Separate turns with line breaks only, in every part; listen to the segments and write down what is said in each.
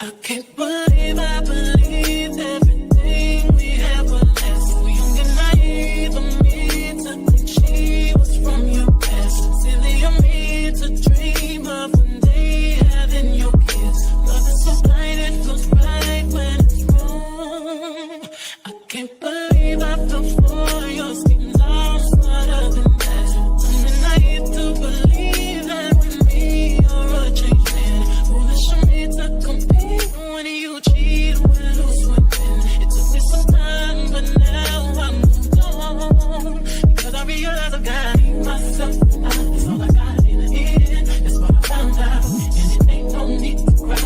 I can't believe I believed everything we had was last. So young and naive of me to think she was from your past. Silly of me to dream of one day having your kids. Love is so blind, it feels right when it's wrong. I can't believe I fell for your schemes. I'm smarter than that. Young and naive to believe that with me you're a changed man. Foolish of me to compete when you cheat, when lose, when win. It took me some time, but now I'm gone. Because I realize I got myself, that's all I got in the end. That's what I found out, and it ain't no need to cry.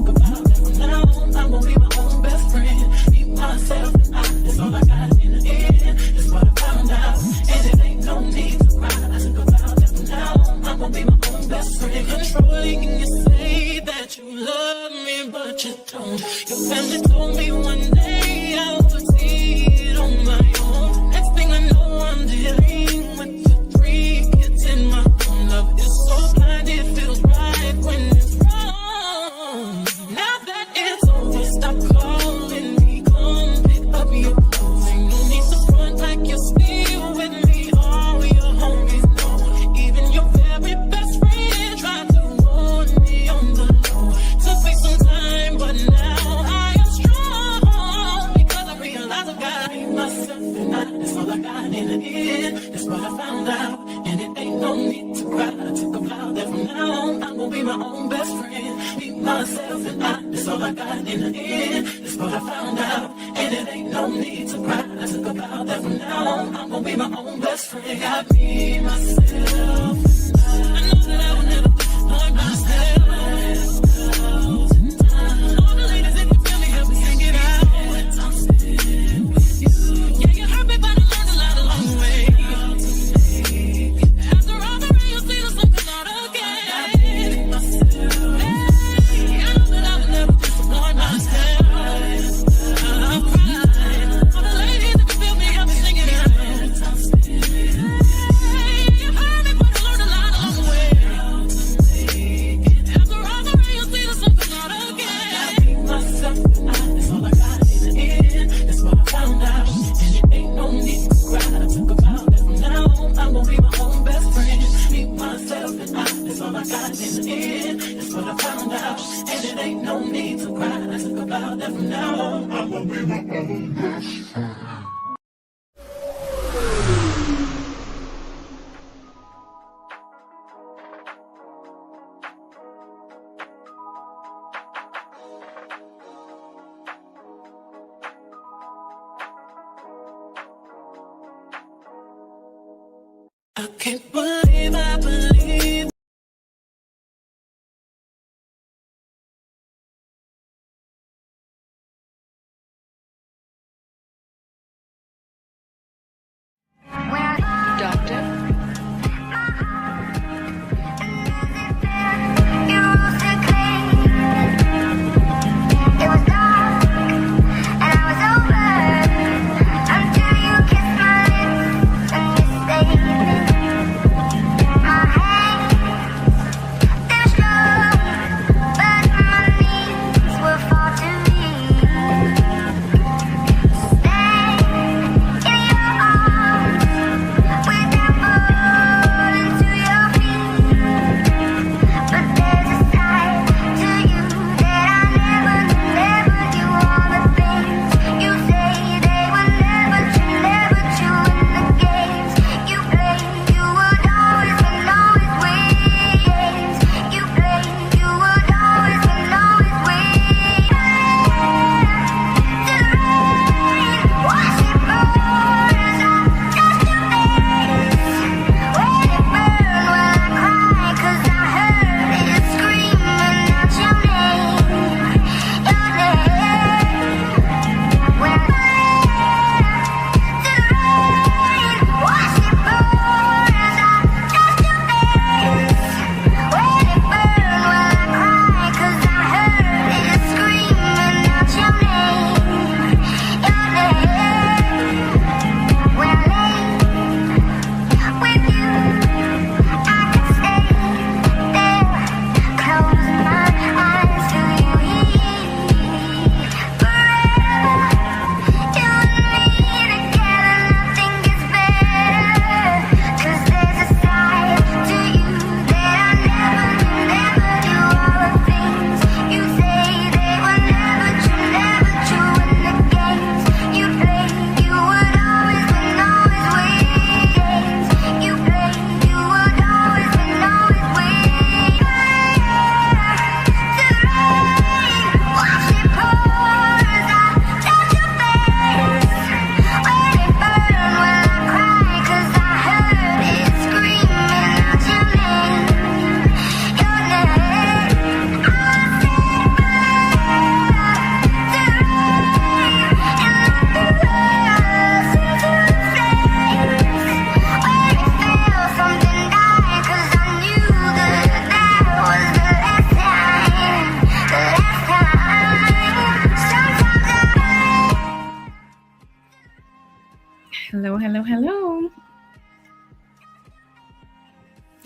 About that from now on, I'm gonna be my own best friend. Be myself, that's all I got in the end. That's what I found out, and it ain't no need to cry. About that from now on, I'm gonna be my own best friend. Controlling, you say that you love me, but you don't. Your family told me one day I would see it on my own. Next thing I know, I'm dealing with the 3 kids in my own. Love is so blind, it feels right when it's wrong. Now that it's over, stop calling me, come pick up your clothes. Ain't no need to front like you're still with me. All your homies know, even your very best friend tried to warn me on the low. Took me some time, but now I am strong. Because I realize I got myself, and that's all I got in the end. That's what I found out, and it ain't no need to cry. I took a vow that from now on I'm gonna be my own best friend. Be myself, and that's all I got in the end. That's what I found out, and it ain't no need to cry. I took a vow that from now on I'm gonna be my own best friend. Got me, myself. I know that I will never disappoint myself. All the ladies, if you feel me, help me sing it out. I'm still with you. Yeah, you hurt me, but I learned a lot along the way. After all the rain, you'll see the sun come out again. Hey, I know that I will never disappoint myself. I'm crying. All the ladies, if you feel me, help me sing it out. I'm still with you. You hurt me, but I learned a lot along the way. After all the rain, you'll see the sun come out again. I beat myself, that's all I got in the end. That's what I found out, and it ain't no need to cry. I took a vow that from now on I'm gonna be my own best friend. Be myself, and that's all I got in the end. That's what I found out, and it ain't no need to cry. I took a vow that from now on I'm gonna be my own best friend. I can't believe I believe.
Doctor?
My head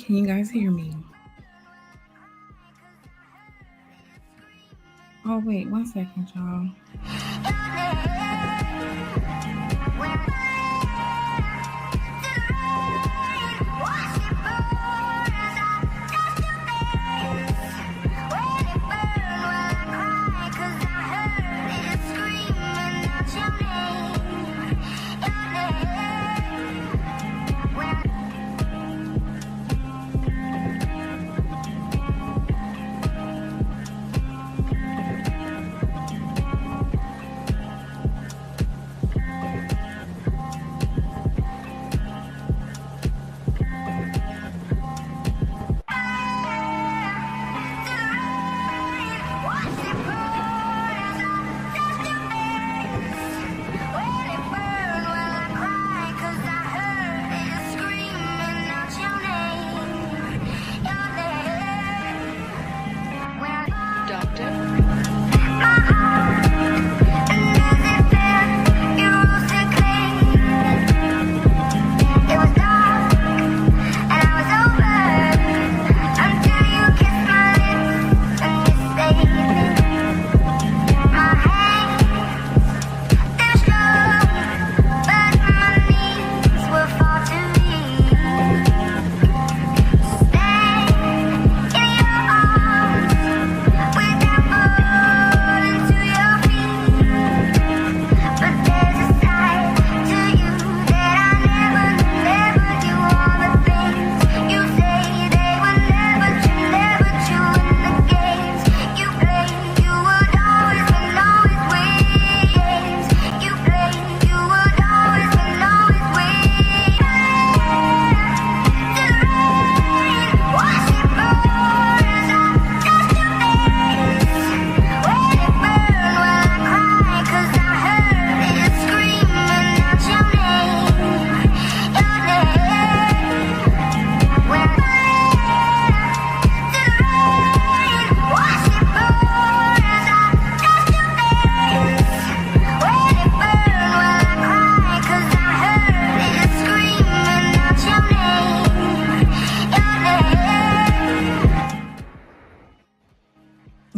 Can you guys hear me? Oh, wait, 1 second, y'all.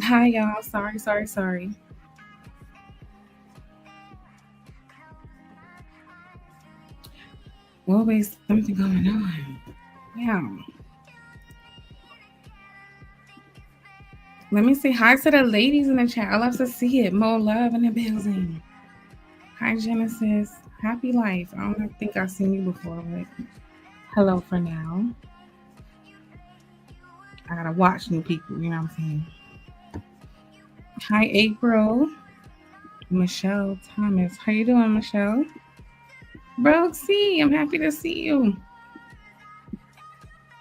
Hi, y'all. Sorry. Always something going on. Yeah. Let me say hi to the ladies in the chat. I love to see it. More love in the building. Hi, Genesis. Happy life. I don't think I've seen you before, but hello for now. I gotta watch new people, you know what I'm saying? Hi, April. Michelle Thomas. How you doing, Michelle? Brooksy, I'm happy to see you.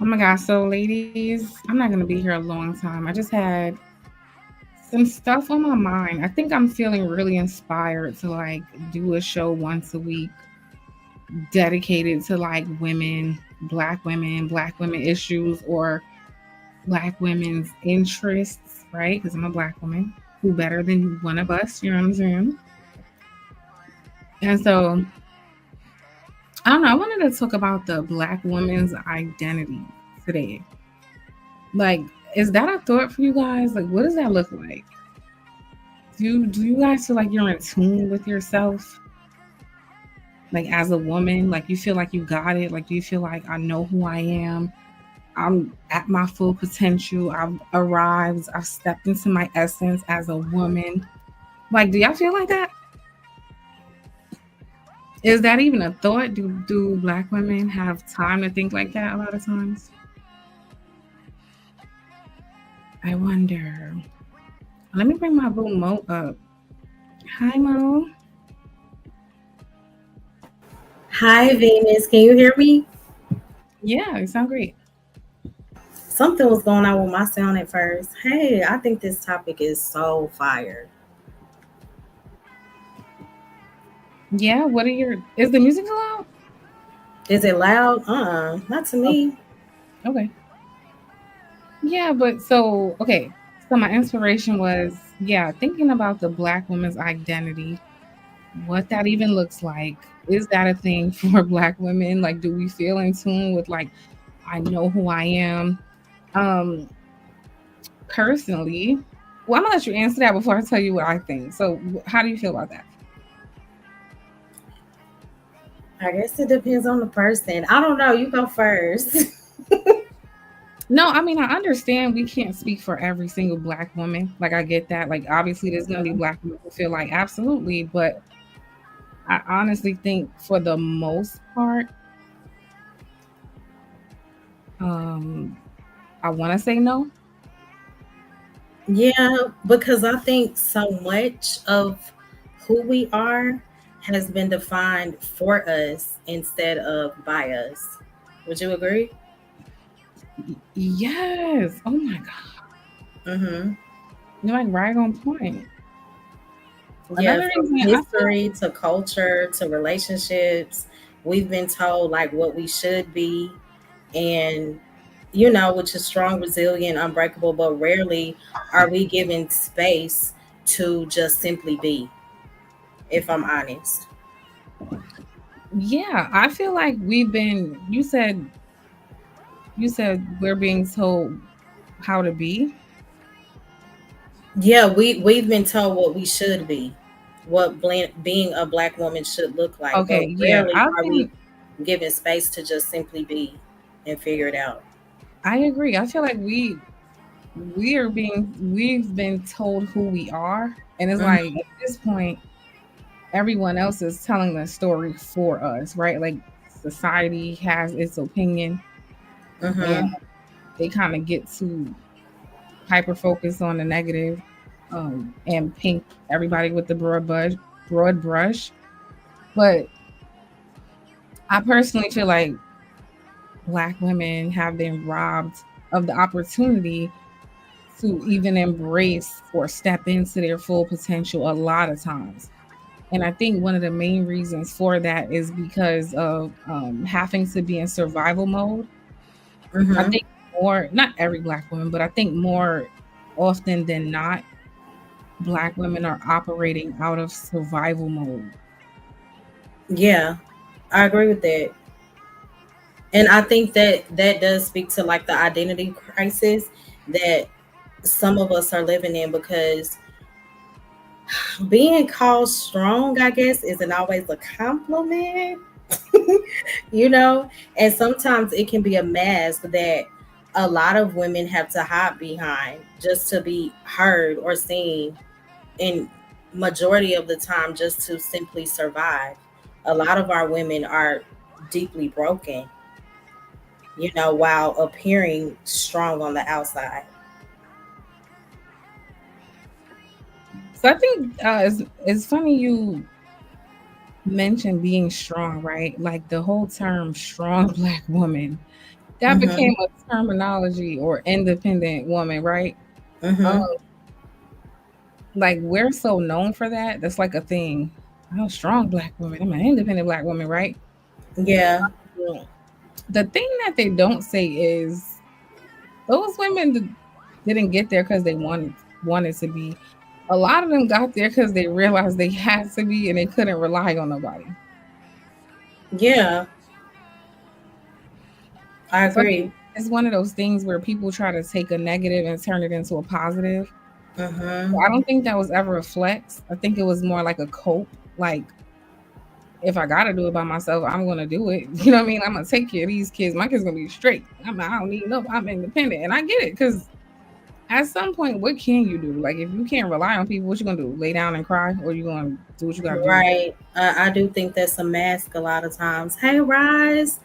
Oh my gosh, so ladies, I'm not gonna be here a long time. I just had some stuff on my mind. I think I'm feeling really inspired to like do a show once a week dedicated to like black women issues or black women's interests, right? Because I'm a black woman. Who better than one of us, you know what I'm saying? And so I don't know, I wanted to talk about the black woman's identity today. Like, is that a thought for you guys? Like, what does that look like? Do you guys feel like you're in tune with yourself? Like as a woman, like you feel like you got it? Like do you feel like I know who I am? I'm at my full potential. I've arrived. I've stepped into my essence as a woman. Like, do y'all feel like that? Is that even a thought? Do black women have time to think like that a lot of times? I wonder. Let me bring my boo Mo up. Hi Mo.
Hi, Venus. Can you hear me?
Yeah, you sound great.
Something was going on with my sound at first. Hey, I think this topic is so fire.
Yeah, what are your is the music allowed?
Is it loud? Not to
Oh,
me.
okay. Yeah, but so okay. So my inspiration was yeah, thinking about the black woman's identity, what that even looks like. Is that a thing for black women? Like, do we feel in tune with like I know who I am. Um, Personally, well, I'm gonna let you answer that before I tell you what I think. So, how do you feel about that?
I guess it depends on the person. I don't know. You go first.
No, I mean, I understand we can't speak for every single black woman. Like, I get that. Like, obviously, there's gonna be black women who feel like absolutely, but I honestly think for the most part, um, I want to say no.
Yeah, because I think so much of who we are has been defined for us instead of by us. Would you agree?
Yes. Oh my God.
Mm-hmm.
You're like right on point.
Yeah,
Another
from
reason I feel
history to culture to relationships, we've been told like what we should be, and which is strong, resilient, unbreakable, but rarely are we given space to just simply be, if I'm honest.
yeah, I feel like you said we're being told how to be.
Yeah, we've been told what we should be, what being a black woman should look like, but
Okay, yeah.
rarely
I
are we
think
given space to just simply be and figure it out.
I agree. I feel like we've been told who we are, and it's like
Hmm.
at this point everyone else is telling the story for us, right? Like society has its opinion, and
Hmm.
they kind of get to hyper focus on the negative, and paint everybody with the broad brush. But I personally feel like black women have been robbed of the opportunity to even embrace or step into their full potential a lot of times. And I think one of the main reasons for that is because of having to be in survival mode. I
Hmm.
think more, not every black woman, but I think more often than not, black women are operating out of survival mode.
Yeah, I agree with that. And I think that that does speak to like the identity crisis that some of us are living in, because being called strong, I guess, isn't always a compliment, you know? And sometimes it can be a mask that a lot of women have to hide behind just to be heard or seen, and majority of the time just to simply survive. A lot of our women are deeply broken, while appearing strong on the outside.
So I think it's funny you mentioned being strong, right? Like the whole term strong black woman, that
Hmm.
became a terminology, or independent woman, right? Um,
Hmm.
like we're so known for that. That's like a thing. I'm a strong black woman. I'm an independent black woman, right?
Yeah.
Yeah. The thing that they don't say is those women didn't get there because they wanted to be. A lot of them got there because they realized they had to be and they couldn't rely on nobody.
Yeah, I
So I think
agree.
it's one of those things where people try to take a negative and turn it into a positive.
Hmm.
I don't think that was ever a flex. I think it was more like a cope. Like if I gotta do it by myself, I'm gonna do it. You know what I mean? I'm gonna take care of these kids. My kids gonna be straight. I don't need no. I'm independent, and I get it because at some point, what can you do? Like if you can't rely on people, what you gonna do? Lay down and cry, or you gonna do what you gotta do?
Right. I do think that's a mask a lot of times. Hey, Rise.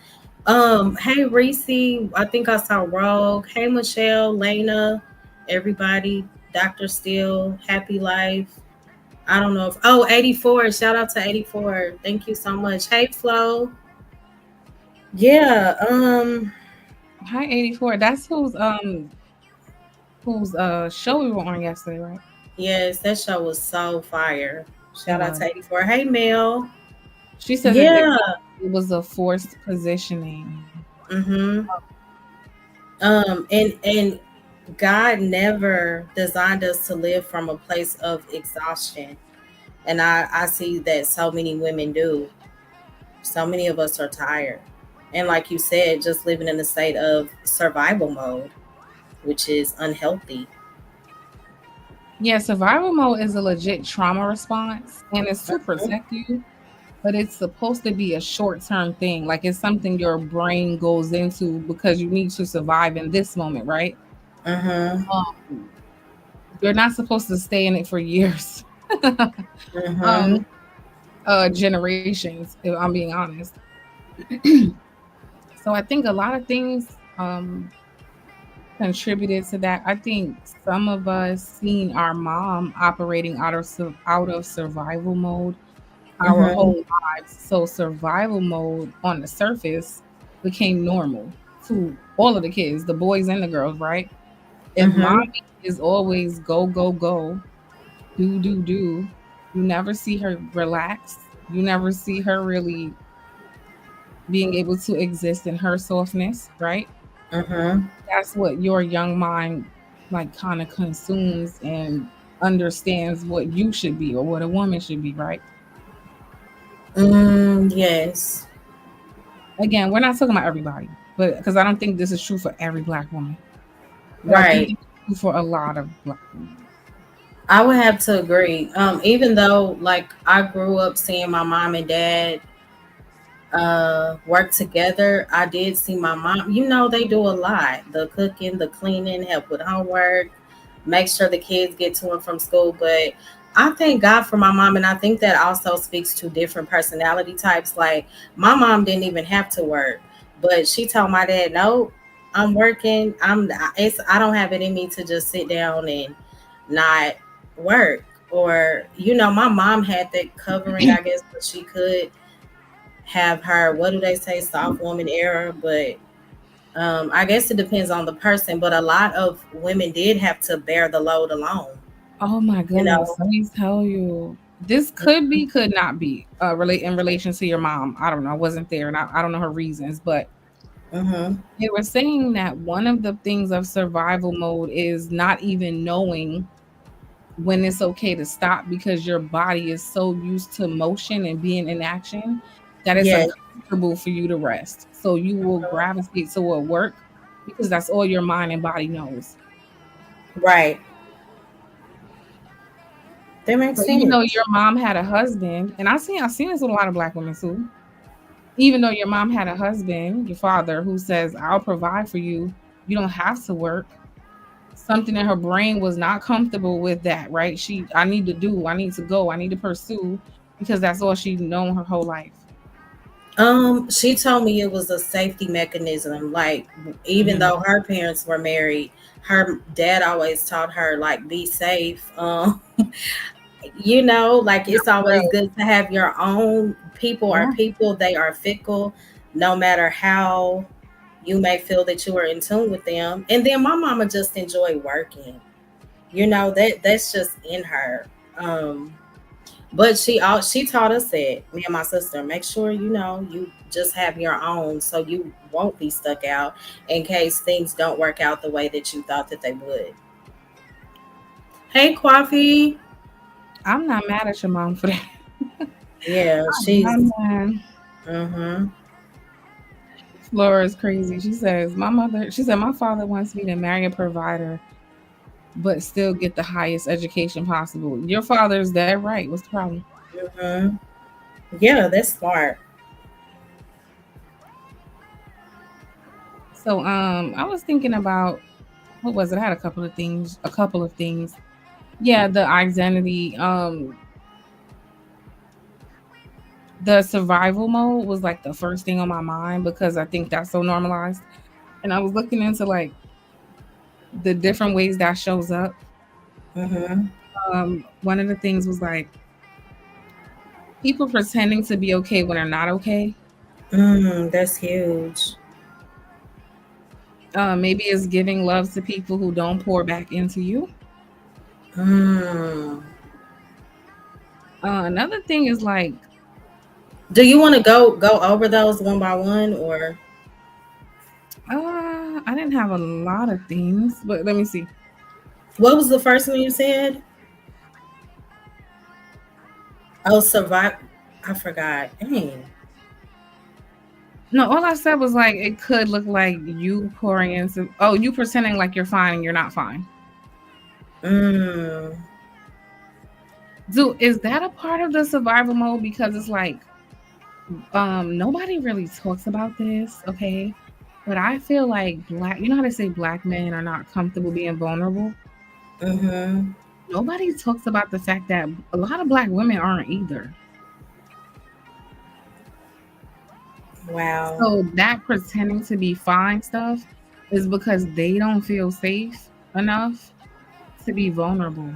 Hey, Reese. I think I saw Rogue. Hey, Michelle, Lena, everybody. Dr. Steele, Happy Life. I don't know if, 84. Shout out to 84. Thank you so much. Hey, Flo. Yeah.
Hi, 84. That's whose show we were on yesterday, right?
Yes, that show was so fire.
It
Shout out to
was.
84. Hey, Mel.
She said that
Yeah.
it was a forced positioning.
Mm-hmm. And God never designed us to live from a place of exhaustion. And I see that so many women do. So many of us are tired. And like you said, just living in a state of survival mode, which is unhealthy.
Yeah, survival mode is a legit trauma response and it's to protect you, but it's supposed to be a short term thing. Like it's something your brain goes into because you need to survive in this moment, right?
Mm-hmm.
Um, you're not supposed to stay in it for years,
Mm-hmm.
um, generations, if I'm being honest. So I think a lot of things contributed to that. I think some of us seen our mom operating out of survival mode our
Mm-hmm.
whole lives. So survival mode on the surface became normal to all of the kids, the boys and the girls, right? If
Mm-hmm.
mommy is always go, go, go, do, do, do, you never see her relax. You never see her really being able to exist in her softness, right?
Mm-hmm.
That's what your young mind like kind of consumes and understands what you should be or what a woman should be, right?
Yes.
Again, we're not talking about everybody, but because I don't think this is true for every black woman, but I think
Right.
it's true for a lot of black women.
I would have to agree. Even though like I grew up seeing my mom and dad work together, I did see my mom, they do a lot. The cooking, the cleaning, help with homework, make sure the kids get to and from school. But I thank God for my mom, and I think that also speaks to different personality types. Like my mom didn't even have to work, but she told my dad, "No, I'm working. I don't have it in me to just sit down and not work." Or my mom had that covering, I guess, but she could have her, what do they say, soft woman era. But I guess it depends on the person, but a lot of women did have to bear the load alone,
Oh my
you
goodness,
know.
let me tell you, this could be, could not be relate in relation to your mom. I don't know. I wasn't there, and I don't know her reasons, but
Mm-hmm.
they were saying that one of the things of survival mode is not even knowing when it's okay to stop because your body is so used to motion and being in action that it's
Yeah.
uncomfortable for you to rest. So you will gravitate toward work because that's all your mind and body knows.
Right. That makes
So even though
sense.
your mom had a husband, and I seen this with a lot of black women too. Even though your mom had a husband, your father, who says, "I'll provide for you. You don't have to work." Something in her brain was not comfortable with that, right? I need to do, I need to go, I need to pursue because that's all she'd known her whole life.
She told me it was a safety mechanism. Like, even
Mhm.
though her parents were married, her dad always taught her, like, be safe. Like
Yeah,
it's
for
always
real.
good to have your own people. Are
Yeah.
people, they are fickle, no matter how you may feel that you are in tune with them. And then my mama just enjoyed working. That's just in her. But she taught us that, me and my sister, make sure you just have your own, so you won't be stuck out in case things don't work out the way that you thought that they would. Hey, Coffee.
I'm not mad at your mom for that.
Yeah,
I'm not
she's.
mad.
Mm-hmm.
Flora is crazy. She said, my father wants me to marry a provider, but still get the highest education possible. Your father's that right. What's the problem?
Mm-hmm. Yeah, that's smart.
So I was thinking about what was it? I had a couple of things. Yeah, the identity, the survival mode was like the first thing on my mind because I think that's so normalized. And I was looking into like the different ways that shows up.
Mm-hmm.
One of the things was like people pretending to be okay when they're not okay.
That's huge.
Maybe it's giving love to people who don't pour back into you.
Mm.
Another thing is like,
Do you want to go over those one by one, or
I didn't have a lot of things, but let me see.
what was the first one you said? Oh, survive. I forgot. Dang.
No, all I said was like it could look like you pouring into you pretending like you're fine and you're not fine.
Mm.
Dude, is that a part of the survival mode? Because it's like nobody really talks about this, okay? But I feel like you know how they say black men are not comfortable being vulnerable?
Mm-hmm.
Nobody talks about the fact that a lot of black women aren't either.
Wow.
So that pretending to be fine stuff is because they don't feel safe enough to be vulnerable.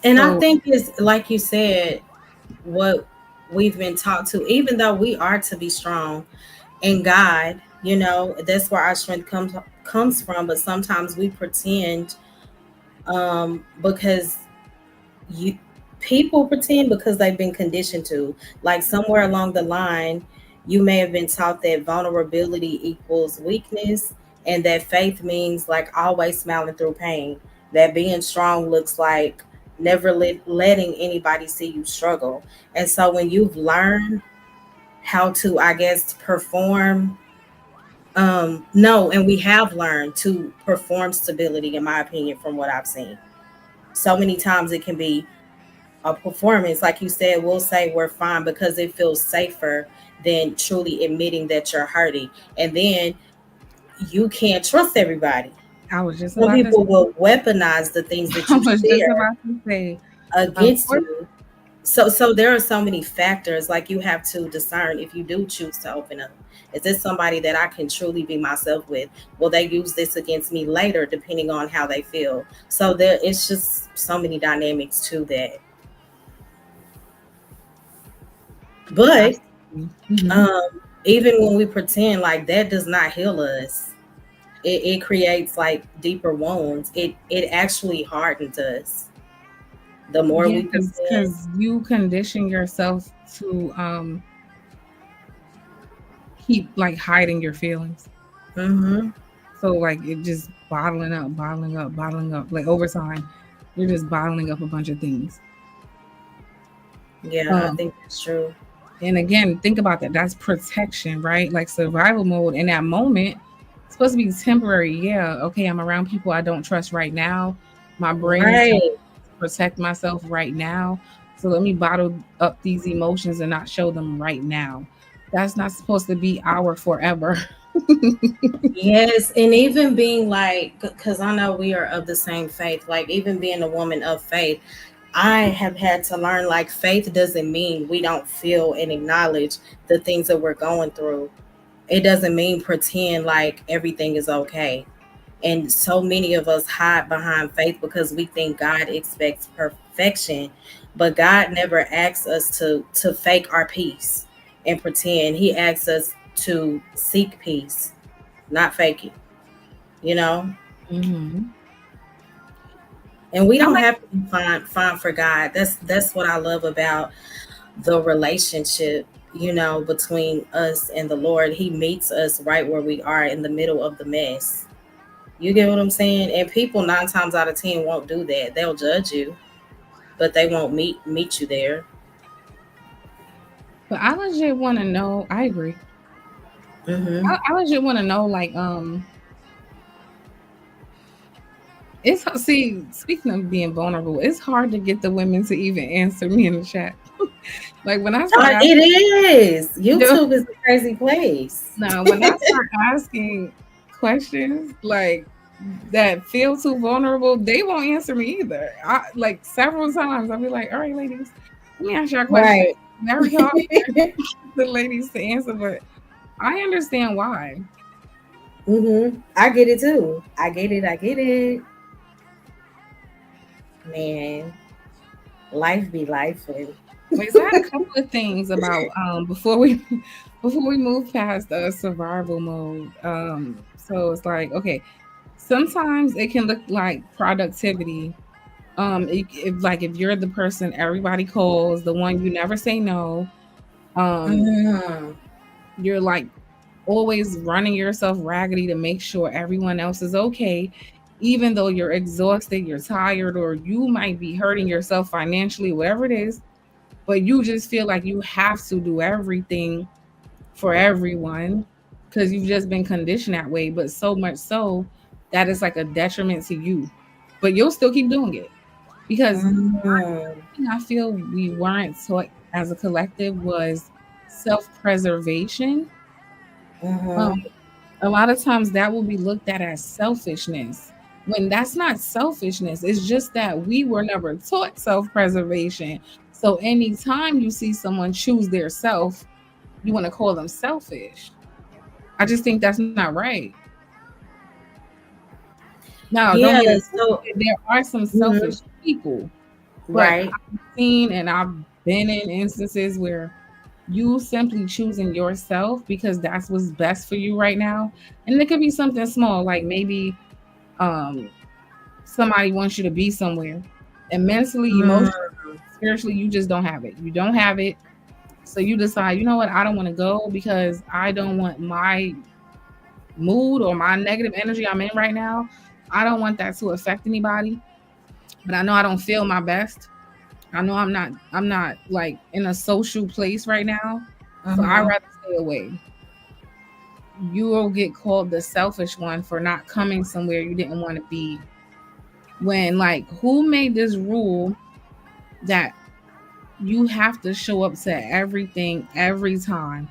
And I
So
think it's like you said, what we've been taught to, even though we are to be strong in God, you know, that's where our strength comes from. But sometimes we pretend because you people pretend because they've been conditioned to. Like somewhere along the line, you may have been taught that vulnerability equals weakness, and that faith means like always smiling through pain. That being strong looks like never letting anybody see you struggle. And so when you've learned how to, I guess, perform, no, and we have learned to perform stability, in my opinion, from what I've seen. So many times it can be a performance, like you said, we'll say we're fine because it feels safer than truly admitting that you're hurting. And then you can't trust everybody.
I was just
Some
about to
people will weaponize the things that
I
you
was just
share
about to say,
against
what
you. So there are so many factors, like you have to discern if you do choose to open up. Is this somebody that I can truly be myself with? Will they use this against me later, depending on how they feel? So there, it's just so many dynamics to that. But
Mhm.
even when we pretend, like that does not heal us. It creates like deeper wounds. It actually hardens us. The more
Yeah,
we pretend.
because you condition yourself to keep like hiding your feelings.
Hmm.
So like it just bottling up. Like over time, you're just bottling up a bunch of things.
Yeah, I
Um,
think that's true.
and again, think about that. That's protection, right? Like survival mode in that moment, it's supposed to be temporary. Yeah, okay, I'm around people I don't trust right now. My brain is telling
Right.
me to protect myself right now. So let me bottle up these emotions and not show them right now. That's not supposed to be our forever.
Yes, and even being like, because I know we are of the same faith, like even being a woman of faith, I have had to learn like faith doesn't mean we don't feel and acknowledge the things that we're going through. It doesn't mean pretend like everything is okay. And so many of us hide behind faith because we think God expects perfection, but God never asks us to fake our peace and pretend. He asks us to seek peace, not fake it, you know?
Hmm.
And we
I
don't
like.
have to be fine for God. That's what I love about the relationship, you know, between us and the Lord. He meets us right where we are in the middle of the mess. You get what I'm saying? And people 9 times out of 10 won't do that. They'll judge you, but they won't meet you there.
But I legit want to know. I agree.
Hmm.
I legit want to know, like, it's see. Speaking of being vulnerable, it's hard to get the women to even answer me in the chat. Like when I start asking,
It is.
yo,
YouTube is a crazy place.
no, when I start asking questions like that feel too vulnerable, they won't answer me either. I like several times I'll be like, "All right, ladies, let me ask you a question."
Right.
Very hard for the ladies to answer, but I understand why.
I get it too. I get it. I get it. Man, life be life.
Wait, so I had a couple of things about before we before we move past survival mode. So it's like okay, sometimes it can look like productivity. Like if you're the person everybody calls, the one you never say no, um,
Mhm.
you're like always running yourself raggedy to make sure everyone else is okay, even though you're exhausted, you're tired, or you might be hurting yourself financially, whatever it is. but you just feel like you have to do everything for everyone because you've just been conditioned that way, but so much so that it's like a detriment to you. But you'll still keep doing it because
Mhm.
I feel we weren't taught as a collective was self-preservation. Um,
Mhm.
a lot of times that will be looked at as selfishness when that's not selfishness. It's just that we were never taught self-preservation. So anytime you see someone choose their self, you want to call them selfish. I just think that's not right. Now, don't
Yeah.
get it
So,
twisted. There are some selfish
mhm.
people, but
Right.
I've seen and I've been in instances where you simply choosing yourself because that's what's best for you right now. And it could be something small, like maybe um somebody wants you to be somewhere. And mentally,
Mm.
emotionally, spiritually, you just don't have it. You don't have it. So you decide, you know what, I don't want to go because I don't want my mood or my negative energy I'm in right now. I don't want that to affect anybody. But I know I don't feel my best. I know I'm not like in a social place right now. So I'd
Mhm.
rather stay away. You will get called the selfish one for not coming somewhere you didn't want to be. When like who made this rule that you have to show up to everything every time?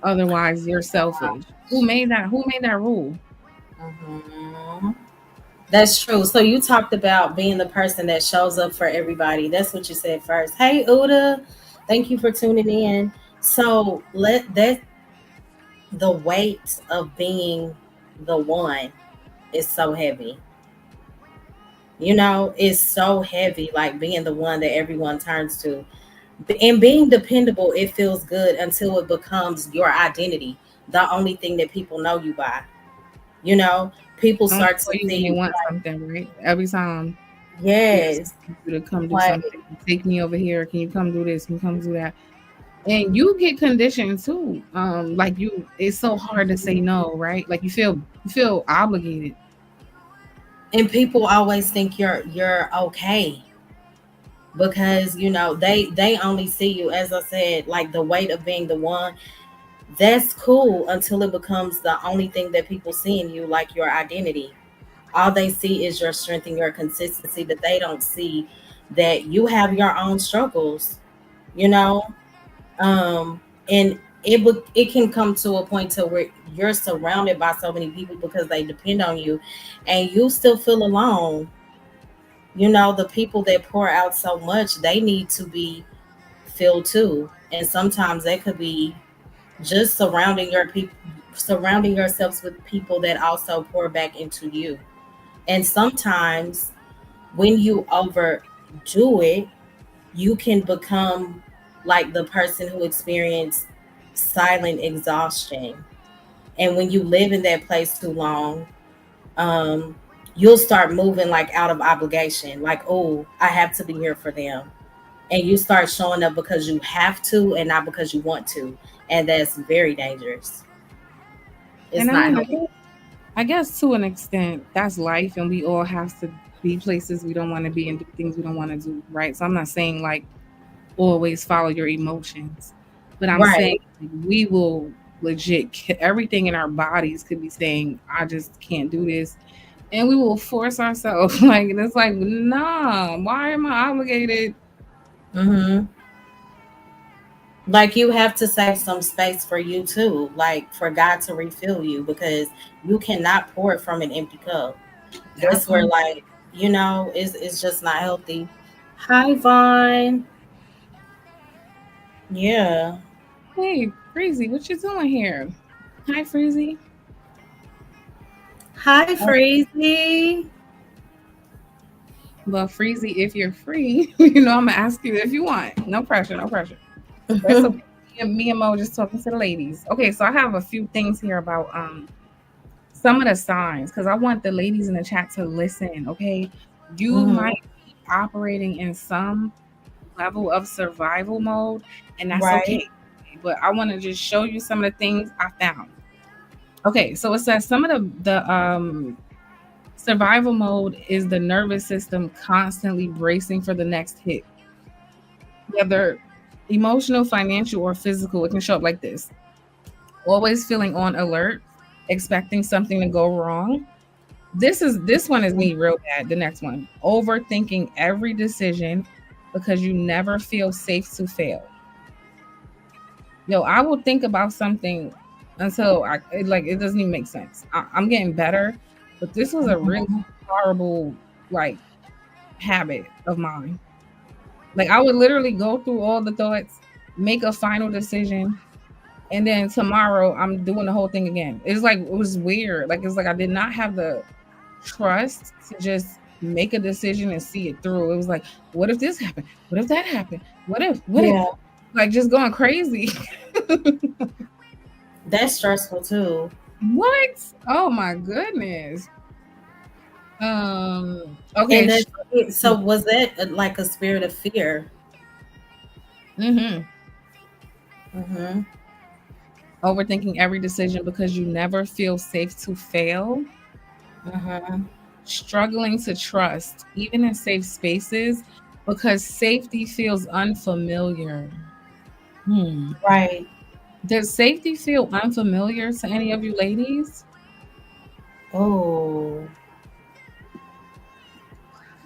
Otherwise you're selfish. Who made that rule?
Mhm. That's true. So you talked about being the person that shows up for everybody. That's what you said first. Hey, Uda, thank you for tuning in. So let that the weight of being the one is so heavy. It's so heavy, like being the one that everyone turns to. And being dependable, it feels good until it becomes your identity, the only thing that people know you by. You know, people
Only
start
call
to
you when they
see,
want something, right? Every time there's
yes,
you to come do
like,
something. Take me over here. Can you come do this? Can you come do that? And you get conditioned too. Like you, it's so hard to say no, right? Like you feel obligated.
and people always think you're okay because they only see you, as I said, like the weight of being the one. That's cool until it becomes the only thing that people see in you, like your identity. All they see is your strength and your consistency, but they don't see that you have your own struggles, you know. And it can come to a point to where you're surrounded by so many people because they depend on you, and you still feel alone. The people that pour out so much, they need to be filled too, and sometimes that could be just surrounding yourselves with people that also pour back into you. And sometimes when you overdo it, you can become like the person who experienced silent exhaustion. And when you live in that place too long, um, you'll start moving like out of obligation, like, oh, I have to be here for them. And you start showing up because you have to and not because you want to. And that's very dangerous. It's
And I
not
mean,
healthy.
I guess to an extent, that's life, and we all have to be places we don't want to be and do things we don't want to do, right? So I'm not saying like always follow your emotions, but I'm saying
Right.
we will legit everything in our bodies could be saying, I just can't do this. And we will force ourselves. Like, and it's like, nah, why am I obligated?
Hmm. Like you have to save some space for you too, like for God to refill you, because you cannot pour it from an empty cup.
That
That's where,
part.
like, it's just not healthy. Hi, Vaughn. Yeah.
Hey, Freezy, what you doing here? Hi, Freezy.
Hi,
Oh,
Freezy.
well, Freezy, if you're free, I'm gonna ask you if you want. No pressure, no pressure. But it's okay. Me and Mo just talking to the ladies. Okay, so I have a few things here about some of the signs because I want the ladies in the chat to listen. Okay, you
Hmm.
might be operating in some level of survival mode, and that's
Right.
okay. But I want to just show you some of the things I found. Okay, so it says some of the survival mode is the nervous system constantly bracing for the next hit, whether Emotional, financial, or physical. It can show up like this: always feeling on alert, expecting something to go wrong. This one is me real bad. The next one: overthinking every decision because you never feel safe to fail. Yo, I will think about something until it doesn't even make sense. I'm getting better, but this was a really
Mhm.
horrible like habit of mine. Like I would literally go through all the thoughts, make a final decision, and then tomorrow I'm doing the whole thing again. It's like it was weird. Like it's like I did not have the trust to just make a decision and see it through. It was like, what if this happened? What if that happened? What if
Yeah,
like just going crazy?
that's stressful too.
What? Oh my goodness. Okay.
And then, so was that like a spirit of fear?
Mm-hmm.
Mm-hmm.
Overthinking every decision because you never feel safe to fail.
Mm-hmm.
Struggling to trust, even in safe spaces, because safety feels unfamiliar. Hmm.
Right.
Does safety feel unfamiliar to any of you ladies?
Oh,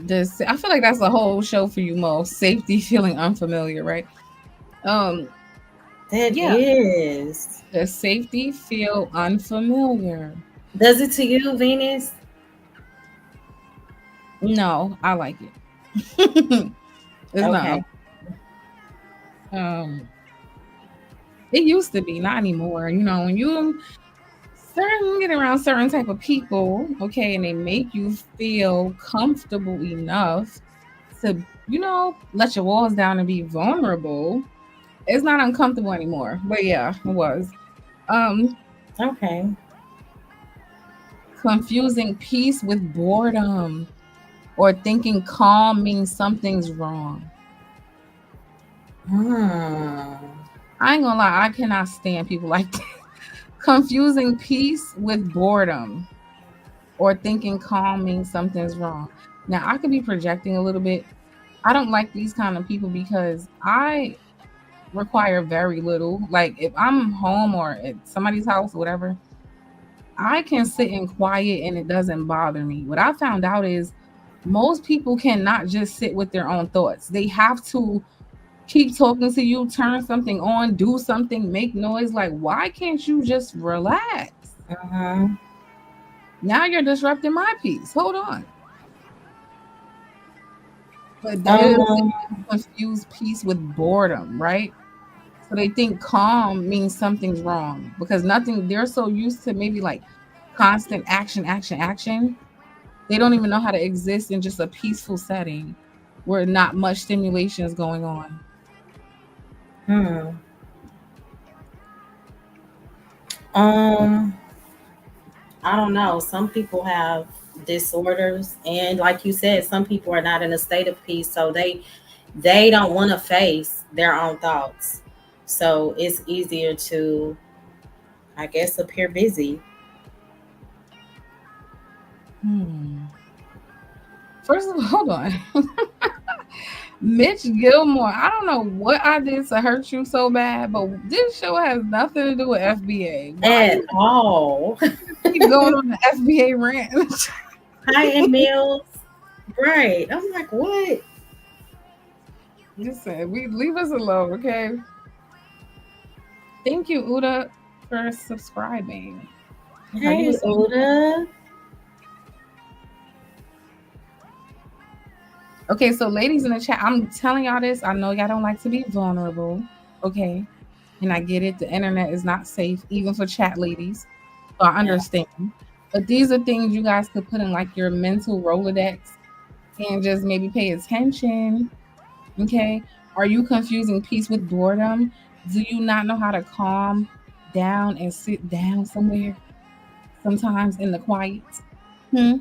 Does I feel like that's a whole show for you, Mo. Safety feeling unfamiliar, right? Um,
that
yeah.
is.
Does safety feel unfamiliar?
Does it to you, Venus?
No, I like it. It's not.
Okay.
Um, it used to be, not anymore. You know, when you get around certain type of people, okay, and they make you feel comfortable enough to, let your walls down and be vulnerable. It's not uncomfortable anymore. But yeah, it was. Um,
Okay.
confusing peace with boredom or thinking calm means something's wrong.
Hmm.
I ain't gonna lie, I cannot stand people like that. Confusing peace with boredom or thinking calm means something's wrong. Now, I could be projecting a little bit. I don't like these kind of people because I require very little. Like, if I'm home or at somebody's house or whatever, I can sit in quiet and it doesn't bother me. What I found out is most people cannot just sit with their own thoughts. They have to keep talking to you, turn something on, do something, make noise. Like, why can't you just relax?
Mm-hmm.
Now you're disrupting my peace. Hold on. But they
Um.
confuse peace with boredom, right? So they think calm means something's wrong because nothing, they're so used to maybe like constant action, action, action. They don't even know how to exist in just a peaceful setting where not much stimulation is going on.
Hmm. Um. I don't know. Some people have disorders, and like you said, some people are not in a state of peace, so they don't want to face their own thoughts. So it's easier to, I guess, appear busy.
Hmm. First of all, hold on. Mitch Gilmore, I don't know what I did to hurt you so bad, but this show has nothing to do with FBA. Why
At
you
all.
keep going on the FBA rant?
Hi, Emils. Right. I'm like, what?
Listen, we leave us alone, okay? Thank you, Uda, for subscribing. Are you
Hey, Oda.
okay? So, ladies in the chat, I'm telling y'all this. I know y'all don't like to be vulnerable, okay? And I get it. The internet is not safe, even for chat ladies. So I understand. But these are things you guys could put in like your mental Rolodex and just maybe pay attention. Okay. Are you confusing peace with boredom? Do you not know how to calm down and sit down somewhere sometimes in the quiet? Hmm?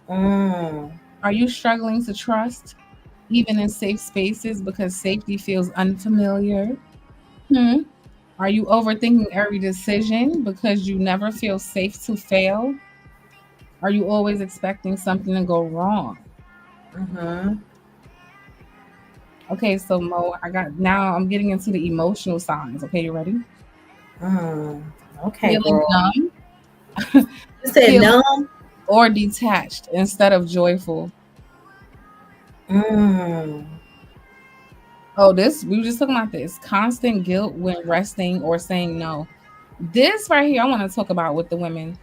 Mm.
Are you struggling to trust even in safe spaces because safety feels unfamiliar? Hmm? Are you overthinking every decision because you never feel safe to fail? Are you always expecting something to go wrong?
Mm-hmm.
Okay, so Mo, I'm getting into the emotional signs. Okay, you ready?
Mm, okay,
Feeling
girl.
numb,
You said
feeling
numb.
or detached instead of joyful.
Mm,
Oh, this we were just talking about this. Constant guilt when resting or saying no. This right here, I want to talk about with the women.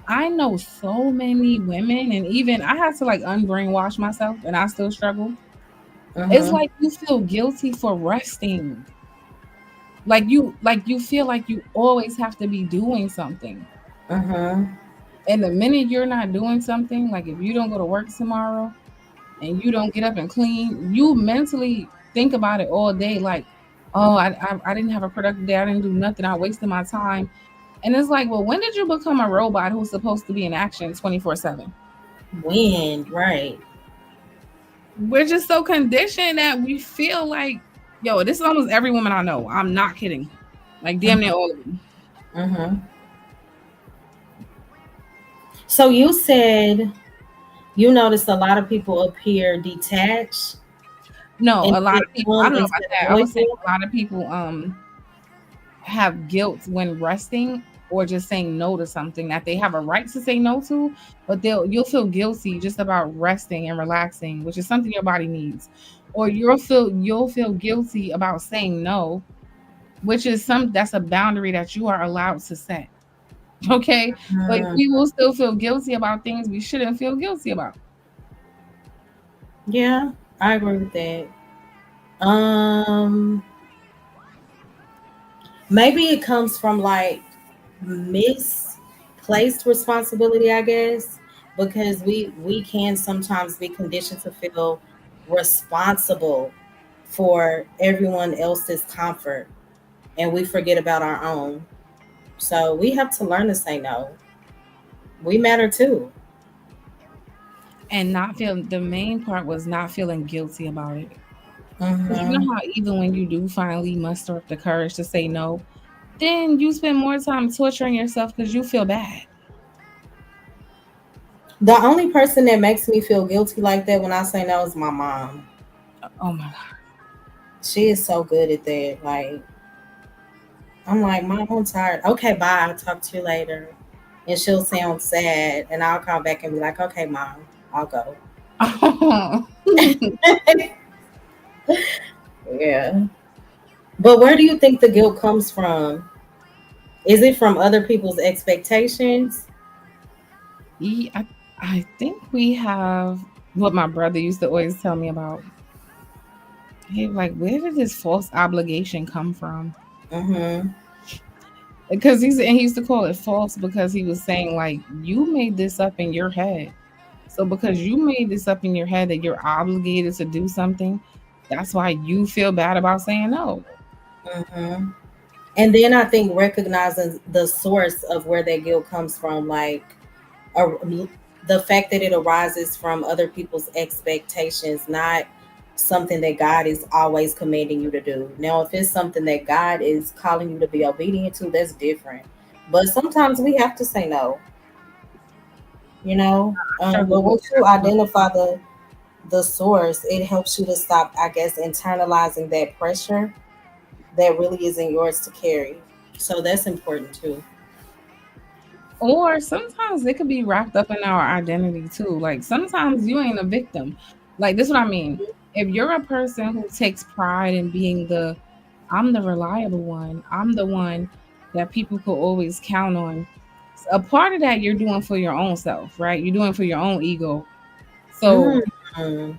I know so many women, and even I had to like unbrainwash myself, and I still struggle. It's
mm-hmm,
like you feel guilty for resting. Like you feel like you always have to be doing something.
mm-hmm.
And the minute you're not doing something, like if you don't go to work tomorrow and you don't get up and clean, you mentally think about it all day. Like, oh, I didn't have a productive day. I didn't do nothing. I wasted my time. And it's like, well, when did you become a robot who's supposed to be in action 24/7?
Wind, right.
We're just so conditioned that we feel like, yo, this is almost every woman I know. I'm not kidding. Like, damn near all of them.
Mm-hmm. So you said you noticed a lot of people appear detached
No,
and
a lot
feel
of people, I
numb
don't know
instead
about
of
that. I was saying
joyful.
a lot of people have guilt when resting or just saying no to something that they have a right to say no to, but you'll feel guilty just about resting and relaxing, which is something your body needs. Or you'll feel guilty about saying no, which is that's a boundary that you are allowed to set. Okay? But
Mm,
we will still feel guilty about things we shouldn't feel guilty about.
yeah, I agree with that. Um, Maybe it comes from like misplaced responsibility, I guess, because we can sometimes be conditioned to feel responsible for everyone else's comfort, and we forget about our own. So we have to learn to say no. We matter too.
And not feel the main part was not feeling guilty about it. Because you
Hmm.
know how even when you do finally muster up the courage to say no, then you spend more time torturing yourself because you feel bad.
The only person that makes me feel guilty like that when I say no is my mom.
Oh my God.
She is so good at that. Like, I'm like, Mom, I'm tired. Okay, bye. I'll talk to you later. And she'll sound sad. And I'll call back and be like, okay, Mom, I'll go. Yeah. But where do you think the guilt comes from? Is it from other people's expectations?
Yeah, I think we have what my brother used to always tell me about. He like, where did this false obligation come from?
Mm-hmm.
Because he used to call it false because he was saying like you made this up in your head. So because you made this up in your head that you're obligated to do something, that's why you feel bad about saying no.
Mm-hmm. And then I think recognizing the source of where that guilt comes from, like a, the fact that it arises from other people's expectations, not something that God is always commanding you to do. Now, if it's something that God is calling you to be obedient to, that's different. But sometimes we have to say no, you know.
Struggle
But
with
once you
that.
identify the source, it helps you to stop, I guess, internalizing that pressure that really isn't yours to carry. So that's important too.
Or sometimes it could be wrapped up in our identity too. Like sometimes you ain't a victim. Like this is what I mean. If you're a person who takes pride in being I'm the reliable one, I'm the one that people could always count on. A part of that you're doing for your own self, right? You're doing for your own ego. So
Mm-hmm.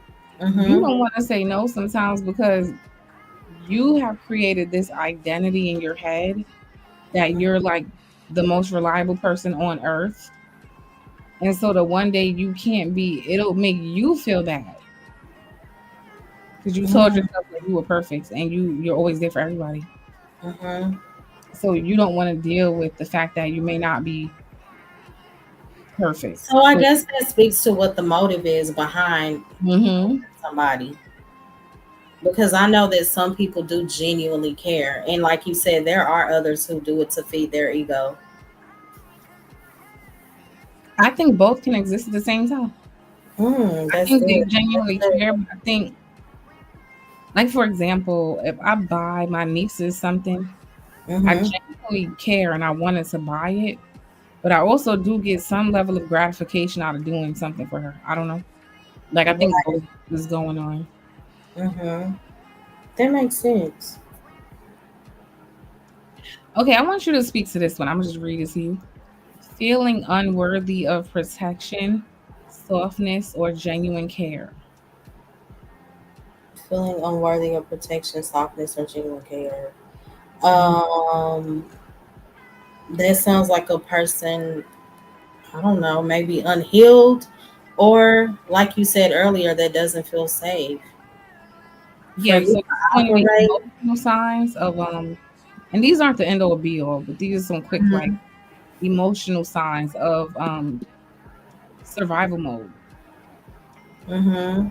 you
Mm-hmm.
don't want to say no sometimes because you have created this identity in your head that you're like the most reliable person on earth. And so the one day you can't be, it'll make you feel bad because you told yourself that you were perfect and you're always there for everybody.
Mm-hmm.
So you don't want to deal with the fact that you may not be perfect.
So I
So,
guess that speaks to what the motive is behind
hmm
somebody. Because I know that some people do genuinely care. And like you said, there are others who do it to feed their ego.
I think both can exist at the same time. I
That's
think they
good. That's
genuinely
good.
care, but I think Like for example, if I buy my nieces something, I
Mm-hmm.
genuinely care and I wanted to buy it, but I also do get some level of gratification out of doing something for her. I don't know. Like I think
Right.
both is going on.
Mm-hmm. That makes sense.
Okay, I want you to speak to this one. I'm gonna just read it to you. Feeling unworthy of protection, softness, or genuine care.
Feeling unworthy of protection, softness, or genuine care.
Mhm.
Um, that sounds like a person, I don't know, maybe unhealed, or like you said earlier, that doesn't feel safe for
Yeah,
you
so
to
this is one of the
operate.
emotional signs of and these aren't the end all be all, but these are some quick like emotional signs of survival mode.
Mm-hmm.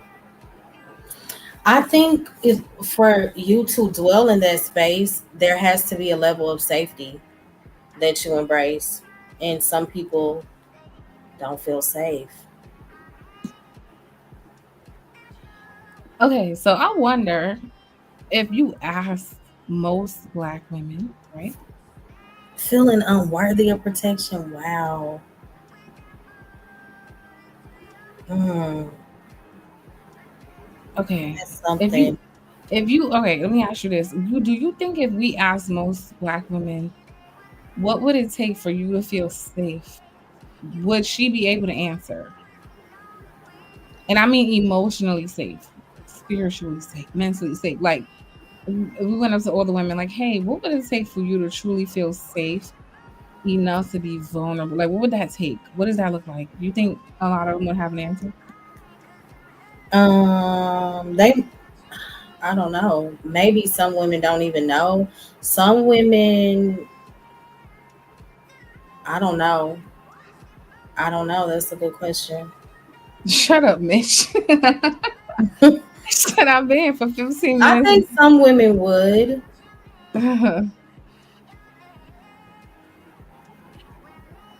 I think if for you to dwell in that space, there has to be a level of safety that you embrace. And some people don't feel safe.
Okay, so I wonder if you ask most black women, right?
Feeling unworthy of protection. Wow. Mm,
Okay.
that's
If
something.
you if you okay, let me ask you this. You do you think if we ask most black women, what would it take for you to feel safe? Would she be able to answer? And I mean emotionally safe, spiritually safe, mentally safe. Like if we went up to all the women, like, hey, what would it take for you to truly feel safe enough to be vulnerable? Like, what would that take? What does that look like? Do you think a lot of them would have an answer?
They, I don't know. Maybe some women don't even know. Some women, I don't know. I don't know. That's a good question.
Shut up, Mitch. Shut up, man, for 15
I
minutes.
think some women would.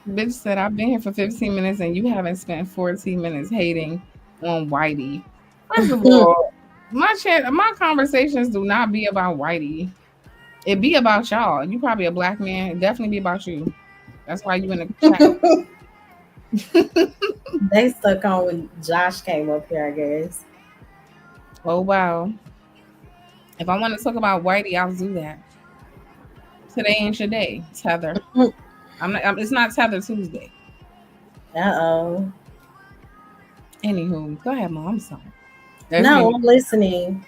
Bitch said, I've been here for 15 minutes and you haven't spent 14 minutes hating on Whitey. First of all, my conversations do not be about Whitey. It be about y'all. You probably a black man. It definitely be about you. That's why you in the chat.
They stuck on when Josh came up here, I guess.
Oh wow. If I want to talk about Whitey, I'll do that. Today ain't your day, Tether. It's not Tether Tuesday.
Uh-oh.
Anywho, go ahead, mom. I'm sorry. That's
No,
me.
I'm listening.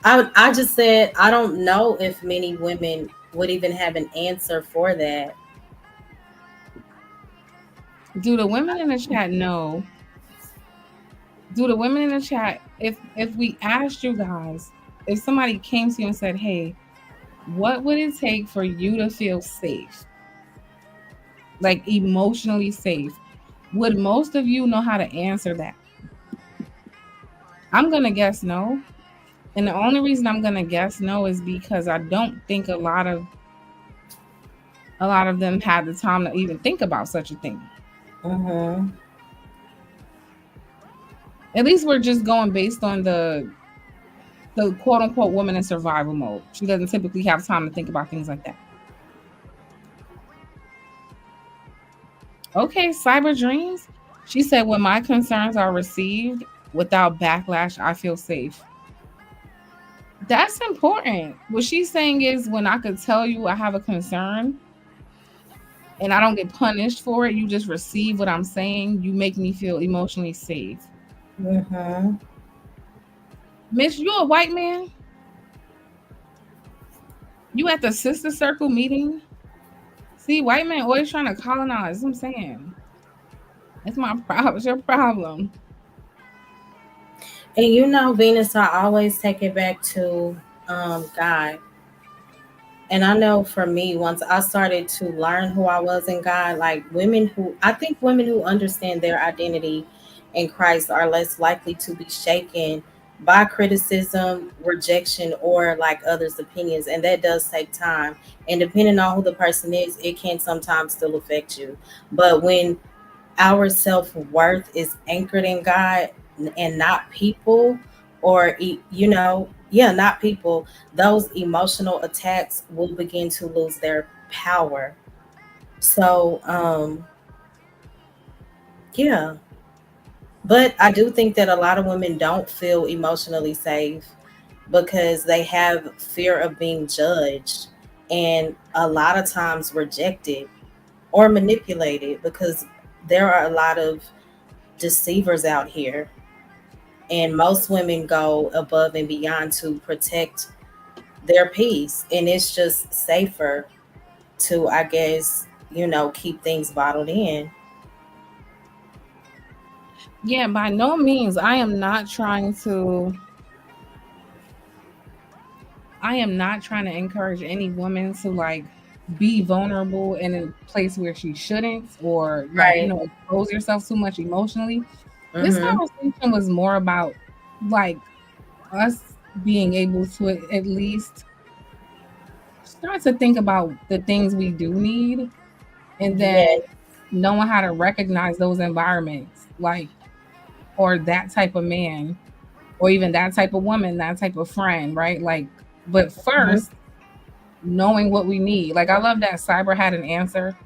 I just said I don't know if many women would even have an answer for that.
Do the women in the chat know? Do the women in the chat, if we asked you guys, if somebody came to you and said, "Hey, what would it take for you to feel safe, like emotionally safe?" Would most of you know how to answer that? I'm gonna guess no, and the only reason I'm gonna guess no is because I don't think a lot of them had the time to even think about such a thing.
Mm-hmm.
At least we're just going based on the quote unquote woman in survival mode. She doesn't typically have time to think about things like that. Okay, Cyber Dreams. She said, when my concerns are received without backlash, I feel safe. That's important. What she's saying is when I could tell you I have a concern and I don't get punished for it, you just receive what I'm saying, you make me feel emotionally safe.
Mm-hmm.
Mitch, you a white man? You at the sister circle meeting? See, white men always trying to colonize. I'm saying. That's my problem. It's your problem.
And you know, Venus, I always take it back to God. And I know for me, once I started to learn who I was in God, like I think women who understand their identity in Christ are less likely to be shaken by criticism, rejection, or like others' opinions. And that does take time. And depending on who the person is, it can sometimes still affect you. But when our self worth is anchored in God and not people, or, you know, yeah, not people, those emotional attacks will begin to lose their power. So, yeah, but I do think that a lot of women don't feel emotionally safe because they have fear of being judged and a lot of times rejected or manipulated because there are a lot of deceivers out here. And most women go above and beyond to protect their peace. And it's just safer to, I guess, keep things bottled in.
Yeah, by no means. I am not trying to encourage any woman to like be vulnerable in a place where she shouldn't, or like,
Right.
expose yourself too much emotionally. This
Mm-hmm.
conversation was more about like us being able to at least start to think about the things we do need, and then
Yes.
knowing how to recognize those environments, like, or that type of man, or even that type of woman, that type of friend, right? Like, but
Mm-hmm.
first, knowing what we need. Like, I love that Cyber had an answer.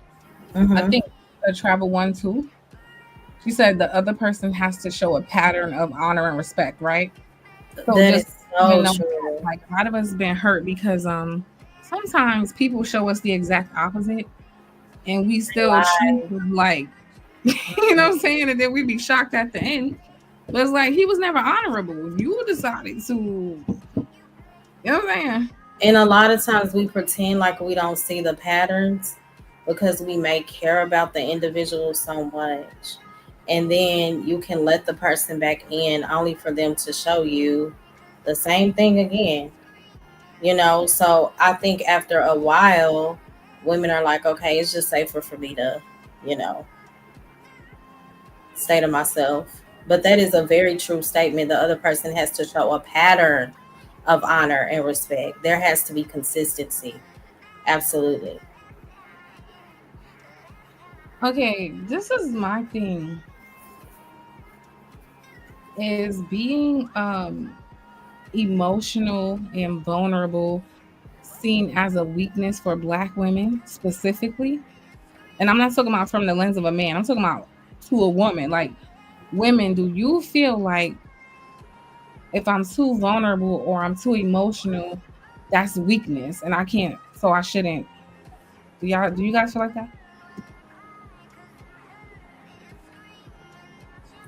I
Mm-hmm.
think a travel one too. She said the other person has to show a pattern of honor and respect, right? So
That
just
is
even
so
know
true.
that, like, a lot of us been hurt because sometimes people show us the exact opposite, and we still choose
Lie.
like what I'm saying, and then we be shocked at the end. But it's like he was never honorable. You decided to, what I'm saying?
And a lot of times we pretend like we don't see the patterns because we may care about the individual so much. And then you can let the person back in only for them to show you the same thing again. So I think after a while, women are like, okay, it's just safer for me to, you know, stay to myself. But that is a very true statement. The other person has to show a pattern of honor and respect. There has to be consistency. Absolutely.
Okay, this is my thing. Is being emotional and vulnerable seen as a weakness for Black women specifically? And I'm not talking about from the lens of a man. I'm talking about to a woman. Like, women, do you feel like if I'm too vulnerable or I'm too emotional, that's weakness, and I can't, so I shouldn't? Do you guys feel like that?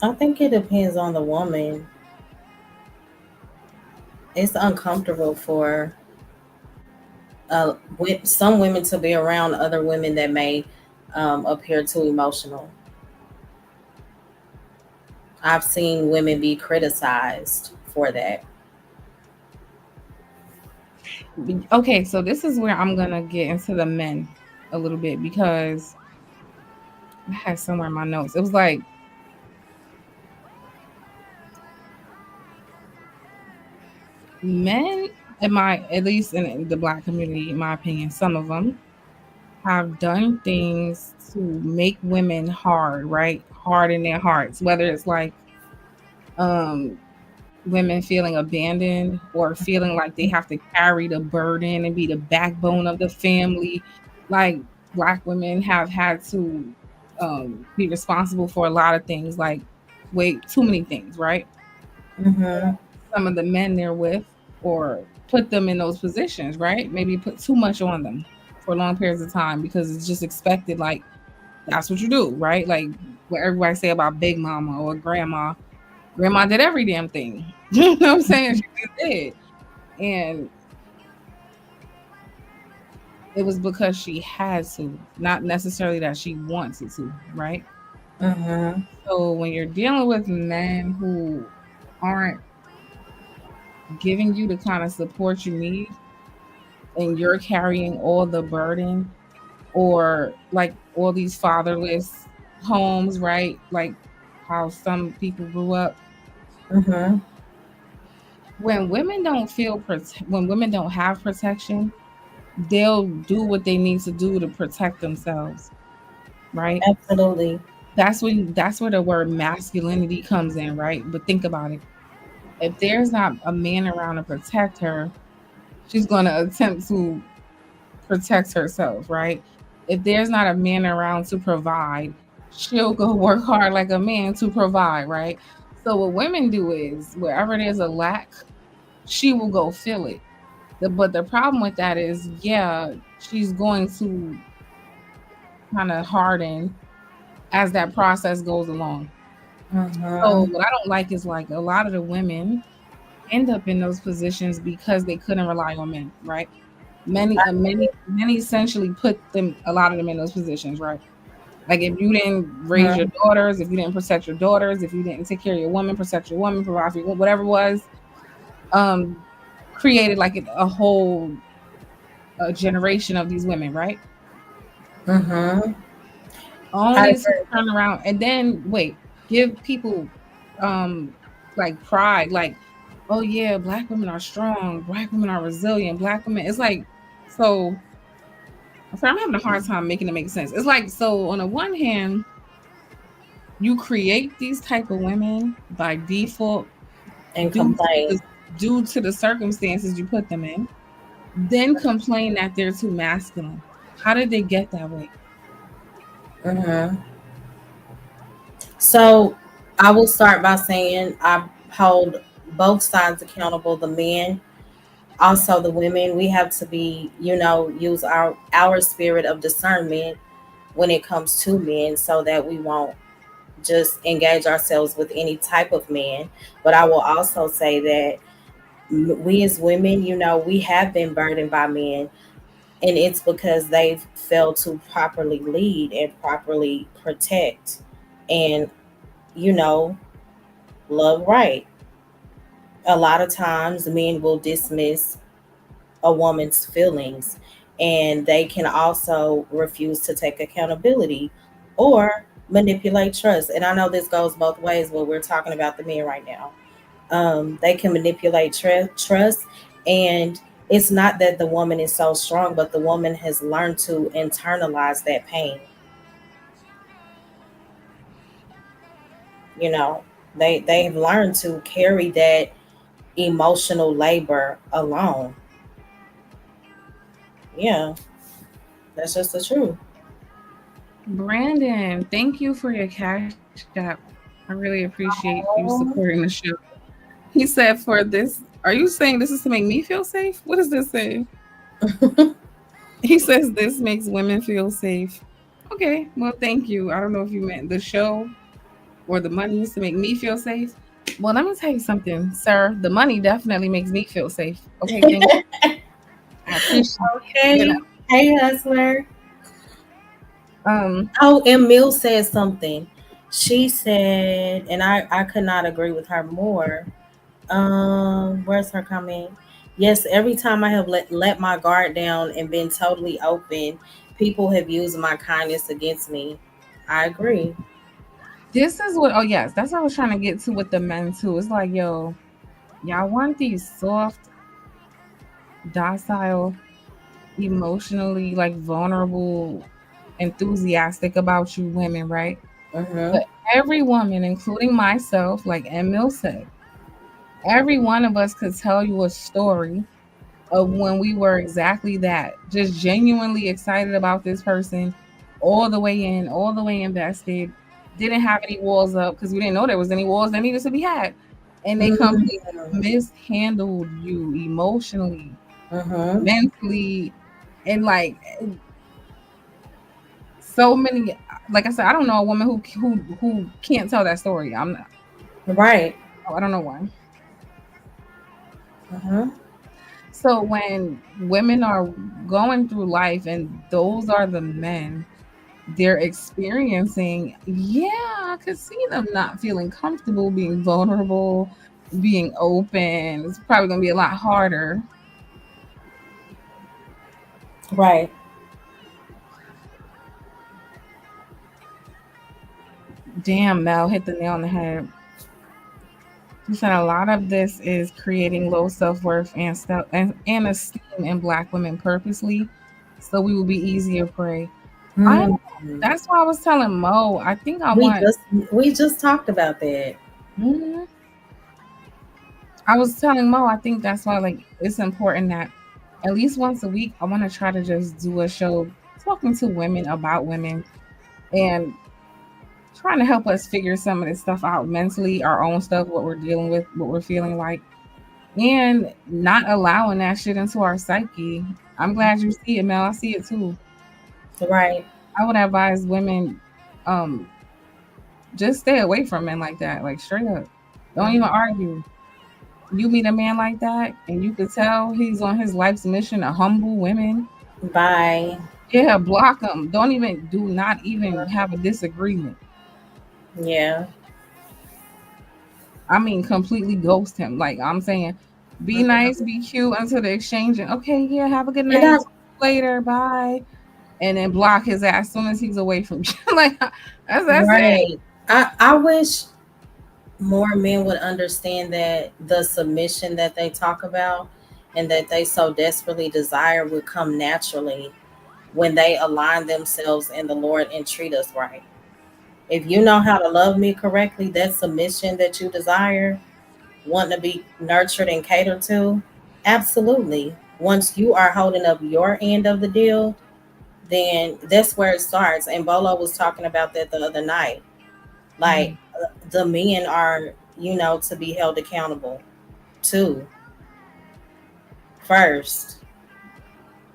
I think it depends on the woman. It's uncomfortable for with some women to be around other women that may appear too emotional. I've seen women be criticized for that.
Okay, so this is where I'm gonna get into the men a little bit, because I had somewhere in my notes. It was like men, in my, at least in the Black community, in my opinion, some of them have done things to make women hard, right? Hard in their hearts, whether it's like um women feeling abandoned or feeling like they have to carry the burden and be the backbone of the family. Like, Black women have had to be responsible for a lot of things, like way too many things, right?
Mm-hmm.
Some of the men they're with, or put them in those positions, right? Maybe put too much on them for long periods of time because it's just expected, like that's what you do, right? Like what everybody say about Big Mama or Grandma. Grandma did every damn thing. You know what I'm saying? She just did. And it was because she had to, not necessarily that she wanted to, right?
Mm-hmm.
So when you're dealing with men who aren't giving you the kind of support you need, and you're carrying all the burden, or like all these fatherless homes, right? Like how some people grew up.
Mm-hmm.
When women don't have protection, they'll do what they need to do to protect themselves, right?
Absolutely.
That's where the word masculinity comes in, right? But think about it. If there's not a man around to protect her, she's going to attempt to protect herself, right? If there's not a man around to provide, she'll go work hard like a man to provide, right? So what women do is wherever there's a lack, she will go fill it. But the problem with that is, yeah, she's going to kind of harden as that process goes along. So
Mm-hmm.
what I don't like is like a lot of the women end up in those positions because they couldn't rely on men, right? Many essentially put them a lot of them in those positions, right? Like if you didn't raise your daughters, if you didn't protect your daughters, if you didn't take care of your woman, protect your woman, provide for your, whatever it was, um, created like a whole generation of these women, right?
Mm-hmm. I
Only to
agree.
turn around and then wait, give people um like pride, like, oh yeah, black women are strong, black women are resilient, black women. It's like so. I'm having a hard time making it make sense. It's like so. On the one hand, you create these type of women by default
And
due to
complain.
the circumstances you put them in, then complain that they're too masculine. How did they get that way?
Mm-hmm. So I will start by saying I hold both sides accountable, the men, also the women. We have to be, use our spirit of discernment when it comes to men so that we won't just engage ourselves with any type of man. But I will also say that we as women, we have been burdened by men, and it's because they've failed to properly lead and properly protect and, you know, love right. A lot of times men will dismiss a woman's feelings, and they can also refuse to take accountability or manipulate trust. And I know this goes both ways, but we're talking about the men right now. They can manipulate trust, and it's not that the woman is so strong, but the woman has learned to internalize that pain. You know, they've learned to carry that emotional labor alone. Yeah, that's just the truth.
Brandon, thank you for your cash app. I really appreciate you
Oh,
supporting the show. He said, for this, are you saying this is to make me feel safe? What does this say? He says, this makes women feel safe. Okay, well, thank you. I don't know if you meant the show or the money is to make me feel safe. Well, let me tell you something, sir. The money definitely makes me feel safe. Okay, thank you. I appreciate it.
okay. Hey, hustler.
Um,
Oh, and Mill said something. She said, and I could not agree with her more. Where's her comment? Yes, every time I have let my guard down and been totally open, people have used my kindness against me. I agree.
this is what, oh, yes, that's what I was trying to get to with the men, too. It's like, yo, y'all want these soft, docile, emotionally like vulnerable, enthusiastic about you women, right?
Mm-hmm.
But every woman, including myself, like Emil said, every one of us could tell you a story of when we were exactly that, just genuinely excited about this person, all the way in, all the way invested, didn't have any walls up because we didn't know there was any walls that needed to be had. And they completely mishandled you emotionally,
Mm-hmm.
mentally, and like so many, like I said, I don't know a woman who can't tell that story. I'm not,
Right.
I don't know why.
Mm-hmm.
So when women are going through life and those are the men they're experiencing, yeah, I could see them not feeling comfortable being vulnerable, being open. It's probably gonna be a lot harder.
Right.
Damn, Mel hit the nail on the head. You said a lot of this is creating low self worth and esteem in Black women purposely, so we will be easier prey. I
Mhm.
That's why I was telling Mo. I think I
We
want.
just we just talked about that.
Mhm. I was telling Mo, I think that's why like it's important that at least once a week I want to try to just do a show talking to women about women and trying to help us figure some of this stuff out mentally, our own stuff, what we're dealing with, what we're feeling like, and not allowing that shit into our psyche. I'm glad you see it, Mel. I see it too.
Right.
I would advise women, um, just stay away from men like that. Like straight up. Don't even argue. You meet a man like that and you could tell he's on his life's mission to humble women.
Bye.
Yeah, block him. Don't even do not even have a disagreement.
Yeah.
I mean, completely ghost him. Like I'm saying, be nice, be cute until the exchange. And okay, yeah, have a good
And I
night. Later, bye. And then block his ass as soon as he's away from you. Like that's it.
right. I wish more men would understand that the submission that they talk about and that they so desperately desire would come naturally when they align themselves in the Lord and treat us right. If you know how to love me correctly, that submission that you desire, wanting to be nurtured and catered to, absolutely. Once you are holding up your end of the deal, then that's where it starts. And Bolo was talking about that the other night. Like
Mhm.
the men are, to be held accountable too. First,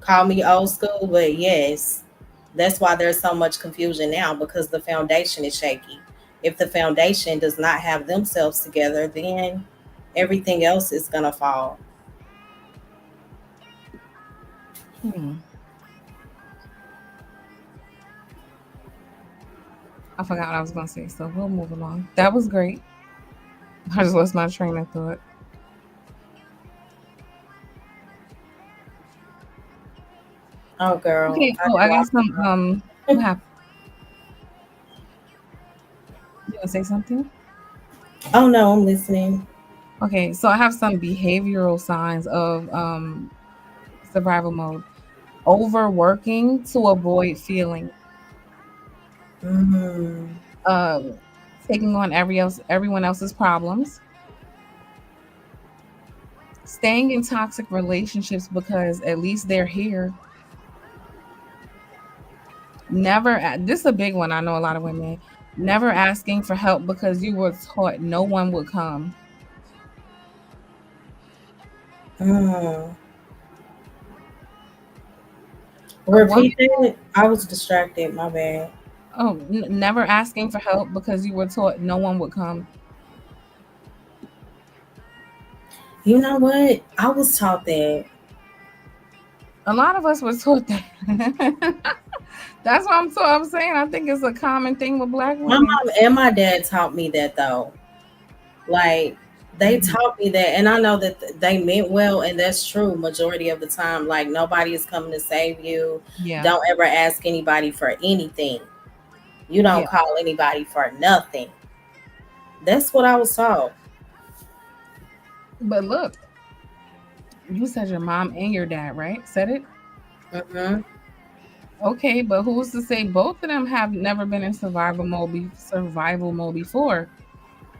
call me old school, but yes, that's why there's so much confusion now because the foundation is shaky. If the foundation does not have themselves together, then everything else is gonna fall.
Hmm. I forgot what I was gonna say, so we'll move along. That was great. I just lost my train of thought.
Oh, girl,
Okay.
I
Oh, I
do.
got some. What happened? You gonna say something?
Oh no, I'm listening.
Okay, so I have some behavioral signs of survival mode. Overworking to avoid feeling.
Mm-hmm.
Um, taking on everyone else's problems. Staying in toxic relationships because at least they're here. This is a big one. I know a lot of women never asking for help because you were taught no one would come.
Mm.
A woman,
Repeat that. I was distracted. My bad.
never asking for help because you were taught no one would come.
You know what? I was taught that.
A lot of us were taught that. That's what I'm saying. I think it's a common thing with black
My
women.
mom and my dad taught me that though. Like they
Mhm.
taught me that, and I know that they meant well, and that's true. Majority of the time, like nobody is coming to save you.
Yeah,
Don't ever ask anybody for anything. You don't
yeah.
call anybody for nothing. That's what I was taught.
But look, you said your mom and your dad, right? Said it.
Hmm.
Okay, but who's to say both of them have never been in survival mode before?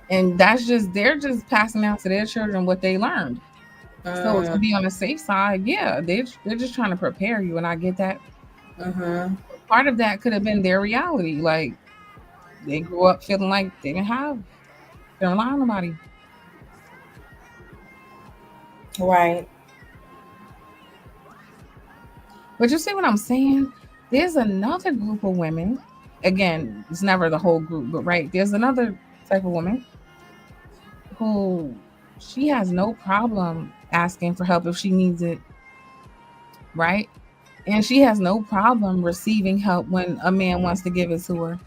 And that's just they're just passing down to their children what they learned. So to be on the safe side, yeah, they're just trying to prepare you, and I get that.
Mm-hmm.
Part of that could have been their reality, like they grew up feeling like they don't rely on nobody.
Right.
But you see what I'm saying? There's another group of women. Again, it's never the whole group, but right, there's another type of woman who she has no problem asking for help if she needs it, right? And she has no problem receiving help when a man wants to give it to her.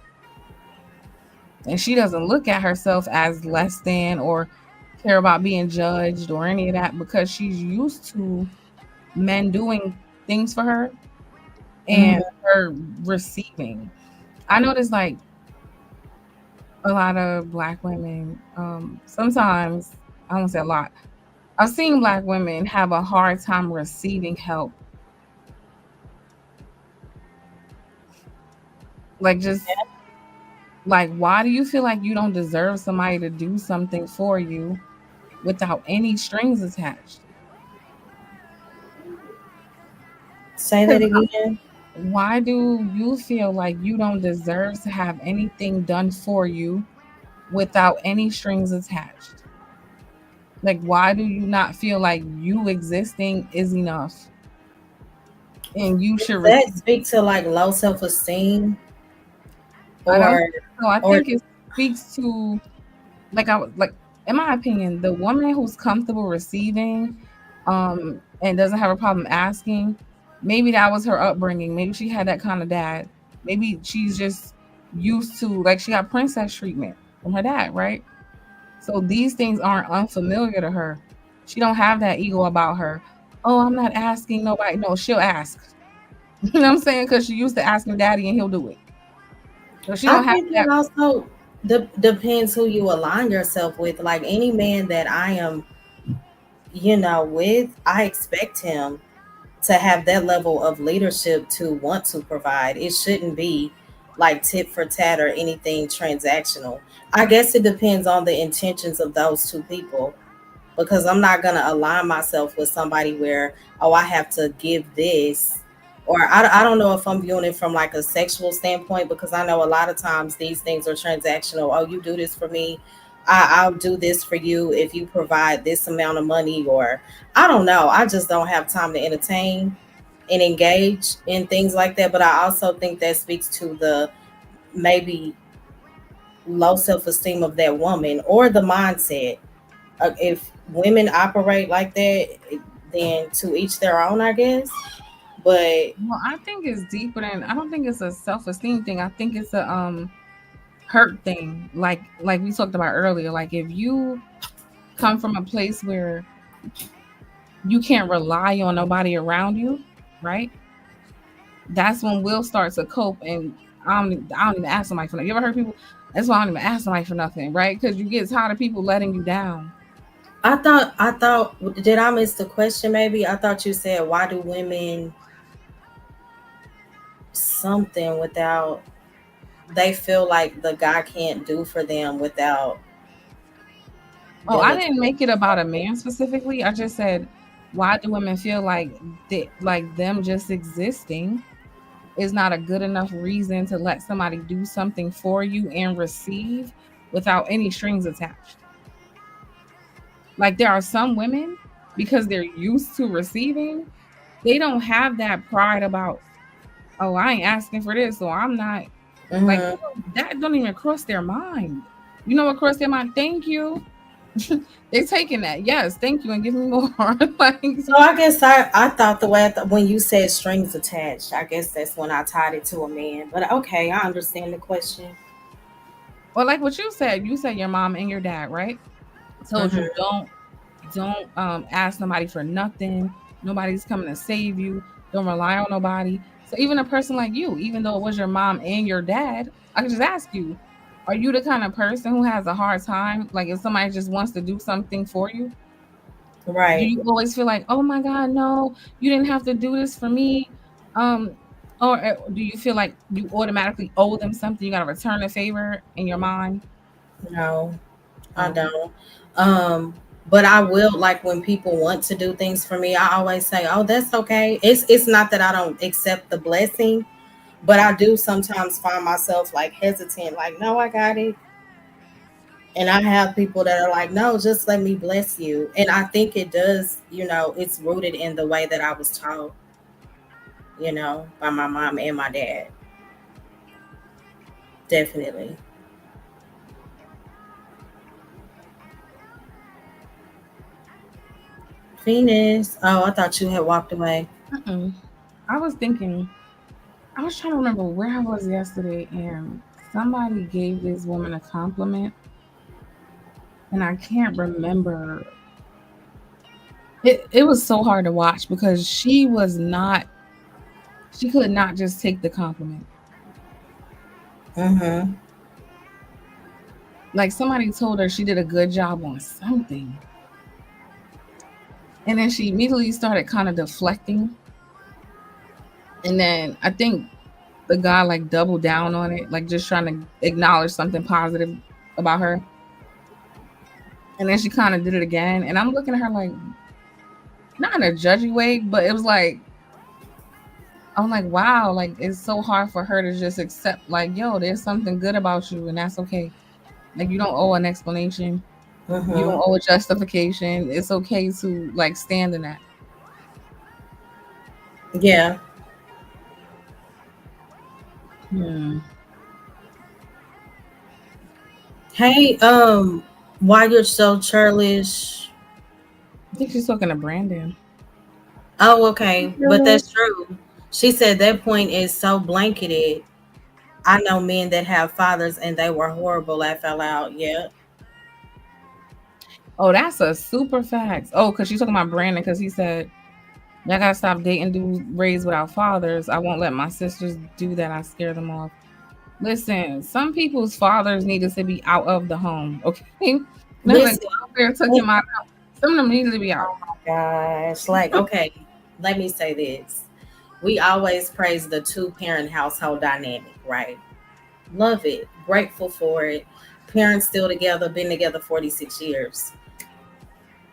And she doesn't look at herself as less than or care about being judged or any of that because she's used to men doing things for her and
Mm-hmm.
her receiving. I notice like a lot of black women, sometimes, I won't say a lot, I've seen black women have a hard time receiving help. Like, just like, why do you feel like you don't deserve somebody to do something for you? without any strings attached.
Say that
'Cause
again.
why do you feel like you don't deserve to have anything done for you without any strings attached? Like, why do you not feel like you existing is enough and you should
Does that
receive?
speak to like low self esteem
I don't
or
think so. I
or
think it speaks to like in my opinion, the woman who's comfortable receiving and doesn't have a problem asking, maybe that was her upbringing. Maybe she had that kind of dad. Maybe she's just used to like she got princess treatment from her dad, right? So these things aren't unfamiliar to her. She don't have that ego about her. Oh, I'm not asking nobody. No, she'll ask. You know what I'm saying? Because she used to asking daddy and he'll do it. So she
I
don't have
think it
that.
also depends who you align yourself with. Like any man that I am, with, I expect him to have that level of leadership to want to provide. It shouldn't be like tit for tat or anything transactional. I guess it depends on the intentions of those two people because I'm not going to align myself with somebody where, oh, I have to give this. Or I don't know if I'm viewing it from like a sexual standpoint because I know a lot of times these things are transactional. Oh, you do this for me. I'll do this for you if you provide this amount of money. Or I don't know. I just don't have time to entertain and engage in things like that. But I also think that speaks to the maybe low self esteem of that woman or the mindset. If women operate like that, then to each their own, I guess. But
Well, I think it's deeper than I don't think it's a self-esteem thing. I think it's a hurt thing. Like we talked about earlier. Like if you come from a place where you can't rely on nobody around you, right? That's when we'll start to cope and I don't even ask somebody for nothing. You ever heard people? That's why I don't even ask somebody for nothing, right? Because you get tired of people letting you down.
I thought, did I miss the question? Maybe I thought you said, why do women something without they feel like the guy can't do for them without
Oh, I
them
didn't make it
experiencing
about a
something.
man specifically. I just said, why do women feel like like them just existing is not a good enough reason to let somebody do something for you and receive without any strings attached? Like there are some women because they're used to receiving, they don't have that pride about, oh, I ain't asking for this, so I'm not like
Hmm.
that don't even cross their mind. You know what crossed their mind? Thank you. They're taking that. Yes, thank you, and give me more. Like,
So I guess I thought the way when you said strings attached, I guess that's when I tied it to a man. But okay, I understand the question.
well, like what you said your mom and your dad, right? Told you
Hmm.
don't ask nobody for nothing. Nobody's coming to save you. Don't rely on nobody. So even a person like you, even though it was your mom and your dad, I could just ask you, are you the kind of person who has a hard time? Like if somebody just wants to do something for you, do
Right.
you always feel like, oh my God, no, you didn't have to do this for me? Um, or do you feel like you automatically owe them something? You got to return a favor in your mind?
No, I
Okay.
don't. Um, but I will like when people want to do things for me, I always say, "Oh, that's okay." It's not that I don't accept the blessing, but I do sometimes find myself like hesitant, like, "No, I got it." And I have people that are like, "No, just let me bless you." And I think it does, it's rooted in the way that I was taught, by my mom and my dad. Definitely. Venus. Oh, I thought you had walked away.
Mm-mm. I was thinking, I was trying to remember where I was yesterday, and somebody gave this woman a compliment, and I can't remember. It was so hard to watch because she could not just take the compliment.
Mm-hmm.
Like somebody told her she did a good job on something, and then she immediately started kind of deflecting. And then I think the guy like doubled down on it, like just trying to acknowledge something positive about her. And then she kind of did it again. And I'm looking at her like, not in a judgy way, but it was like, I'm like, wow, like it's so hard for her to just accept, like, yo, there's something good about you, and that's okay. Like, you don't owe an explanation, you don't
Mm-hmm.
owe a justification. It's okay to like stand in that.
Yeah.
Hmm.
Hey, why you're so churlish?
I think she's talking to Brandon.
Oh, okay, but that's true. She said that point is so blanketed. I know men that have fathers and they were horrible. I fell out. Yeah.
Oh, that's a super fact. Oh, because she's talking about Brandon because he said, y'all gotta stop dating dudes raised without fathers. I won't let my sisters do that. I scare them off. Listen, some people's fathers needed to be out of the home. Okay. Nothing
Listen.
welfare took him out. Some of them needed to be out.
Oh my gosh. Like, okay, let me say this. We always praise the two-parent household dynamic, right? Love it. Grateful for it. Parents still together, been together 46 years.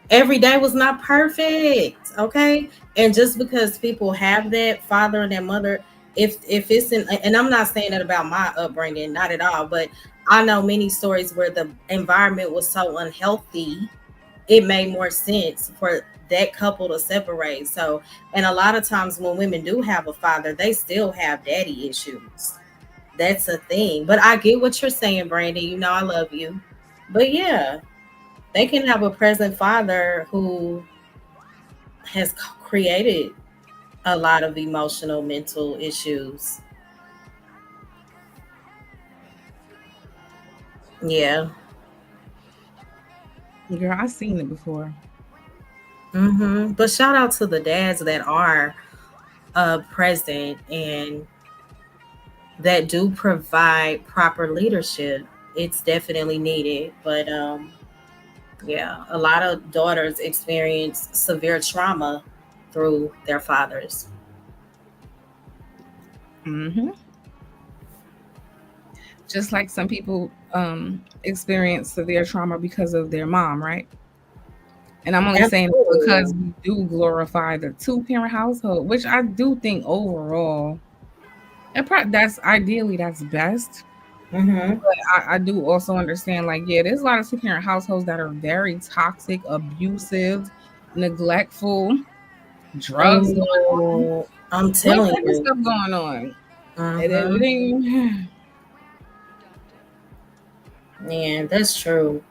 Every day was not perfect, okay? And just because people have that father and that mother, if it's in, and I'm not saying that about my upbringing, not at all, but I know many stories where the environment was so unhealthy, it made more sense for that couple to separate. So, and a lot of times when women do have a father, they still have daddy issues. That's a thing. But I get what you're saying, Brandon. You know I love you. But yeah, they can have a present father who has created a lot of emotional, mental issues. Yeah.
Girl, I've seen it before.
But shout out to the dads that are present and that do provide proper leadership. It's definitely needed. But yeah, a lot of daughters experience severe trauma through their fathers.
Hmm. Just like some people experience severe trauma because of their mom, right? And I'm only saying it because
Absolutely.
we do glorify the two parent household, which I do think overall, that's ideally that's best.
Mm-hmm.
I do also understand, like, yeah, there's a lot of two parent households that are very toxic, abusive, neglectful, drugs going on,
Oh, I'm
all
telling
type of
you.
stuff going on. It
Mm-hmm.
ain't.
Yeah, that's true.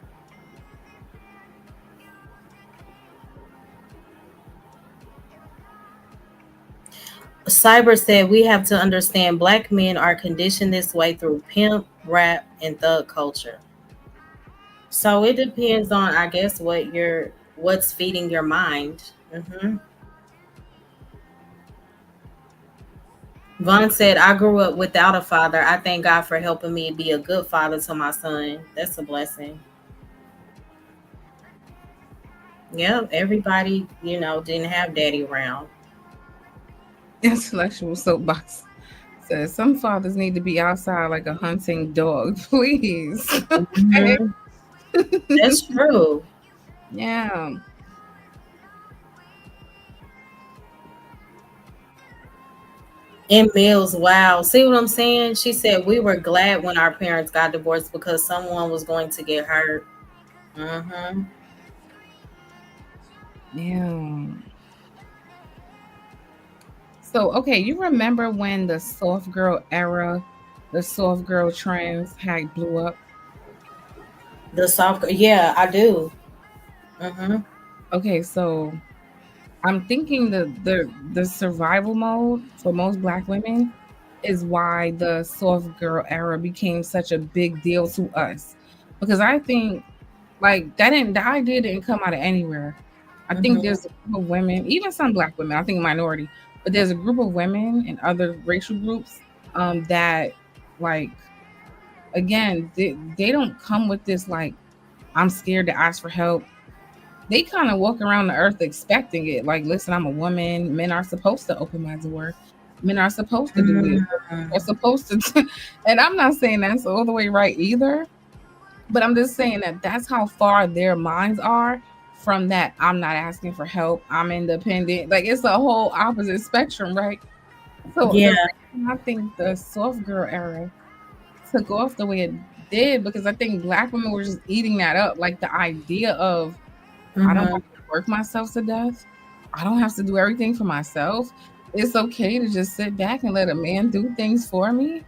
Cyber said we have to understand black men are conditioned this way through pimp, rap, and thug culture. So it depends on, I guess, what's feeding your mind. Vaughn said, I grew up without a father. I thank God for helping me be a good father to my son. That's a blessing. Yeah, everybody, didn't have daddy around.
Intellectual soapbox says some fathers need to be outside like a hunting dog, please. Okay.
Mhm. That's true.
Yeah.
And Mills, wow. See what I'm saying? She said we were glad when our parents got divorced because someone was going to get hurt. Hmm.
Yeah. So, okay, you remember when the soft girl era, the soft girl trends had blew up?
The soft, yeah, I do. Hmm.
Okay, so I'm thinking the survival mode for most black women is why the soft girl era became such a big deal to us. Because I think like the idea didn't come out of anywhere. I think
Hmm.
there's a group of women, even some black women, I think a minority, but there's a group of women and other racial groups that like again they don't come with this like I'm scared to ask for help. They kind of walk around the earth expecting it. Like, listen, I'm a woman. Men are supposed to open my door. Men are supposed to do this.
Hmm.
They're supposed to. And I'm not saying that's all the way right either. But I'm just saying that that's how far their minds are from that. I'm not asking for help. I'm independent. Like it's a whole opposite spectrum, right? So the
Yeah.
reason I think the soft girl era took off the way it did because I think black women were just eating that up. Like the idea of I don't
Hmm.
have to work myself to death. I don't have to do everything for myself. It's okay to just sit back and let a man do things for me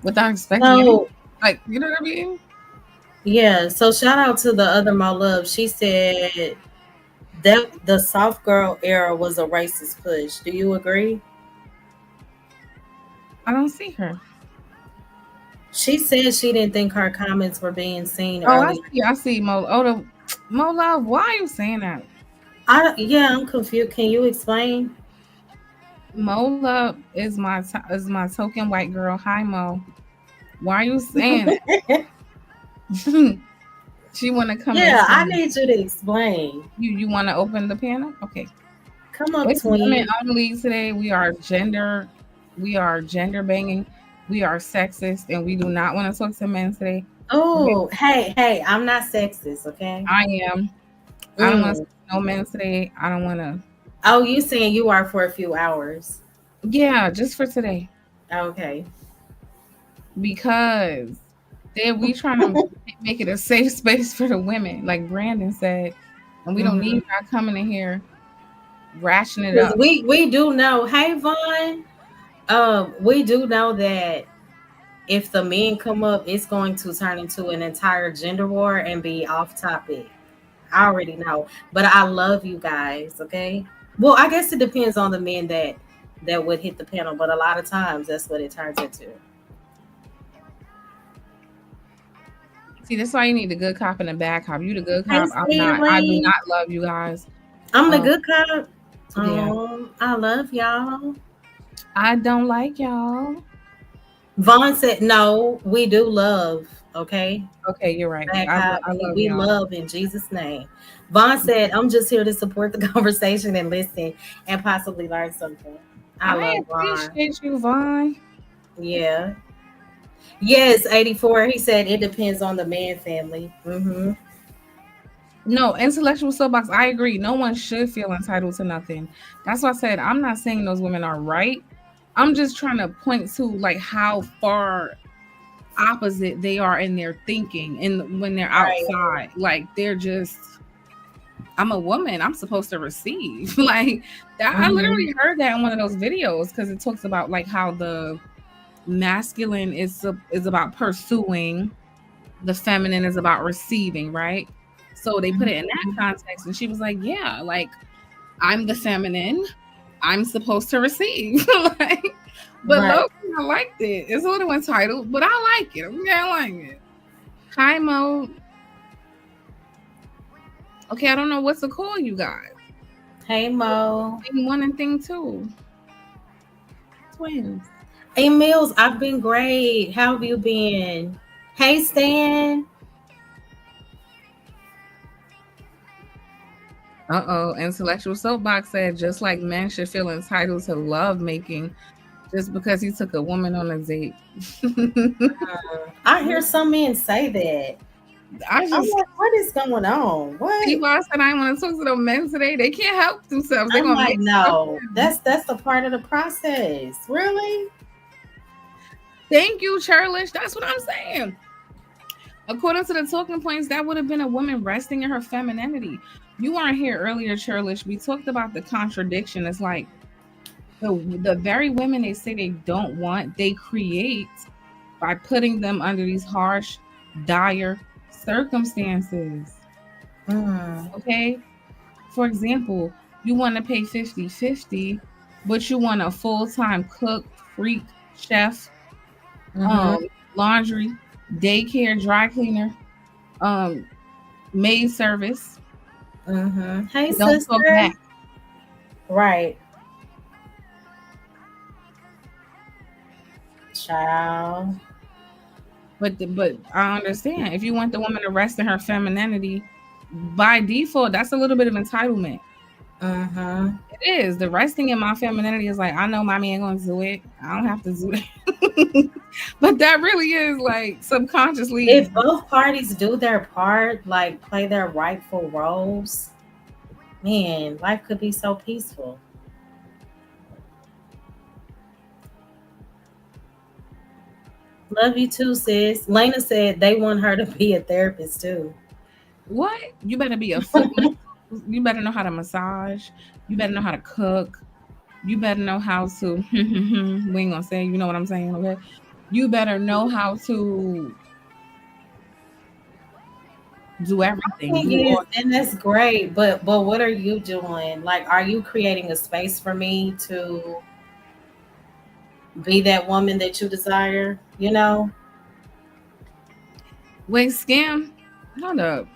without expecting anything.
So
Like, you know what I mean?
yeah, so shout out to the other Mo Love. She said that the soft girl era was a racist push. Do you agree?
I don't see her.
She said she didn't think her comments were being seen
Oh,
early.
I see Mo. Oh, Mo Love. Why are you saying that?
Yeah, I'm confused. Can you explain?
Mo Love is my token white girl. Hi Mo. Why are you saying it? She want to come and
Yeah, I
say
need you to explain.
you want to open the panel? Okay.
Come up,
It's women
twin.
only today. We are gender banging, we are sexist, and we do not want to talk to men today. Okay.
Oh, hey, I'm not sexist, okay?
I am. I don't want to
Mm.
talk to no men today. I don't want to.
Oh, you saying you are for a few hours.
Yeah, just for today.
Okay.
Because then we trying to make it a safe space for the women, like Brandon said. And we don't need y'all coming in here rationing it
Because
up.
we do know, hey Vaughn, we do know that if the men come up, it's going to turn into an entire gender war and be off topic. I already know. But I love you guys, okay? Well, I guess it depends on the men that would hit the panel, but a lot of times that's what it turns into.
See, that's why you need the good cop and the bad cop. You the good
Hey
cop. I'm not. I do
Siri.
not love you guys.
I'm the
Um,
good cop.
yeah.
I love y'all.
I don't like y'all.
Vaughn said, no, we do love, okay?
Okay, you're right.
Bad cop,
I love
we
y'all.
love in Jesus' name. Vaughn said, I'm just here to support the conversation and listen and possibly learn something. I
I
love Vaughn.
appreciate you, Vaughn.
Yeah. Yes, 84. He said it depends on the man family. Mm-hmm.
No, intellectual soapbox. I agree. No one should feel entitled to nothing. That's why I said I'm not saying those women are right. I'm just trying to point to like how far opposite they are in their thinking and when they're
Right.
outside. Like they're just I'm a woman. I'm supposed to receive. Like that I
Mm-hmm.
literally heard that in one of those videos because it talks about like how the masculine is about pursuing, the feminine is about receiving, right? So they put it in that context, and she was like, "Yeah, like I'm the feminine, I'm supposed to receive." Like, but
Right.
low, I liked it. It's a little entitled, but I like it. Okay, I like it. Hi Mo. Okay, I don't know what to call you guys.
Hey, Mo.
Thing one and thing two, twins.
Hey, Mills, I've been great. How have you been? Hey, Stan.
Intellectual soapbox said just like men should feel entitled to love making just because he took a woman on a date.
I hear some men say that.
I
I'm
just
like, what is going on?
see
What?
why I said I want to talk to the men today. They can't help themselves. They're
I'm
gonna
like,
make stuff
no,
happen.
that's a part of the process. Really?
Thank you, Churlish. That's what I'm saying. According to the talking points, that would have been a woman resting in her femininity. You weren't here earlier, Churlish. We talked about the contradiction. It's like the very women they say they don't want, they create by putting them under these harsh, dire circumstances.
Mm,
Okay. For example, you want to pay 50-50, but you want a full-time cook, freak, chef,
mm-hmm,
um, laundry, daycare, dry cleaner, um, maid service.
mm-hmm. Hey,
Don't talk
sister.
back.
Right. Child.
But I understand if you want the woman to rest in her femininity, by default, that's a little bit of entitlement.
Mm-hmm.
It is. The resting in my femininity is like, I know my man gonna do it. I don't have to do it. But that really is like subconsciously.
If both parties do their part, like play their rightful roles, man, life could be so peaceful. Love you too, sis. Lena said they want her to be a therapist too.
What? You better be a foot. You better know how to massage. You better know how to cook. You better know how to. We ain't gonna say. You know what I'm saying, okay? You better know how to do everything. Do
Yes,
all.
and that's great. But what are you doing? Like, are you creating a space for me to be that woman that you desire? You know?
Wait, scam. Hold up,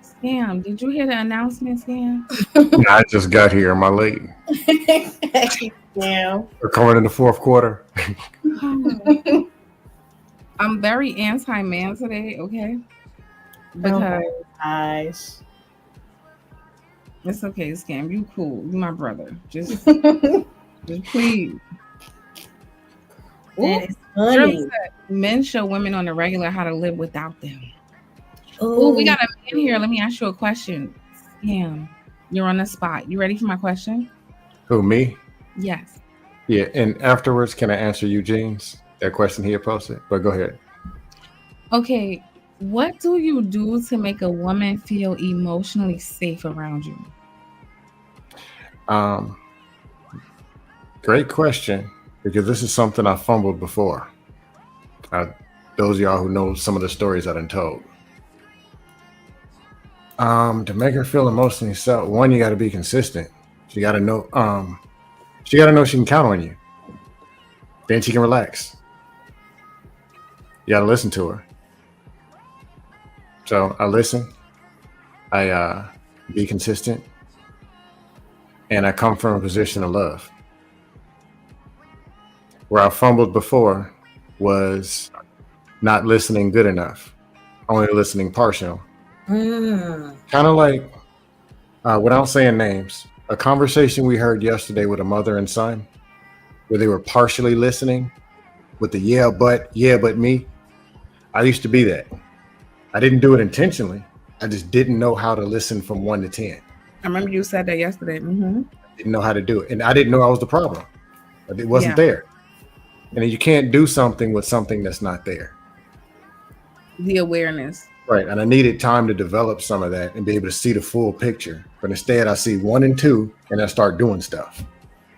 scam. Did you hear the announcement, scam?
I just got here, my lady.
Yeah.
We're coming in the fourth quarter.
I'm very anti-man today, okay?
Oh
Because
my gosh.
it's okay, scam. You cool. You my brother. Just please.
That is
Shirley
funny.
said, men show women on the regular how to live without them. Oh, we
Ooh,
got a man here. Let me ask you a question. Scam. You're on the spot. You ready for my question?
Who, me?
Yes.
Yeah, and afterwards, can I answer Eugene's that question he had posted? But go ahead.
Okay. What do you do to make a woman feel emotionally safe around you?
Um, Great question, because this is something I fumbled before. Those of y'all who know some of the stories I done told. To make her feel emotionally safe, one, you got to be consistent. She got to know. She got to know she can count on you. Then she can relax. You got to listen to her. So I listen. I be consistent, and I come from a position of love. Where I fumbled before was not listening good enough, only listening partial.
mm,
Kind of like, without saying names, a conversation we heard yesterday with a mother and son, where they were partially listening with the yeah, but me. I used to be that. I didn't do it intentionally. I just didn't know how to listen from 1 to 10.
I remember you said that yesterday. Mm-hmm.
Didn't know how to do it. And I didn't know I was the problem. It wasn't
Yeah.
there. And you can't do something with something that's not there.
The awareness.
Right. And I needed time to develop some of that and be able to see the full picture. But instead, I see 1 and 2 and I start doing stuff.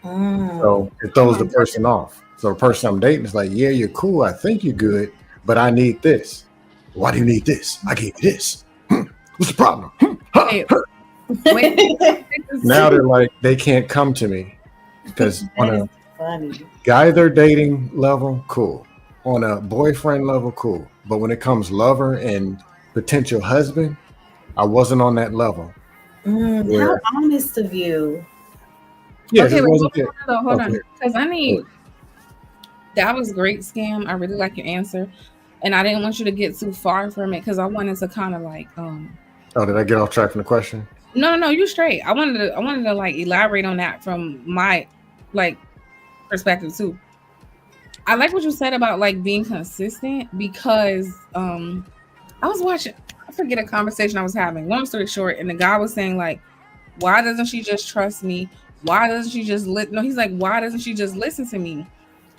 So it throws the person off. So the person I'm dating is like, yeah, you're cool. I think you're good, but I need this. Why do you need this? I gave you this. What's the problem?
Hey, wait.
Now they're like, they can't come to me because on
that
a
is funny.
guy they're dating level, cool. On a boyfriend level, cool. But when it comes lover and potential husband, I wasn't on that level.
How
Where,
honest of you.
yes,
Okay,
it
wait,
wasn't
hold
there.
on, hold on.
Okay.
Because I need that was great, scam. I really like your answer. And I didn't want you to get too far from it because I wanted to kind of like
Oh, did I get off track from the question?
no, you straight. I wanted to like elaborate on that from my like perspective too. I like what you said about like being consistent because I was watching, I forget a conversation I was having. Long story short, and the guy was saying like, why doesn't she just trust me? Why doesn't she just no, he's like, why doesn't she just listen to me?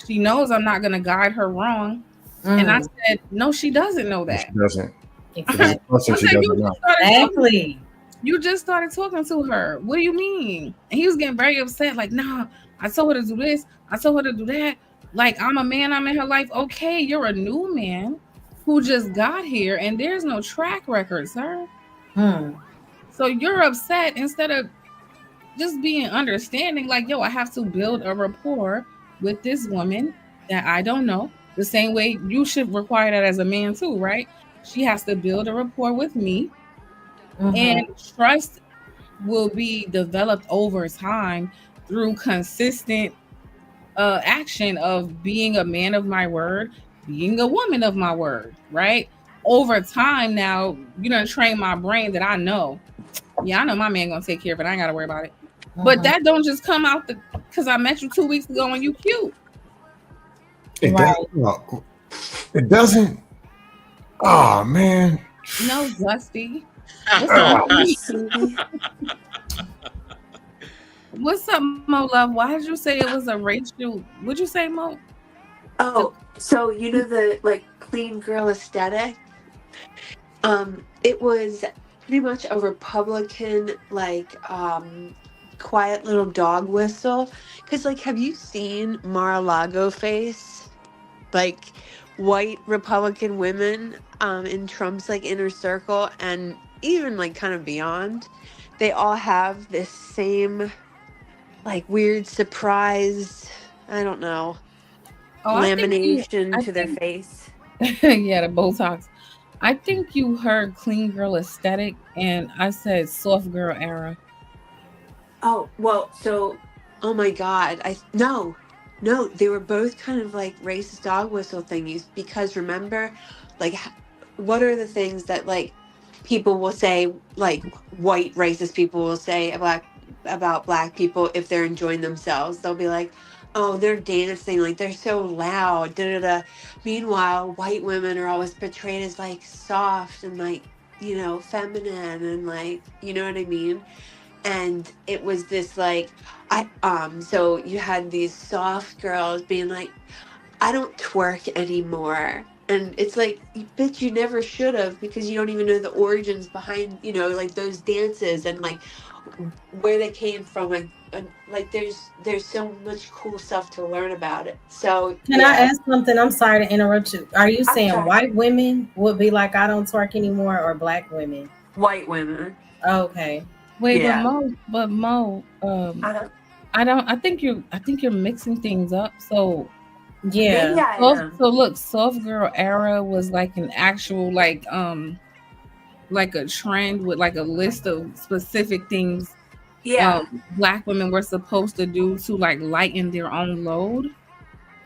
She knows I'm not gonna guide her wrong. And I said, no, she doesn't know that.
She doesn't.
Exactly.
Listen, she doesn't know.
Exactly.
You just started talking to her. What do you mean? And he was getting very upset. Like, nah, I told her to do this. I told her to do that. Like, I'm a man. I'm in her life. Okay, you're a new man who just got here, and there's no track record, sir. So you're upset instead of just being understanding. Like, yo, I have to build a rapport with this woman that I don't know. The same way you should require that as a man too, right? She has to build a rapport with me. And trust will be developed over time through consistent action of being a man of my word, being a woman of my word, right? Over time now, you done train my brain that I know. Yeah, I know my man gonna take care of it. I ain't gotta worry about it. But that don't just come out because I met you 2 weeks ago and you cute.
It
Right.
doesn't. It doesn't. Oh man.
No, Dusty. What's up? What's up, Mo Love? Why did you say it was a racial? What'd you say, Mo?
Oh, so you know the like clean girl aesthetic? It was pretty much a Republican like quiet little dog whistle. Cause like have you seen Mar-a-Lago face? Like white Republican women in Trump's like inner circle and even like kind of beyond. They all have this same like weird surprise, I don't know, lamination to their face.
Yeah, the Botox. I think you heard clean girl aesthetic, and I said soft girl era.
Oh, well, so, oh my God. No, they were both kind of like racist dog whistle thingies because remember, like, what are the things that like people will say, like white racist people will say about black people if they're enjoying themselves? They'll be like, oh, they're dancing, like they're so loud, da da da. Meanwhile, white women are always portrayed as like soft and like, you know, feminine and like, you know what I mean? And it was this like so you had these soft girls being like, I don't twerk anymore, and it's like, bitch, you never should have because you don't even know the origins behind, you know, like those dances and like where they came from, and like there's so much cool stuff to learn about it. So
Can I ask something? I'm sorry to interrupt you. Are you
I'm
saying
sorry.
white women would be like, I don't twerk anymore, or black women?
White women.
Okay.
Wait,
Yeah.
but Mo, I think you're mixing things up. So
Yeah.
Maybe I am.
so look, soft girl era was like an actual like a trend with like a list of specific things
Yeah.
black women were supposed to do to like lighten their own load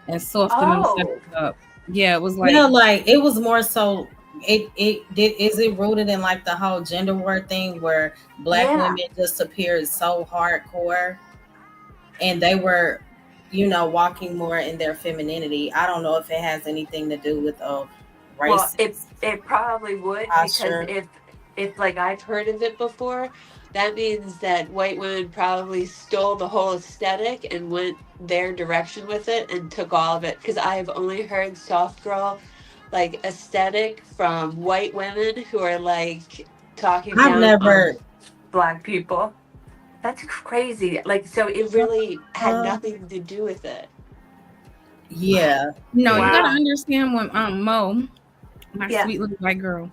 and soften
Oh.
themselves up. Yeah, it was like
Yeah, like it was more so. Is it rooted in like the whole gender war thing where black
Yeah.
women just appeared so hardcore, and they were, you know, walking more in their femininity. I don't know if it has anything to do with race.
Well, it probably would
Posture.
because if like I've heard of it before, that means that white women probably stole the whole aesthetic and went their direction with it and took all of it. Because I have only heard soft girl like aesthetic from white women who are like talking
I've
down
never.
on black people. That's crazy. Like, so it really had nothing to do with it.
Yeah.
no, you
Wow.
gotta understand when Mo, my
Yeah.
sweet little white girl,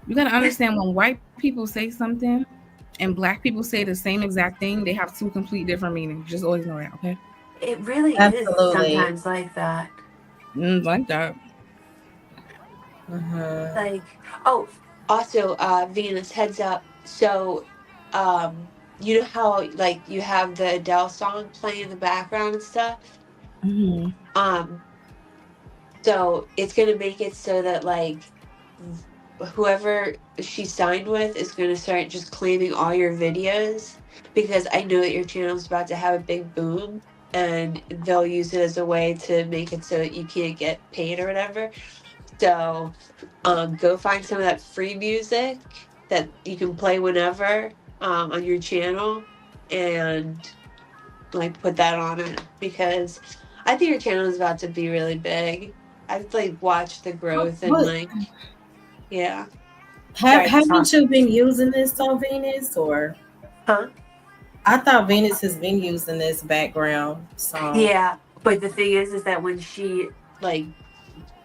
you gotta understand when white people say something and black people say the same exact thing, they have two complete different meanings. Just always know that, okay?
It really
Absolutely.
is sometimes like that.
Like that.
Mhm.
Like, oh, also, Venus, heads up. So, you know how like you have the Adele song playing in the background and stuff.
Mhm.
So it's gonna make it so that like whoever she signed with is gonna start just claiming all your videos because I know that your channel's about to have a big boom and they'll use it as a way to make it so that you can't get paid or whatever. So go find some of that free music that you can play whenever on your channel and like put that on it because I think your channel is about to be really big. I've like watched the growth and
What?
like yeah. Sorry,
Haven't you been using this on Venus, or?
Huh?
I thought Venus has been using this background song.
Yeah, but the thing is that when she like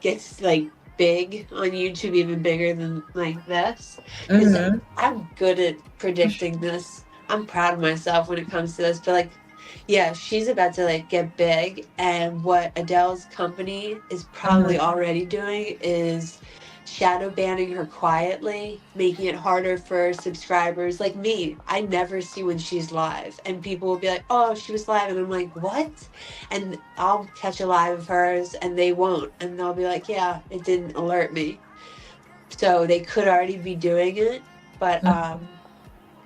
gets like big on YouTube, even bigger than like this, 'cause
Mhm.
I'm good at predicting this. I'm proud of myself when it comes to this, but like, yeah, she's about to like get big, and what Adele's company is probably already doing is shadow banning her quietly, making it harder for subscribers like me. I never see when she's live, and people will be like, "Oh, she was live," and I'm like, "What?" And I'll catch a live of hers, and they won't, and they'll be like, "Yeah, it didn't alert me." So they could already be doing it, but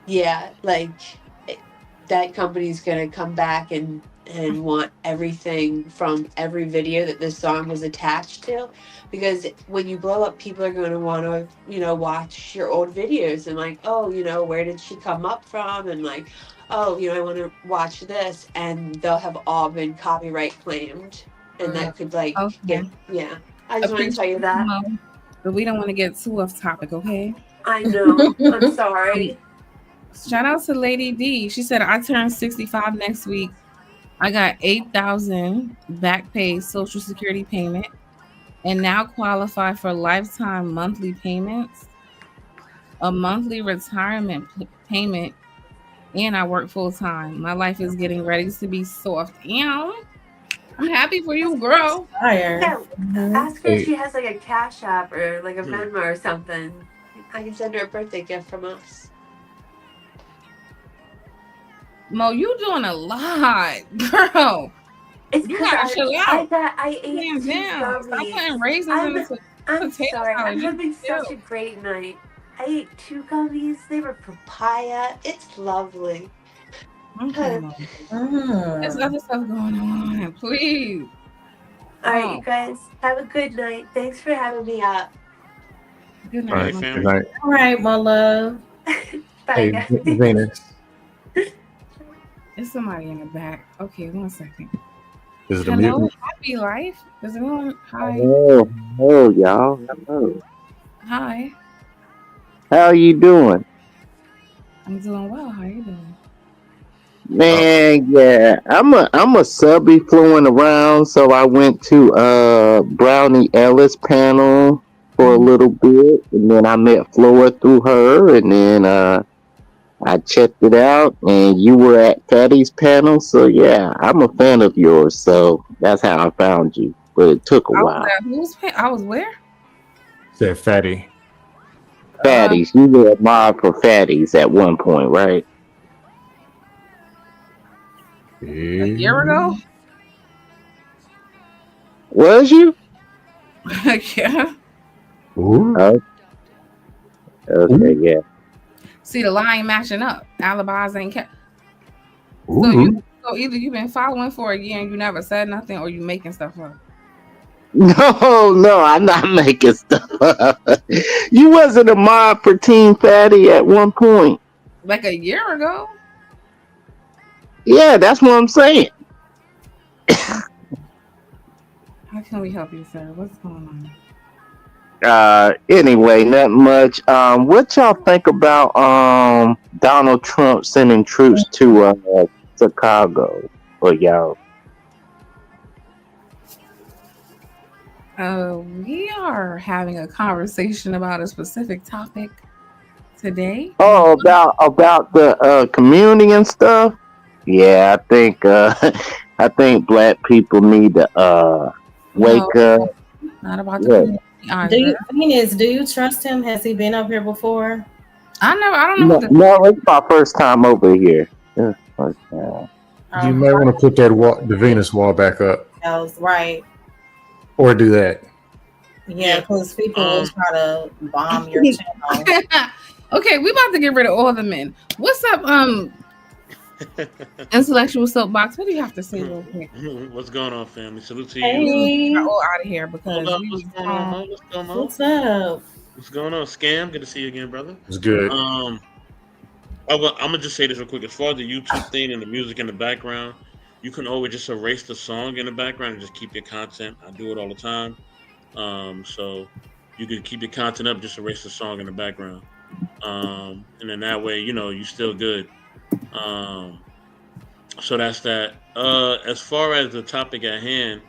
yeah, like that company's gonna come back and want everything from every video that this song was attached to, because when you blow up, people are going to want to, you know, watch your old videos and like, oh, you know, where did she come up from, and like, oh, you know, I want to watch this, and they'll have all been copyright claimed, and that could like
Okay.
yeah. I just want to tell you that.
But we don't want to get too off topic, okay?
I know. I'm sorry.
Shout out to Lady D. She said, I turn 65 next week. I got 8,000 back pay Social Security payment and now qualify for lifetime monthly payments, a monthly retirement payment, and I work full time. My life is getting ready to be soft. Ew. I'm happy for you, girl.
Fire.
Yeah, ask her if she has like a Cash App or like a Venmo or something. I can send her a birthday gift from us.
Mo, you doing a lot, girl.
It's
You gotta chill out.
I ate
Hands
two
down. Stop
gummies.
putting raisins in the
I'm
potato
sorry.
salad.
I'm
You
having
chill.
such a great night. I ate 2 gummies. They were papaya. It's lovely.
Okay, Mo. There's other stuff going on. Please.
All right, you guys. Have a good night. Thanks for having me up.
Good
All right,
night.
good night.
All right, my love.
Bye,
Hey,
guys.
Venus.
There's somebody in the back. Okay, 1 second.
Is it a
Hello,
mutant?
happy life. Does anyone? Hi.
Hello, y'all. Hello.
Hi.
How you doing?
I'm doing well. How you doing?
Man, yeah. I'm a subby flowing around, so I went to Brownie Ellis panel for a little bit, and then I met Flora through her, and then I checked it out, and you were at Patty's panel, so yeah, I'm a fan of yours, so that's how I found you. But it took a
I
while.
was at I was where?
Said Fatty.
Fatties, you were a mob for Fatties at one point, right?
A year ago?
Was you?
Yeah.
Ooh.
Okay, yeah.
See, the line matching up. Alibis ain't kept.
Ooh.
So either you've been following for a year and you never said nothing, or you making stuff up.
No, I'm not making stuff up. You wasn't a mob for Team Fatty at one point.
Like a year ago?
Yeah, that's what I'm saying.
How can we help you, sir? What's going on?
Anyway, not much. What y'all think about Donald Trump sending troops to Chicago for y'all?
We are having a conversation about a specific topic today.
Oh, about the community and stuff. Yeah, I think black people need to wake up.
Not about the
Yeah.
community either.
Do you trust him? Has he been up here before?
I don't know.
No,
what the,
no, it's my first time over here. Yeah, first time.
You might want to put that the Venus wall back up,
Else, right.
or do that.
Yeah, because people will try to bomb your channel.
Okay, we about to get rid of all the men. What's up, intellectual soapbox? What do you have to say real quick?
What's going on, family? Salute to you.
Hey,
We're all out of here because
Hold up.
we
What's
was
going on, Mo? What's going on?
what's up?
What's going on? Scam, good to see you again, brother.
It's good.
I'm gonna just say this real quick. As far as the YouTube thing and the music in the background, you can always just erase the song in the background and just keep your content. I do it all the time. So you can keep your content up, just erase the song in the background. And then that way, you're still good. So that's that. As far as the topic at hand,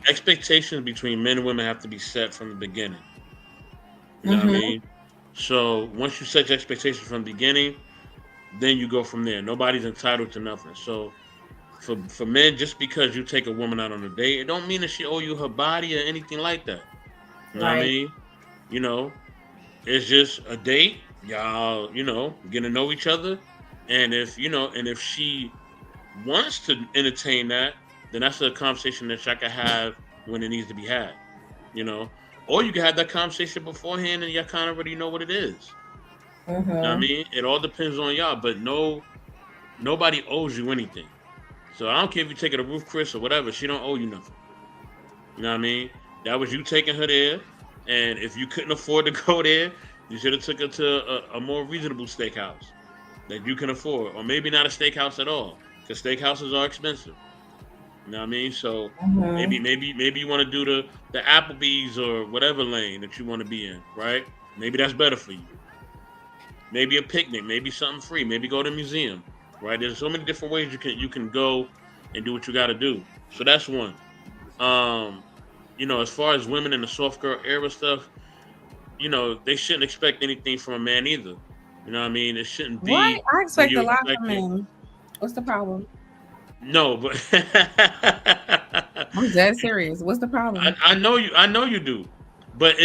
expectations between men and women have to be set from the beginning. You know what I mean? So once you set your expectations from the beginning, then you go from there. Nobody's entitled to nothing. So for men, just because you take a woman out on a date, it don't mean that she owe you her body or anything like that. You know what I mean? It's just a date. Y'all, get to know each other. And if she wants to entertain that, then that's a conversation that y'all can have when it needs to be had. Or you can have that conversation beforehand and y'all kind of already know what it is. You know what I mean? It all depends on y'all, but no Nobody owes you anything. So I don't care if you take her to Roof Chris or whatever. She don't owe you nothing. You know what I mean? That was you taking her there, and if you couldn't afford to go there, you should have took her to a more reasonable steakhouse that you can afford, or maybe not a steakhouse at all, because steakhouses are expensive. You know what I mean? So maybe you want to do the Applebee's or whatever lane that you want to be in, right? Maybe that's better for you. Maybe a picnic, maybe something free, maybe go to a museum, right? There's so many different ways you can go and do what you got to do. So that's one. As far as women in the soft girl era stuff, they shouldn't expect anything from a man either. You know what I mean? It shouldn't be.
What? I expect
you
a lot
expect
from
it.
men. What's the problem?
No, but
I'm dead serious. What's the problem?
I know you do. But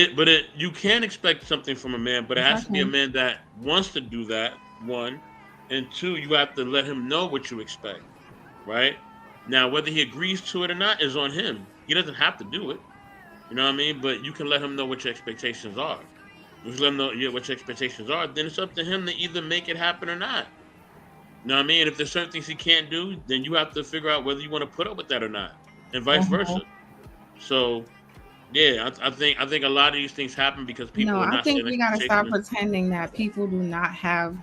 you can expect something from a man, but it has to be a man that wants to do that, one. And two, you have to let him know what you expect. Right? Now, whether he agrees to it or not is on him. He doesn't have to do it. You know what I mean? But you can let him know what your expectations are. If you let him know what your expectations are, then it's up to him to either make it happen or not. You know what I mean? If there's certain things he can't do, then you have to figure out whether you want to put up with that or not, and vice versa. So, yeah, I think a lot of these things happen because people are not
I think
setting
we gotta stop
expectations.
pretending that people do not have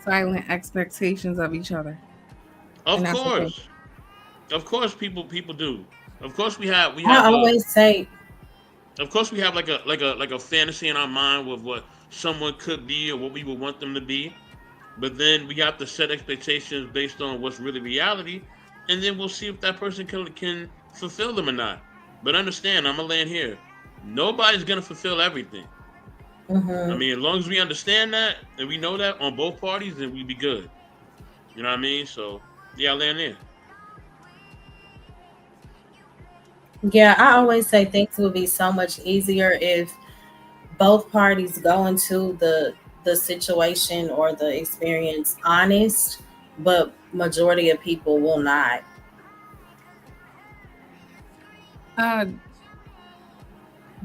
silent expectations of each other.
Of
And that's okay.
course, people do. Of course, we have.
I always say,
Of course, we have like a fantasy in our mind with what someone could be or what we would want them to be. But then we have to set expectations based on what's really reality, and then we'll see if that person can fulfill them or not. But understand, I'm gonna land here. Nobody's gonna fulfill everything. I mean, as long as we understand that and we know that on both parties, then we be good. You know what I mean? So yeah, I'll land there.
yeah, I always say things would be so much easier if both parties go into the situation or the experience honest, but majority of people will not.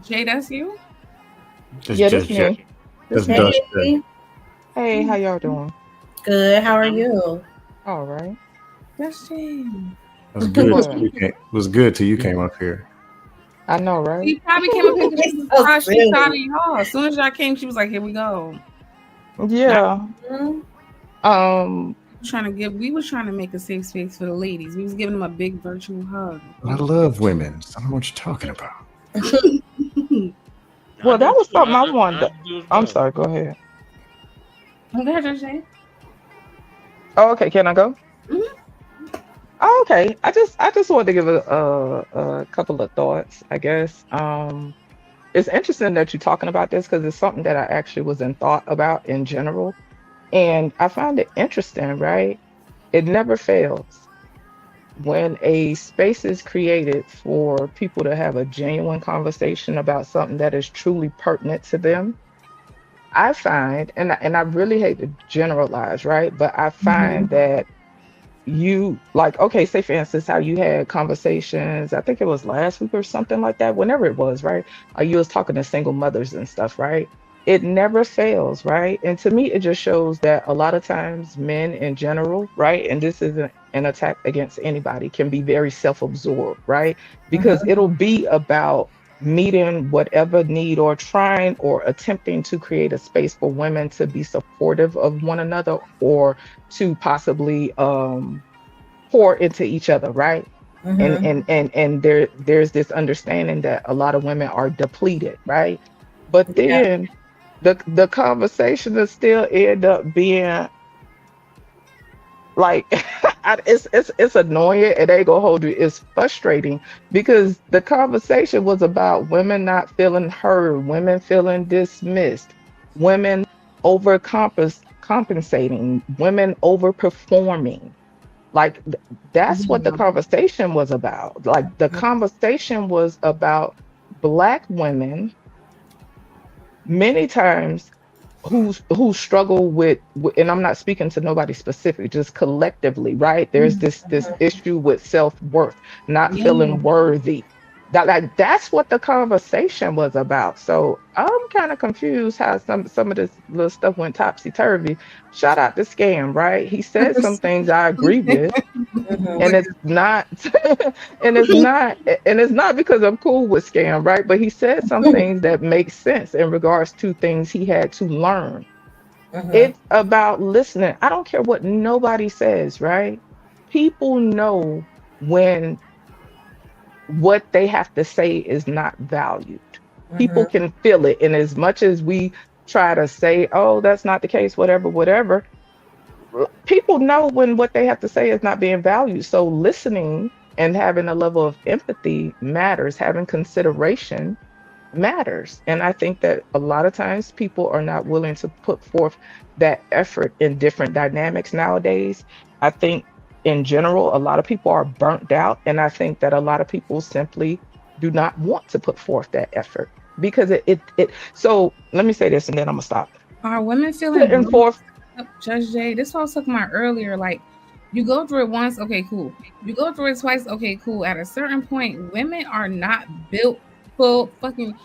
Jay, that's you?
Yeah, that's me.
Just
Hey,
Dustin.
Hey, how y'all doing?
good. How are you?
All right.
That's Jay.
Was good.
What?
Till you came, was good till you came up here.
I know, right?
She probably came up here because she was
So
surprised she
silly.
thought of y'all. As soon as y'all came, she was like, "Here we go."
Yeah.
Mhm.
We were trying to make a safe space for the ladies. We was giving them a big virtual hug.
I love women. So I don't know what you're talking about.
Well, that was something I
I
wanted.
do as
I'm
well.
sorry. Go ahead.
Go ahead, Jay.
Oh, okay. Can I go?
Mhm.
Oh, okay. I just wanted to give a couple of thoughts, I guess. It's interesting that you're talking about this because it's something that I actually was in thought about in general. And I find it interesting, right? It never fails. When a space is created for people to have a genuine conversation about something that is truly pertinent to them, I find, and I really hate to generalize, right? But I find that you like, okay, say for instance, how you had conversations, I think it was last week or something like that, whenever it was, right? You was talking to single mothers and stuff, right? It never fails, right? And to me, it just shows that a lot of times men in general, right? And this isn't an attack against anybody, can be very self-absorbed, right? Because it'll be about meeting whatever need or trying or attempting to create a space for women to be supportive of one another or to possibly pour into each other, right? And there's this understanding that a lot of women are depleted, right? But
Yeah.
then the conversation will still end up being like it's annoying. It ain't gonna hold you. It's frustrating because the conversation was about women not feeling heard, women feeling dismissed, women overcompensating, women overperforming. Like that's what the conversation was about. Like the conversation was about Black women many times who struggle with, and I'm not speaking to nobody specific, just collectively, right? There's this issue with self-worth, not feeling worthy, That's what the conversation was about. So I'm kind of confused how some of this little stuff went topsy turvy. Shout out to Scam, right? He said some things I agree with, and it's not and it's not because I'm cool with Scam, right? But he said some things that make sense in regards to things he had to learn. It's about listening. I don't care what nobody says, right? People know when what they have to say is not valued. People can feel it. And as much as we try to say, oh, that's not the case, whatever, whatever, people know when what they have to say is not being valued. So listening and having a level of empathy matters, having consideration matters. And I think that a lot of times people are not willing to put forth that effort in different dynamics nowadays. I think in general, a lot of people are burnt out. And I think that a lot of people simply do not want to put forth that effort because so let me say this and then I'm gonna stop.
Are women feeling
Putting forth,
Judge Jay? This was talking about earlier. Like, you go through it once, okay, cool. You go through it twice, okay, cool. At a certain point, women are not built for what it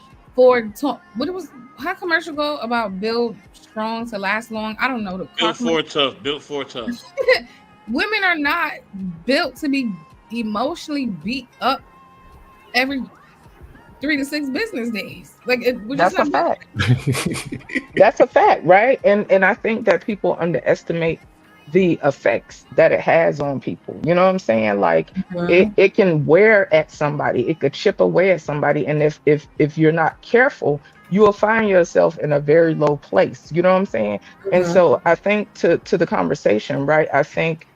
was. How commercial go about build strong to last long? I don't know.
Built for tough. Built for tough.
Women are not built to be emotionally beat up every 3 to 6 business days. Like
that's a fact. That's a fact, right? And I think that people underestimate the effects that it has on people. You know what I'm saying? Like it can wear at somebody, it could chip away at somebody. And if you're not careful, you will find yourself in a very low place. You know what I'm saying? And so I think to the conversation, right? I think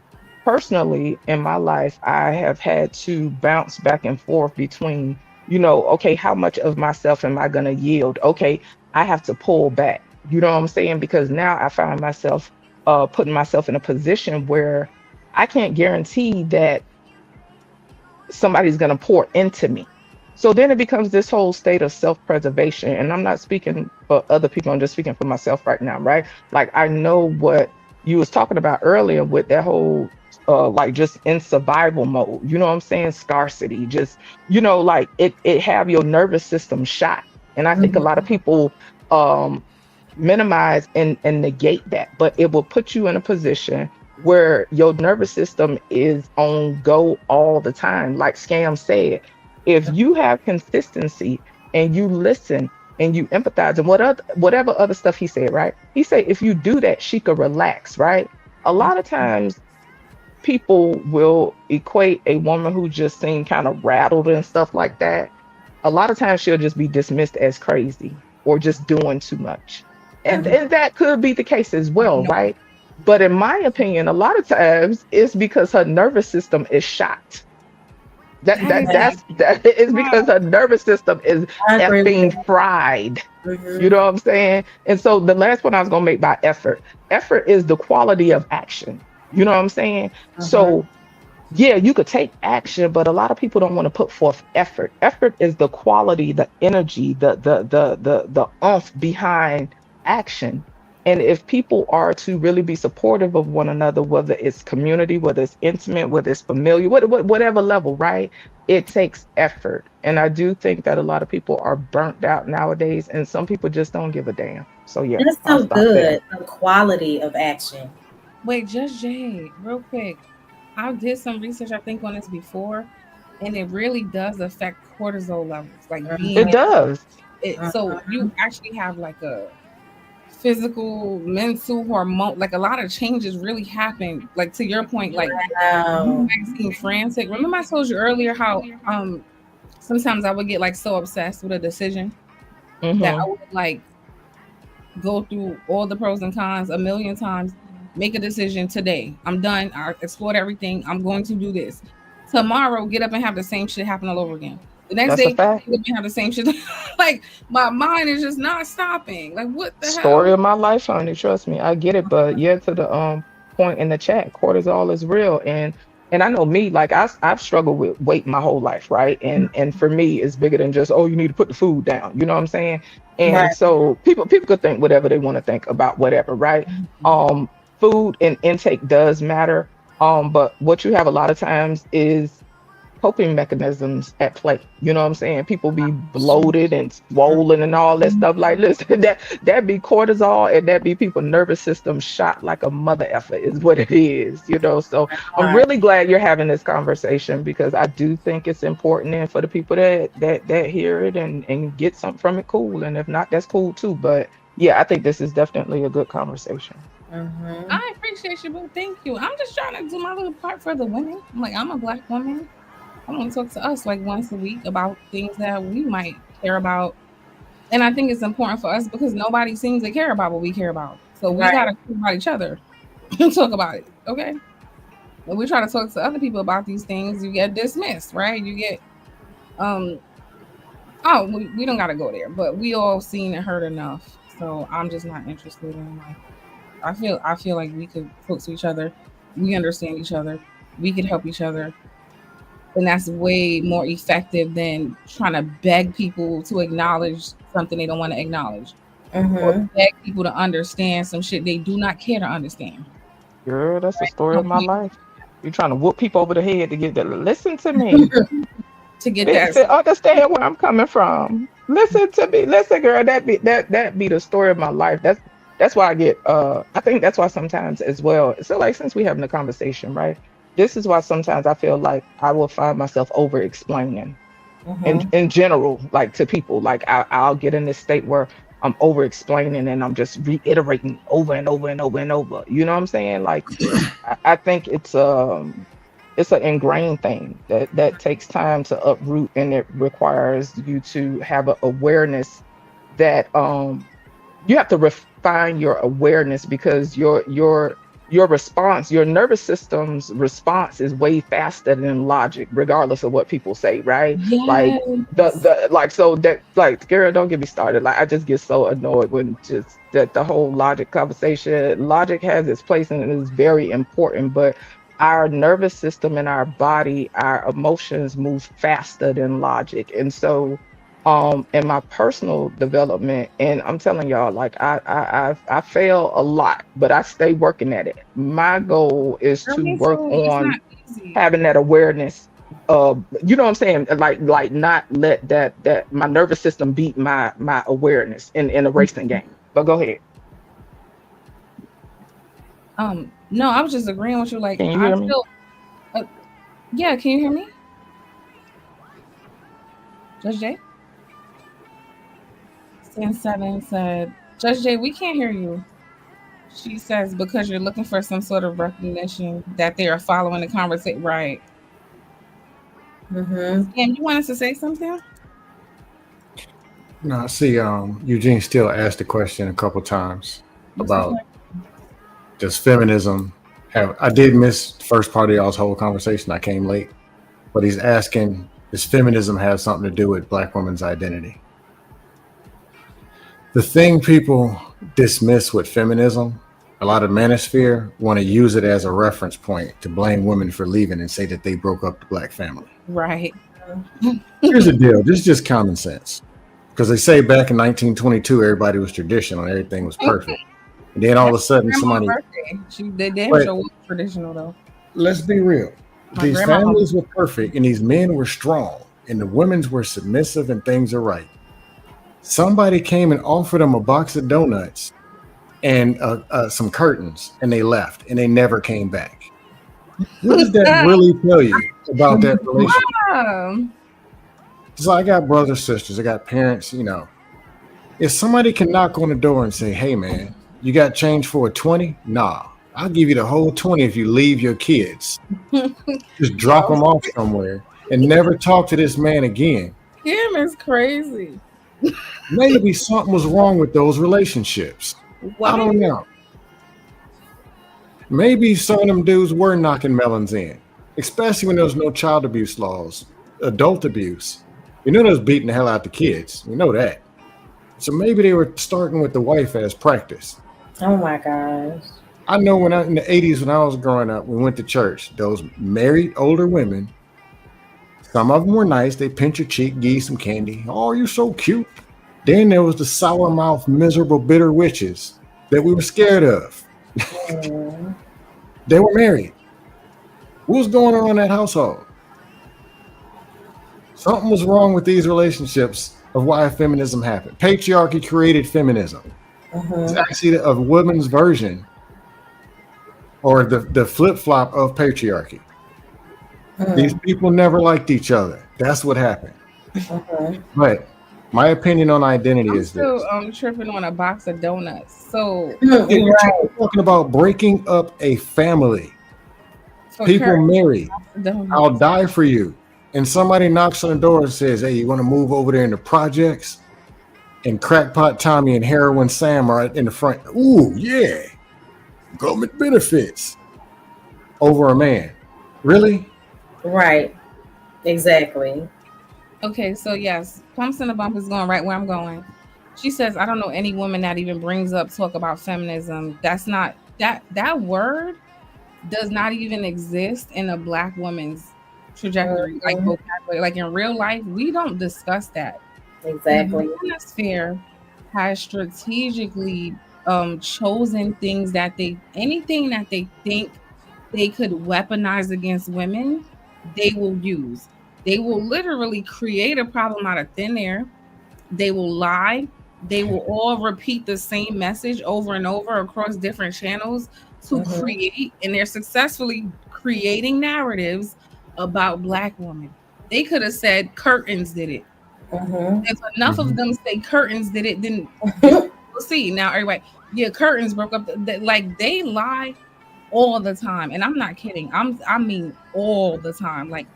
personally in my life, I have had to bounce back and forth between, okay, how much of myself am I going to yield? Okay, I have to pull back. You know what I'm saying? Because now I find myself putting myself in a position where I can't guarantee that somebody's going to pour into me. So then it becomes this whole state of self-preservation. And I'm not speaking for other people, I'm just speaking for myself right now, right? Like, I know what you was talking about earlier with that whole like just in survival mode, you know what I'm saying? Scarcity, just, like it have your nervous system shot. And I think a lot of people minimize and negate that, but it will put you in a position where your nervous system is on go all the time. Like Scam said, if you have consistency and you listen and you empathize and whatever other stuff he said, right? He said, if you do that, she could relax, right? A lot of times people will equate a woman who just seemed kind of rattled and stuff like that. A lot of times she'll just be dismissed as crazy or just doing too much. And that could be the case as well, right? But in my opinion, a lot of times it's because her nervous system is shot. That is because her nervous system is being fried. You know what I'm saying? And so the last one I was gonna make by effort. Effort is the quality of action. You know what I'm saying? So yeah, you could take action, but a lot of people don't want to put forth effort. Effort is the quality, the energy, the oomph behind action. And if people are to really be supportive of one another, whether it's community, whether it's intimate, whether it's familiar, whatever level, right? It takes effort. And I do think that a lot of people are burnt out nowadays, and some people just don't give a damn. So yeah,
that's so good. The quality of action.
Wait, Judge Jay, real quick. I did some research, I think, on this before, and it really does affect cortisol levels. Like
it does.
So you actually have like a physical, mental, hormone, like a lot of changes really happen. Like to your point, like being frantic. Remember I told you earlier how sometimes I would get like so obsessed with a decision that I would like go through all the pros and cons a million times. Make a decision today. I'm done. I explored everything. I'm going to do this. Tomorrow, get up and have the same shit happen all over again. The next day, get up and have the same shit. Like my mind is just not stopping. Like what the
story
hell?
of my life, honey. Trust me, I get it. But yeah, to the point in the chat, cortisol is real, and I know me. Like I've struggled with weight my whole life, right? And for me, it's bigger than just you need to put the food down. You know what I'm saying? And so people could think whatever they want to think about whatever, right? Food and intake does matter. But what you have a lot of times is coping mechanisms at play. You know what I'm saying? People be bloated and swollen and all that stuff. Like, listen, that be cortisol, and that be people nervous system shot like a mother effer is what it is. You know, so I'm really glad you're having this conversation, because I do think it's important, and for the people that hear it and get something from it, cool. And if not, that's cool too. But yeah, I think this is definitely a good conversation.
I appreciate you, boo. Thank you. I'm just trying to do my little part for the women. Like, I'm a Black woman. I want to talk to us like once a week about things that we might care about. And I think it's important for us because nobody seems to care about what we care about. So we got to talk about each other and talk about it. Okay. When we try to talk to other people about these things, you get dismissed, right? You get, we don't got to go there, but we all seen and heard enough. So I'm just not interested in, like, I feel like we could talk to each other. We understand each other. We could help each other. And that's way more effective than trying to beg people to acknowledge something they don't want to acknowledge. Or beg people to understand some shit they do not care to understand.
Girl, that's the story of my life. You're trying to whoop people over the head to get that. Listen to me.
To get
Listen, understand where I'm coming from. Listen to me. Listen, girl, that be the story of my life. That's why I get I think that's why sometimes as well. So like, since we having a conversation, right? This is why sometimes I feel like I will find myself over explaining in general, like to people. Like I'll get in this state where I'm over explaining and I'm just reiterating over and over and over and over. You know what I'm saying? Like I think it's an ingrained thing that takes time to uproot, and it requires you to have an awareness that you have to refine your awareness, because your response, your nervous system's response is way faster than logic, regardless of what people say, right?
Yes.
Like girl, don't get me started. Like, I just get so annoyed when just that the whole logic conversation. Logic has its place and it is very important, but our nervous system and our body, our emotions move faster than logic. And so in my personal development, and I'm telling y'all, like I fail a lot, but I stay working at it. My goal is to work on having that awareness of, you know what I'm saying, like not let that my nervous system beat my awareness in a racing game. But go ahead.
No, I was just agreeing with you. Like,
Can you hear me?
Yeah, can you hear me, Judge Jay? 7 said, Judge Jay, we can't hear you. She says, because you're looking for some sort of recognition that they are following the conversation. Right. And you wanted to say something?
No, I see. Eugene still asked the question a couple times about does feminism have. I did miss the first part of y'all's whole conversation. I came late, but he's asking, does feminism have something to do with Black women's identity? The thing people dismiss with feminism, a lot of manosphere want to use it as a reference point to blame women for leaving and say that they broke up the Black family.
Right.
Here's the deal. This is just common sense. Because they say back in 1922, everybody was traditional and everything was perfect. And then all of a sudden somebody...
They damn sure was traditional though.
Let's be real. These families were perfect and these men were strong and the women's were submissive and things are right. Somebody came and offered them a box of donuts and some curtains, and they left, and they never came back. What does that really tell you about that relationship?
Wow.
So I got brothers, sisters, I got parents, you know. If somebody can knock on the door and say, hey, man, you got change for a 20? Nah, I'll give you the whole 20 if you leave your kids. Just drop them off somewhere and never talk to this man again.
Him is crazy.
Maybe something was wrong with those relationships. I don't know. Maybe some of them dudes were knocking melons in, especially when there was no child abuse laws, adult abuse. You know, they was beating the hell out the kids. We know that. So maybe they were starting with the wife as practice.
Oh my gosh.
I know in the 80s when I was growing up, we went to church. Those married older women, some of them were nice. They pinch your cheek, give you some candy. Oh, you're so cute. Then there was the sour mouth, miserable, bitter witches that we were scared of. They were married. What was going on in that household? Something was wrong with these relationships of why feminism happened. Patriarchy created feminism. It's actually a woman's version or the flip-flop of patriarchy. These people never liked each other. That's what happened. But my opinion on identity
I'm
is
still
this.
tripping on a box of donuts. So
You're talking about breaking up a family.
for
People
Kurt,
marry.
donuts.
I'll die for you. And somebody knocks on the door and says, hey, you want to move over there in the projects? And Crackpot Tommy and Heroin Sam are in the front. Ooh, yeah. Government benefits over a man. Really?
Right. Exactly.
Okay, so yes, Pumps in the Bump is going right where I'm going. She says, I don't know any woman that even brings up talk about feminism. That's not that word does not even exist in a black woman's trajectory, like vocabulary. Like in real life, we don't discuss that.
Exactly.
The manosphere has strategically chosen things that anything that they think they could weaponize against women, they will use. They will literally create a problem out of thin air. They will lie. They will all repeat the same message over and over across different channels to create, and they're successfully creating narratives about black women. They could have said curtains did it. If enough of them say curtains did it, then we'll see. Now, everybody, yeah, curtains broke up. Like they lie all the time, and I'm not kidding. I mean all the time. Like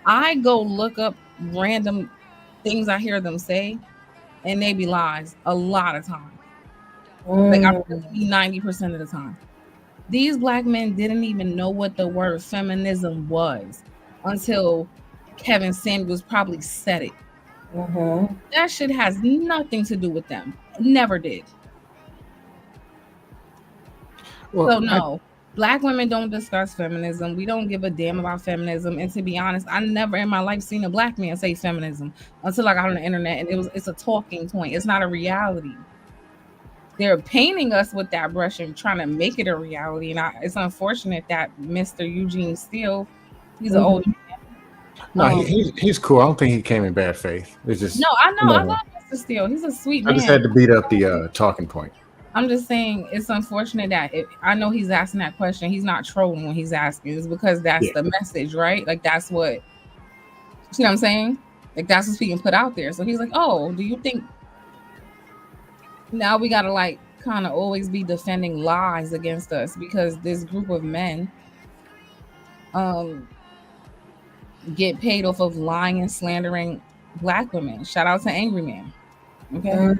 I go look up random things I hear them say, and they be lies a lot of times. Like I really be 90% of the time. These black men didn't even know what the word feminism was until Kevin Samuels probably said it. That shit has nothing to do with them. Never did.
Well,
So no, black women don't discuss feminism. We don't give a damn about feminism. And to be honest, I never in my life seen a black man say feminism until I got on the internet, and it's a talking point. It's not a reality. They're painting us with that brush and trying to make it a reality. And it's unfortunate that Mr. Eugene Steele, he's an old man.
No, he's cool. I don't think he came in bad faith. It's just
No, I know. I love Mr. Steele. He's a sweet
I
man.
just had to beat up the talking point.
I'm just saying it's unfortunate that I know he's asking that question. He's not trolling when he's asking. It's because that's the message, right? Like that's what, you see what I'm saying? Like that's what's being put out there. So he's like, oh, do you think now we gotta like kind of always be defending lies against us because this group of men get paid off of lying and slandering black women. Shout out to Angry Man. Okay.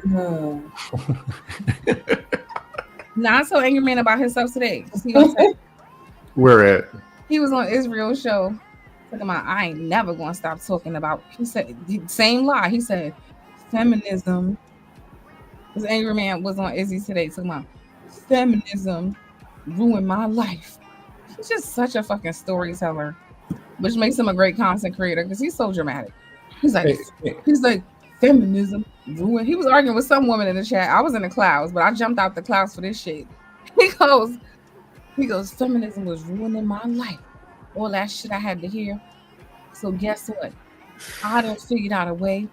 Now I told Angry Man about himself today.
Where at?
He was on Israel's show talking about I ain't never gonna stop talking about. He said same lie. He said feminism. This Angry Man was on Izzy today talking about feminism ruined my life. He's just such a fucking storyteller, which makes him a great content creator because he's so dramatic. He's like feminism ruined. He was arguing with some woman in the chat. I was in the clouds, but I jumped out the clouds for this shit. He goes, feminism was ruining my life. All that shit I had to hear. So guess what? I done figured out a way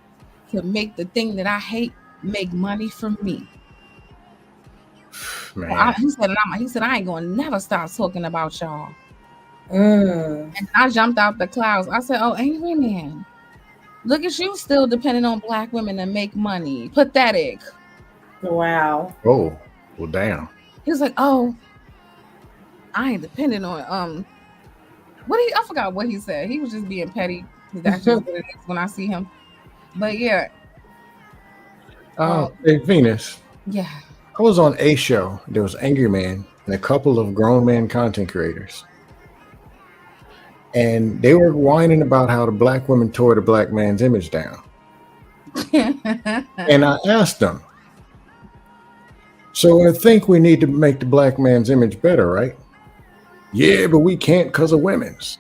to make the thing that I hate make money for me.
Man.
He said, I ain't gonna never stop talking about y'all. And I jumped out the clouds. I said, oh, Angry Man, look at you still depending on black women to make money. Pathetic.
Wow.
Oh, well, damn.
He was like, oh, I ain't dependent on I forgot what he said. He was just being petty. That's just what it is when I see him. But yeah.
Hey, Venus.
Yeah.
I was on a show. There was Angry Man and a couple of grown man content creators. And they were whining about how the black women tore the black man's image down. And I asked them, so I think we need to make the black man's image better, right? Yeah, but we can't because of women's.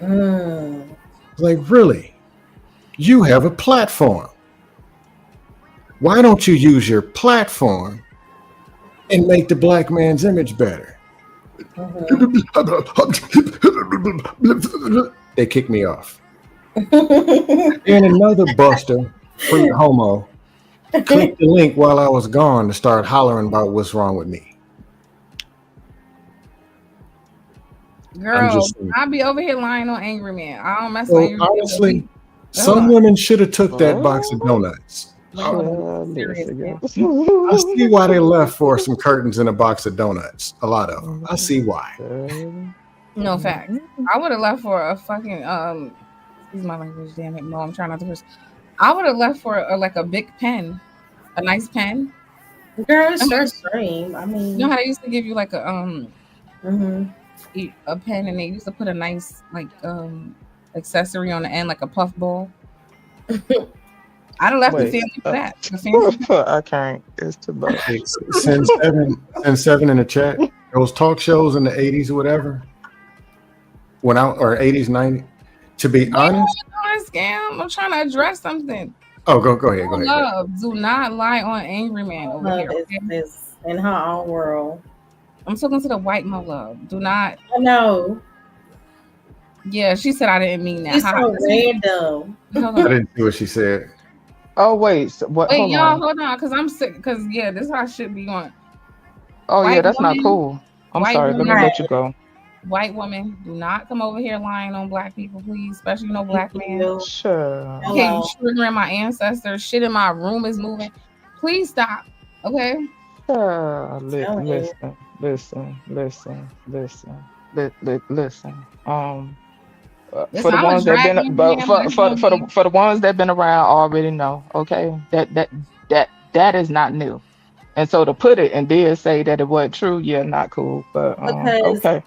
Like, really? You have a platform. Why don't you use your platform and make the black man's image better? They kicked me off. And another buster, free homo, clicked the link while I was gone to start hollering about what's wrong with me. I'm
Girl,
just saying.
I'll be over here lying on Angry Man. I don't mess with
So
Angry Man.
honestly, some women should have took that box of donuts.
Serious, man.
I see why they left for some curtains and a box of donuts. A lot of them. I see why.
No fact. I would have left for a fucking excuse my language, damn it. No, I'm trying not to curse. I would have left for like a big pen, a nice pen.
Girl, it's your stream. I mean,
You know how they used to give you like a
mhm.
a pen, and they used to put a nice like accessory on the end, like a puff ball. I'd have left the family for that. The family.
I can't. It's too much.
Hey, send seven in the chat. Those talk shows in the 80s or whatever went out, or 80s, 90s. To be honest,
Scam. I'm trying to address something.
oh, go ahead. Go ahead.
Love, do not lie on Angry Man over
Love
here. Okay?
is in her own world.
I'm talking to the white mo love. Do not.
I know.
Yeah, she said I didn't mean that.
She's
Hi.
so random.
Hold
I
on.
didn't see what she said.
Oh wait, so what?
Wait,
hold
y'all,
on.
hold on, because I'm sick. Because yeah, this is how I should be going.
Oh yeah,
white
that's
woman-
not cool. I'm
white
sorry. Let me
woman-
let you go.
White woman, do not come over here lying on black people, please. Especially no black man.
Sure.
Okay, you
Hello.
triggering my ancestors. Shit in my room is moving. Please stop. Okay.
Sure.
Telling you.
Listen. Listen. For
Listen,
the
I'm a
ones that
drag
been,
you
but
man,
for the ones that been around already know. Okay, that is not new. And so to put it and then say that it wasn't true, yeah, not cool. But
Because
okay.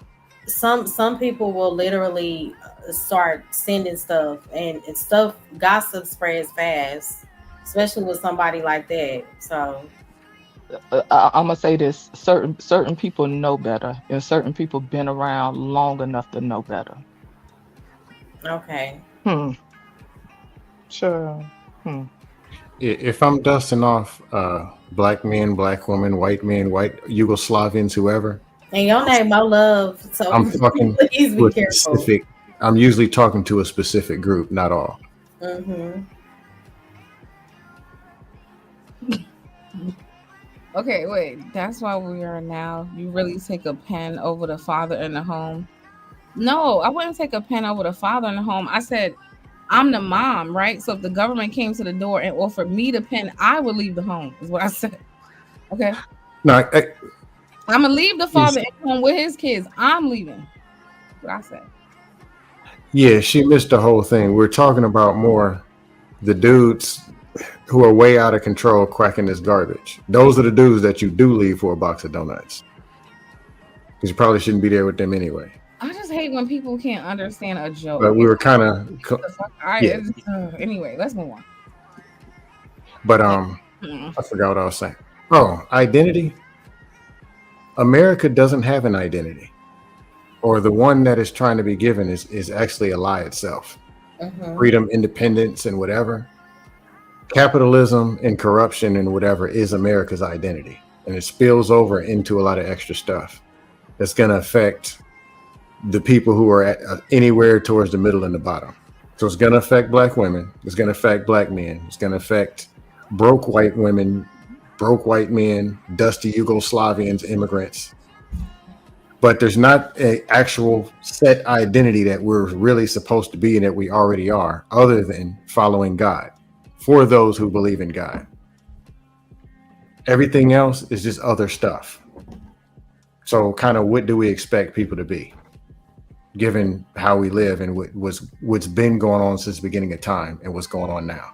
some people will literally start sending stuff and stuff. Gossip spreads fast, especially with somebody like that. So
I'm gonna say this: certain people know better, and certain people been around long enough to know better.
okay.
Sure.
If I'm dusting off black men, black women, white men, white Yugoslavians, whoever,
And your name, my love. So
I'm talking
please
to
be
a
careful.
specific. I'm usually talking to a specific group, not all.
Mm-hmm.
Okay, wait. That's why we are now. You really take a pen over the father in the home? No, I wouldn't take a pen over the father in the home. I said, I'm the mom, right? So if the government came to the door and offered me the pen, I would leave the home, is what I said. Okay.
No,
I'm going to leave the father in home with his kids. I'm leaving. That's what I said.
yeah, she missed the whole thing. We're talking about more the dudes who are way out of control cracking this garbage. Those are the dudes that you do leave for a box of donuts. Because you probably shouldn't be there with them anyway.
I just hate when people can't understand a joke.
But we were kind of, yeah.
Anyway, let's move on.
But I forgot what I was saying. Oh, identity. America doesn't have an identity, or the one that is trying to be given is actually a lie itself.
Mm-hmm.
Freedom, independence, and whatever. Capitalism and corruption and whatever is America's identity, and it spills over into a lot of extra stuff that's going to affect the people who are at, anywhere towards the middle and the bottom. So it's going to affect black women. It's going to affect black men. It's going to affect broke white women, broke white men, dusty Yugoslavians, immigrants. But there's not an actual set identity that we're really supposed to be and that we already are, other than following God, for those who believe in God. Everything else is just other stuff. So kind of what do we expect people to be, given how we live and what's been going on since the beginning of time and what's going on now?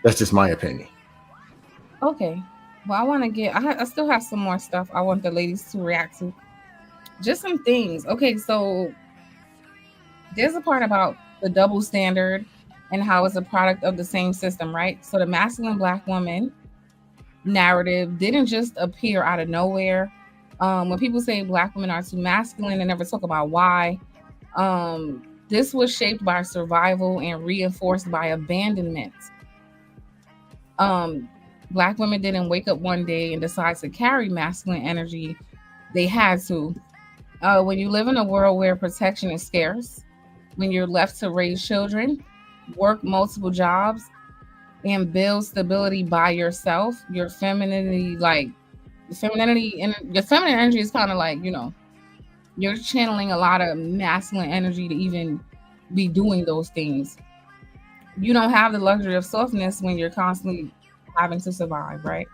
That's just my opinion.
Okay. Well, I want to get, I still have some more stuff I want the ladies to react to. Just some things. Okay, so there's a part about the double standard and how it's a product of the same system, right? So the masculine black woman narrative didn't just appear out of nowhere. When people say black women are too masculine, they never talk about why. This was shaped by survival and reinforced by abandonment. Black women didn't wake up one day and decide to carry masculine energy. They had to. When you live in a world where protection is scarce, when you're left to raise children, work multiple jobs, and build stability by yourself, your femininity, like the femininity and your feminine energy is kind of like, you're channeling a lot of masculine energy to even be doing those things. You don't have the luxury of softness when you're constantly having to survive, right?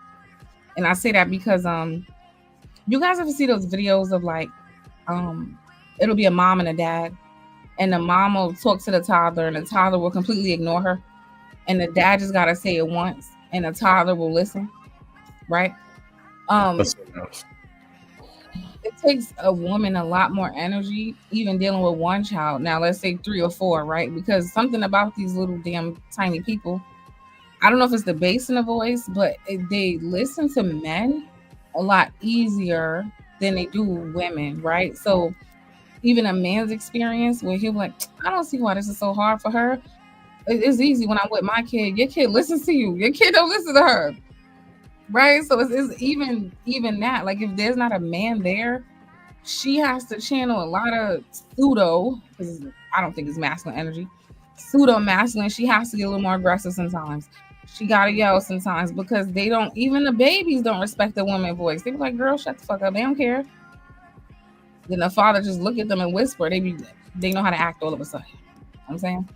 And I say that because you guys ever see those videos of like it'll be a mom and a dad, and the mom will talk to the toddler and the toddler will completely ignore her, and the dad just gotta say it once and the toddler will listen, right?
That's something else.
It takes a woman a lot more energy, even dealing with one child. Now, let's say 3 or 4, right? Because something about these little damn tiny people, I don't know if it's the bass in the voice, but they listen to men a lot easier than they do women, right? So even a man's experience where he'll be like, I don't see why this is so hard for her. It's easy when I'm with my kid. Your kid listens to you. Your kid don't listen to her. Right, so it's even that. Like if there's not a man there, she has to channel a lot of pseudo, because I don't think it's masculine energy, pseudo masculine. She has to get a little more aggressive sometimes. She gotta yell sometimes because they don't. Even the babies don't respect the woman voice. They be like, "Girl, shut the fuck up." They don't care. Then the father just look at them and whisper. They know how to act all of a sudden. You know what I'm saying,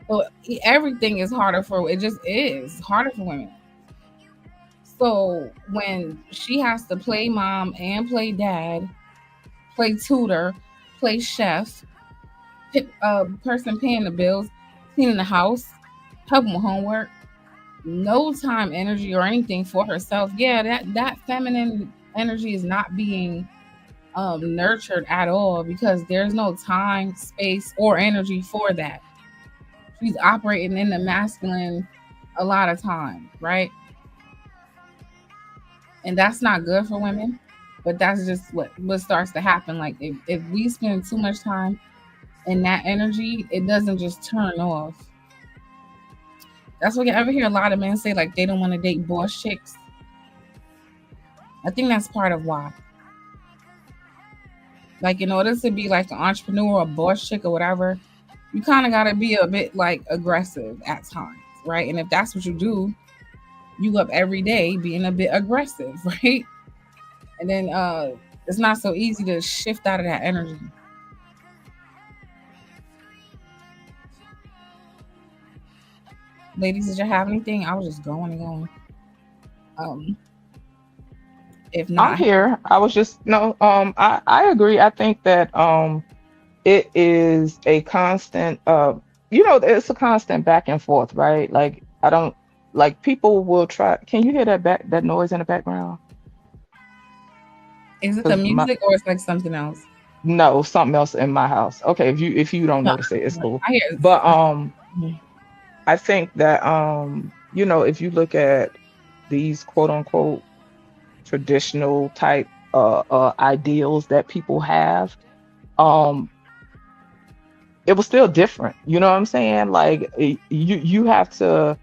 so everything is harder for. It just is harder for women. So when she has to play mom and play dad, play tutor, play chef, person paying the bills, cleaning the house, helping with homework, no time, energy, or anything for herself. Yeah, that feminine energy is not being nurtured at all because there's no time, space, or energy for that. She's operating in the masculine a lot of time, right? And that's not good for women, but that's just what starts to happen. Like if we spend too much time in that energy, it doesn't just turn off. That's what you ever hear a lot of men say, like they don't want to date boss chicks. I think that's part of why. Like in order to be like an entrepreneur or a boss chick or whatever, you kind of got to be a bit like aggressive at times, right? And if that's what you do, you up every day being a bit aggressive, right? And then it's not so easy to shift out of that energy. Ladies, did you have anything? I was just going and going. If not,
I'm here. I was just no. I agree. I think that it is a constant. It's a constant back and forth, right? Like I don't like people will try. Can you hear that noise in the background?
Is it the music or it's like something else?
No, something else in my house. Okay, if you don't notice it, it's cool.
I hear it.
But I think that if you look at these quote unquote traditional type ideals that people have, it was still different. You know what I'm saying? Like you have to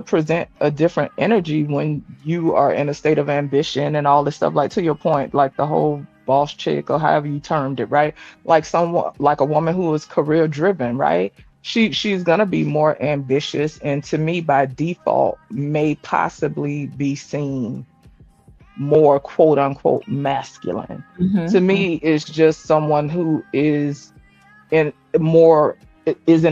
present a different energy when you are in a state of ambition and all this stuff. Like to your point, like the whole boss chick or however you termed it, right? Like someone like a woman who is career driven, right? She's gonna be more ambitious, and to me, by default, may possibly be seen more quote unquote masculine.
Mhm.
To me, it's just someone who is in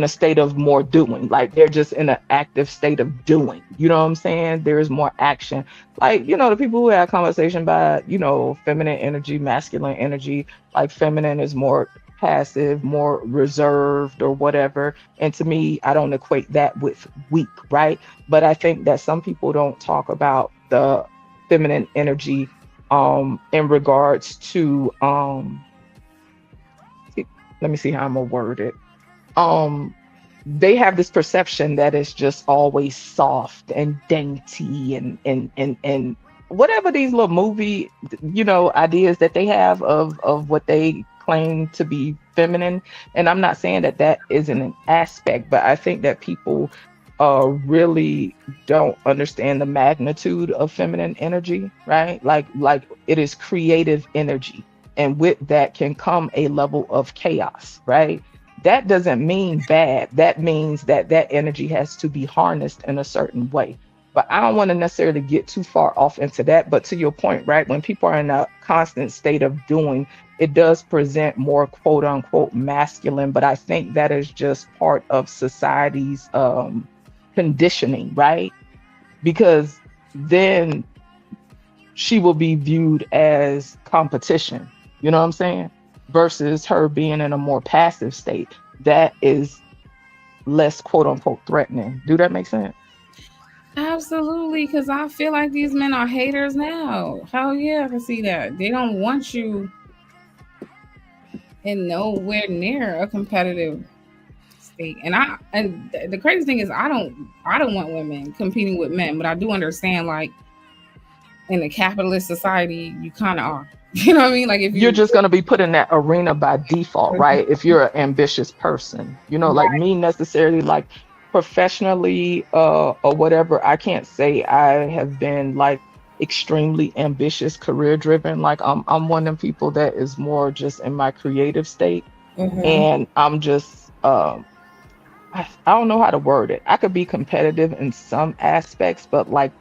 a state of more doing, like they're just in an active state of doing. You know what I'm saying? There's more action. Like, the people who have conversation by, feminine energy, masculine energy, like feminine is more passive, more reserved or whatever. And to me, I don't equate that with weak, right? But I think that some people don't talk about the feminine energy in regards to let me see how I'm gonna word it. They have this perception that it's just always soft and dainty and whatever these little movie ideas that they have of what they claim to be feminine. And I'm not saying that isn't an aspect, but I think that people really don't understand the magnitude of feminine energy, right? Like it is creative energy, and with that can come a level of chaos, right? that doesn't mean bad. That means that that energy has to be harnessed in a certain way. But I don't want to necessarily get too far off into that. But to your point, right? When people are in a constant state of doing, it does present more quote unquote masculine. But I think that is just part of society's conditioning, right? Because then she will be viewed as competition. You know what I'm saying? Versus her being in a more passive state that is less quote unquote threatening. Do that make sense?
Absolutely, because I feel like these men are haters now. Hell yeah, I can see that. They don't want you in nowhere near a competitive state. And the crazy thing is I don't want women competing with men, but I do understand, like, in a capitalist society, you kind of are. You know what I mean? Like, if
You're just going to be put in that arena by default, right? If you're an ambitious person, you know, like me necessarily, like professionally or whatever, I can't say I have been like extremely ambitious, career driven. Like I'm one of them people that is more just in my creative state. And I'm just I don't know how to word it. I could be competitive in some aspects, but like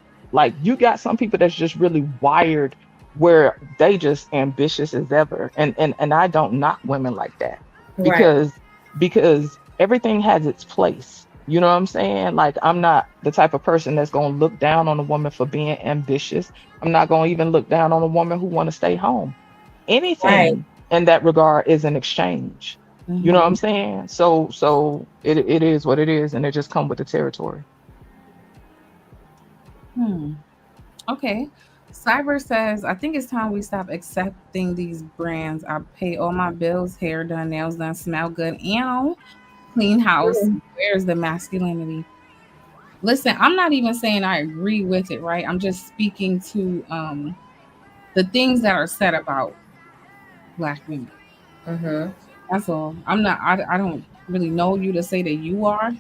you got some people that's just really wired where they just ambitious as ever. And I don't knock women like that because everything has its place. You know what I'm saying? Like, I'm not the type of person that's going to look down on a woman for being ambitious. I'm not going to even look down on a woman who want to stay home. Anything in that regard is an exchange. You know what I'm saying? So it is what it is, and it just come with the territory.
Okay. Cyber says, I think it's time we stop accepting these brands. I pay all my bills, hair done, nails done, smell good, and clean house. Where's the masculinity? Listen, I'm not even saying I agree with it, right? I'm just speaking to the things that are said about Black women. That's all. I don't really know you to say that you are.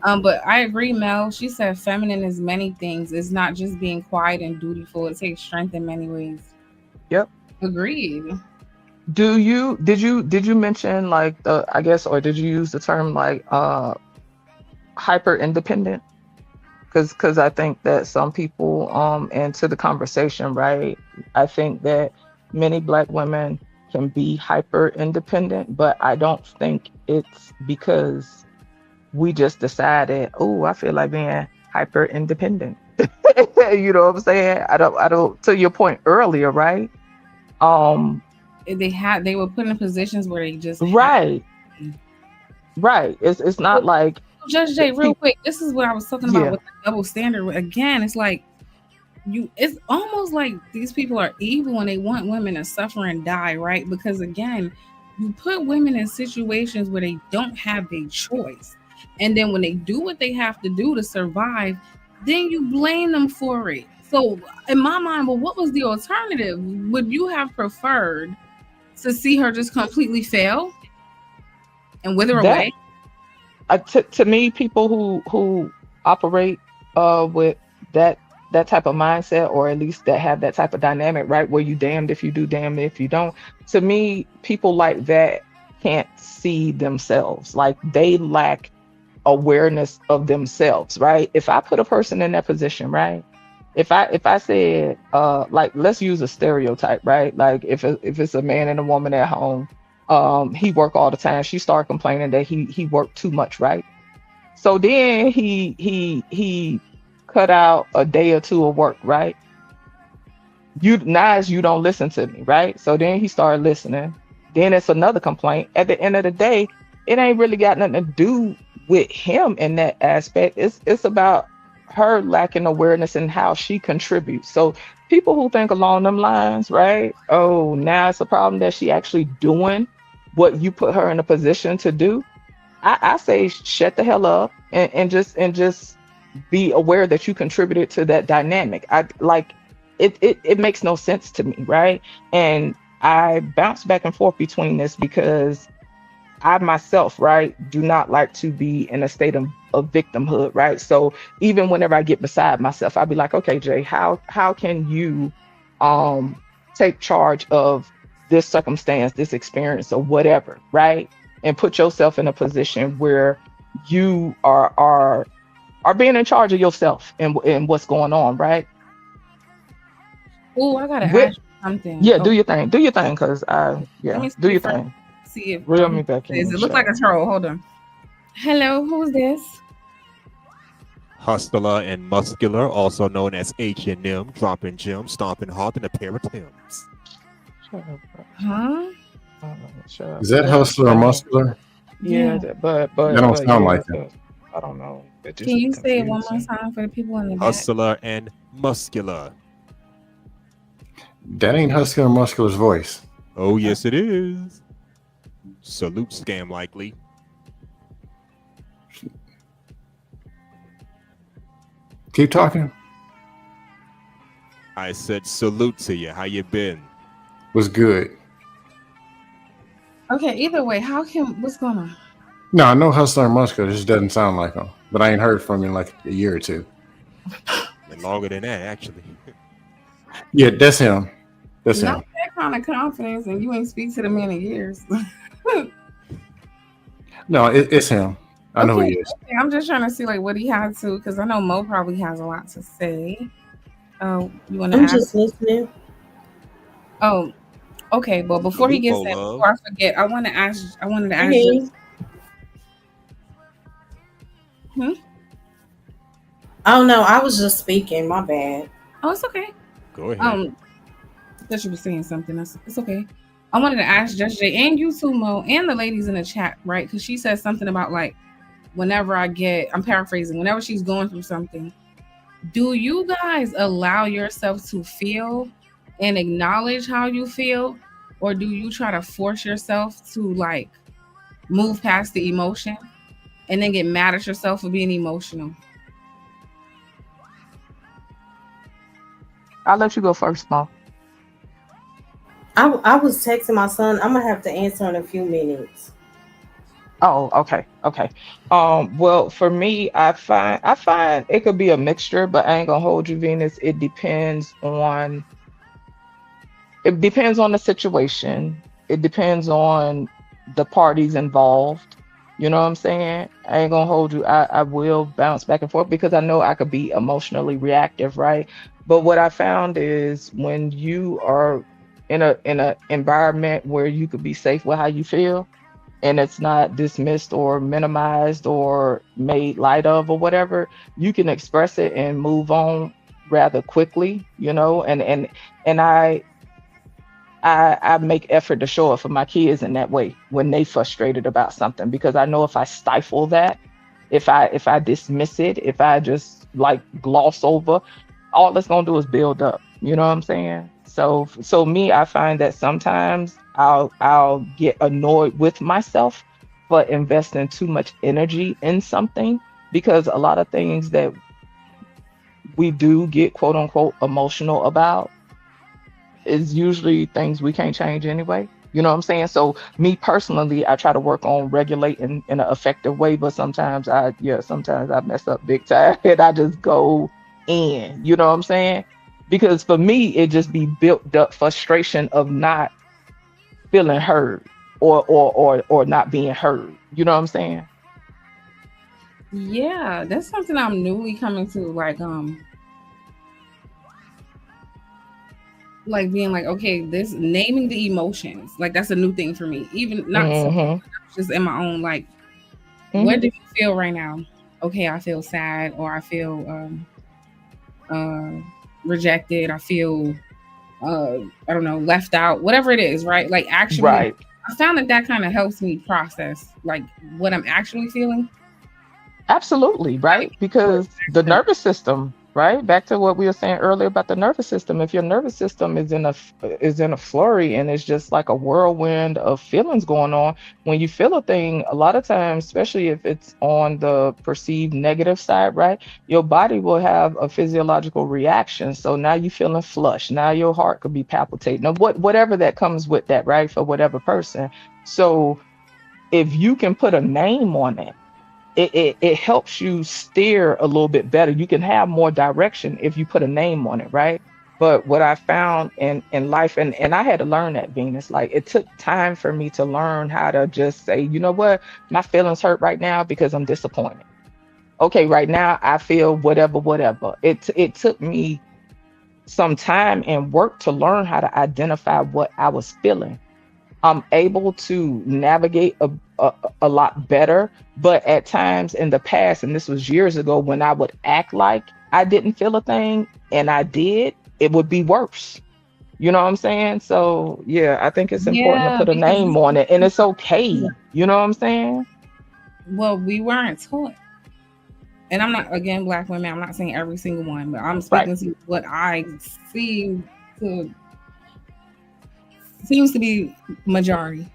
But I agree, Mel. She said feminine is many things. It's not just being quiet and dutiful. It takes strength in many ways.
Yep.
Agreed.
Did you mention like I guess, or did you use the term like hyper independent? Because I think that some people and to the conversation, right? I think that many Black women can be hyper independent, but I don't think it's because we just decided, oh, I feel like being hyper independent. You know what I'm saying? I don't. To your point earlier, right?
They were put in positions where they just
right. It's not like
Judge Jay, real quick. This is what I was talking about with the double standard. Again, it's like it's almost like these people are evil and they want women to suffer and die, right? Because again, you put women in situations where they don't have a choice. And then when they do what they have to do to survive, then you blame them for it. So in my mind, well, what was the alternative? Would you have preferred to see her just completely fail and wither away?
To me, people who operate with that type of mindset, or at least that have that type of dynamic, right, where you damned if you do, damned if you don't. To me, people like that can't see themselves. Like, they lack awareness of themselves, right? If I put a person in that position, right? If I said, like, let's use a stereotype, right? Like, if it's a man and a woman at home, he work all the time. She start complaining that he worked too much, right? So then he cut out a day or two of work, right? You don't listen to me, right? So then he started listening. Then it's another complaint. At the end of the day, it ain't really got nothing to do with him in that aspect. It's about her lacking awareness in how she contributes. So people who think along them lines, right? Oh, now it's a problem that she actually doing what you put her in a position to do. I say shut the hell up and just be aware that you contributed to that dynamic. It makes no sense to me, right? And I bounce back and forth between this because I myself, right, do not like to be in a state of victimhood, right? So even whenever I get beside myself, I'll be like, okay, Jay, how can you take charge of this circumstance, this experience, or whatever, right? And put yourself in a position where you are being in charge of yourself and what's going on, right?
Oh, I gotta
With
ask you something.
yeah,
Oh,
do your thing, because
let
yeah,
me
do
see
your
first.
thing.
See if
Reel me back in
it
the
look like
chat.
a troll. Hold on. Hello, who's this?
Hustler and muscular, also known as H&M, dropping gems, stomping hard in a pair of Timbs.
Shut up, bro.
Huh?
Shut up.
Is that hustler or muscular?
Yeah,
Yeah.
but
That don't sound like
yeah, I don't know. It just
Can
be
you say it one more
confusing.
time for the people in the back?
Hustler and muscular.
That ain't hustler or muscular's voice.
Oh, yes, it is. Salute scam likely.
Keep talking.
I said salute to you. How you been?
Was good.
Okay, either way, what's going on?
No, I know hustler and muscular. It just doesn't sound like him. But I ain't heard from him in like a year or two.
And longer than that, actually.
Yeah, that's him. That's
Not
him.
that kind of confidence, and you ain't speak to the man in years.
No, it's him. I know who he is.
Okay, I'm just trying to see like what he had to, because I know Mo probably has a lot to say. Oh, you want to
I'm
ask?
just listening.
Oh, okay. Well, before he gets
Salute,
that,
Mo
before I forget, I wanted to ask
Hey.
you.
Oh no, I was just speaking. My bad.
Oh, it's okay.
Go ahead.
That you were saying something. It's okay. I wanted to ask Just Jay and you too, Mo, and the ladies in the chat, right? Because she said something about like whenever I'm paraphrasing, whenever she's going through something, do you guys allow yourself to feel and acknowledge how you feel, or do you try to force yourself to like move past the emotion and then get mad at yourself for being emotional?
I'll let you go first, Mo.
I was texting my son. I'm gonna have to answer in a few minutes.
Oh, okay. Well, for me, I find it could be a mixture, but I ain't gonna hold you, Venus. It depends on the situation. It depends on the parties involved. You know what I'm saying? I ain't gonna hold you. I will bounce back and forth because I know I could be emotionally reactive, right? But what I found is when you are in a environment where you could be safe with how you feel, and it's not dismissed or minimized or made light of or whatever, you can express it and move on rather quickly, you know. And I make effort to show up for my kids in that way when they frustrated about something, because I know if I stifle that, if I dismiss it, if I just like gloss over, all that's gonna do is build up. You know what I'm saying? So me, I find that sometimes I'll get annoyed with myself for investing too much energy in something, because a lot of things that we do get quote unquote emotional about is usually things we can't change anyway. You know what I'm saying? So me personally, I try to work on regulating in an effective way, but sometimes I mess up big time and I just go in. You know what I'm saying? Because for me, it just be built up frustration of not feeling heard or not being heard. You know what I'm saying?
Yeah, that's something I'm newly coming to, like being like, okay, this naming the emotions, like that's a new thing for me. Even not just in my own, like, what do you feel right now? Okay, I feel sad, or I feel rejected, I feel I don't know, left out, whatever it is, right? Like actually,
right.
I found that kind of helps me process like what I'm actually feeling.
Absolutely, right? Because the nervous system, right? Back to what we were saying earlier about the nervous system. If your nervous system is in a flurry and it's just like a whirlwind of feelings going on, when you feel a thing, a lot of times, especially if it's on the perceived negative side, right? Your body will have a physiological reaction. So now you're feeling flush. Now your heart could be palpitating. Now, whatever that comes with that, right? For whatever person. So if you can put a name on it, it helps you steer a little bit better. You can have more direction if you put a name on it, right? But what I found in life, and I had to learn that, Venus, like it took time for me to learn how to just say, you know what, my feelings hurt right now because I'm disappointed. Okay, right now I feel whatever, whatever. It took me some time and work to learn how to identify what I was feeling. I'm able to navigate a lot better, but at times in the past, and this was years ago, when I would act like I didn't feel a thing and I did, it would be worse. You know what I'm saying? So yeah, I think it's important to
Yeah,
put a
because
name on it, and it's okay. You know what I'm saying?
well, we weren't taught. And I'm not, again, black women, I'm not saying every single one, but I'm
Right.
speaking to what I see to seems to be majority.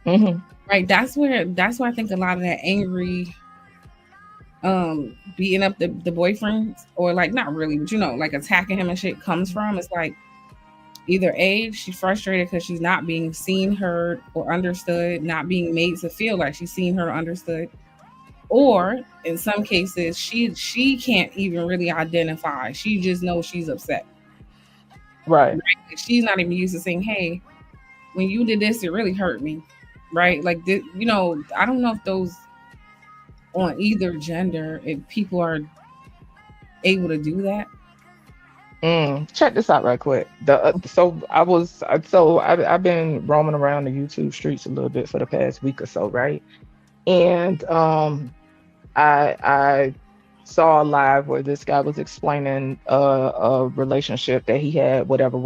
hmm
Right. That's where I think a lot of that angry beating up the boyfriends, or like not really, but like attacking him and shit comes from. It's like either A, she's frustrated because she's not being seen, heard, or understood, not being made to feel like she's seen, heard, or understood. Or in some cases, she can't even really identify. She just knows she's upset.
Right.
She's not even used to saying, "Hey, when you did this, it really hurt me." Right? Like, I don't know if those on either gender, if people are able to do that.
Check this out right quick. I've been roaming around the YouTube streets a little bit for the past week or so, right? And I saw a live where this guy was explaining a relationship that he had, whatever.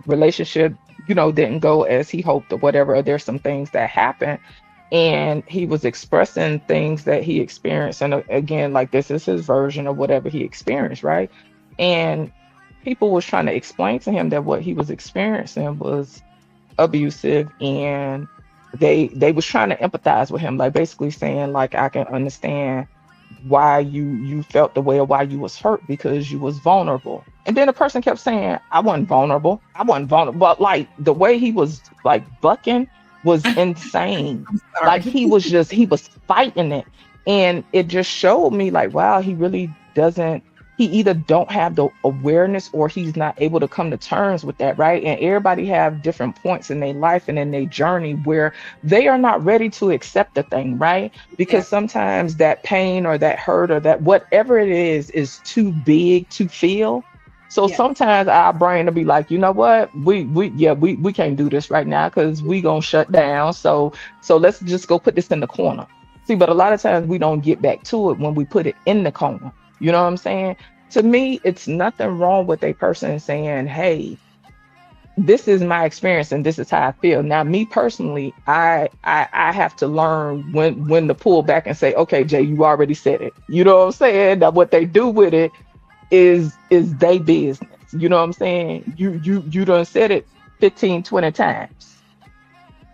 Relationship, didn't go as he hoped or whatever. Or there's some things that happened, and he was expressing things that he experienced. And again, like, this is his version of whatever he experienced, right? And people was trying to explain to him that what he was experiencing was abusive, and they was trying to empathize with him, like basically saying, like, I can understand why you felt the way, or why you was hurt, because you was vulnerable. And then the person kept saying, I wasn't vulnerable, but like the way he was like bucking was insane. Like he was fighting it, and it just showed me, like, wow, he really doesn't, he either don't have the awareness, or he's not able to come to terms with that, right? And everybody have different points in their life and in their journey where they are not ready to accept the thing, right? Because sometimes that pain or that hurt or that whatever it is too big to feel. So sometimes our brain will be like, you know what, we can't do this right now because we gonna shut down. So let's just go put this in the corner. See, but a lot of times we don't get back to it when we put it in the corner. You know what I'm saying? To me, it's nothing wrong with a person saying, hey, this is my experience and this is how I feel. Now, me personally, I have to learn when to pull back and say, okay, Jay, you already said it. You know what I'm saying? Now, what they do with it is their business. You know what I'm saying? You done said it 15, 20 times.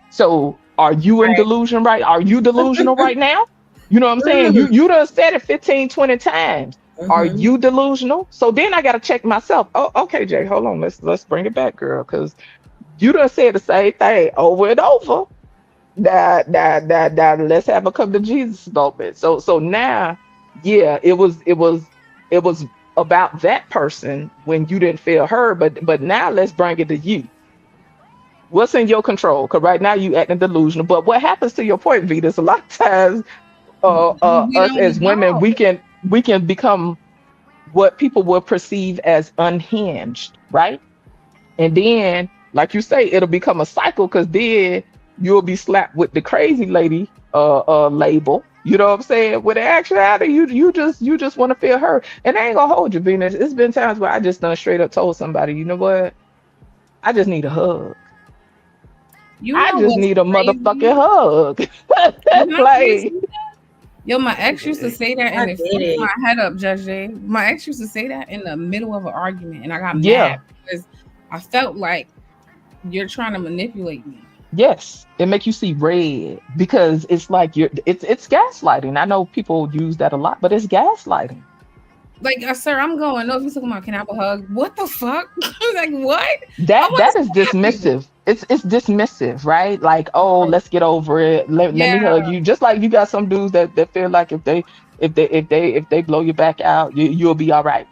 So are you in delusion, right? Are you delusional right now? You know what I'm saying? You done said it 15, 20 times. Are you delusional? So then I got to check myself. Oh, okay, Jay, hold on. Let's bring it back, girl, because you done said the same thing over and over. That let's have a come to Jesus moment. So now, yeah, it was about that person when you didn't feel heard, but now let's bring it to you. What's in your control? Because right now you acting delusional. But what happens, to your point, Venus, a lot of times us as women, we can become what people will perceive as unhinged, right? And then, like you say, it'll become a cycle, because then you'll be slapped with the crazy lady label. You know what I'm saying? With the actuality, you just want to feel hurt. And I ain't gonna hold you, Venus. It's been times where I just done straight up told somebody, you know what? I just need a hug. I just need a motherfucking hug. Like,
yo, my ex used to say that, and it fucked my head up, Judge Jay. My ex used to say that in the middle of an argument, and I got mad because I felt like you're trying to manipulate me.
Yes, it makes you see red, because it's like it's gaslighting. I know people use that a lot, but it's gaslighting.
Like, sir, I'm going. No, if you're talking about, can I have a hug? What the fuck? Like, what?
That is dismissive. It's dismissive, right? Like, oh, let's get over it. Let me hug you. Just like you got some dudes that feel like if they blow your back out, you'll be all right.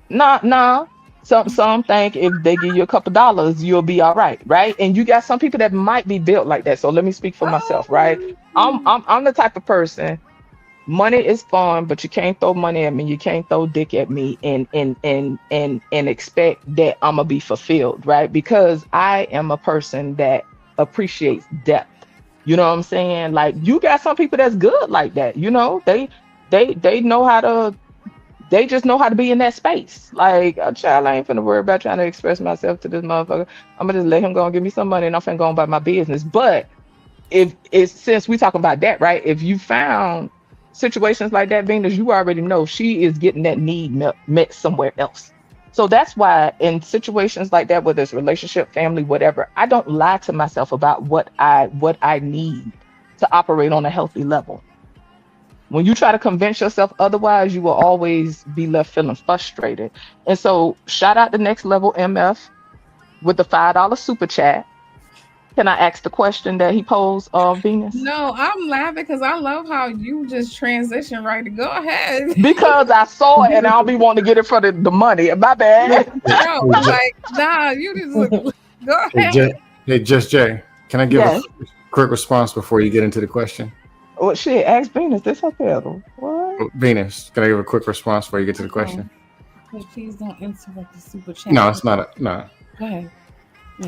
Nah. Some think if they give you a couple dollars, you'll be all right, right? And you got some people that might be built like that. So let me speak for myself, right? I'm the type of person. Money is fun, but you can't throw money at me. You can't throw dick at me and expect that I'm gonna be fulfilled, right? Because I am a person that appreciates depth. You know what I'm saying? Like you got some people that's good like that. You know, they know how to. They just know how to be in that space. Like a child, I ain't finna worry about trying to express myself to this motherfucker. I'm gonna just let him go and give me some money, and I'm finna go about my business. But if it's since we talking about that, right? If you found situations like that, Venus, you already know she is getting that need met somewhere else. So that's why in situations like that, whether it's relationship, family, whatever, I don't lie to myself about what I need to operate on a healthy level. When you try to convince yourself otherwise, you will always be left feeling frustrated. And so shout out to Next Level MF with the $5 super chat. Can I ask the question that he posed, Venus?
No, I'm laughing because I love how you just transition right to go ahead.
Because I saw it and I'll be wanting to get it for the money. My bad.
No, like, nah, you just go ahead.
Hey, Just Jay, can I give
Yes.
a quick response before you get into the question?
Well, shit, ask Venus. This her pedal. What?
Venus, can I give a quick response before you get to the question?
Please don't interrupt the super chat.
No, it's not. No.
Go ahead.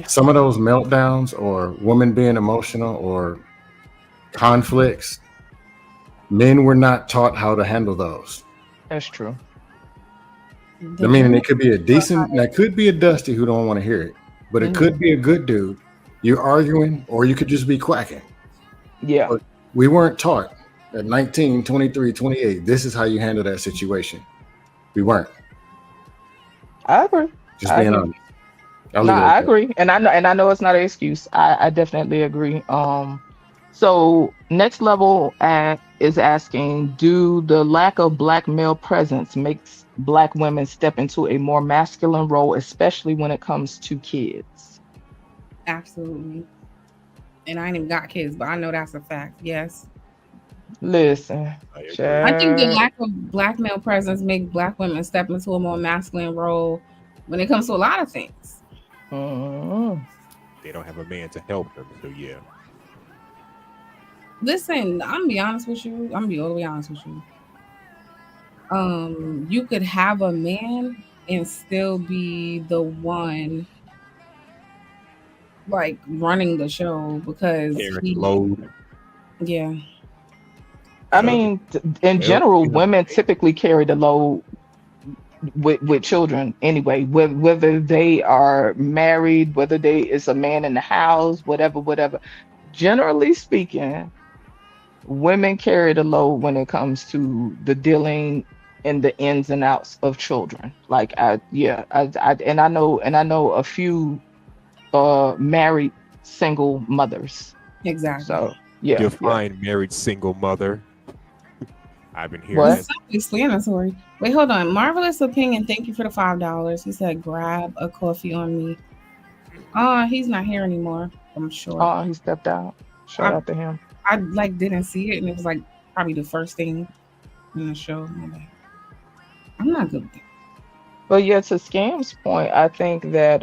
Some of those meltdowns or women being emotional or conflicts, men were not taught how to handle those.
That's true.
I mean, and it could be a decent, that could be a Dusty who don't want to hear it, but it could be a good dude. You're arguing, or you could just be quacking.
Yeah.
But we weren't taught at 19, 23, 28, this is how you handle that situation. We weren't.
I agree.
Just being honest.
No, I agree, and I know it's not an excuse. I definitely agree. So Next Level is asking, do the lack of Black male presence makes Black women step into a more masculine role, especially when it comes to kids?
Absolutely. And I ain't even got kids, but I know that's a fact. Yes.
Listen,
I think the lack of Black male presence make Black women step into a more masculine role when it comes to a lot of things.
They don't have a man to help them, so yeah.
Listen, I'm gonna be honest with you. I'm gonna be all the way honest with you. You could have a man and still be the one like running the show because
Carrying load.
Yeah.
I mean, in general, women typically carry the load with children anyway, whether they are married, whether it's a man in the house, whatever. Generally speaking, women carry the load when it comes to the dealing and the ins and outs of children. Like I know a few married single mothers.
Exactly.
So yeah.
Define married single mother. I've been hearing that.
Explanatory. Wait, hold on. Marvelous Opinion, thank you for the $5. He said, grab a coffee on me. He's not here anymore, I'm sure.
Oh, he stepped out. Shout out to him.
I didn't see it, and it was like probably the first thing in the show. I'm not good with that.
But yeah, to Scam's point, I think that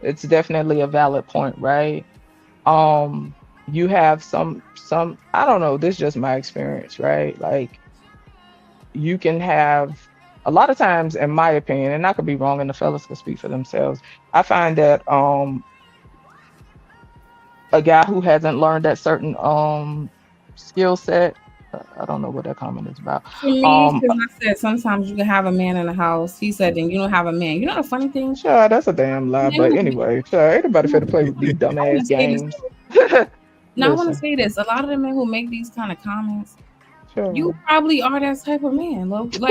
it's definitely a valid point, right? You have some I don't know, this is just my experience, right? Like you can have a lot of times, in my opinion, and I could be wrong and the fellas can speak for themselves, I find that a guy who hasn't learned that certain skill set, I don't know what that comment is about.
For me, because I said sometimes you can have a man in the house. He said, then you don't have a man. You know the funny thing?
Sure, that's a damn lie. But anyway, sure, everybody finna play with these dumbass games.
Now, I want to say this. A lot of the men who make these kind of comments, you probably are that type of man. Like, you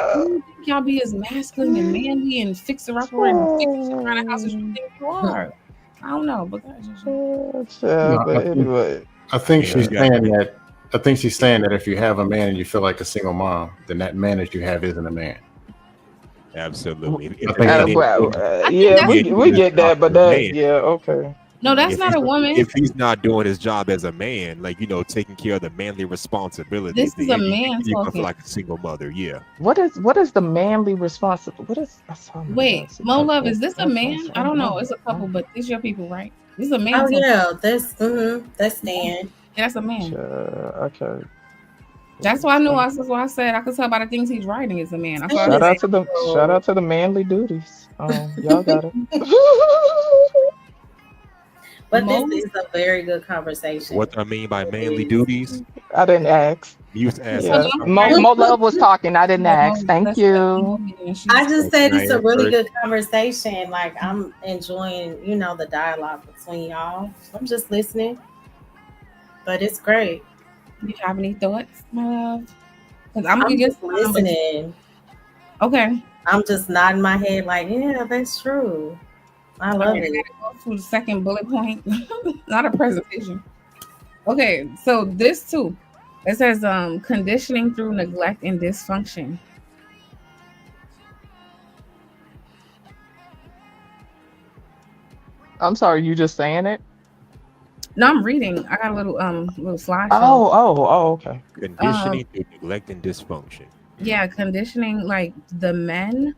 think y'all be as masculine and manly and fixer upper and fix shit around the house as you think you are. I don't know, but that's just
but anyway.
I think she's saying that. I think she's saying that if you have a man and you feel like a single mom, then that man that you have isn't a man.
Absolutely.
Yeah, we get that, but that, yeah, okay.
No, that's
If
not a woman.
if he's not doing his job as a man, like taking care of the manly responsibilities,
This is a
then
man
you go for
talking.
like a single mother. Yeah.
What is the manly responsible? What is? Oh my
Wait,
God, see,
Mo Love,
okay,
is this a
okay,
man?
so,
I don't know. It's a couple, but these your people, right? This is a man.
Oh
talking.
yeah, that's Dan.
Yeah, that's a man.
okay.
That's why I knew. That's why I said I could tell by the things he's writing is a man. That's why I
Shout
said-
out to the manly duties. Y'all got it.
But
Mo?
this is a very good conversation.
What I mean by manly duties,
I didn't ask.
you used to ask.
Yeah.
us.
Mo Love was talking. I didn't ask. Thank
Let's
you.
let Mo be, and she's-
I just said it's a
Right,
really
right.
good conversation. Like I'm enjoying, the dialogue between y'all. I'm just listening, but it's great.
You have any thoughts, my love? Because I'm
I'm
just
just listening.
Okay.
I'm just nodding my head, like, yeah, that's true. I love
Okay,
it.
I gotta go to the second bullet point, not a presentation. Okay, so this too, it says conditioning through neglect and dysfunction.
I'm sorry, you just saying it?
No, I'm reading. I got a little slide.
Oh, okay.
Conditioning through neglect and dysfunction.
Yeah, conditioning, like the men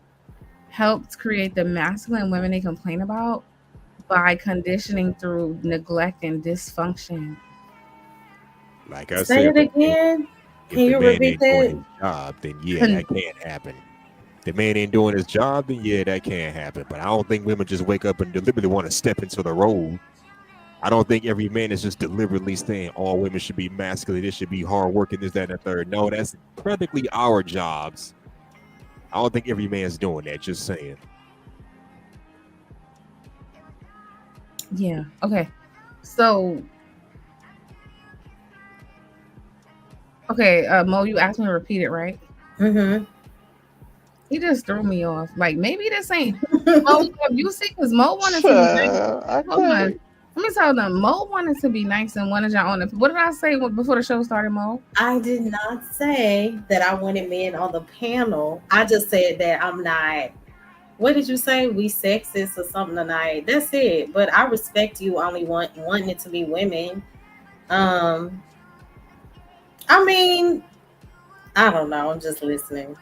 helped create the masculine women they complain about by conditioning through neglect and dysfunction.
Like I
Say
said,
it again.
if
Can
the
you
man
repeat
ain't doing
that?
his job, then yeah, that can't happen. The man ain't doing his job, then yeah, that can't happen. But I don't think women just wake up and deliberately want to step into the role. I don't think every man is just deliberately saying all women should be masculine, this should be hard working, this, that, and the third. No, that's practically our jobs. I don't think every man's doing that, just saying.
Yeah. Okay. So, Mo, you asked me to repeat it, right?
Mm-hmm.
He just threw me off. Like maybe this ain't Mo. You see, because Mo wanted to be nice. Hold on. Let me tell them. Mo wanted to be nice and wanted y'all on it. What did I say before the show started, Mo?
I did not say that I wanted men on the panel. I just said that I'm not. What did you say? We sexist or something tonight? That's it. But I respect you only wanting it to be women. I mean, I don't know. I'm just listening.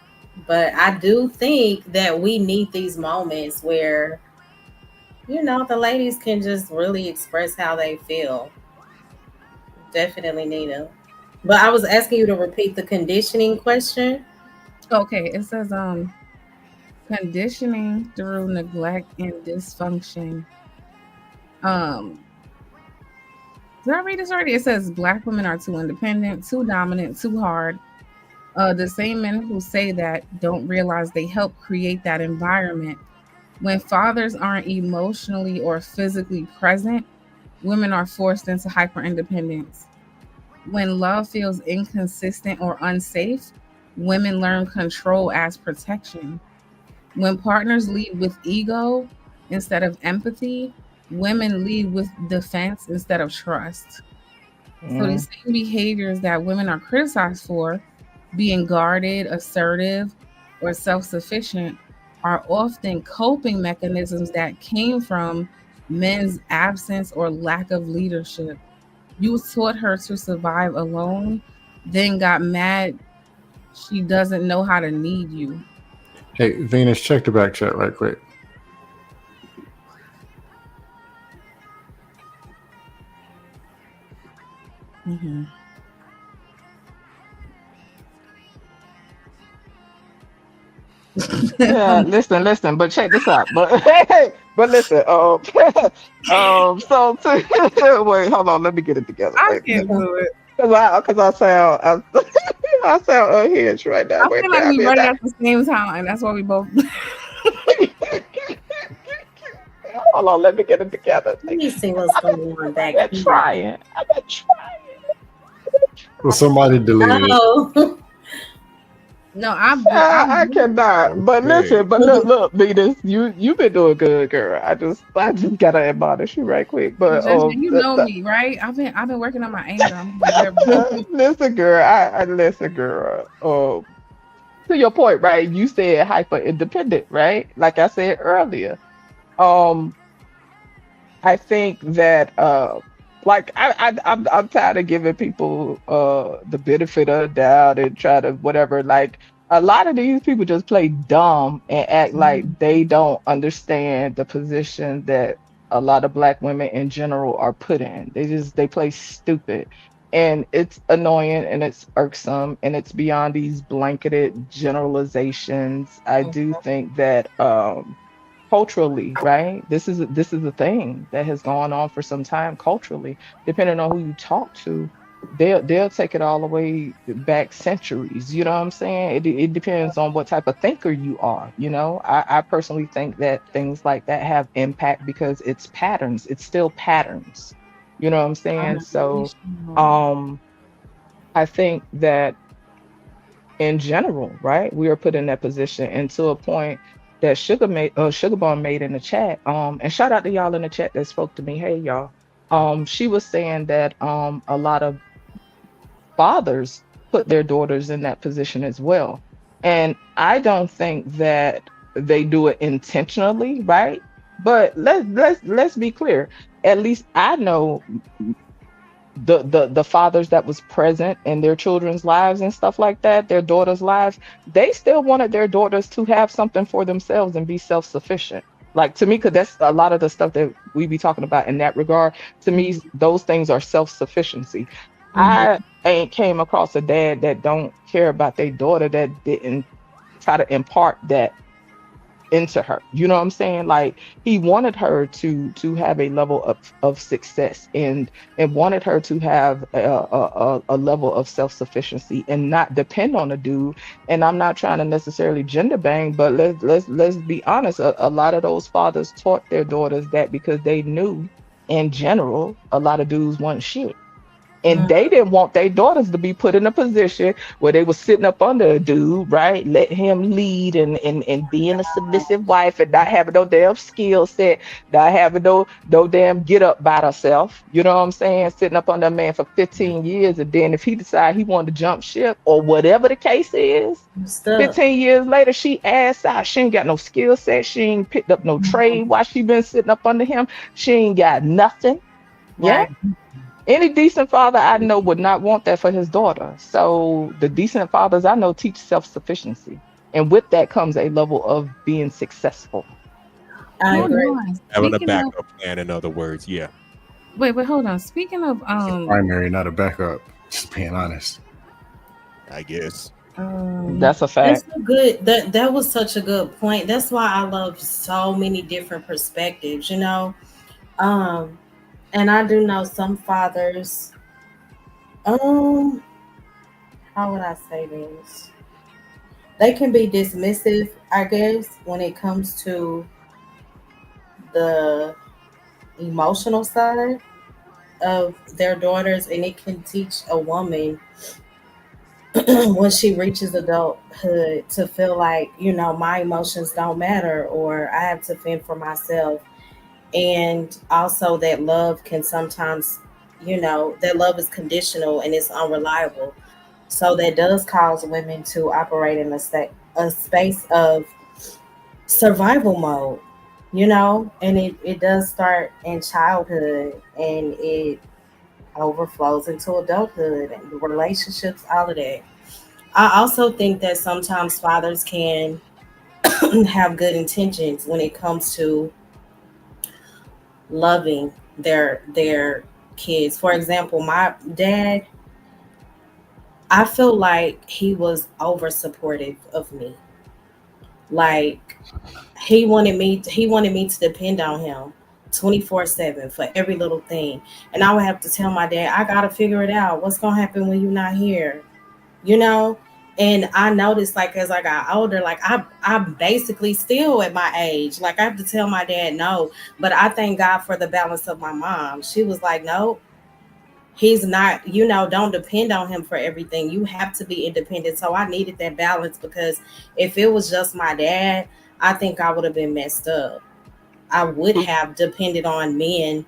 But I do think that we need these moments where, the ladies can just really express how they feel. Definitely need them. But I was asking you to repeat the conditioning question.
Okay, it says conditioning through neglect and dysfunction. Did I read this already? It says Black women are too independent, too dominant, too hard. The same men who say that don't realize they help create that environment. When fathers aren't emotionally or physically present, women are forced into hyper independence. When love feels inconsistent or unsafe, women learn control as protection. When partners lead with ego instead of empathy, women lead with defense instead of trust. So these same behaviors that women are criticized for, being guarded, assertive, or self-sufficient, are often coping mechanisms that came from men's absence or lack of leadership. You taught her to survive alone, then got mad she doesn't know how to need you.
Hey, Venus, check the back chat right quick.
Mm-hmm.
Yeah, listen, but check this out. But listen, so wait, hold on, let me get it together.
I can't do it.
Cause I sound I sound unhinged right now.
I feel like we read it at the same time. That's why we both.
Hold on, let me get it together.
Let me see what's going on back
I've been
here.
trying.
Well, somebody deleted it.
Oh,
No,
I cannot. But listen, but look, Venus, you've been doing good, girl. I just gotta admonish you right quick. But
you know me, right? I've been working on my anger.
listen, girl. I listen, girl. To your point, right? You said hyper independent, right? Like I said earlier. I think that like I'm tired of giving people the benefit of the doubt and try to whatever. Like a lot of these people just play dumb and act like they don't understand the position that a lot of black women in general are put in. They play stupid. And it's annoying and it's irksome and it's beyond these blanketed generalizations. I do think that culturally, right? This is a thing that has gone on for some time culturally. Depending on who you talk to, they'll take it all the way back centuries. You know what I'm saying? It depends on what type of thinker you are. You know, I personally think that things like that have impact because it's patterns. It's still patterns. You know what I'm saying? So, um, I think that in general, right? We are put in that position and to a point that Sugar Bomb made in the chat. And shout out to y'all in the chat that spoke to me. Hey y'all. She was saying that a lot of fathers put their daughters in that position as well. And I don't think that they do it intentionally, right? But let's be clear. At least I know the fathers that was present in their children's lives and stuff like that, their daughters' lives, they still wanted their daughters to have something for themselves and be self-sufficient. Like to me, because that's a lot of the stuff that we be talking about in that regard. To me, those things are self-sufficiency. I ain't came across a dad that don't care about their daughter that didn't try to impart that into her. You know what I'm saying? Like he wanted her to have a level of success and wanted her to have a level of self-sufficiency and not depend on a dude. And I'm not trying to necessarily gender bang, but let's be honest. A lot of those fathers taught their daughters that because they knew in general a lot of dudes want shit. And they didn't want their daughters to be put in a position where they were sitting up under a dude, right? Let him lead and being a submissive wife and not having no damn skill set, not having no damn get up by herself. You know what I'm saying? Sitting up under a man for 15 years. And then if he decide he wanted to jump ship or whatever the case is, 15 years later, she ass out. She ain't got no skill set. She ain't picked up no trade while she been sitting up under him. She ain't got nothing. Yeah. Any decent father I know would not want that for his daughter. So the decent fathers I know teach self-sufficiency. And with that comes a level of being successful.
I agree.
Having a backup plan, in other words, yeah.
Wait, hold on. Speaking of
primary, not a backup. Just being honest.
I guess.
That's a fact.
That's a good that was such a good point. That's why I love so many different perspectives, you know. And I do know some fathers, how would I say this? They can be dismissive, I guess, when it comes to the emotional side of their daughters, and it can teach a woman when she reaches adulthood to feel like, you know, my emotions don't matter or I have to fend for myself. And also that love can sometimes, you know, that love is conditional and it's unreliable. So that does cause women to operate in a space of survival mode, you know, and it does start in childhood and it overflows into adulthood and relationships, all of that. I also think that sometimes fathers can have good intentions when it comes to loving their kids. For example, my dad, I feel like he was over supportive of me. Like he wanted me to depend on him 24/7 for every little thing. And I would have to tell my dad, I gotta figure it out. What's gonna happen when you're not here? You know? And I noticed, like, as I got older, like I'm basically still at my age. Like I have to tell my dad no. But I thank God for the balance of my mom. She was like, no, he's not, you know, don't depend on him for everything. You have to be independent. So I needed that balance because if it was just my dad, I think I would have been messed up. I would have depended on men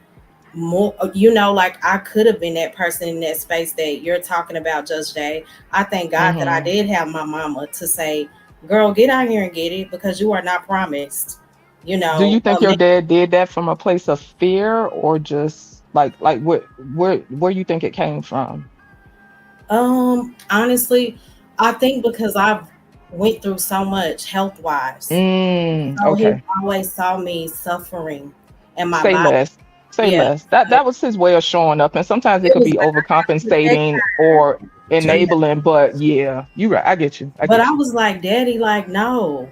more, you know, like I could have been that person in that space that you're talking about, Judge Day. I thank God that I did have my mama to say, girl, get out here and get it because you are not promised. You
Do you
know,
think your dad did that from a place of fear, or just like where you think it came from?
honestly, I think because I've went through so much health wise, so he
Okay.
always saw me suffering in my
Say
body.
less. Say
Yeah,
less. That was his way of showing up, and sometimes it
it
could
was
be
like I gotta protect
overcompensating
her.
or
Protect.
Yeah,
enabling. But yeah, you right. I get you. I
but I
get you.
was like, Daddy, like no,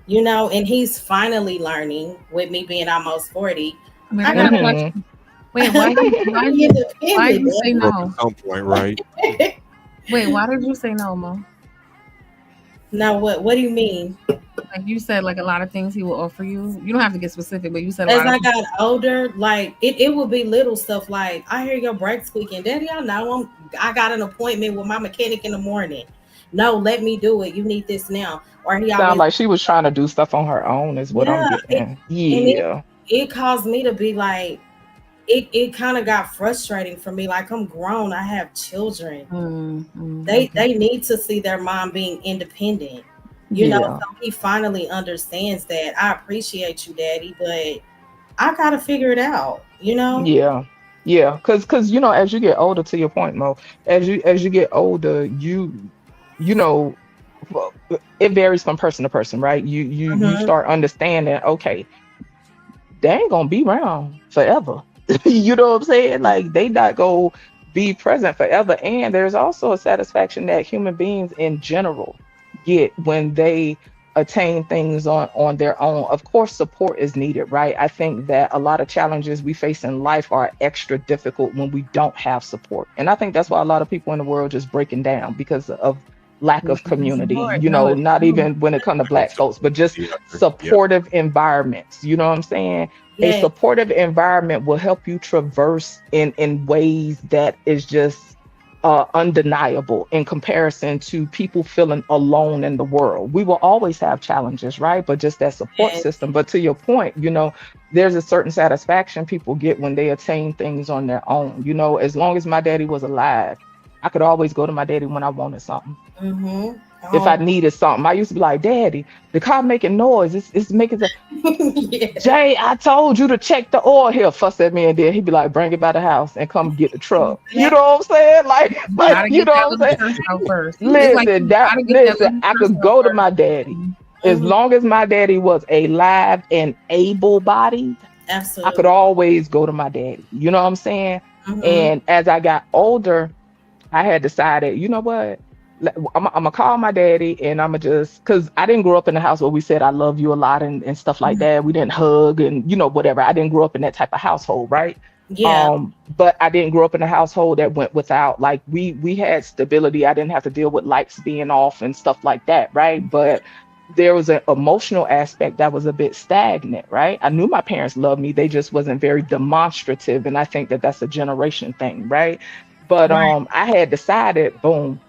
you know, and he's finally learning with me being almost 40.
Wait, I
I
got a
gotta
Hmm.
question. Wait,
be
why did you
independent,
say
Grew up at
no?
some point, right?
Daddy.
Wait, why did you say no, Mo?
Now what do you mean?
Like you said, like a lot of things he will offer you. You don't have to get specific, but you said a
As
lot of
I
things.
got older, like it would be little stuff like I hear your brakes squeaking. Daddy, I know I got an appointment with my mechanic in the morning. No, let me do it. You need this now. Or he
Sound
always,
like she was trying to do stuff on her own, is what I'm
yeah,
getting.
and
Yeah.
it caused me to be like, it kind of got frustrating for me. Like I'm grown, I have children.
Okay.
They need to see their mom being independent. You know,
Yeah.
so he finally understands that. I appreciate you, Daddy, but I gotta figure it out, you know?
Yeah. Yeah. Cause you know, as you get older, to your point, Mo, as you get older, you know, well, it varies from person to person, right? You
Mhm.
start understanding, okay, they ain't gonna be around forever. You know what I'm saying? Like they not gonna be present forever. And there's also a satisfaction that human beings in general get when they attain things on their own. Of course, support is needed, right? I think that a lot of challenges we face in life are extra difficult when we don't have support. And I think that's why a lot of people in the world just breaking down because of lack of community,
Support.
you
No,
know,
it's
not
true.
even when it comes to
Lack of
black folks, but just
yeah, yep.
supportive environments. You know what I'm saying? A
Yeah.
supportive environment will help you traverse in ways that is just undeniable in comparison to people feeling alone in the world. We will always have challenges, right? But just that support
Yes.
system. But to your point, you know, there's a certain satisfaction people get when they attain things on their own. You know, as long as my daddy was alive, I could always go to my daddy when I wanted something.
Mm-hmm.
If I
Oh,
needed something, I used to be like, Daddy, the car making noise. It's making the
yeah.
Jay, I told you to check the oil. He'll fuss at me, and then he'd be like, bring it by the house and come get the truck. You know what I'm saying?
You
Like
gotta
you
get
know
that
what I'm
little
saying?
stress out first. It's like
Listen,
you
that
gotta get that
listen,
little
I
stress
could
out
go to my daddy.
first.
As
Mhm.
long as my daddy was alive and able-bodied, I could
Absolutely.
always go to my daddy. You know what I'm saying?
Mm-hmm.
And as I got older, I had decided, you know what? I'm gonna call my daddy and I'm gonna just because I didn't grow up in a house where we said I love you a lot and stuff like that. We didn't hug and you know whatever. I didn't grow up in that type of household, right?
Yeah.
But I didn't grow up in a household that went without like we had stability. I didn't have to deal with lights being off and stuff like that, right? But there was an emotional aspect that was a bit stagnant, right? I knew my parents loved me. They just wasn't very demonstrative, and I think that that's a generation thing, right? But
Right.
I had decided, boom,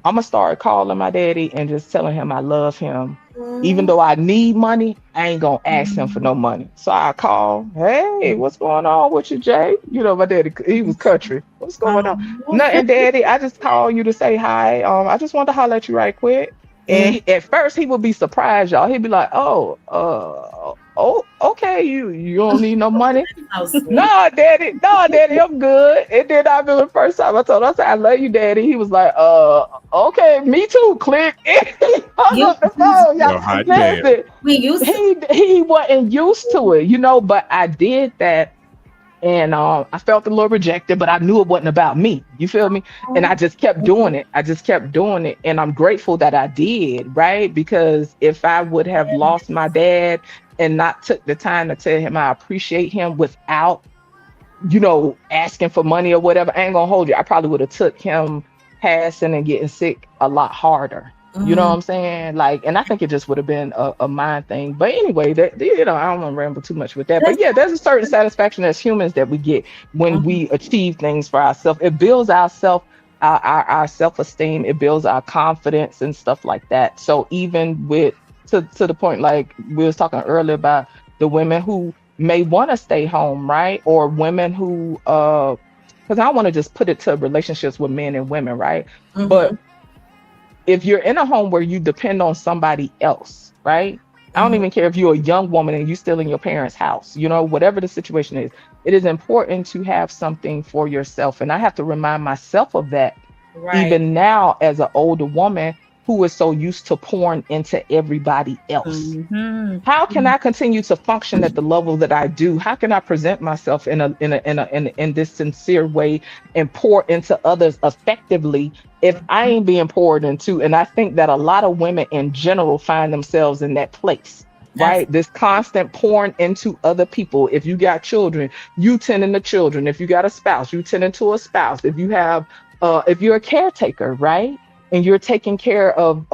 I'm gonna start calling my daddy and just telling him I love him. Even
Mhm.
though I need money, I ain't gonna ask him for no money. So I call, hey, what's going on with you, Jay? You know, my daddy, he was country. What's going on? Nothing, daddy. I just call you to say hi. I just wanted to holler at you right quick.
Mhm.
And at first he would be surprised, y'all. He'd be like, oh, okay, you don't need no money.
So sweet.
No, daddy, I'm good. And then I remember the first time I told him, I said, I love you, daddy. He was like, okay, me too. Click. He hung
You
up the phone, y'all.
Well, hot damn.
Listen,
we used to.
he wasn't used to it, you know, but I did that and I felt a little rejected, but I knew it wasn't about me. You feel me? And I just kept doing it. I just kept doing it. And I'm grateful that I did, right? Because if I would have lost my dad and not took the time to tell him I appreciate him without, you know, asking for money or whatever, I ain't gonna hold you. I probably would have took him passing and getting sick a lot harder. You know what
Mhm.
I'm saying? Like, and I think it just would have been a mind thing. But anyway, that you know, I don't want to ramble too much with that. But
That's
yeah, there's a certain satisfaction as humans that we get when
mhm.
we achieve things for ourselves. It builds our self-esteem, it builds our confidence and stuff like that. So even with to the point like we was talking earlier about the women who may want to stay home, right? Or women who because I want to just put it to relationships with men and women, right?
Mhm.
But if you're in a home where you depend on somebody else, right? I don't even care if you're a young woman and you're still in your parents' house, you know, whatever the situation is. It is important to have something for yourself. And I have to remind myself of that
Right.
even now as an older woman who is so used to pouring into everybody else. How can I continue to function at the level that I do? How can I present myself in this sincere way and pour into others effectively if I ain't being poured into? And I think that a lot of women in general find themselves in that place, right? This constant pouring into other people. If you got children, you tending to children. If you got a spouse, you tending to a spouse. If you have, if you're a caretaker, right? And you're taking care of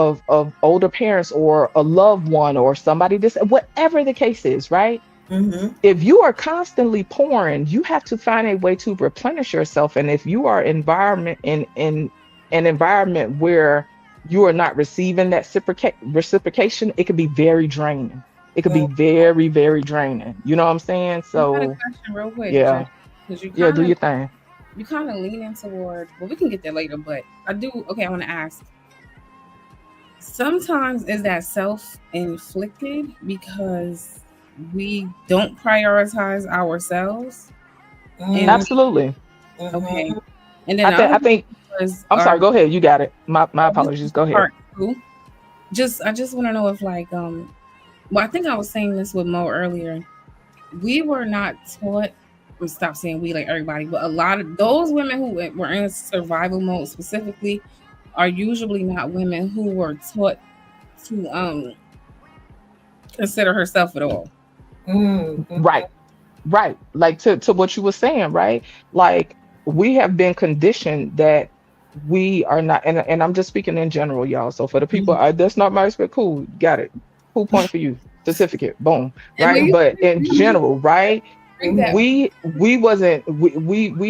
older parents or a loved one or somebody, this, whatever the case is, right? If you are constantly pouring, you have to find a way to replenish yourself. And if you are in an environment where you are not receiving that reciprocation, it could be very draining. It could be very, very draining. You know what I'm saying?
I got a
So
question real quick.
yeah,
Because you
yeah,
kind
do
of
your thing.
you kind of leaning toward, well, we can get there later, but I do. Okay, I want to ask. Sometimes is that self-inflicted because we don't prioritize ourselves? And
Absolutely.
okay, and then the
I
other
think.
was
I'm sorry. Go ahead. You got it. My apologies. Go ahead.
part two. I just want to know if like well, I think I was saying this with Mo earlier. We were not taught. Stop saying we, like everybody, but a lot of those women who were in survival mode specifically are usually not women who were taught to consider herself at all.
Right. Like to what you were saying, right? Like we have been conditioned that we are not, and I'm just speaking in general, y'all. So for the people, that's not my expert. Cool, got it. Cool point for you. Certificate, boom. Right. But in general, right? We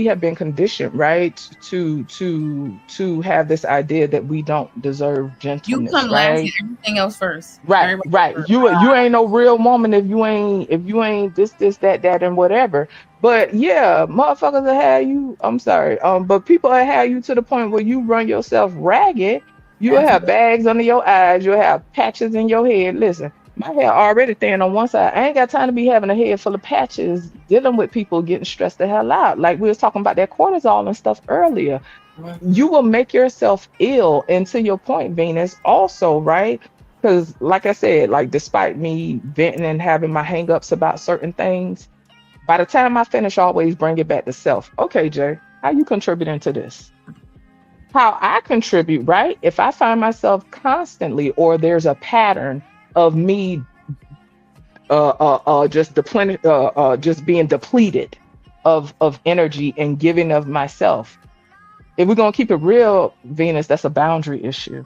have been conditioned, right, to have this idea that we don't deserve
You
gentleness,
come last
right?
and everything else first.
Right,
Everybody
right.
first.
You ain't no real woman if you ain't this, that, and whatever. But yeah, motherfuckers will have you. I'm sorry. But people will have you to the point where you run yourself ragged. You'll have bags under your eyes. You'll have patches in your head. Listen, my hair already thin on one side. I ain't got time to be having a head full of patches, dealing with people getting stressed the hell out. Like we was talking about that cortisol and stuff earlier. You will make yourself ill. And to your point, Venus, also, right? Because like I said, like despite me venting and having my hangups about certain things, by the time I finish, I always bring it back to self. Okay, Jay, how you contributing to this? How I contribute, right? If I find myself constantly, or there's a pattern of me just being depleted of energy and giving of myself. If we're gonna keep it real, Venus, that's a boundary issue.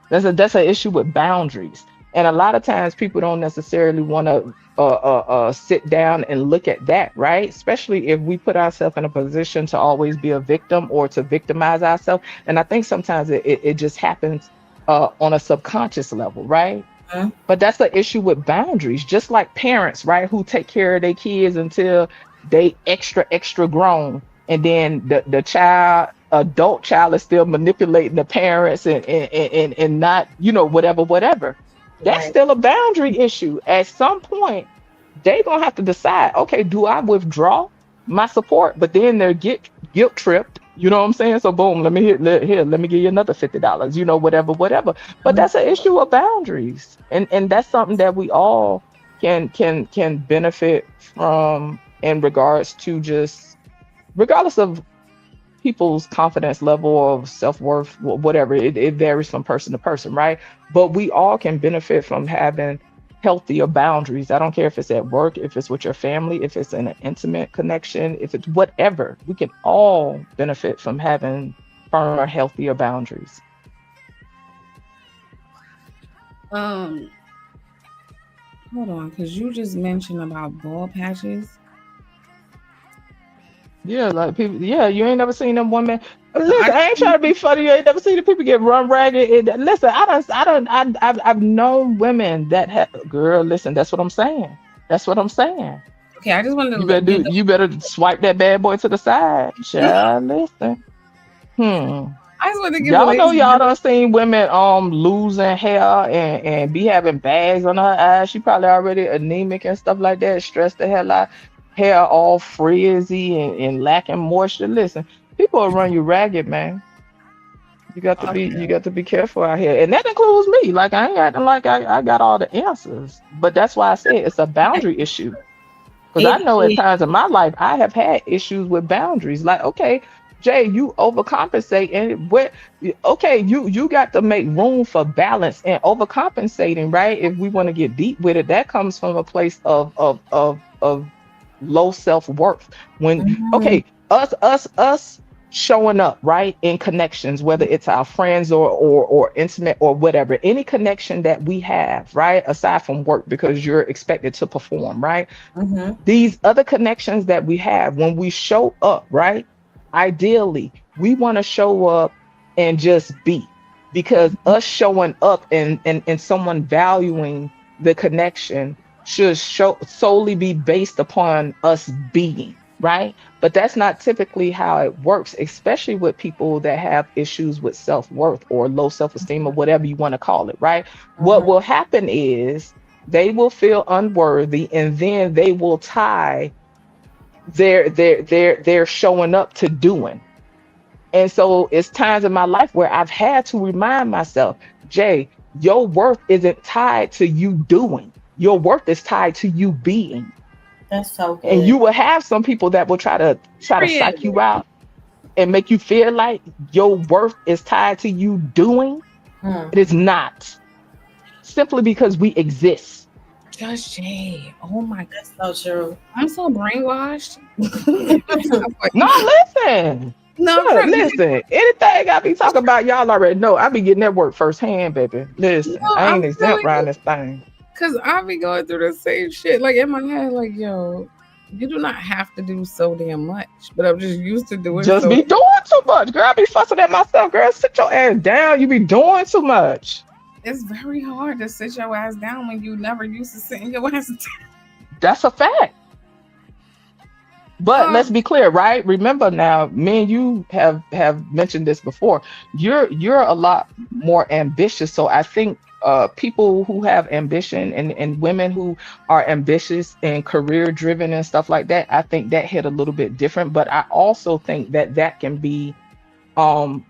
That's an issue with boundaries. And a lot of times people don't necessarily want to sit down and look at that, right? Especially if we put ourselves in a position to always be a victim or to victimize ourselves. And I think sometimes it just happens on a subconscious level, right? But that's the issue with boundaries, just like parents, right, who take care of their kids until they extra grown, and then the adult child is still manipulating the parents and not, whatever. That's still a boundary issue. At some point, they gonna have to decide, okay, do I withdraw my support? But then they're guilt tripped. You know what I'm saying? So boom, let me give you another $50, whatever. But that's an issue of boundaries. And that's something that we all can benefit from in regards to just, regardless of people's confidence level of self-worth, whatever, it varies from person to person, right? But we all can benefit from having healthier boundaries. I don't care if it's at work, if it's with your family, if it's in an intimate connection, if it's whatever. We can all benefit from having firmer, healthier boundaries.
Hold on, because you just mentioned about bald patches.
Yeah, like people. Yeah, you ain't never seen them women. Listen, I ain't trying to be funny. You ain't never seen the people get run ragged. Listen, I've known women that have. Girl, listen, that's what I'm saying.
Okay, I just wanted to.
You better swipe that bad boy to the side. Child, listen.
I I just want to give the
Y'all know
ladies.
y'all done seen women losing hair and be having bags on her eyes. She probably already anemic and stuff like that, stressed the hell out, hair all frizzy and lacking moisture. Listen, people will run you ragged, man. You got to be careful out here. And that includes me. Like I ain't acting like I got all the answers. But that's why I say it's a boundary issue. Because I know at times in my life I have had issues with boundaries. Like, okay, Jay, you overcompensate, and you got to make room for balance and overcompensating, right? If we want to get deep with it, that comes from a place of low self-worth. When us showing up, right, in connections, whether it's our friends or intimate or whatever, any connection that we have, right, aside from work, because you're expected to perform, right? These other connections that we have, when we show up, right, ideally we want to show up and just be, because us showing up and someone valuing the connection should solely be based upon us being, right? But that's not typically how it works, especially with people that have issues with self-worth or low self-esteem or whatever you want to call it, right? What will happen is they will feel unworthy, and then they will tie their showing up to doing. And so it's times in my life where I've had to remind myself, Jay, your worth isn't tied to you doing. Your worth is tied to you being.
That's so good.
And you will have some people that will try to psych you out and make you feel like your worth is tied to you doing. It is not. Simply because we exist.
Judge Jay. Oh my God.
That's so true.
I'm so brainwashed.
No, listen.
No,
Yeah, listen. Anything I be talking about, y'all already know. I be getting that work firsthand, baby. Listen,
No,
I ain't
I'm
exempt
telling
around
you.
this thing.
Cause I be going through the same shit. Like in my head, like, yo, you do not have to do so damn much. But I'm just used to doing
Just
so
be doing too much, girl. I be fussing at myself, girl. Sit your ass down. You be doing too much.
it's very hard to sit your ass down when you never used to sitting your ass down.
That's a fact. But let's be clear, right? Remember now, me and you have mentioned this before. You're a lot more ambitious. So I think people who have ambition and women who are ambitious and career driven and stuff like that, I think that hit a little bit different. But I also think that can be, I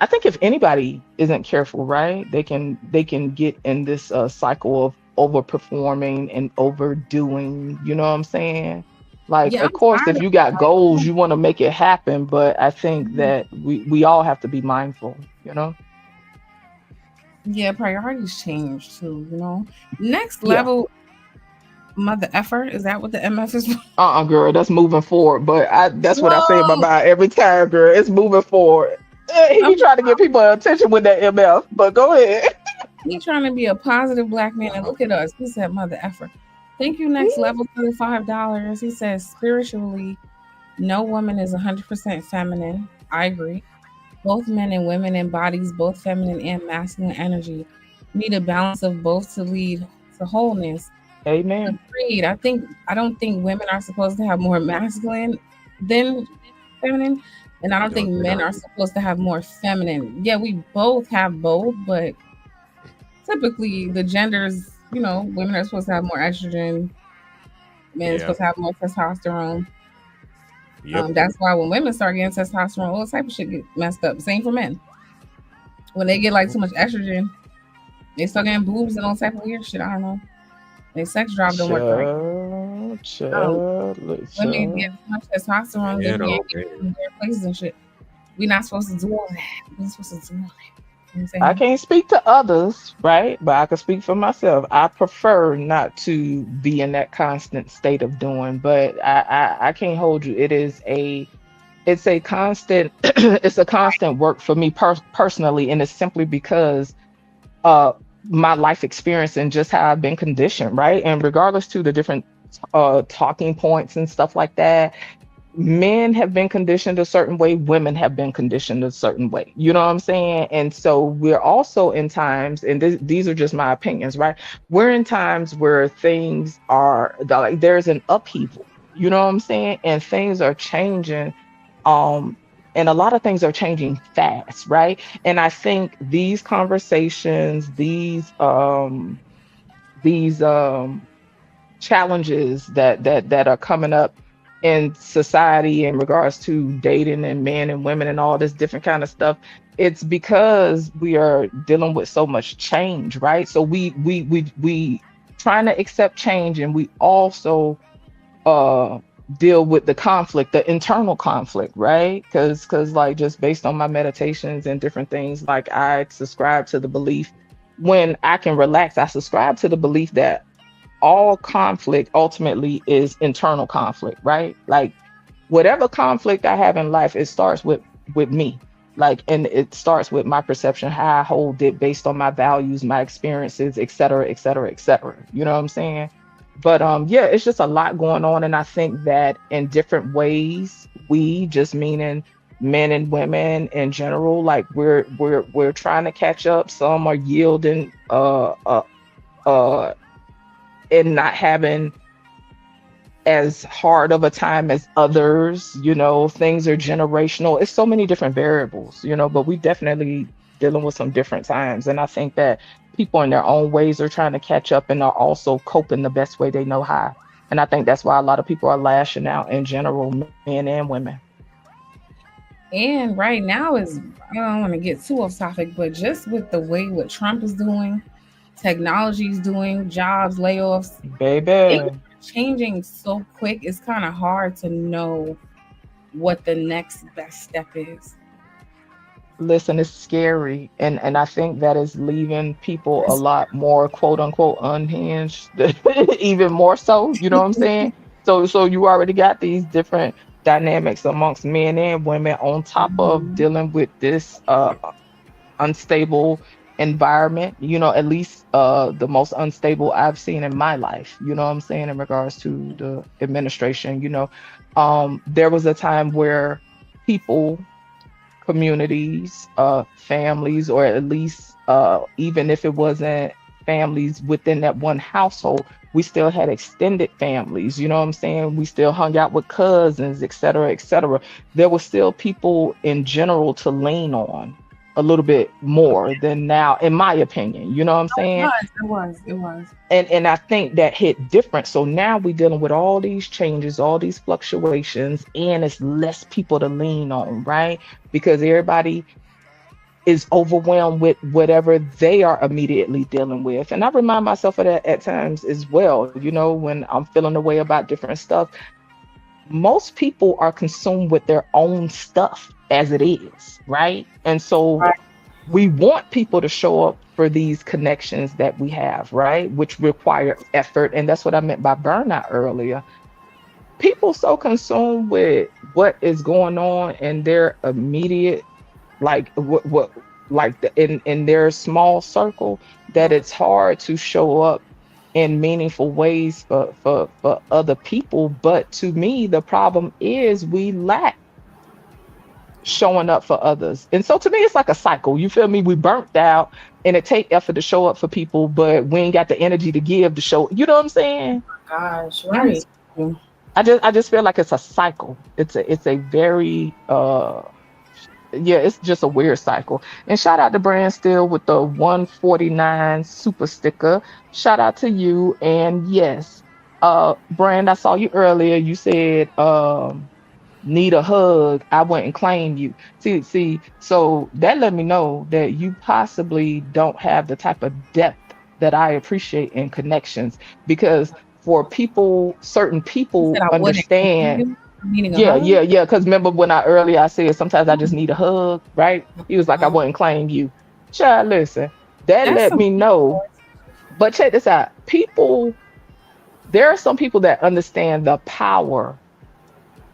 think if anybody isn't careful, right, they can get in this cycle of overperforming and overdoing. You know what I'm saying? Like,
Yeah,
of course, if you got goals, you want to make it happen. But I think that we all have to be mindful, you know?
Yeah, priorities change too, you know. Next level, mother effer. Is that what the MF is?
Girl, that's moving forward. But that's what I say in my mind every time, girl. It's moving forward. He be trying to get people attention with that MF, but go ahead.
He trying to be a positive black man, and look at us. He said, "Mother effer." Thank you. Next level, $35. He says, spiritually, no woman is 100% feminine. I agree. Both men and women embodies both feminine and masculine energy. Need a balance of both to lead to wholeness.
Amen.
Agreed. I don't think women are supposed to have more masculine than feminine, and I don't think men are supposed to have more feminine. Yeah, we both have both, but typically the genders, you know, women are supposed to have more estrogen, men are supposed to have more testosterone. That's why when women start getting testosterone, all type of shit get messed up. Same for men. When they get like too much estrogen, they start getting boobs and all type of weird shit. I don't know. Their sex drive don't work right. Women get too much testosterone, they get in their places and shit. We're not supposed to do all that. We're supposed to do all that.
I can't speak to others, right? But I can speak for myself. I prefer not to be in that constant state of doing, but I can't hold you. It's a constant it's a constant work for me personally, and it's simply because my life experience and just how I've been conditioned, right? And regardless to the different talking points and stuff like that, men have been conditioned a certain way, women have been conditioned a certain way. You know what I'm saying? And so we're also in times, and these are just my opinions, right? We're in times where things are like there's an upheaval, you know what I'm saying? And things are changing And a lot of things are changing fast, right? And I think these conversations, these challenges that are coming up in society in regards to dating and men and women and all this different kind of stuff, it's because we are dealing with so much change, right? So we trying to accept change, and we also deal with the conflict, the internal conflict, right? Because like, just based on my meditations and different things, like, I subscribe to the belief, when I can relax, I subscribe to the belief that all conflict ultimately is internal conflict, right? Like, whatever conflict I have in life, it starts with me. Like, and it starts with my perception, how I hold it based on my values, my experiences, et cetera, et cetera, et cetera. You know what I'm saying? But yeah, it's just a lot going on. And I think that in different ways, we, just meaning men and women in general, like, we're trying to catch up. Some are yielding and not having as hard of a time as others. You know, things are generational. It's so many different variables, you know, but we definitely dealing with some different times. And I think that people in their own ways are trying to catch up and are also coping the best way they know how. And I think that's why a lot of people are lashing out in general, men and women.
And right now is, I don't want to get too off topic, but just with the way what Trump is doing, technology is doing, jobs, layoffs,
Baby,
things are changing so quick. It's kind of hard to know what the next best step is.
listen, it's scary. And I think that is leaving people a lot more, quote unquote, unhinged, even more so, you know what I'm saying? So you already got these different dynamics amongst men and women on top of dealing with this unstable environment, you know, at least the most unstable I've seen in my life, you know what I'm saying, in regards to the administration. You know, there was a time where people, communities, families, or at least even if it wasn't families within that one household, we still had extended families, you know what I'm saying? We still hung out with cousins, et cetera, et cetera. There were still people in general to lean on a little bit more than now, in my opinion, you know what I'm saying?
It was.
And I think that hit different. So now we're dealing with all these changes, all these fluctuations, and it's less people to lean on, right? Because everybody is overwhelmed with whatever they are immediately dealing with. And I remind myself of that at times as well, you know, when I'm feeling a way about different stuff. Most people are consumed with their own stuff as it is, right? And so we want people to show up for these connections that we have, right? Which require effort. And that's what I meant by burnout earlier. People so consumed with what is going on in their immediate, like what like in their small circle, that it's hard to show up in meaningful ways for other people. But to me, the problem is we lack showing up for others. And so to me, it's like a cycle. You feel me? We burnt out, and it take effort to show up for people, but we ain't got the energy to give to show. You know what I'm saying?
Gosh, right.
I just feel like it's a cycle. It's a very it's just a weird cycle. And shout out to Brand Still with the 149 super sticker. Shout out to you. And yes, Brand, I saw you earlier. You said need a hug. I went and claimed you. See, so that let me know that you possibly don't have the type of depth that I appreciate in connections, because for people, certain people understand. Yeah. Because remember when I said sometimes I just need a hug, right? He was like, I wouldn't claim you. Child, listen, that let me know. But check this out. There are some people that understand the power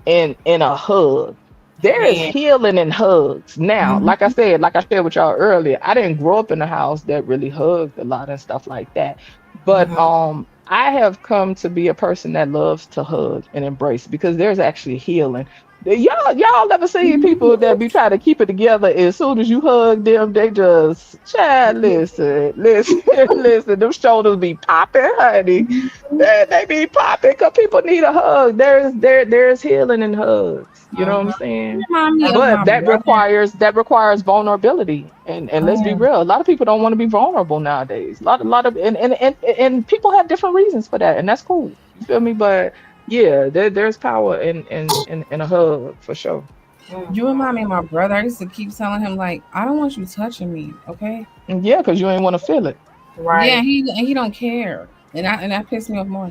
in a hug. There is healing in hugs. Now, like I said, like I shared with y'all earlier, I didn't grow up in a house that really hugged a lot and stuff like that. But I have come to be a person that loves to hug and embrace, because there's actually healing. Y'all ever see people that be trying to keep it together, as soon as you hug them, they just, child, listen, them shoulders be popping, honey. They be popping because people need a hug. There's healing in hugs. You know what I'm saying?
Remind me of
But
my
that
brother.
requires vulnerability, and let's be
Yeah.
real. A lot of people don't want to be vulnerable nowadays. A lot of and people have different reasons for that, and that's cool. You feel me? But yeah, there's power in a hug for sure.
You remind me of my brother. I used to keep telling him like, I don't want you touching me, okay?
And yeah, because you ain't want to feel it.
Right.
Yeah, he don't care, and that pissed me off more.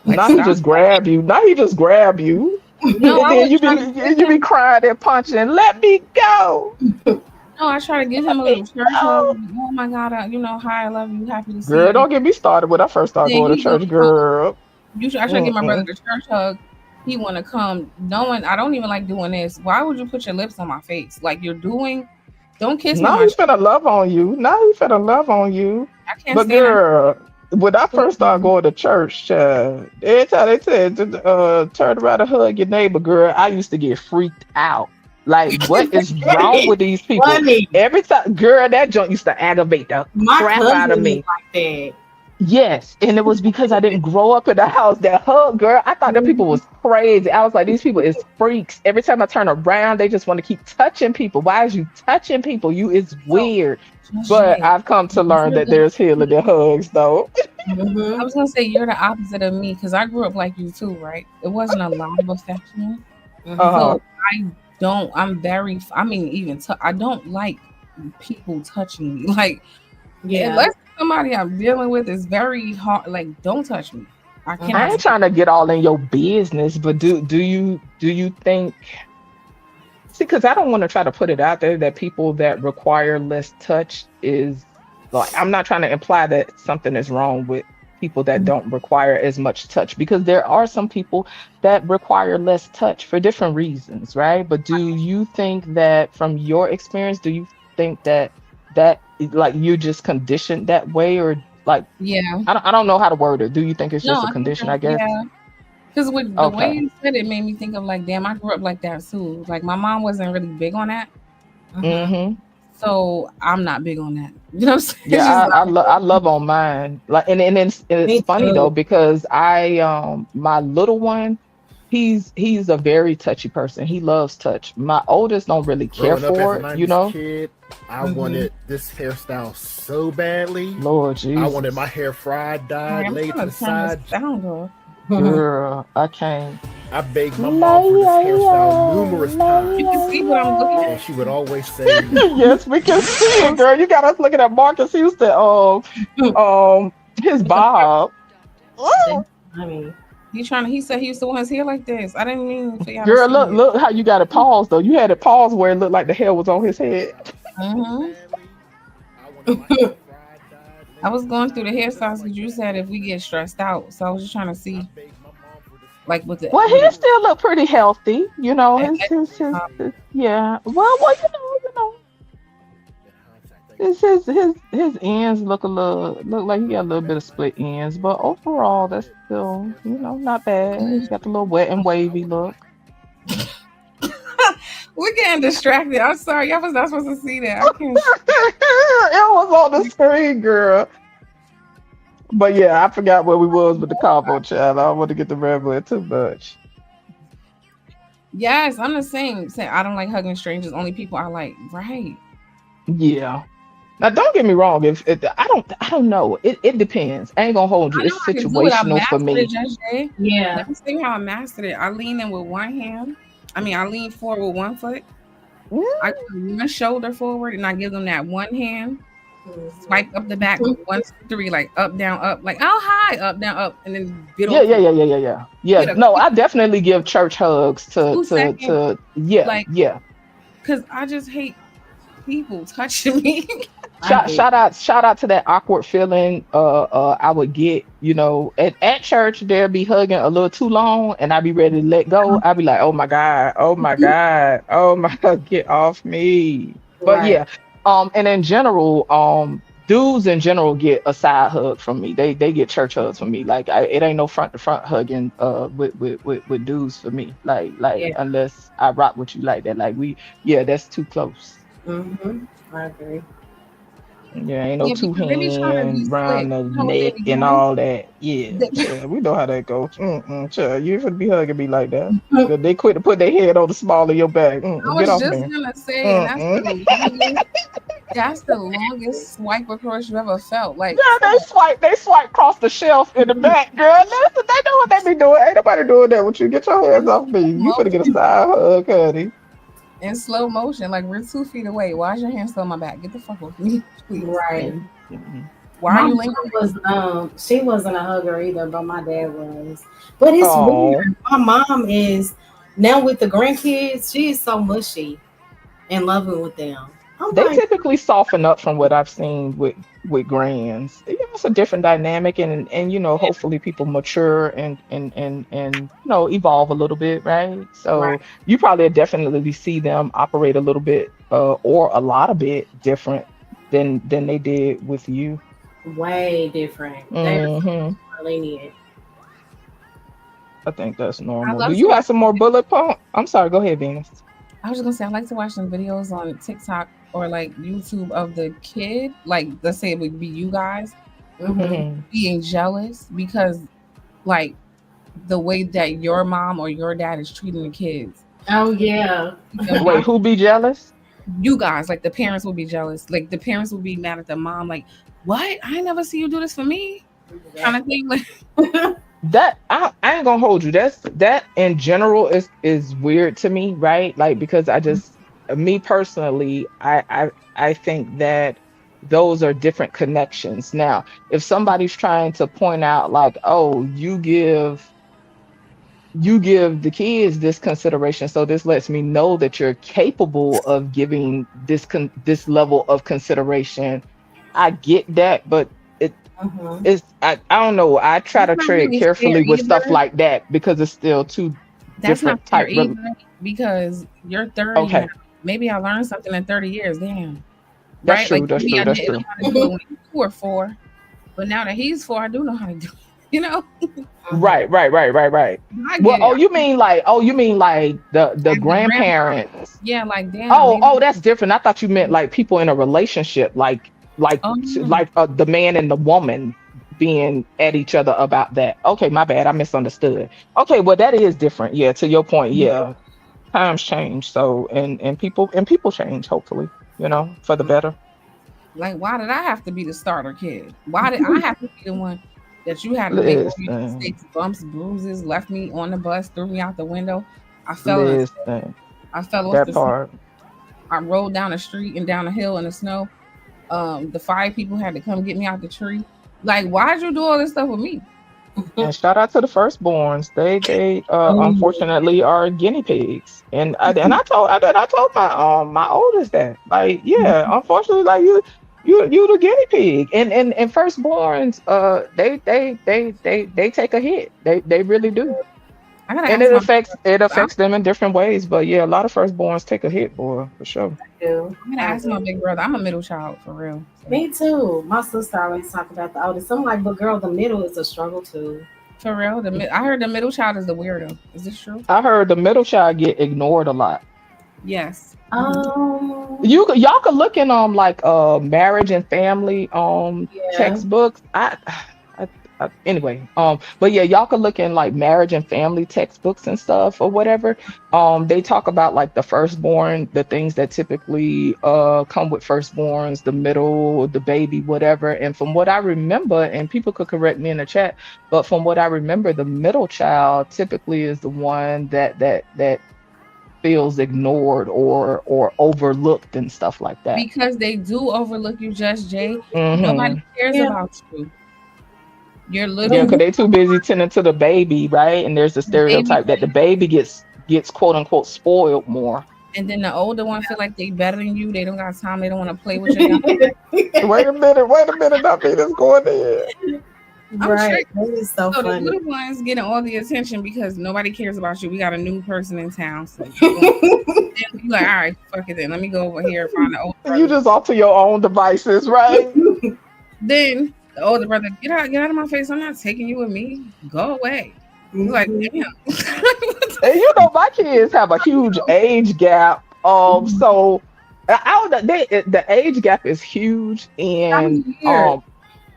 Like,
Now he
stop.
just grab you. Now he just grab you,
No,
and
I
then
was trying to get
you be
him.
crying and punching. Let me go.
No, I try to give him a little church hug. Oh my God, you know, hi, I love you, happy to see
Girl,
you.
don't get me started when I first started
Then
going to
he go,
church, girl.
I try to give my brother
Mm-mm.
the church hug. He want to come, knowing I don't even like doing this. Why would you put your lips on my face? Like you're doing, don't kiss me on
Now
my
he
cheek.
finna love on you. Now he finna love on you.
I can't
But
stand
girl, when I first started
that.
going to church, every time they said turn around and hug your neighbor, girl, I used to get freaked out. Like, what is wrong with these people?
Funny.
Every time, girl, that joint used to aggravate the
My
crap out of
cousin is
me.
like that.
Yes, and it was because I didn't grow up in a house that hug, girl. I thought that people was crazy. I was like, these people is freaks. Every time I turn around, they just want to keep touching people. Why is you touching people? You is weird. But I've come to learn that there's healing in hugs, though.
I was gonna say you're the opposite of me because I grew up like you too, right? It wasn't a lot of affection,
Uh-huh.
so I don't. I'm very. I mean, even I don't like people touching me. Like
Yeah.
unless somebody I'm dealing with is very hard. Like, don't touch me. I
I
cannot.
ain't trying to get all in your business, but do you think? See, because I don't want to try to put it out there that people that require less touch is like, I'm not trying to imply that something is wrong with people that don't require as much touch, because there are some people that require less touch for different reasons, right? But do you think that from your experience, do you think that like you're just conditioned that way, or like
Yeah.
I don't know how to word it. Do you think it's
No,
just a
I think
condition, I guess?
yeah. Because with the way
Okay.
you said it made me think of like, damn, I grew up like that too. Like my mom wasn't really big on that,
Mm-hmm.
so I'm not big on that. You know what I'm saying? It's
Yeah,
just
I love on mine. Like, and it's
Me
funny
too.
though, because my little one, he's a very touchy person. He loves touch. My oldest don't really care
Growing up
for
as a
it,
90s
you know.
kid, I wanted this hairstyle so badly.
Lord
I wanted
Jesus,
my hair fried,
All
dyed,
right, I'm
laid to
trying
the
to turn
side.
this sound off.
girl, I can't.
I begged my mom for this hairstyle numerous
You
times,
can see what I'm looking
and
at.
she would always say,
Yes, we can see it, girl. You got us looking at Marcus Houston. His bob. Ooh.
I mean,
He said he used to want his hair like this. I didn't mean for y'all
Girl,
to see it.
look how you got it paused though. You had it paused where it looked like the hair was on his head.
Mhm.
I wanted my hair fried, dyed,
I was going through the hairstyles because you said if we get stressed out, so I was just trying to see like with the
Well, he still look pretty healthy, you know.
I-
His yeah. Well, you know. His ends look like he got a little bit of split ends, but overall that's still, you know, not bad. He's got the little wet and wavy look.
we're getting distracted. I'm sorry, y'all was not supposed to see that. I can't.
It was on the screen, girl. But yeah, I forgot where we was with the combo child. I don't want to get the rambling too much.
Yes, I'm the same. Say I don't like hugging strangers. Only people I like. Right.
Yeah. Now don't get me wrong. If I don't know. It depends. I ain't gonna hold you.
I know
It's
I can do it. I
situational for
mastered
me.
it, Judge Jay.
yeah.
Let me see how I mastered it. I lean in with one hand. I mean, I lean forward with one foot. I put one shoulder forward, and I give them that one hand. Swipe up the back, 1, 2, 3, like up, down, up, like oh hi, up, down, up, and then get
Yeah.
Get
Yeah.
a
No, I definitely give church hugs to
2 seconds.
yeah,
Like-
yeah.
Because I just hate people touching me.
Shout out to that awkward feeling I would get, you know, at church they'll be hugging a little too long and I'd be ready to let go. I'd be like, oh my God, get off me. But
Right.
yeah, and in general, dudes in general get a side hug from me. They get church hugs from me. Like it ain't no front to front hugging with dudes for me. Like
Yeah.
unless I rock with you like that. Like that's too close.
I agree.
Yeah, ain't no
Yeah,
two
because they be trying to be
hand
slick.
round the
You know what they
neck
be
and
doing?
all that. Yeah, yeah, we know how that goes. Child, you should be hugging me like that.
Mhm.
'Cause they quit to put their head on the small of your back.
I
Get
was
off
just
me.
gonna say, and
Mm-mm.
that's the longest swipe across you ever felt. Like,
Yeah, they swipe across the shelf in the back, girl. Listen, they know what they be doing. Ain't nobody doing that with you. Get your hands off me. You finna get a side hug, honey.
in slow motion, like we're 2 feet away. Why is your hand still on my back? Get the fuck off me, please.
Right.
Why
My
are you
mom
lingering?
she wasn't a hugger either, but my dad was. But it's
Oh,
weird. My mom is now with the grandkids. She is so mushy and loving with them. I'm
they
like,
typically soften up from what I've seen with grands. You know, it's a different dynamic, and you know, hopefully people mature and you know evolve a little bit, right?
right,
So you probably definitely see them operate a little bit or a lot of bit different than they did with you.
way different. They're
Hmm.
so lenient.
I think that's
I
normal. Do
love to
you have
watch.
some more bullet point? I'm sorry. Go ahead, Venus.
I was just gonna say I like to watch some videos on TikTok or like YouTube of the kid, like let's say it would be you guys
Hmm.
being jealous because like the way that your mom or your dad is treating the kids.
Oh yeah.
The
Wait,
mom,
who be jealous?
you guys, like the parents will be jealous. Like the parents will be mad at the mom, like, what? I never see you do this for me. Kind of thing. Like,
That I ain't gonna hold you. That in general is weird to me, right? Like because I just me personally, I think that those are different connections. Now, if somebody's trying to point out like, oh, you give the kids this consideration, so this lets me know that you're capable of giving this level of consideration. I get that, but it
Mhm.
it's I don't know. I try
that's
to
not
tread
really fair
carefully with stuff
either.
like that because it's still two
That's not
different
fair
type of.
either because you're 30 now.
Okay,
Maybe I learned something in 30 years. Damn.
that's
Right? Like
true. That's
maybe
true.
I
That's
didn't know
true.
how to do it when you were 4, but now that he's 4, I do know how to do it. You know?
Right, right, right, right, right.
I
Well,
get it.
you mean like the
As the grandparent.
grandparents.
Yeah, like damn,
Oh,
maybe.
that's different. I thought you meant like people in a relationship,
Oh,
the man and the woman being at each other about that. Okay, my bad. I misunderstood. Okay, well that is different. Yeah, to your point. Yeah, times change. So and people change. Hopefully, for the better.
like why did I have to be the starter kid? Why did I have to be the one that you had to make all your
Listen,
mistakes, bumps, bruises, left me on the bus, threw me out the window? I
listen.
fell off
That
the
part.
I rolled down the street and down a hill in the snow. The 5 people had to come get me out the tree. Like, why'd you do all this stuff with me?
And shout out to the firstborns. They unfortunately are guinea pigs. And I told my oldest that, like, yeah, unfortunately, like you the guinea pig. And firstborns they take a hit. They really do.
I gotta
And
ask
it
my
affects them in different ways. But yeah, a lot of firstborns take a hit, boy, for sure.
do.
I'm gonna ask my big brother. I'm a middle child for real. So,
Me too. My sister always talk about the oldest. I'm like, but girl, the middle is a struggle too.
for real, I heard the middle child is the weirdo. Is this true?
I heard the middle child get ignored a lot.
Yes.
Y'all could look in like marriage and family
Yeah.
textbooks. Anyway, but yeah, y'all could look in like marriage and family textbooks and stuff or whatever. They talk about like the firstborn, the things that typically come with firstborns, the middle, the baby, whatever. And from what I remember, and people could correct me in the chat, but from what I remember, the middle child typically is the one that feels ignored or overlooked and stuff like that.
Because they do overlook you, Just Jay.
Mhm.
Nobody cares
Yeah.
about you. You're
Yeah,
little
because they too busy tending to the baby, right? And there's the stereotype that the baby gets quote unquote spoiled more.
and then the older one feel like they better than you. They don't got time. They don't want to play with you.
Wait a minute, that means going there.
I'm
Right. That is so
So the
funny.
little ones getting all the attention because nobody cares about you. We got a new person in town, so you like, all right, fuck it then. Let me go over here and find the old
You
brother.
just off to your own devices, right?
Then the older brother, get out of my face. I'm not taking you with me. Go away. You're like, damn.
And my kids have a huge age gap. So I don't know. The age gap is huge,
How
and
many years?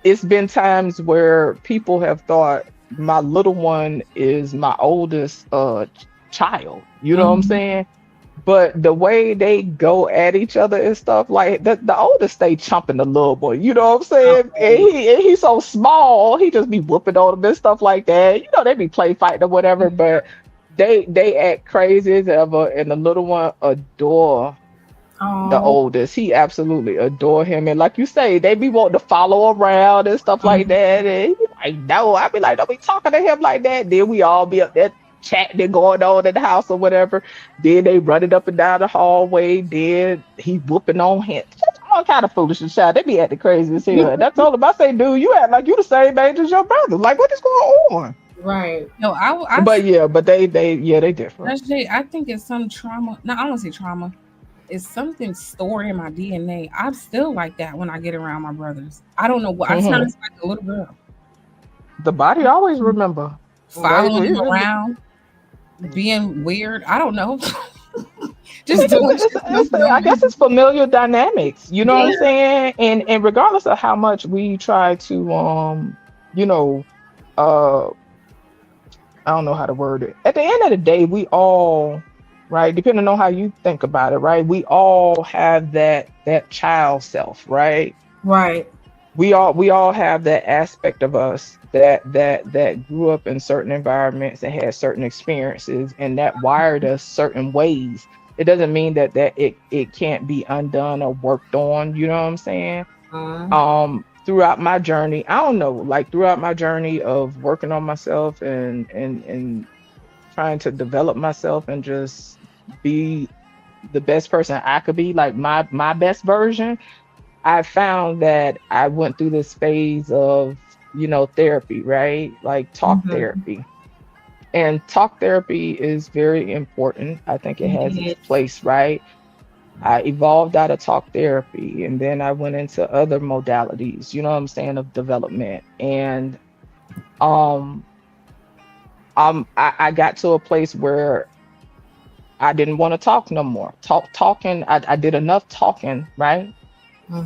it's been times where people have thought my little one is my oldest child. You know what I'm
Mhm.
saying? But the way they go at each other and stuff, like the oldest stay chumping the little boy. You know what I'm saying? And
Okay.
he's so small, he just be whooping on him and stuff like that. You know, they be play fighting or whatever, but they act crazy as ever, and the little one adore the
Oh.
oldest. He absolutely adore him. And like you say, they be wanting to follow around and stuff like that. And he be like, no, I be like, don't be talking to him like that. Then we all be up there chatting going on in the house or whatever. Then they running up and down the hallway. Then he whooping on him. Just all kind of foolishness, child. They be acting crazy as hell. And I told him, I say, dude, you act like you the same age as your brother. Like, what is going on?
Right.
No,
But yeah, but they different.
actually, I think it's some trauma. No, I don't want to say trauma. It's something stored in my DNA. I'm still like that when I get around my brothers. I don't know what. I turn
Mhm.
into like a little girl,
The body always remember.
following
They-
them around, being weird. I don't know. Just doing shit.
I guess it's familiar dynamics. You know what I'm saying? And regardless of how much we try to you know, uh I don't know how to word it. At the end of the day, we all, right, depending on how you think about it, right? We all have that child self, right?
Right.
We all have that aspect of us that grew up in certain environments and had certain experiences, and that wired us certain ways. It doesn't mean that it can't be undone or worked on. You know what I'm saying? Throughout my journey, I don't know, like throughout my journey of working on myself and trying to develop myself and just be the best person I could be, like my best version. I found that I went through this phase of, therapy, right? Like talk therapy. And talk therapy is very important. I think it has its place, right? I evolved out of talk therapy, and then I went into other modalities, you know what I'm saying, of development. And um I got to a place where I didn't want to talk no more. Talking, I did enough talking, right?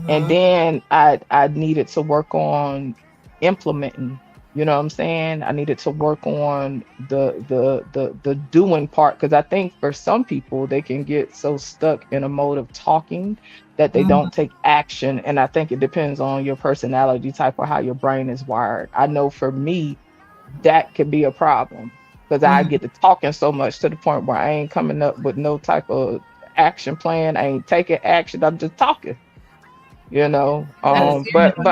And then I needed to work on implementing. You know what I'm saying? I needed to work on the doing part, because I think for some people they can get so stuck in a mode of talking that they don't take action. And I think it depends on your personality type or how your brain is wired. I know for me that could be a problem, because I get to talking so much to the point where I ain't coming up with no type of action plan. I ain't taking action. I'm just talking. But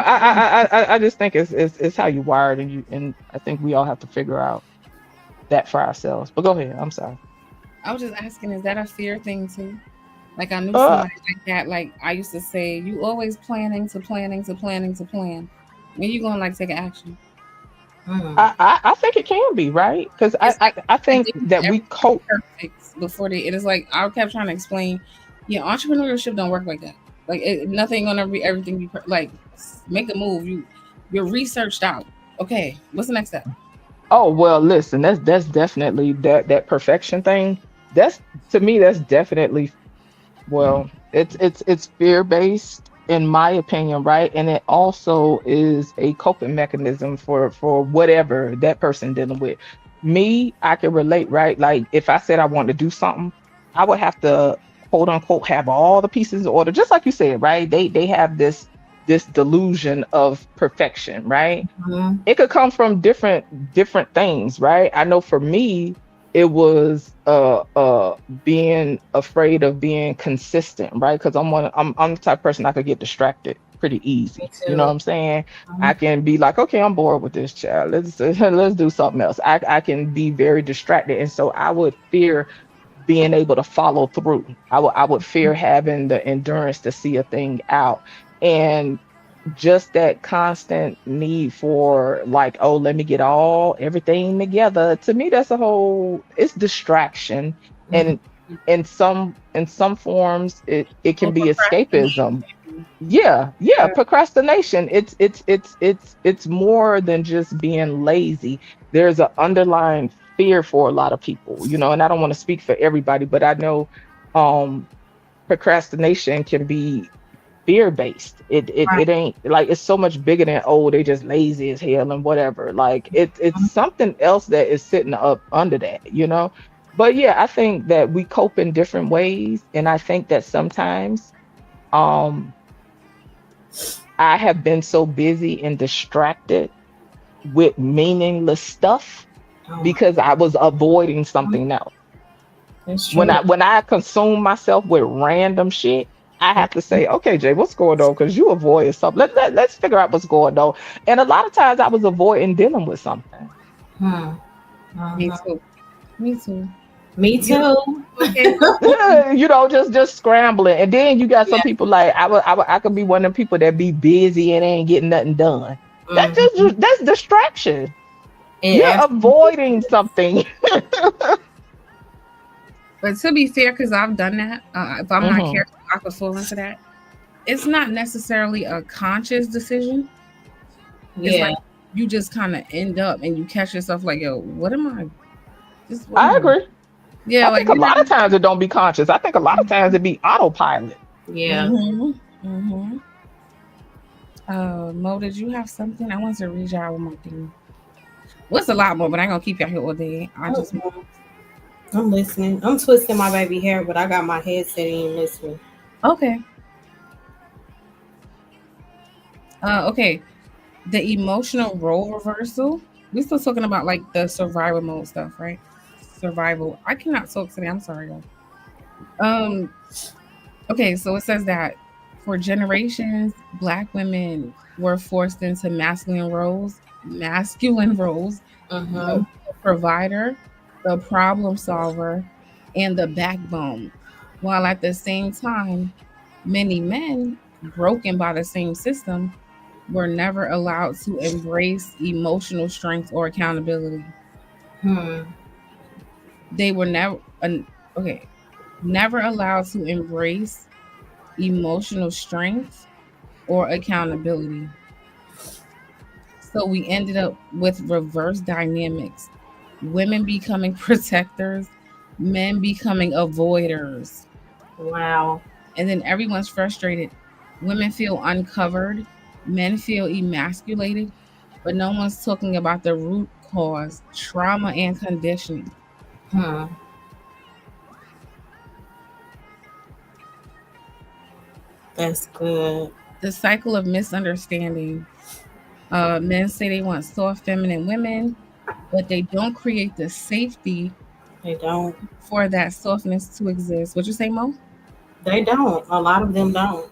I just think it's how you wired, and I think we all have to figure out that for ourselves. But go ahead. I'm sorry.
I was just asking, is that a fear thing too? Like I knew
Uh,
somebody like that. Like I used to say, you always planning to planning to planning to plan. When you gonna like take action?
I think it can be right, because
It's like
I think
they do
that we
everything
cope.
perfect before they. It is like I kept trying to explain. Yeah, entrepreneurship don't work like that. Like nothing gonna be everything be like make a move. You're researched out. Okay, what's the next step?
Oh well, listen, that's definitely that perfection thing. That's, to me, that's definitely, well, it's fear based in my opinion, right? And it also is a coping mechanism for whatever that person dealing with. Me, I can relate, right? Like if I said I wanted to do something, I would have to, quote unquote, have all the pieces in order, just like you said, right? They have this delusion of perfection, right? It could come from different things, right? I know for me, it was being afraid of being consistent, right? Because I'm the type of person I could get distracted pretty easy.
Me
You know what
too.
I'm saying? I can be like, okay, I'm bored with this child. Let's do something else. I can be very distracted, and so I would fear being able to follow through. I would fear having the endurance to see a thing out. And just that constant need for, like, oh, let me get everything together, to me that's a whole, it's distraction. And in some forms it
Or
can be escapism.
procrastination.
Yeah, procrastination. It's more than just being lazy. There's an underlying fear for a lot of people, and I don't want to speak for everybody, but I know um procrastination can be fear based. It ain't like it's so much bigger than they just lazy as hell and whatever. Like it's something else that is sitting up under that, you know. But yeah, I think that we cope in different ways, and I think that sometimes I have been so busy and distracted with meaningless stuff because I was avoiding something else.
That's true.
When I consume myself with random shit, I have to say, okay, Jay, what's going on? Because you avoided something. Let's figure out what's going on. And a lot of times I was avoiding dealing with something.
Me too. Me too.
Me too.
Okay.
You know, just scrambling. And then you got some people like I could be one of them people that be busy and ain't getting nothing done. That's distraction. You're avoiding something.
But to be fair, because I've done that, if I'm not careful, I could fall into that. It's not necessarily a conscious decision. It's like you just kind of end up and you catch yourself like, yo, what am I?
I agree.
Yeah,
I think a lot of times it don't be conscious. I think a lot of times it be autopilot.
Yeah.
Mo, did you have something? I want to read y'all one more thing. What's a lot more, but I ain't gonna keep y'all here all day.
I'm listening. I'm twisting my baby hair, but I got my headset in listening.
Okay. Okay. The emotional role reversal. We're still talking about like the survival mode stuff, right? Survival. I cannot talk today. I'm sorry, y'all. Okay, so it says that for generations, Black women were forced into masculine roles, the provider, the problem solver, and the backbone, while at the same time, many men, broken by the same system, were never allowed to embrace emotional strength or accountability. They were never allowed to embrace emotional strength or accountability. So we ended up with reverse dynamics. Women becoming protectors, men becoming avoiders.
Wow.
And then everyone's frustrated. Women feel uncovered, men feel emasculated, but no one's talking about the root cause, trauma and conditioning.
That's good.
The cycle of misunderstanding. Men say they want soft, feminine women, but they don't create the safety.
They don't.
For that softness to exist. What you say, Mo?
They don't. A lot of them don't.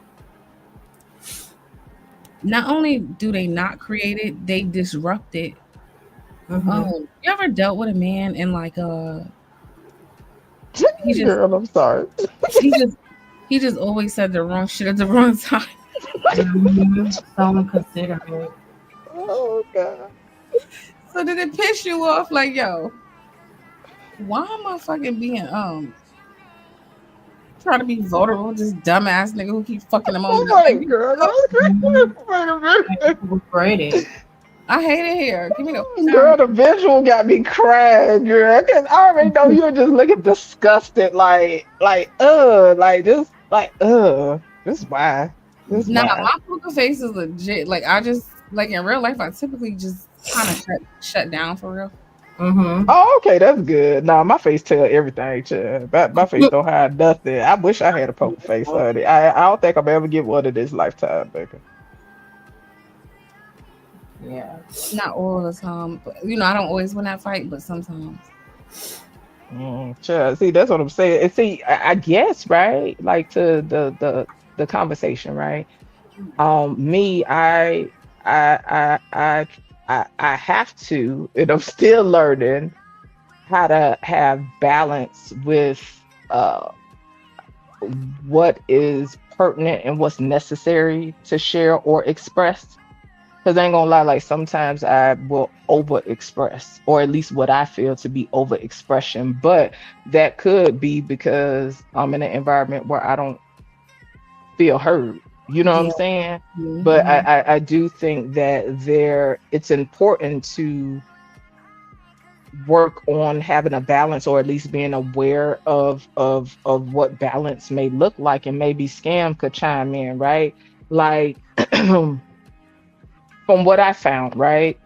Not only do they not create it, they disrupt it. You ever dealt with a man and like
Girl, I'm sorry.
he just always said the wrong shit at the wrong time.
So inconsiderate.
Oh God.
So did it piss you off? Like, yo, why am I fucking being trying to be vulnerable? This dumbass nigga who keeps fucking them on.
Girl,
I hate it here. Give me the
girl. The visual got me crying, girl. Cause I already know you're just looking disgusted, like this, This why.
My poker face is legit. Like I just like in real life, I typically just kind of shut down for real.
Oh, okay, that's good. Nah, my face tell everything, child. My face don't hide nothing. I wish I had a poker face, honey. I don't think I'm ever get one of this lifetime, baby.
Yeah.
Not all the time, but I don't always win that fight, but sometimes.
Child, see, that's what I'm saying. And see, I guess, right? Like to the conversation, right? Me, I have to, and I'm still learning how to have balance with what is pertinent and what's necessary to share or express. Because I ain't gonna lie, like sometimes I will overexpress, or at least what I feel to be overexpression. But that could be because I'm in an environment where I don't feel heard. You know what I'm saying? But I do think that it's important to work on having a balance, or at least being aware of what balance may look like. And maybe Scam could chime in, right? Like from what I found, right?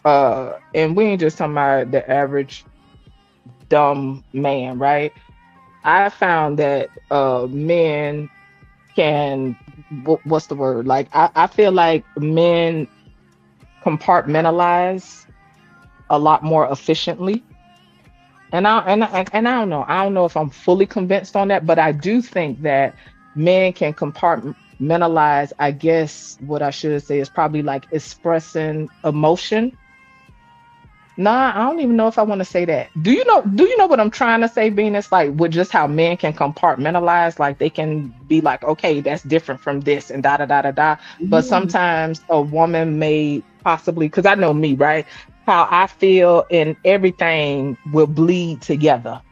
And we ain't just talking about the average dumb man, right? I found that men can, what's the word? Like I feel like men compartmentalize a lot more efficiently. And I don't know. I don't know if I'm fully convinced on that, but I do think that men can compartmentalize. I guess what I should say is probably like expressing emotion. Nah, I don't even know if I want to say that. Do you know what I'm trying to say, Venus? Like with just how men can compartmentalize, like they can be like, okay, that's different from this and da da da da da. But sometimes a woman may possibly, because I know me, right? How I feel and everything will bleed together.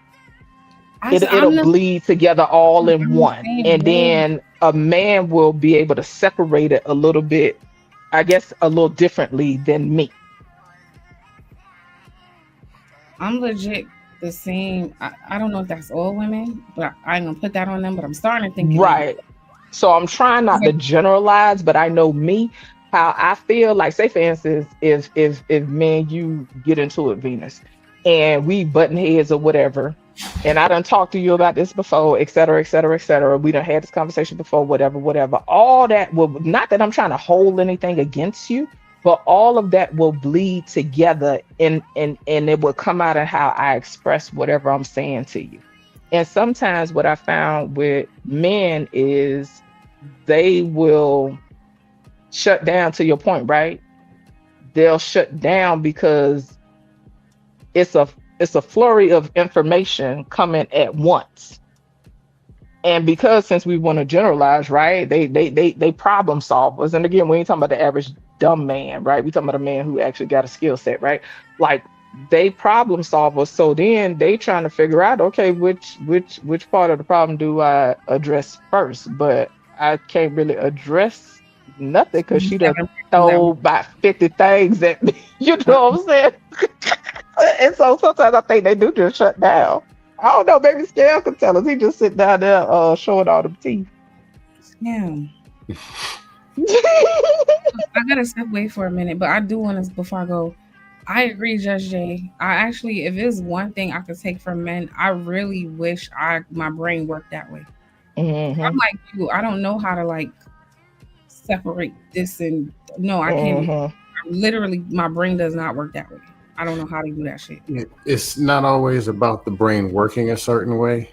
It'll bleed together all in one. And then a man will be able to separate it a little bit, I guess a little differently than me.
I'm legit the same. I don't know if that's all women, but I ain't gonna put that on them. But I'm starting to think.
Right. So I'm trying not to generalize, but I know me, how I feel. Like, say for instance, if me and you get into it, Venus, and we button heads or whatever, and I done talked to you about this before, et cetera, et cetera, et cetera. We done had this conversation before, whatever. All that will, not that I'm trying to hold anything against you, but all of that will bleed together and it will come out of how I express whatever I'm saying to you. And sometimes what I found with men is they will shut down, to your point, right? They'll shut down because it's a flurry of information coming at once. And because, since we want to generalize, right, they problem solvers. And again, we ain't talking about the average dumb man, right? We talking about a man who actually got a skill set, right? Like, they problem solvers. So then they trying to figure out, okay, which part of the problem do I address first? But I can't really address nothing because she done throw about 50 things at me. You know what I'm saying? And so sometimes I think they do just shut down. I don't know, maybe Scale can tell us. He just sit down there showing all them teeth.
Yeah. I gotta step away for a minute, but I do want to, before I go, I agree, Judge Jay. I actually, if there's one thing I could take from men, I really wish my brain worked that way.
Mm-hmm.
I'm like you. I don't know how to like separate this and no, I can't.
Mm-hmm.
Literally, my brain does not work that way. I don't know how to do that shit.
It's not always about the brain working a certain way.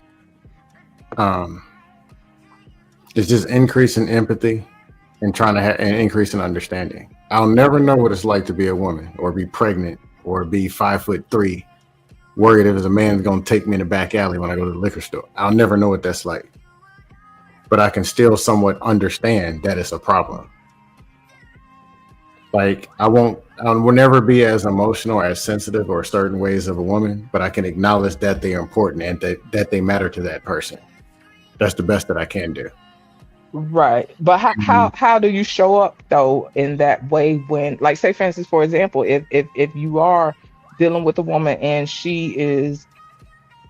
It's just increasing empathy and trying to and increasing understanding. I'll never know what it's like to be a woman or be pregnant or be 5'3", worried if a man's going to take me in the back alley when I go to the liquor store. I'll never know what that's like. But I can still somewhat understand that it's a problem. Like, I will never be as emotional or as sensitive or certain ways of a woman, but I can acknowledge that they are important and that they matter to that person. That's the best that I can do.
Right. But how do you show up though in that way when, like, say for instance, for example, if you are dealing with a woman and she is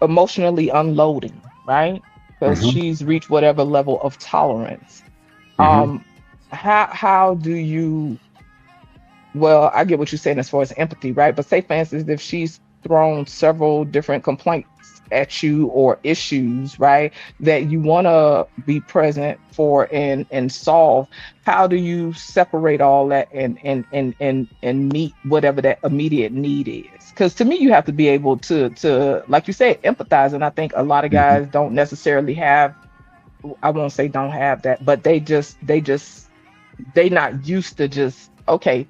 emotionally unloading, right? Because she's reached whatever level of tolerance. How do you, well, I get what you're saying as far as empathy, right? But say for instance, if she's thrown several different complaints at you or issues, right, that you want to be present for and solve, how do you separate all that and meet whatever that immediate need is? Because to me, you have to be able to like you said, empathize. And I think a lot of guys don't necessarily have, I won't say don't have that, but they not used to just, okay,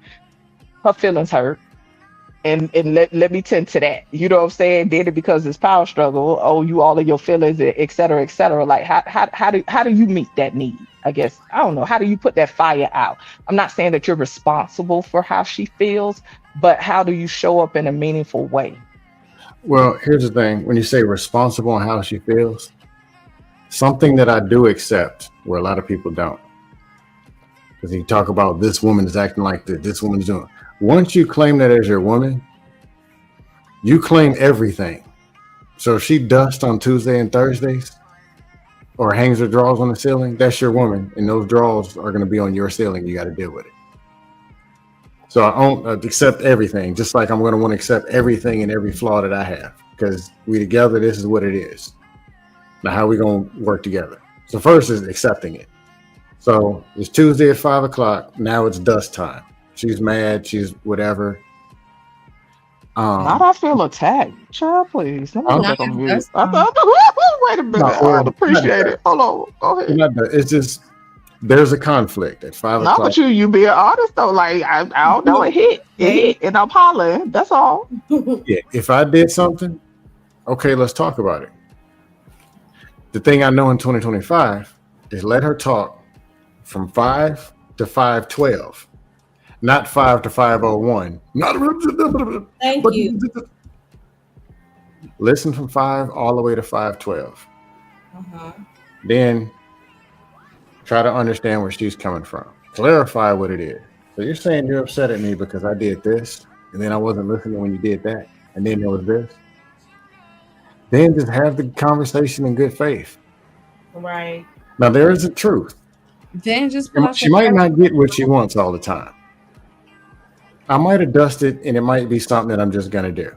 her feelings hurt, and let me tend to that. You know what I'm saying? Did it because it's power struggle. Oh, you all of your feelings, et cetera, et cetera. Like how do you meet that need? I guess, I don't know. How do you put that fire out? I'm not saying that you're responsible for how she feels, but how do you show up in a meaningful way?
Well, here's the thing. When you say responsible on how she feels, something that I do accept where a lot of people don't. Because you talk about this woman is acting like this woman is doing. Once you claim that as your woman, You claim everything. So if she dusts on Tuesday and Thursdays or hangs her drawers on the ceiling, that's your woman. And those drawers are going to be on your ceiling. You got to deal with it. So I don't accept everything, just like I'm going to want to accept everything and every flaw that I have. Because we together, this is what it is. Now, how are we going to work together? So first is accepting it. So it's Tuesday at 5 o'clock. Now it's dust time. She's mad. She's whatever.
Not I feel attacked. Child, please. Let me go
Not
back on
if
mute.
that's
Wait a minute.
No,
I would appreciate it. Hold on. Go ahead.
It's just there's a conflict at 5
Not
o'clock.
with you being honest though. Like I don't know. It hit, and I'm hollering. That's all.
Yeah, if I did something, okay, let's talk about it. The thing I know in 2025 is let her talk from 5 to 5:12, not 5 to 5:01.
Thank you.
Listen from 5 all the way to 5:12. Then try to understand where she's coming from. Clarify what it is. So you're saying you're upset at me because I did this, and then I wasn't listening when you did that, and then there was this. Then just have the conversation in good faith.
Right.
Now there is a truth.
Then just pull out
She
your
might
credit
not get what she wants all the time. I might have dusted, and it might be something that I'm just gonna do.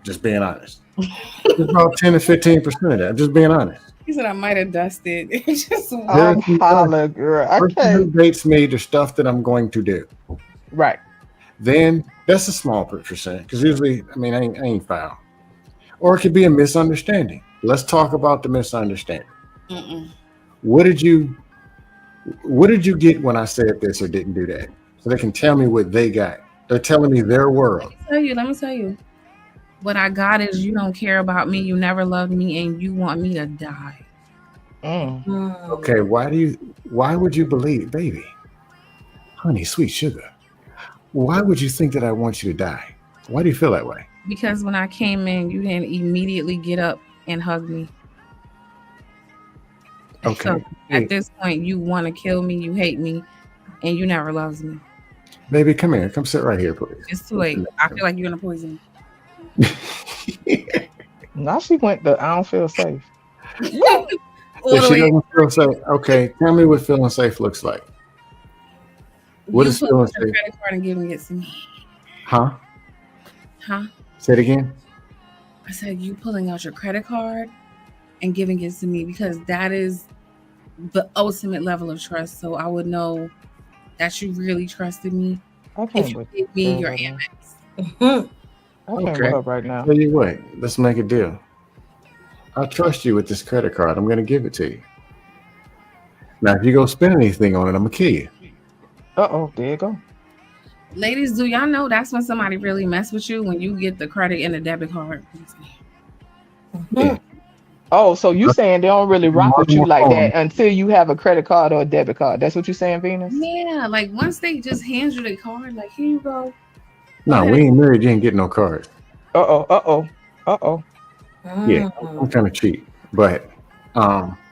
Just being honest. It's about 10 to 15% of that. Just being honest.
He said I might have dusted. It's just
I'm hollering, girl. I
Person
can't.
who dates me, the stuff that I'm going to do.
Right.
Then that's a small percent because usually, I mean, I ain't foul. Or it could be a misunderstanding. Let's talk about the misunderstanding. What did you get when I said this or didn't do that? So they can tell me what they got. They're telling me their world.
Let me tell you. What I got is you don't care about me, you never loved me, and you want me to die.
Okay, why would you believe, baby? Honey, sweet sugar. Why would you think that I want you to die? Why do you feel that way?
Because when I came in, you didn't immediately get up and hug me.
Okay.
So at this point, you want to kill me, you hate me, and you never loved me.
Baby, come here. Come sit right here, please.
It's too late. I feel like you're gonna poison me.
Now she went to I don't feel safe.
If she doesn't feel safe, okay, tell me what feeling safe looks like. What is feeling
your
safe?
credit card and giving it to me.
Huh?
Huh?
Say it again.
I said you pulling out your credit card and giving it to me because that is the ultimate level of trust. So I would know that you really trusted me if you gave me your Amex.
I can't look up right now.
Tell you what, let's make a deal. I trust you with this credit card. I'm going to give it to you. Now, if you go spend anything on it, I'm going to kill you.
There you go.
Ladies, do y'all know that's when somebody really mess with you when you get the credit and the debit card?
Yeah.
Oh, so you saying they don't really rock with you like that until you have a credit card or a debit card? That's what you're saying, Venus?
Yeah, like once they just hand you the card, like here you go.
No, we ain't married. You ain't getting no card.
Uh-oh.
Yeah, I'm kind of cheap. But,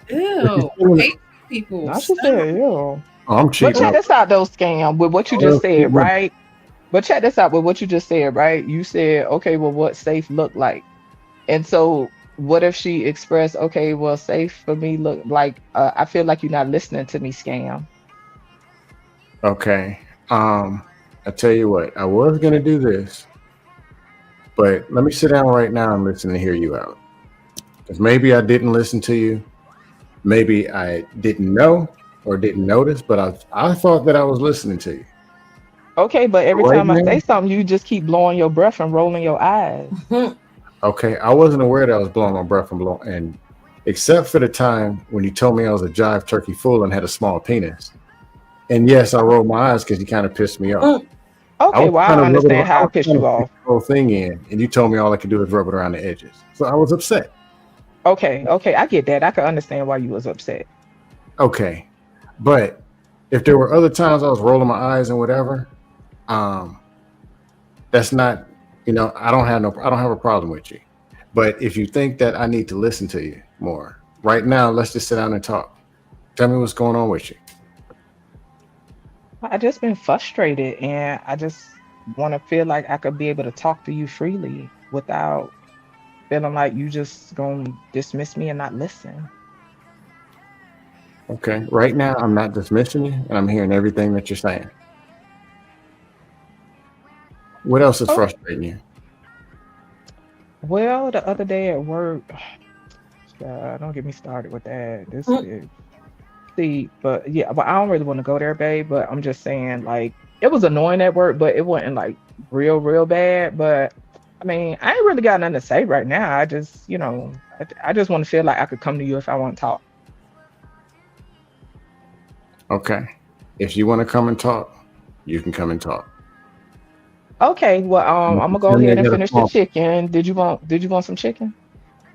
Ew, hate people.
Now she said, ew.
I'm cheap.
But check this out, though, Scam, with what you just said, right? But check this out with what you just said, right? You said, okay, well, what safe look like? And so what if she expressed, okay, well, safe for me look like, I feel like you're not listening to me, Scam.
Okay. I tell you what, I was going to do this, but let me sit down right now and listen and hear you out. Because maybe I didn't listen to you. Maybe I didn't know or didn't notice, but I thought that I was listening to you.
Okay, but every
Right
time I
now?
say something, you just keep blowing your breath and rolling your eyes.
Okay, I wasn't aware that I was blowing my breath and except for the time when you told me I was a jive turkey fool and had a small penis. And yes, I rolled my eyes because you kind of pissed me off.
Okay, well, I don't understand how it pissed you off.
The whole thing in, and you told me all I could do was rub it around the edges. So I was upset.
Okay, I get that. I can understand why you was upset.
Okay, but if there were other times I was rolling my eyes and whatever, that's not, I don't have a problem with you. But if you think that I need to listen to you more, right now, let's just sit down and talk. Tell me what's going on with you.
I just been frustrated, and I just want to feel like I could be able to talk to you freely. without feeling like you just gonna dismiss me and not listen.
Okay. Right now, I'm not dismissing you, and I'm hearing everything that you're saying. What else is
Oh,
frustrating you?
well, the other day at work, don't get me started with that. This is see, but yeah, but I don't really want to go there, babe. But I'm just saying, like, it was annoying at work, but it wasn't like real bad. But I mean, I ain't really got nothing to say right now. I just, I just want to feel like I could come to you if I want to talk.
Okay. If you want to come and talk, you can come and talk.
Okay, well, I'm gonna go
Tell me I
ahead and
got a
finish the
small.
chicken. Did you want some chicken?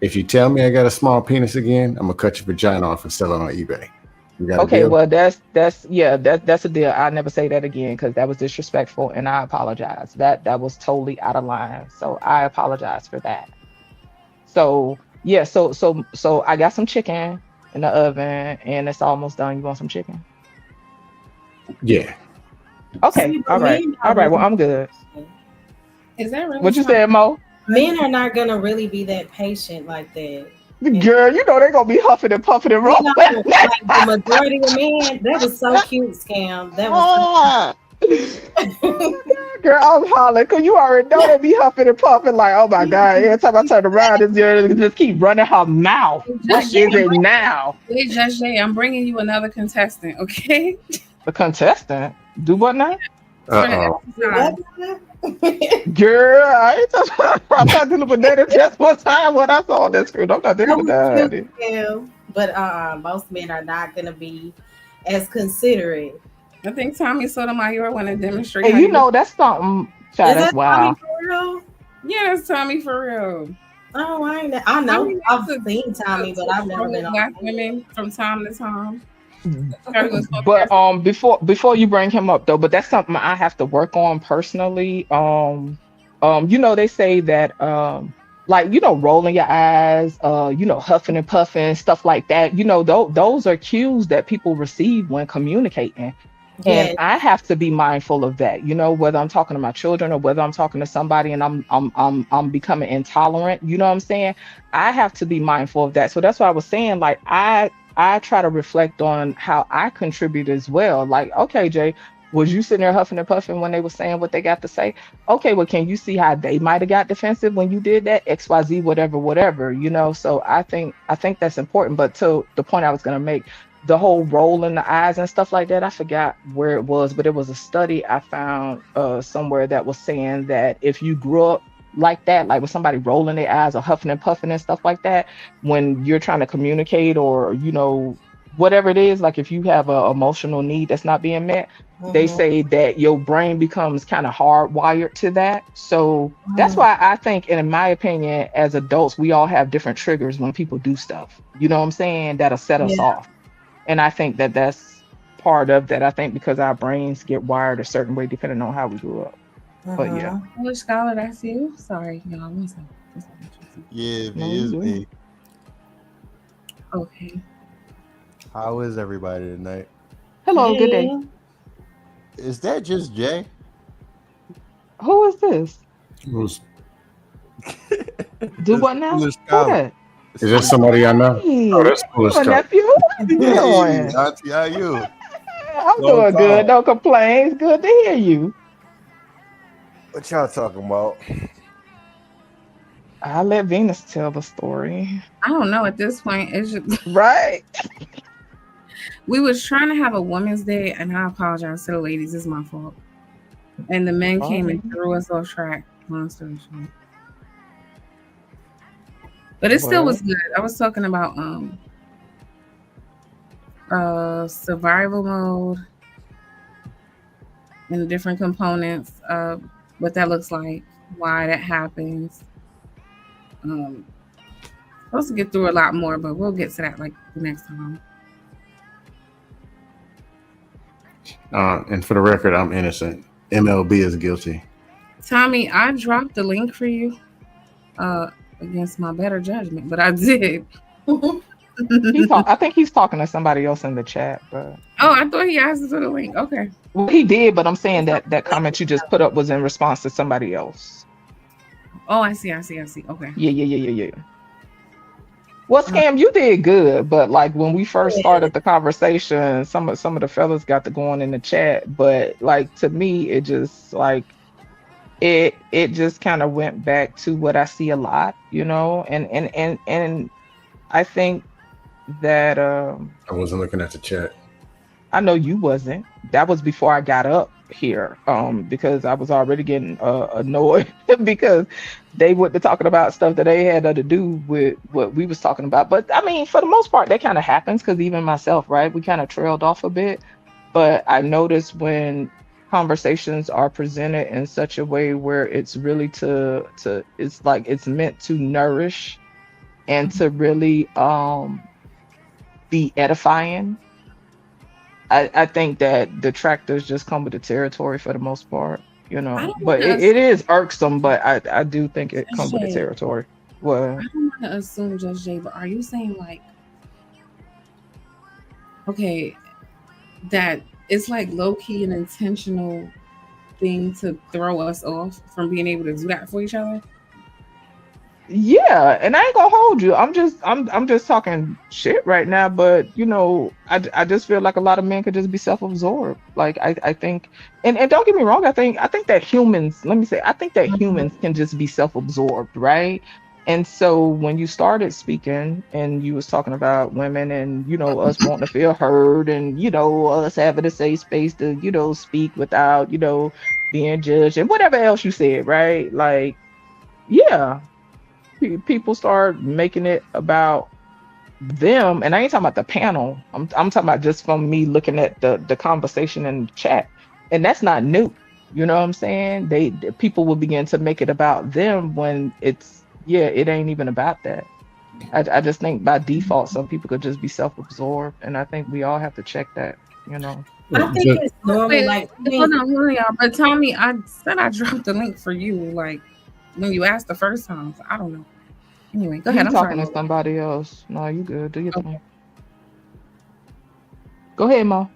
If you tell me I got a small penis again, I'm gonna cut your vagina off and sell it on eBay. You got a
Okay,
deal?
well, that's a deal. I'll never say that again because that was disrespectful, and I apologize. That was totally out of line. So I apologize for that. So yeah, so I got some chicken in the oven, and it's almost done. You want some chicken?
Yeah.
Okay,
See,
all
but
right,
men
all
are
right. Well,
really,
I'm good.
Is that really
What you
something?
said, Mo?
men are not gonna really be that patient like that. And
Girl, you know they're gonna be huffing and puffing and
you
rolling.
know, like the majority of men, that was so cute, Scam. That was
Ah.
so
Girl, I'm hollering because you already know they be huffing and puffing like, oh my God. Every time I turn around, this girl just keep running her mouth. What
Judge
is
Jay,
it now?
wait, Judge Jay, I'm bringing you another contestant, okay?
The contestant? Do what now?
For the
Uh-oh.
exercise.
Girl, I ain't I'm not dealing with that just one time when I saw that screen. I'm not dealing with
That was
that.
cute, Scam. But most men are not gonna be as considerate.
I think Tommy Sotomayor want to demonstrate
Hey,
how
you
you.
know that's something, child,
Is
that's
that Tommy
wild.
for real?
Yeah, it's Tommy for real.
Oh, I
I
know.
mean,
I've
to
seen Tommy, but I've never
troll
been on.
black women from time to time. Started with some
But before you bring him up though, but that's something I have to work on personally. They say that like rolling your eyes, huffing and puffing, stuff like that. Those are cues that people receive when communicating. And
Yes.
I have to be mindful of that, whether I'm talking to my children or whether I'm talking to somebody and I'm becoming intolerant, you know what I'm saying? I have to be mindful of that. So that's why I was saying, like, I try to reflect on how I contribute as well. Like, okay, Jay, was you sitting there huffing and puffing when they were saying what they got to say? Okay, well, can you see how they might have got defensive when you did that? XYZ, whatever. So I think that's important. But to the point I was gonna make, the whole roll in the eyes and stuff like that, I forgot where it was, but it was a study I found somewhere that was saying that if you grew up like that, like with somebody rolling their eyes or huffing and puffing and stuff like that, when you're trying to communicate or whatever it is, like if you have an emotional need that's not being met, they say that your brain becomes kind of hardwired to that. So that's why I think, and in my opinion, as adults, we all have different triggers when people do stuff. You know what I'm saying? That'll set us
Yeah.
off. And I think that that's part of that. I think because our brains get wired a certain way depending on how we grew up. But yeah.
Which scholar, that's you? Sorry, y'all. One second.
Yeah,
No,
it is
you
me.
Okay.
How is everybody tonight?
Hello, good day.
Is that just Jay?
Who is this?
Who's-
Do what now?
Foolish
Who
scholar.
that?
Is that somebody I know?
Hey,
Oh, that's foolish
my
stuff.
nephew. What you
Hey,
doing?
Auntie, how you?
I'm
Long
doing good.
time.
No complaints. Good to hear you.
What y'all talking about?
I'll let Venus tell the story.
I don't know at this point. It's just,
Right?
we was trying to have a women's day, and I apologize to the ladies. It's my fault. And the men came and threw us off track. Long story short. But it still was good. I was talking about survival mode and the different components of what that looks like, why that happens. Supposed to get through a lot more, but we'll get to that like the next time.
And for the record, I'm innocent. MLB is guilty.
Tommy, I dropped the link for you against my better judgment, but I did.
I think he's talking to somebody else in the chat, but
Oh, I thought he asked for the link. Okay.
well, he did. But I'm saying that comment you just put up was in response to somebody else.
Oh, I see. Okay.
Yeah. Well, Scam, you did good, but like when we first started the conversation, some of the fellas got to going in the chat, but like to me, it just like it just kind of went back to what I see a lot, and I think that
I wasn't looking at the chat.
I know you wasn't. That was before I got up here, because I was already getting annoyed because they were talking about stuff that they had to do with what we was talking about. But I mean, for the most part, that kind of happens because even myself, right, we kind of trailed off a bit. But I noticed when conversations are presented in such a way where it's really to it's like it's meant to nourish and to really be edifying. I think that detractors just come with the territory for the most part,
I don't
but
wanna
it is irksome, but I do think it comes with the
Jay,
territory. Well,
I don't want to assume Judge Jay, but are you saying like, okay, that it's like low key an intentional thing to throw us off from being able to do that for each other?
yeah, and I ain't gonna hold you. I'm just talking shit right now, but I just feel like a lot of men could just be self-absorbed. Like I think, and don't get me wrong, I think that humans, let me say, I think that humans can just be self-absorbed, right? And so when you started speaking and you was talking about women and us wanting to feel heard and us having a safe space to speak without being judged and whatever else you said, right? Like, yeah, people start making it about them, and I ain't talking about the panel. I'm talking about just from me looking at the conversation in the chat, and that's not new. You know what I'm saying? People will begin to make it about them when it ain't even about that. I just think by default some people could just be self-absorbed, and I think we all have to check that.
I think it's normal.
Wait,
Like,
hold on, y'all. But Tommy, I said I dropped the link for you, like when you asked the first time. So I don't know. Anyway, go ahead.
I'm talking to somebody else. No, you good. Do your thing. Go ahead, Mo.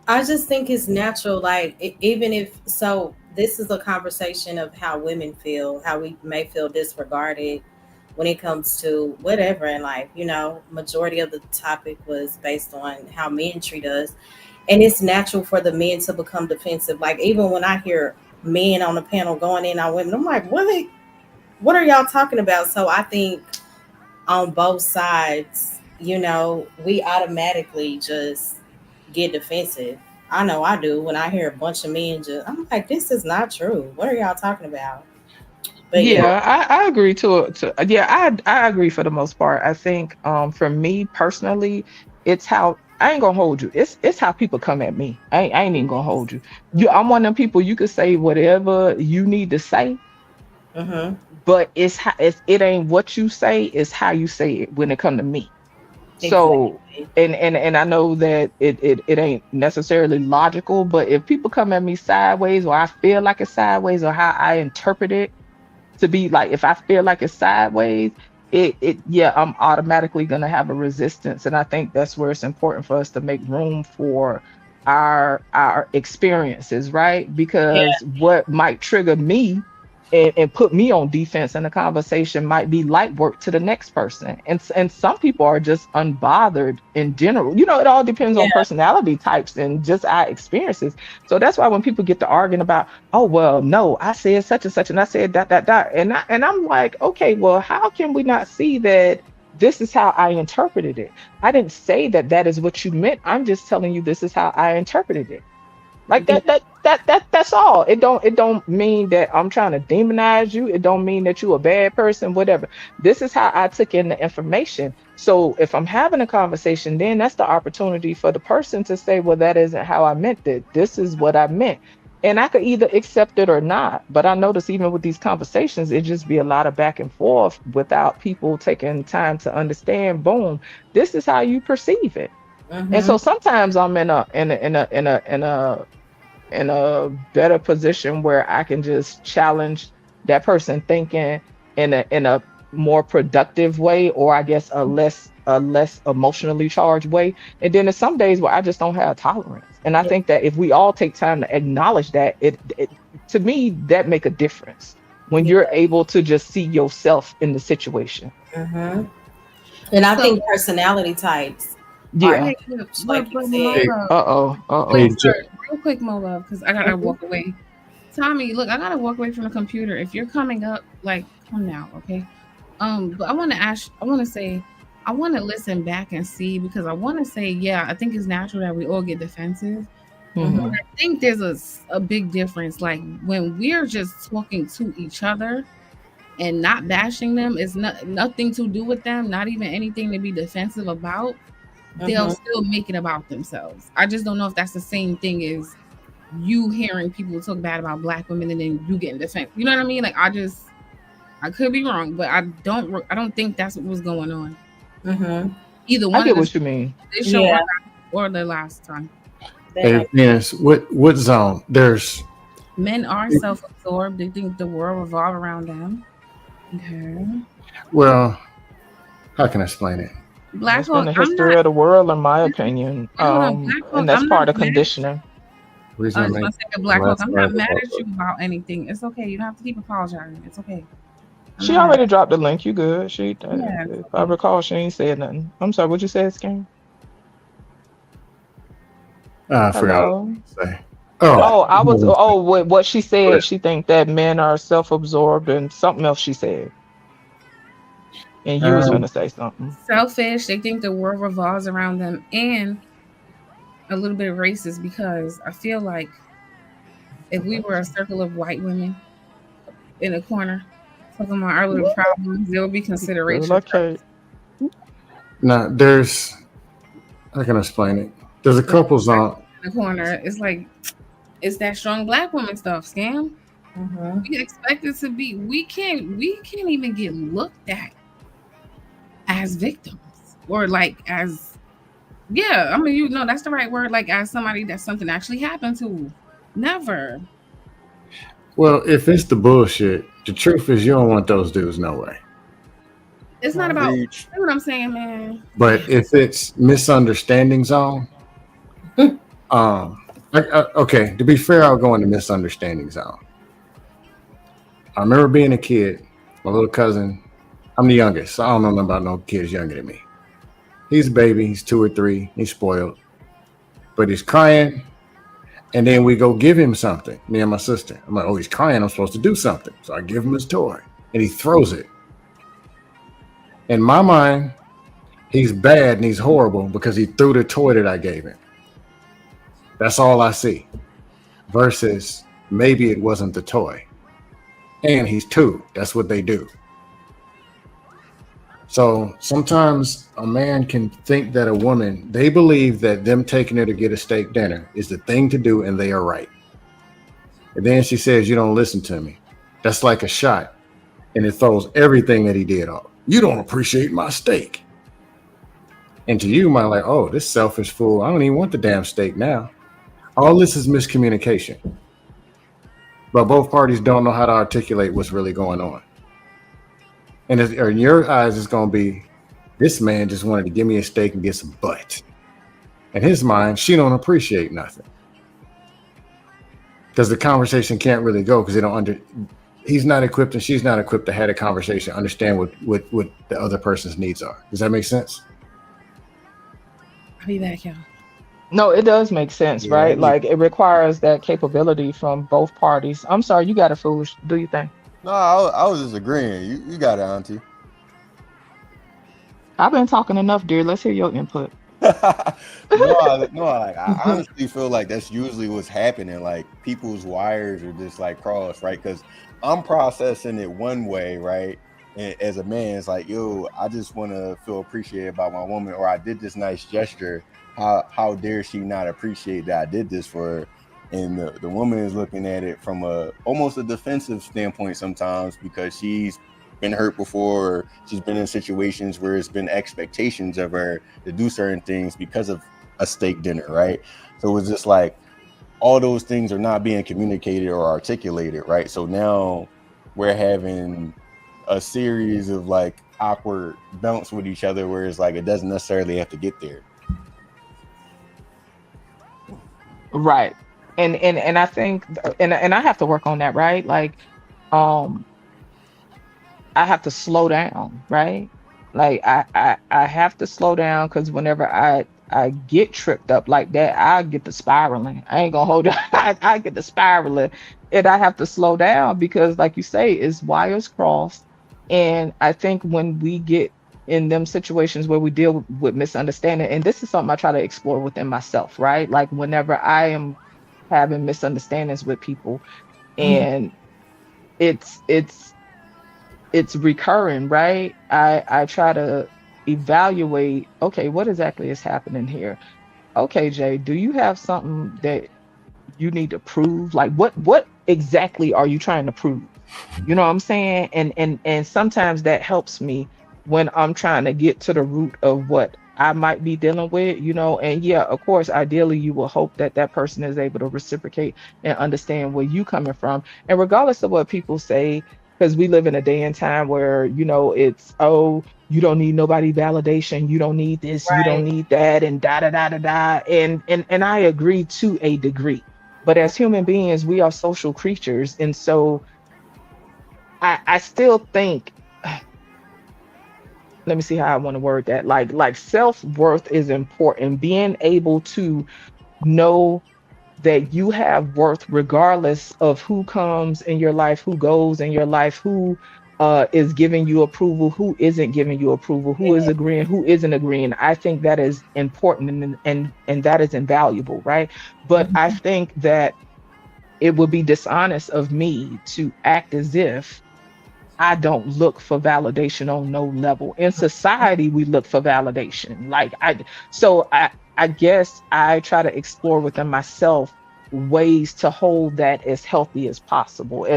I just think it's natural. Like, even if so, this is a conversation of how women feel, how we may feel disregarded when it comes to whatever in life. Majority of the topic was based on how men treat us, and it's natural for the men to become defensive. Like, even when I hear men on the panel going in on women, I'm like, what are y'all talking about? So I think on both sides, we automatically just get defensive. I know I do when I hear a bunch of men I'm like, this is not true. What are y'all talking about? But
I agree I agree for the most part. I think for me personally, it's how I ain't gonna hold you. It's how people come at me. I ain't even gonna hold you. I'm one of them people you could say whatever you need to say. But it ain't what you say, it's how you say it when it come to me. Exactly. So and I know that it ain't necessarily logical, but if people come at me sideways, or I feel like it's sideways, or how I interpret it to be, like if I feel like it's sideways, I'm automatically gonna have a resistance. And I think that's where it's important for us to make room for our experiences, right? Because what might trigger me and put me on defense in the conversation might be light work to the next person. And some people are just unbothered in general. It all depends on personality types and just our experiences. So that's why when people get to arguing about, oh, well, no, I said such and such, and I said that. And I'm like, okay, well, how can we not see that this is how I interpreted it? I didn't say that is what you meant. I'm just telling you this is how I interpreted it. Like that's all. It don't mean that I'm trying to demonize you. It don't mean that you're a bad person, whatever. This is how I took in the information. So if I'm having a conversation, then that's the opportunity for the person to say, well, that isn't how I meant it. This is what I meant. And I could either accept it or not. But I notice even with these conversations, it just be a lot of back and forth without people taking time to understand, boom, this is how you perceive it. And so sometimes I'm in a better position where I can just challenge that person thinking in a more productive way, or I guess a less emotionally charged way. And then there's some days where I just don't have tolerance. And I think that if we all take time to acknowledge that, it to me that make a difference. when you're able to just see yourself in the situation.
Mhm. And I
So
think personality types are
Yeah.
hey, look,
like you
Mo
said.
Love.
Uh-oh.
Hey,
Wait, sorry, real quick, Mo Love, because I gotta walk away. Tommy, look, I gotta walk away from the computer. If you're coming up, like, come now, okay? But I want to ask, I want to say, I want to listen back and see because I want to say, yeah, I think it's natural that we all get defensive.
Mm-hmm.
Mhm.
I think there's a big difference. Like when we're just talking to each other and not bashing them, it's nothing to do with them, not even anything to be defensive about. They'll still make it about themselves. I just don't know if that's the same thing as you hearing people talk bad about black women and then you getting defensive. You know what I mean? Like I could be wrong, but I don't think that's what was going on.
Mm-hmm.
Either
I
one
get
of
what you mean.
this show
Yeah.
or the last time.
Hey, Venus, what zone? There's
Men are self-absorbed. They think the world revolves around them. Okay.
well, how can I explain it?
Black
That's been
Hawk,
the
I'm
history
not.
of the world, in my opinion.
Hold on, Black Hawk,
And that's
I'm
part
not
of
mad.
conditioning.
Reason
I
I
just
make
want to say to Black Hawk,
last
I'm not
part
mad
about
at you about anything. It's okay. You don't have to keep apologizing. It's okay. I'm
She
not mad.
already dropped the link. You good? She,
Yeah, it's
if I
okay.
recall, she ain't said nothing. I'm sorry. What you said, Skin?
I forgot
Hello.
what to say.
Oh, I was.
Oh,
Oh, what she
Go
said.
ahead.
She think that men are self-absorbed, and something else she said. And you was gonna say something.
Selfish. They think the world revolves around them, and a little bit racist because I feel like if we were a circle of white women in a corner talking about our little problems, there would be consideration.
Okay.
Now there's how can I explain it? There's a couple zone.
In the corner, it's like it's that strong black woman stuff, scam.
Mm-hmm.
We expect it to be. We can't even get looked at as victims or like as yeah. I mean, you know, that's the right word. Like as somebody that something actually happened to. Never.
Well, if it's the bullshit, the truth is you don't want those dudes no way.
It's not about. You
Preach.
know what I'm saying, man.
But if it's misunderstanding zone, okay. To be fair, I'll go into misunderstanding zone. I remember being a kid. My little cousin. I'm the youngest, so I don't know nothing about no kids younger than me. He's a baby. He's 2 or 3. He's spoiled, but he's crying. And then we go give him something, me and my sister. I'm like, oh, he's crying. I'm supposed to do something. So I give him his toy and he throws it. In my mind, he's bad and he's horrible because he threw the toy that I gave him. That's all I see. Versus maybe it wasn't the toy. And he's 2. That's what they do. So sometimes a man can think that a woman, they believe that them taking her to get a steak dinner is the thing to do and they are right. And then she says, you don't listen to me. That's like a shot. And it throws everything that he did off. You don't appreciate my steak. And to you, might like, oh, this selfish fool. I don't even want the damn steak now. All this is miscommunication. But both parties don't know how to articulate what's really going on. And in your eyes, it's going to be, this man just wanted to give me a steak and get some butt. In his mind, she don't appreciate nothing. Because the conversation can't really go because they don't he's not equipped and she's not equipped to have a conversation, understand what the other person's needs are. Does that make sense?
I'll be back, y'all.
No, it does make sense,
Yeah,
right?
it-
Like it requires that capability from both parties. I'm sorry, you got a foolish. Do you think?
No, I was just agreeing. You got it, Auntie.
I've been talking enough, dear. Let's hear your input.
I honestly feel like that's usually what's happening. Like people's wires are just like crossed, right? Because I'm processing it one way, right? And as a man, it's like, yo, I just want to feel appreciated by my woman, or I did this nice gesture. How dare she not appreciate that I did this for her? And the woman is looking at it from almost a defensive standpoint sometimes because she's been hurt before, or she's been in situations where it's been expectations of her to do certain things because of a steak dinner, right? So it's just like all those things are not being communicated or articulated, right? So now we're having a series of like awkward bounce with each other where it's like it doesn't necessarily have to get there.
Right. And I think and I have to work on that, right? Like I have to slow down, right? Like I have to slow down because whenever I get tripped up like that, I get the spiraling. I ain't gonna hold it. I get the spiraling, and I have to slow down because, like you say, it's wires crossed. And I think when we get in them situations where we deal with misunderstanding, and this is something I try to explore within myself, right? Like whenever I am having misunderstandings with people, and it's it's it's recurring, right? I try to evaluate, okay, what exactly is happening here? Okay, Jay, do you have something that you need to prove? Like what exactly are you trying to prove? You know what I'm saying? And sometimes that helps me when I'm trying to get to the root of what I might be dealing with, you know. And yeah, of course, ideally you will hope that that person is able to reciprocate and understand where you coming from. And regardless of what people say, because we live in a day and time where, you know, it's, oh, you don't need nobody validation, you don't need this, you don't
Right.
need that, and da da da da da. And I agree to a degree. But as human beings, we are social creatures. And so I still think, let me see how I want to word that. Like self-worth is important. Being able to know that you have worth regardless of who comes in your life, who goes in your life, who is giving you approval, who isn't giving you approval, who is agreeing, who isn't agreeing. I think that is important, and that is invaluable, right? But I think that it would be dishonest of me to act as if I don't look for validation on no level. In society, we look for validation. I guess I try to explore within myself ways to hold that as healthy as possible,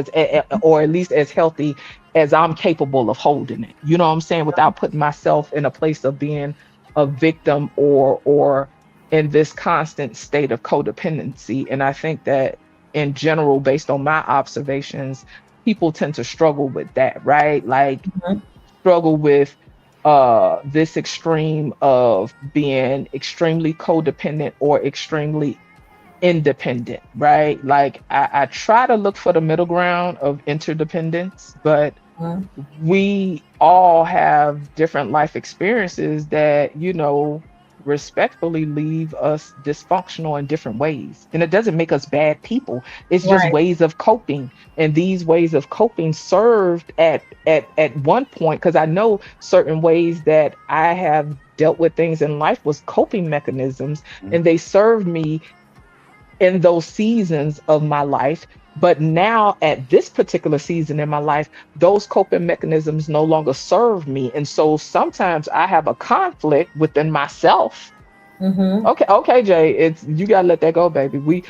or at least as healthy as I'm capable of holding it. You know what I'm saying? Without putting myself in a place of being a victim or in this constant state of codependency. And I think that in general, based on my observations, people tend to struggle with that, right? Like struggle with this extreme of being extremely codependent or extremely independent, right? Like I try to look for the middle ground of interdependence, but we all have different life experiences that, you know, respectfully leave us dysfunctional in different ways. And it doesn't make us bad people. It's just
Right.
ways of coping. And these ways of coping served at one point, because I know certain ways that I have dealt with things in life was coping mechanisms, and they served me in those seasons of my life. But now at this particular season in my life, those coping mechanisms no longer serve me. And so sometimes I have a conflict within myself. Okay, Jay, it's, you gotta let that go, baby. We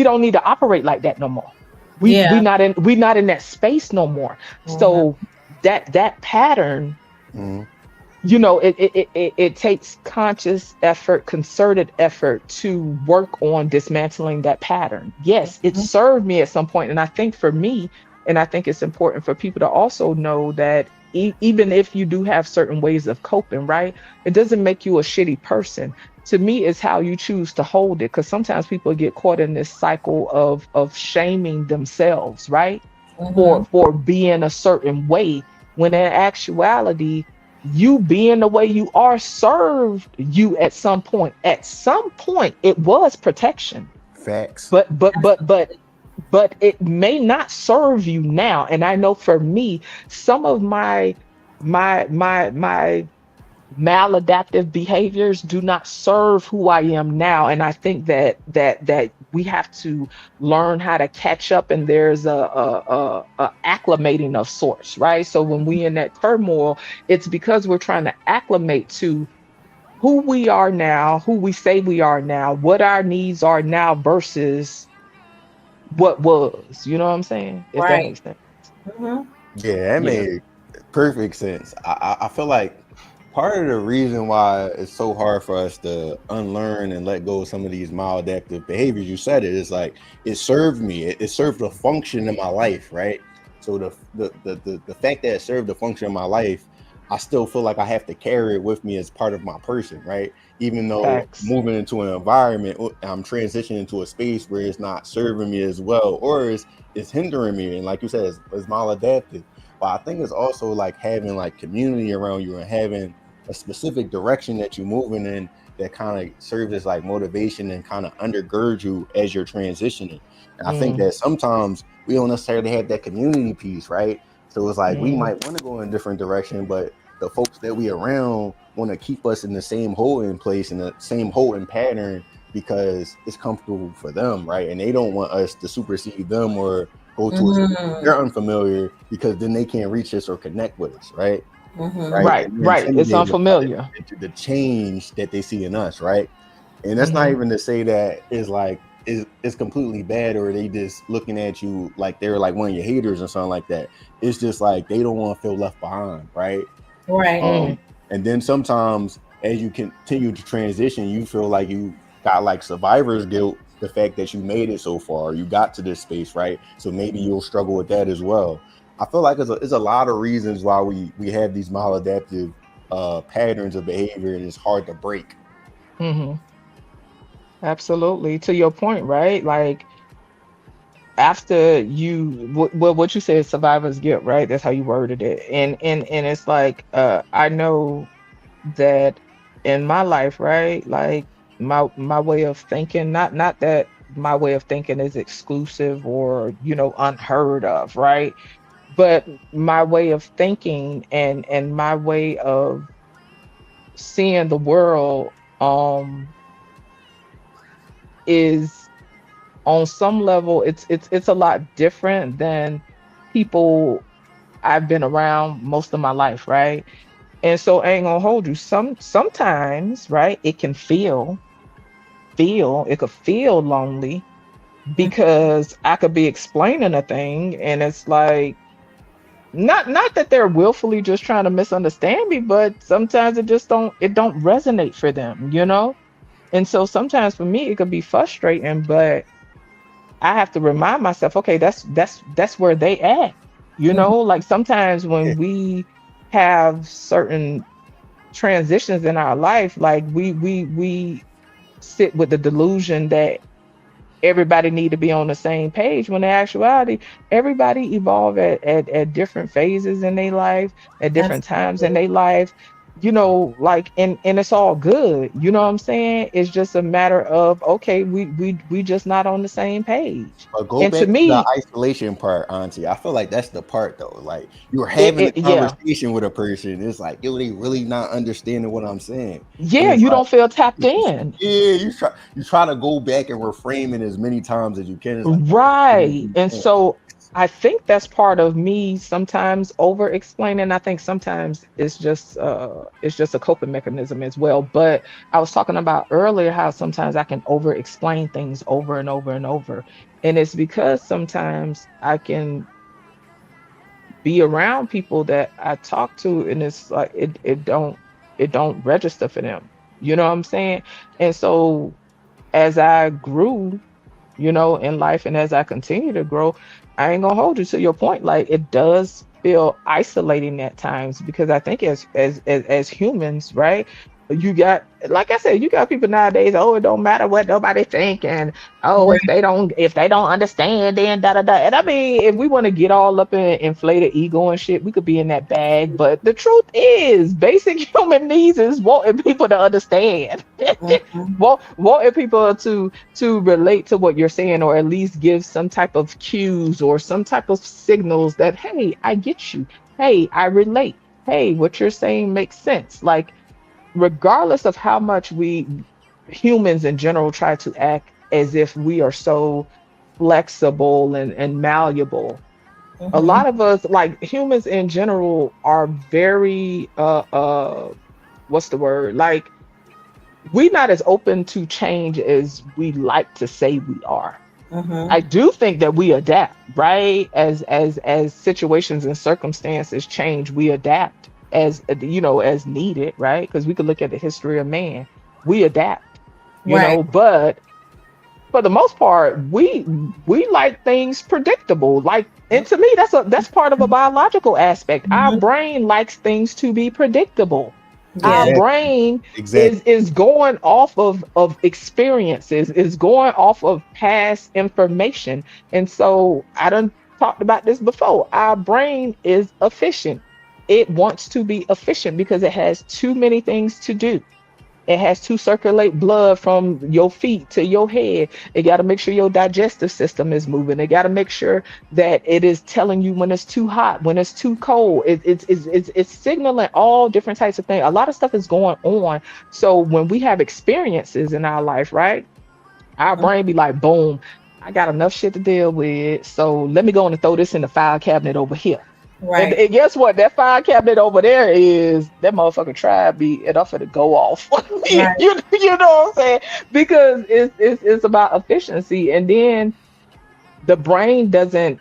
don't need to operate like that no more. We
Yeah.
we not in that space no more. So that pattern, you know, it takes conscious effort, concerted effort to work on dismantling that pattern. Yes, it served me at some point. And I think for me, and I think it's important for people to also know that even if you do have certain ways of coping, right, it doesn't make you a shitty person. To me, it's how you choose to hold it. Because sometimes people get caught in this cycle of shaming themselves, right, for being a certain way, when in actuality, you being the way you are served you at some point. At some point, it was protection.
Facts.
But it may not serve you now. And I know for me, some of my maladaptive behaviors do not serve who I am now. And I think that we have to learn how to catch up, and there's a acclimating of sorts, right? So when we in that turmoil, it's because we're trying to acclimate to who we are now, who we say we are now, what our needs are now versus what was. You know what I'm saying? If that
Right.
makes sense.
Yeah, that
Yeah.
made perfect sense. I feel like part of the reason why it's so hard for us to unlearn and let go of some of these maladaptive behaviors, you said it, is like it served me. It served a function in my life, right? So the fact that it served a function in my life, I still feel like I have to carry it with me as part of my person, right? Even though
Facts.
moving into an environment, I'm transitioning into a space where it's not serving me as well, or it's hindering me. And like you said, it's maladaptive. But I think it's also like having like community around you and having a specific direction that you're moving in that kind of serves as like motivation and kind of undergirds you as you're transitioning. And I think that sometimes we don't necessarily have that community piece, right? So it's like we might want to go in a different direction, but the folks that we around want to keep us in the same holding place and the same holding pattern because it's comfortable for them, right? And they don't want us to supersede them or go to a they're unfamiliar because then they can't reach us or connect with us, right?
Right. It's unfamiliar.
The change that they see in us, right? And that's not even to say that is like it's completely bad or they just looking at you like they're like one of your haters or something like that. It's just like they don't want to feel left behind, right?
Right.
And then sometimes as you continue to transition, you feel like you got like survivor's guilt, the fact that you made it so far, you got to this space, right? So maybe you'll struggle with that as well. I feel like it's a lot of reasons why we have these maladaptive patterns of behavior and it's hard to break.
Absolutely. To your point, right? Like after what you said, survivor's guilt, right? That's how you worded it. And it's like I know that in my life, right? Like my way of thinking, not that my way of thinking is exclusive or unheard of, right? But my way of thinking and my way of seeing the world is on some level it's a lot different than people I've been around most of my life, right? And so I ain't gonna hold you. Sometimes, right, it can feel lonely because I could be explaining a thing and it's like not that they're willfully just trying to misunderstand me, but sometimes it don't resonate for them, And so sometimes for me it could be frustrating, but I have to remind myself, okay, that's where they at, Like sometimes when we have certain transitions in our life, like we sit with the delusion that everybody need to be on the same page, when in actuality everybody evolve at different phases in their life, at different times in their life, like and it's all good, you know what I'm saying? It's just a matter of, okay, we just not on the same page.
But go back to the isolation part, Auntie. I feel like that's the part though. Like you're having a conversation with a person, it's like, yo, they really not understanding what I'm saying.
Yeah, you don't feel tapped in.
Yeah, you try to go back and reframe it as many times as you can. Like,
right. And so I think that's part of me sometimes over explaining. I think sometimes it's just a coping mechanism as well. But I was talking about earlier how sometimes I can over explain things over and over and over. And it's because sometimes I can be around people that I talk to and it's like it don't register for them. You know what I'm saying? And so as I grew, in life and as I continue to grow, I ain't gonna hold you, to your point, like it does feel isolating at times because I think as humans, right? You got, like I said, you got people nowadays, oh, it don't matter what nobody think, and oh, if they don't understand, then da da da. And I mean, if we want to get all up in inflated ego and shit, we could be in that bag. But the truth is, basic human needs is wanting people to understand, wanting people to relate to what you're saying, or at least give some type of cues or some type of signals that, hey, I get you. Hey, I relate. Hey, what you're saying makes sense. Like, regardless of how much we humans in general try to act as if we are so flexible and malleable, a lot of us, like humans in general, are very what's the word, like we're not as open to change as we like to say we are. I do think that we adapt, right? As situations and circumstances change, we adapt as as needed, right? Because we could look at the history of man, we adapt, you know. But for the most part, we like things predictable. Like, and to me, that's part of a biological aspect. Our brain likes things to be predictable. Our brain is going off of experiences, is going off of past information, and so talked about this before. Our brain is efficient. It wants to be efficient because it has too many things to do. It has to circulate blood from your feet to your head. It got to make sure your digestive system is moving. It got to make sure that it is telling you when it's too hot, when it's too cold. It's signaling all different types of things. A lot of stuff is going on. So when we have experiences in our life, right, our brain be like, boom, I got enough shit to deal with. So let me go on and throw this in the file cabinet over here.
Right.
And guess what? That file cabinet over there is that motherfucker tried be enough for to go off.
Right.
you know what I'm saying? Because it's about efficiency, and then the brain doesn't.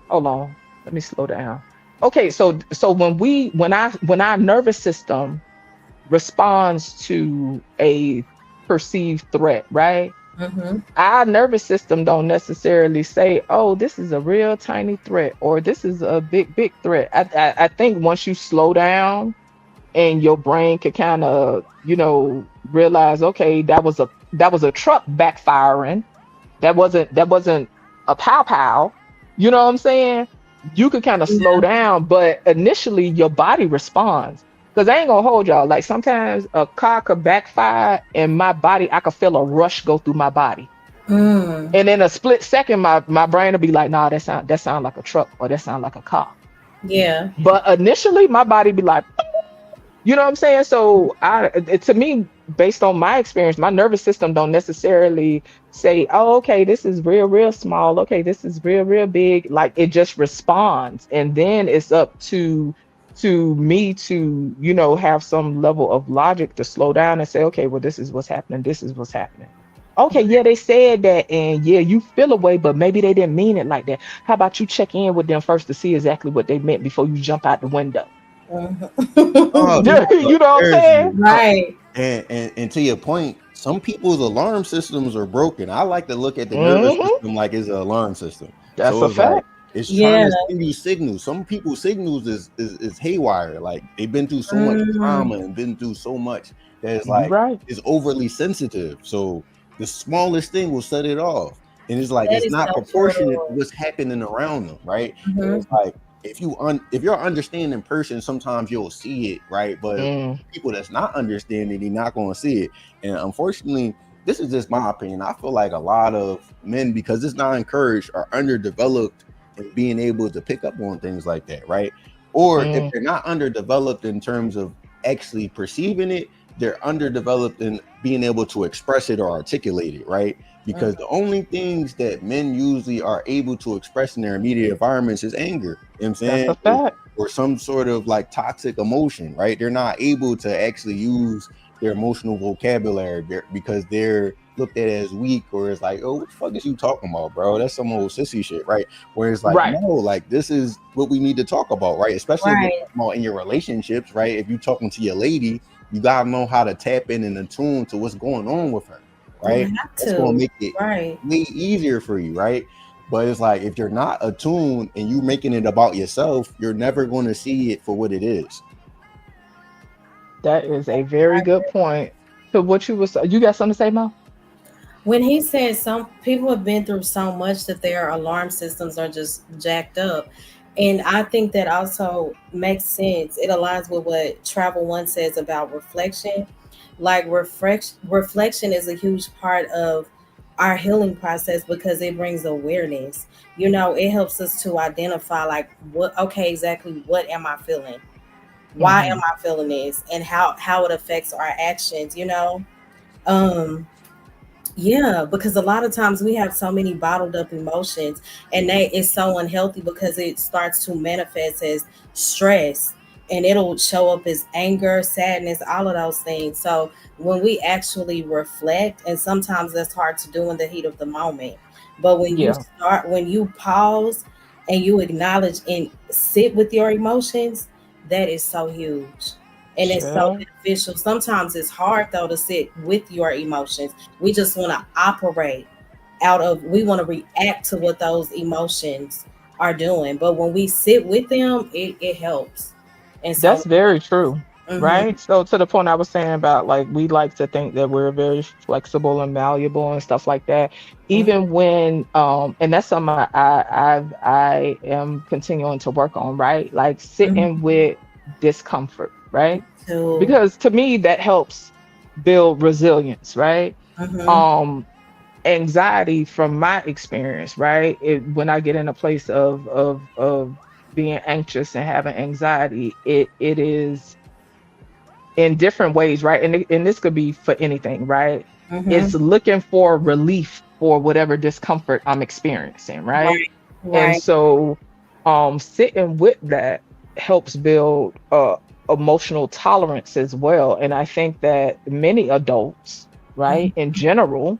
Hold on, let me slow down. Okay, so when our nervous system responds to a perceived threat, right?
Mm-hmm.
Our nervous system don't necessarily say, oh, this is a real tiny threat or this is a big threat. I think once you slow down and your brain can kind of, realize, okay, that was a truck backfiring. That wasn't a pow. You know what I'm saying? You could kind of slow down, but initially your body responds. Because I ain't gonna hold y'all. Like sometimes a car could backfire and my body, I could feel a rush go through my body. And in a split second, my brain will be like, nah, that sound like a truck or that sound like a car.
Yeah.
But initially my body be like, you know what I'm saying? So to me, based on my experience, my nervous system don't necessarily say, oh, okay, this is real small. Okay, this is real big. Like it just responds. And then it's up to me to have some level of logic to slow down and say, okay, well, this is what's happening, okay, yeah, they said that, and yeah, you feel a way, but maybe they didn't mean it like that. How about you check in with them first to see exactly what they meant before you jump out the window?
Oh,
You know what I'm saying?
Right.
And to your point, some people's alarm systems are broken. I like to look at the nervous system like it's an alarm system.
That's
So
a
it's like,
fact.
it's trying to send these signals. Some people's signals is haywire. Like they've been through so much trauma and been through so much that it's like it's overly sensitive. So the smallest thing will set it off. And it's like it's not proportionate to what's happening around them, right? It's like if you're understanding person, sometimes you'll see it, right? But people that's not understanding, they're not going to see it. And unfortunately, this is just my opinion. I feel like a lot of men, because it's not encouraged, are underdeveloped in being able to pick up on things like that, right? Or if they're not underdeveloped in terms of actually perceiving it, they're underdeveloped in being able to express it or articulate it, right? Because the only things that men usually are able to express in their immediate environments is anger. You know what I'm saying?
That's a fact.
Or some sort of like toxic emotion, right? They're not able to actually use their emotional vocabulary because they're looked at as weak, or it's like, oh, what the fuck is you talking about, bro? That's some old sissy shit, right? Where it's like, no, like this is what we need to talk about, right? Especially in your relationships, right? If you're talking to your lady, you gotta know how to tap in and attune to what's going on with her, right? That's gonna make it way easier for you, right? But it's like if you're not attuned and you making it about yourself, you're never going to see it for what it is.
That is a very good point. So what you got something to say, Mo?
When he said some people have been through so much that their alarm systems are just jacked up. And I think that also makes sense. It aligns with what Travel One says about reflection. Like reflection is a huge part of our healing process because it brings awareness. It helps us to identify like exactly what am I feeling? Why am I feeling this? And how it affects our actions, because a lot of times we have so many bottled up emotions, and that is so unhealthy because it starts to manifest as stress, and it'll show up as anger, sadness, all of those things. So when we actually reflect, and sometimes that's hard to do in the heat of the moment, but when you pause and you acknowledge and sit with your emotions, that is so huge. And it's so beneficial. Sometimes it's hard though to sit with your emotions. We just want to operate we want to react to what those emotions are doing. But when we sit with them, it helps. And so
that's very true. right? So to the point I was saying about like we like to think that we're very flexible and malleable and stuff like that. Even when and that's something I am continuing to work on, right? Like sitting with discomfort, right?
So,
Because to me that helps build resilience, right? Anxiety from my experience, right? When I get in a place of being anxious and having anxiety, it is in different ways, right? And this could be for anything, right? It's looking for relief for whatever discomfort I'm experiencing, right? And so sitting with that helps build emotional tolerance as well. And I think that many adults, right, in general,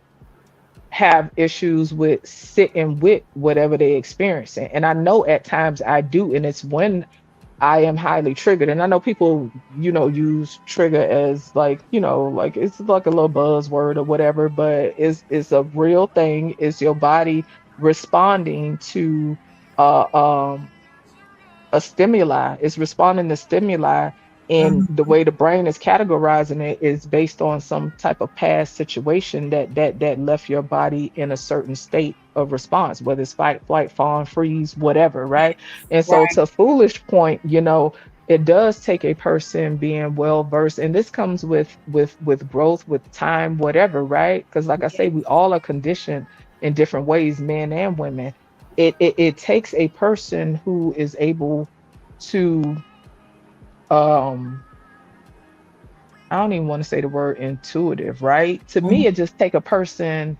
have issues with sitting with whatever they're experiencing. And I know at times I do, and it's when I am highly triggered. And I know people, use trigger as like, like it's like a little buzzword or whatever, but it's a real thing. It's your body responding to a stimuli. It's responding to stimuli, and the way the brain is categorizing it is based on some type of past situation that left your body in a certain state of response, whether it's fight, flight, fawn, freeze, whatever, right? And so to Foolish point, it does take a person being well versed, and this comes with growth, with time, whatever, right? Because like I say, we all are conditioned in different ways, men and women. It takes a person who is able to I don't even want to say the word intuitive, right? To me, it just take a person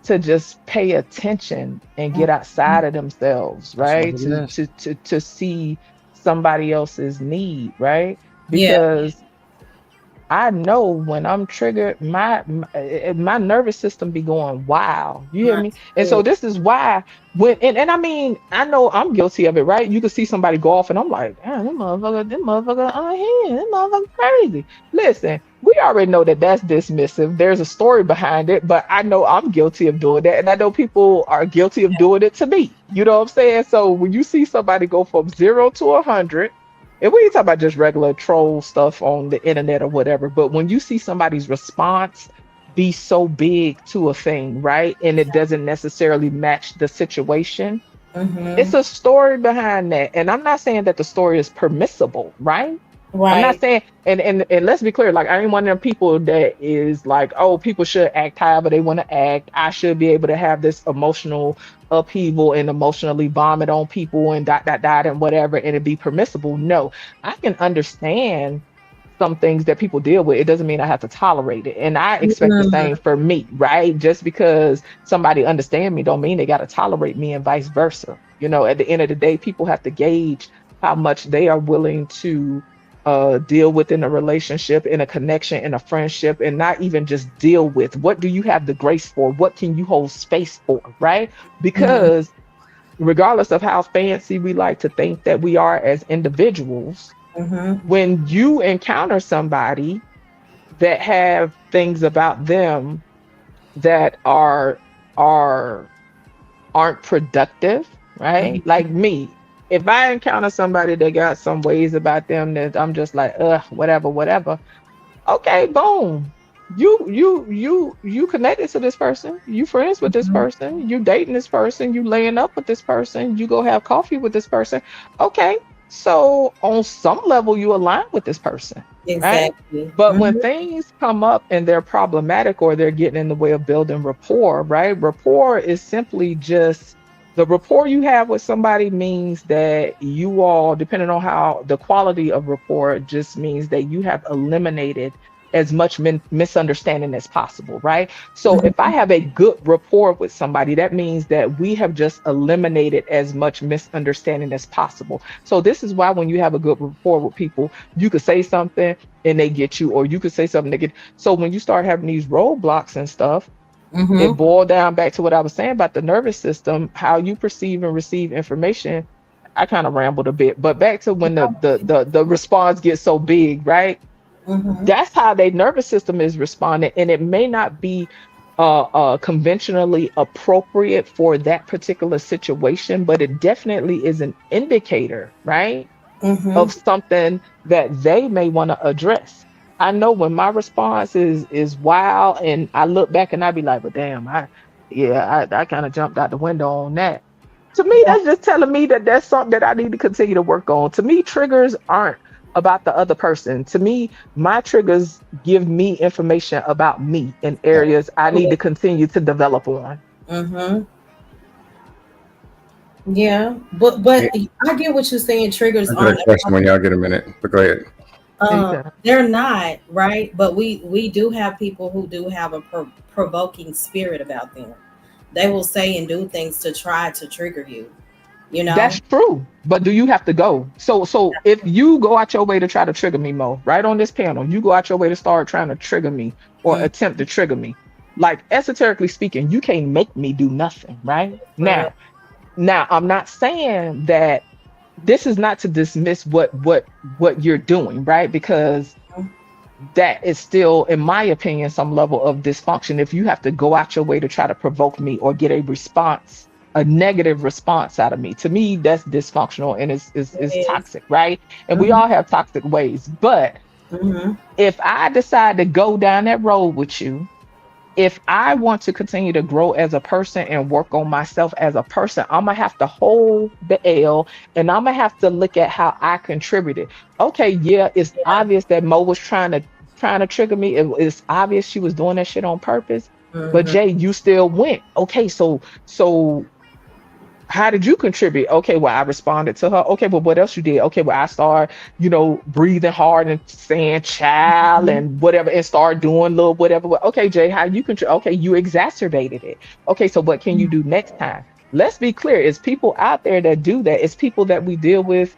to just pay attention and get outside of themselves, right? To see somebody else's need, right? Because I know when I'm triggered, my nervous system be going wild. You hear me? And so this is why and I mean, I know I'm guilty of it, right? You can see somebody go off and I'm like, damn, this motherfucker unhinged, this motherfucker crazy. Listen, we already know that that's dismissive. There's a story behind it, but I know I'm guilty of doing that. And I know people are guilty of doing it to me. You know what I'm saying? So when you see somebody go from 0 to 100, and we ain't talking about just regular troll stuff on the internet or whatever, but when you see somebody's response be so big to a thing, right? And it doesn't necessarily match the situation, it's a story behind that. And I'm not saying that the story is permissible, right? I'm not saying, and let's be clear, like I ain't one of them people that is like, oh, people should act however they want to act. I should be able to have this emotional upheaval and emotionally vomit on people and dot and whatever, and it be permissible. No, I can understand some things that people deal with. It doesn't mean I have to tolerate it. And I expect the same for me, right? Just because somebody understand me don't mean they got to tolerate me, and vice versa. At the end of the day, people have to gauge how much they are willing to deal with in a relationship, in a connection, in a friendship, and not even just deal with. What do you have the grace for? What can you hold space for, right? Because regardless of how fancy we like to think that we are as individuals, when you encounter somebody that have things about them that aren't productive, right? Like me, if I encounter somebody that got some ways about them that I'm just like, whatever. Okay, boom. You connected to this person. You friends with this person. You dating this person. You laying up with this person. You go have coffee with this person. Okay, so on some level you align with this person,
exactly.
Right? But when things come up and they're problematic or they're getting in the way of building rapport, right? Rapport is simply just the rapport you have with somebody means that you all, depending on how the quality of rapport, just means that you have eliminated as much misunderstanding as possible, right? So if I have a good rapport with somebody, that means that we have just eliminated as much misunderstanding as possible. So this is why when you have a good rapport with people, you could say something and they get you, or you could say something they get. So when you start having these roadblocks and stuff, it boiled down back to what I was saying about the nervous system, how you perceive and receive information. I kind of rambled a bit, but back to when the response gets so big, right? That's how their nervous system is responding, and it may not be conventionally appropriate for that particular situation, but it definitely is an indicator, right? of something that they may want to address. I know when my response is wild and I look back and I be like, but damn, I kind of jumped out the window on that. To me, that's just telling me that that's something that I need to continue to work on. To me, triggers aren't about the other person. To me, my triggers give me information about me in areas I need to continue to develop on.
Yeah, but I get what you're saying. Triggers
I got a
aren't
question when y'all get a minute, but go ahead.
they're not right, but we do have people who do have a provoking spirit about them. They will say and do things to try to trigger you. You know,
That's true. But do you have to go? So if you go out your way to try to trigger me, Mo, right on this panel, you go out your way to start trying to trigger me or attempt to trigger me. Like esoterically speaking, you can't make me do nothing, right? Now, I'm not saying that this is not to dismiss what you're doing, right? Because that is still, in my opinion, some level of dysfunction. If you have to go out your way to try to provoke me or get a response, a negative response out of me, to me, that's dysfunctional and it's toxic, right? And we all have toxic ways. But if I decide to go down that road with you, if I want to continue to grow as a person and work on myself as a person, I'm gonna have to hold the L and I'm gonna have to look at how I contributed. Okay, it's obvious that Mo was trying to trigger me. It's obvious she was doing that shit on purpose. But Jay, you still went. Okay, so how did you contribute? Okay, well, I responded to her. Okay, but what else you did? Okay, well, I started, breathing hard and saying child and whatever, and start doing little whatever. Okay, Jay, how you contribute? Okay, you exacerbated it. Okay, so what can you do next time? Let's be clear. It's people out there that do that. It's people that we deal with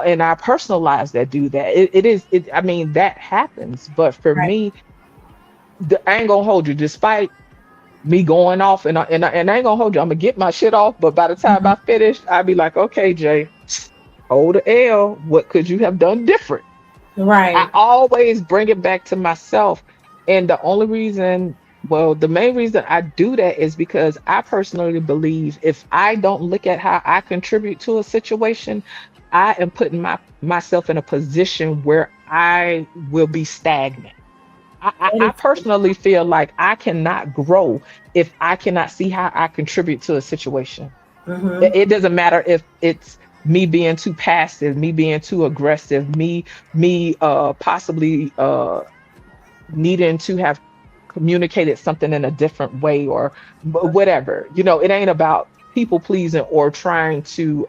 in our personal lives that do that. I mean, that happens. But for me, I ain't gonna hold you, despite me going off and I ain't gonna hold you. I'm gonna get my shit off, but by the time I finish, I'd be like, okay, Jay, hold the L. What could you have done different?
Right.
I always bring it back to myself. And the main reason I do that is because I personally believe if I don't look at how I contribute to a situation, I am putting myself in a position where I will be stagnant. I personally feel like I cannot grow if I cannot see how I contribute to a situation. It doesn't matter if it's me being too passive, me being too aggressive, me possibly needing to have communicated something in a different way or whatever. It ain't about people pleasing or trying to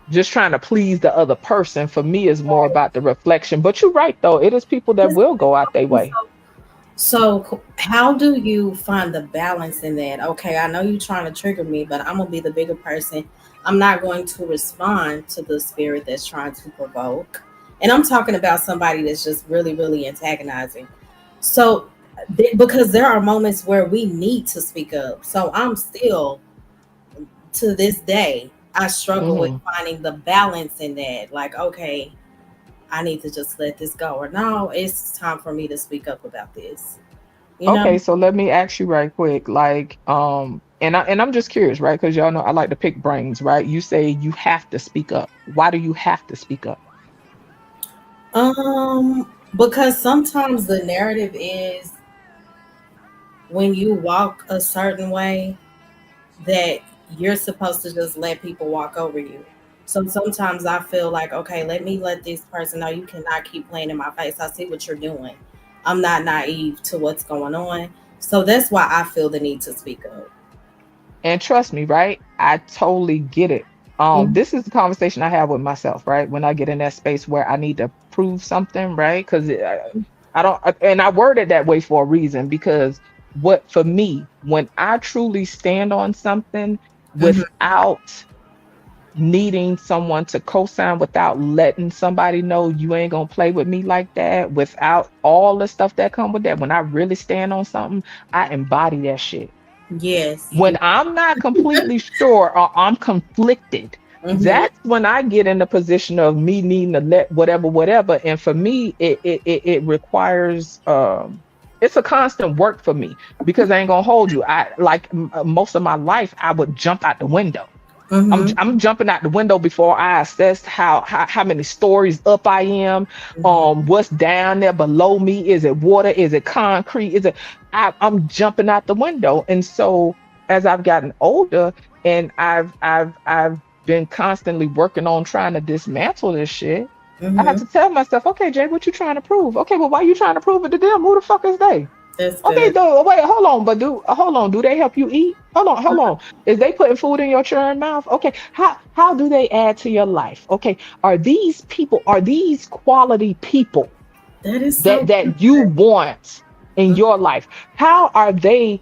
just trying to please the other person. For me, is more about the reflection. But you're right, though. It is people that will go out their way.
So how do you find the balance in that? Okay, I know you're trying to trigger me, but I'm gonna be the bigger person. I'm not going to respond to the spirit that's trying to provoke. And I'm talking about somebody that's just really, really antagonizing. So because there are moments where we need to speak up. So I'm still, to this day, I struggle with finding the balance in that. Like, okay, I need to just let this go, or no, it's time for me to speak up about this.
Okay, so let me ask you right quick, like, and I'm just curious, right? Because y'all know I like to pick brains, right? You say you have to speak up. Why do you have to speak up?
Because sometimes the narrative is when you walk a certain way that you're supposed to just let people walk over you. So sometimes I feel like, okay, let this person know you cannot keep playing in my face. I see what you're doing. I'm not naive to what's going on. So that's why I feel the need to speak up.
And trust me, right? I totally get it. This is the conversation I have with myself, right? When I get in that space where I need to prove something, right? Because I don't, and I word it that way for a reason, because for me, when I truly stand on something without needing someone to co-sign, without letting somebody know you ain't gonna play with me like that, without all the stuff that come with that, when I really stand on something, I embody that shit.
Yes.
When I'm not completely sure or I'm conflicted, that's when I get in the position of me needing to let whatever. And for me, it requires it's a constant work for me, because I ain't gonna hold you. I like most of my life I would jump out the window. I'm jumping out the window before I assess how many stories up I am, what's down there below me. Is it water? Is it concrete? I'm jumping out the window. And so as I've gotten older and I've been constantly working on trying to dismantle this shit, I have to tell myself, okay, Jay, what you trying to prove? Okay, well, why you trying to prove it to them? Who the fuck is they?
That's
Okay,
good.
wait, hold on, but do they help you eat? Hold on. Is they putting food in your churn mouth? Okay, how do they add to your life? Okay, are these quality people
That is so
that you want in your life? How are they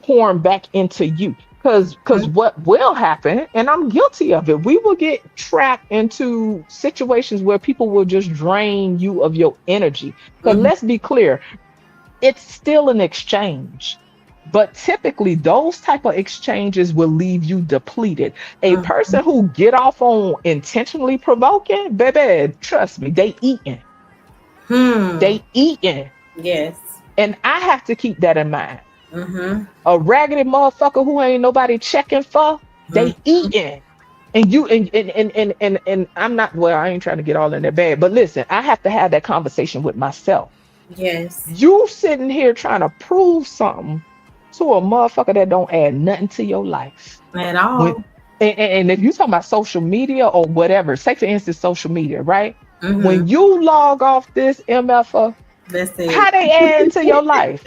pouring back into you? Because what will happen, and I'm guilty of it, we will get trapped into situations where people will just drain you of your energy. Because let's be clear, it's still an exchange, but typically those type of exchanges will leave you depleted. A person who get off on intentionally provoking, baby, trust me, they eating. They eating.
Yes.
And I have to keep that in mind. A raggedy motherfucker who ain't nobody checking for, they eating. And you and I'm not, well, I ain't trying to get all in their bag, but listen, I have to have that conversation with myself.
Yes.
You sitting here trying to prove something to a motherfucker that don't add nothing to your life
At all.
and if you talking about social media or whatever, say for instance social media, right? When you log off this MFer,
That's it.
how they add to your life?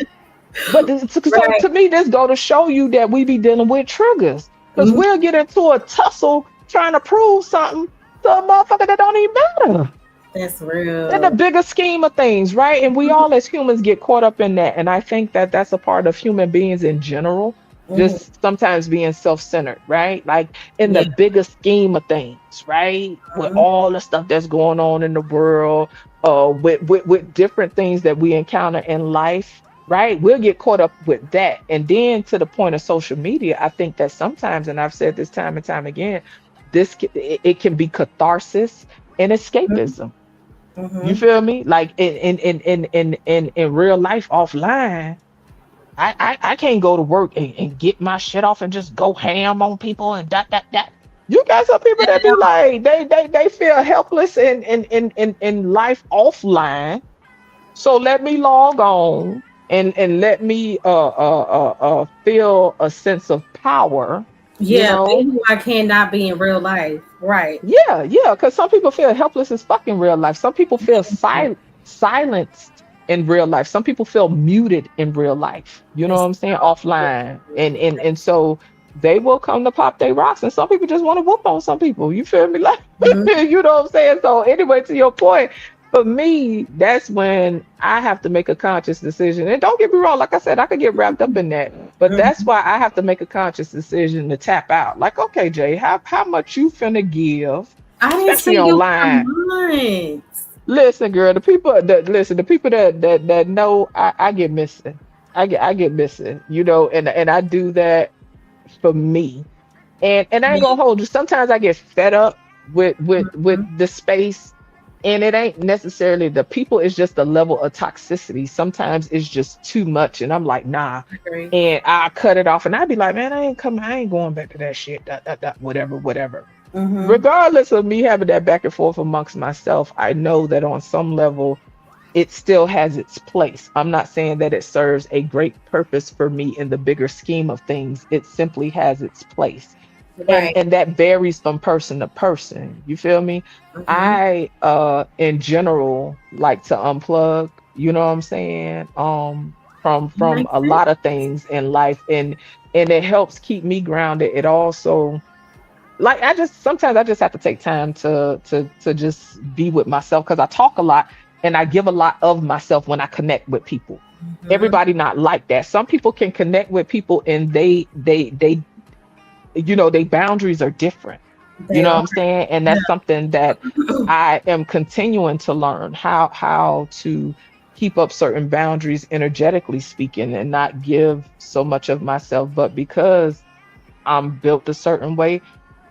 But so to me, this go to show you that we be dealing with triggers, because we'll get into a tussle trying to prove something to a motherfucker that don't even matter.
That's real.
In the bigger scheme of things, right? And we all as humans get caught up in that. And I think that that's a part of human beings in general, just sometimes being self-centered, right? Like in the bigger scheme of things, right? With all the stuff that's going on in the world, with different things that we encounter in life, right? We'll get caught up with that. And then to the point of social media, I think that sometimes, and I've said this time and time again, it can be catharsis and escapism. You feel me? Like in real life offline, I can't go to work and get my shit off and just go ham on people and that. You got some people that be like they feel helpless in life offline. So let me log on and let me feel a sense of power.
Yeah, maybe I cannot be in real life. Right.
Yeah, because some people feel helpless as fuck in real life. Some people feel silenced in real life. Some people feel muted in real life. You know what I'm saying? Offline. And so they will come to pop their rocks. And some people just want to whoop on some people. You feel me? Like you know what I'm saying? So anyway, to your point, for me, that's when I have to make a conscious decision. And don't get me wrong, like I said, I could get wrapped up in that. But that's why I have to make a conscious decision to tap out. Like, okay, Jay, how much you finna give?
I didn't say
online. Listen, girl, the people that know, I get missing. I get missing, you know, and I do that for me. And I ain't gonna hold you. Sometimes I get fed up with the space. And it ain't necessarily the people, it's just the level of toxicity. Sometimes it's just too much. And I'm like, nah. And I cut it off and I'd be like, man, I ain't going back to that shit. Whatever. Regardless of me having that back and forth amongst myself, I know that on some level, it still has its place. I'm not saying that it serves a great purpose for me in the bigger scheme of things. It simply has its place. Right. And that varies from person to person. You feel me? I in general like to unplug, you know what I'm saying? From a lot of things in life, and it helps keep me grounded. It also, like, sometimes I just have to take time to just be with myself, because I talk a lot and I give a lot of myself when I connect with people. Everybody not like that. Some people can connect with people and they you know, their boundaries are different. You know what I'm saying? And that's something that I am continuing to learn, how to keep up certain boundaries, energetically speaking, and not give so much of myself. But because I'm built a certain way,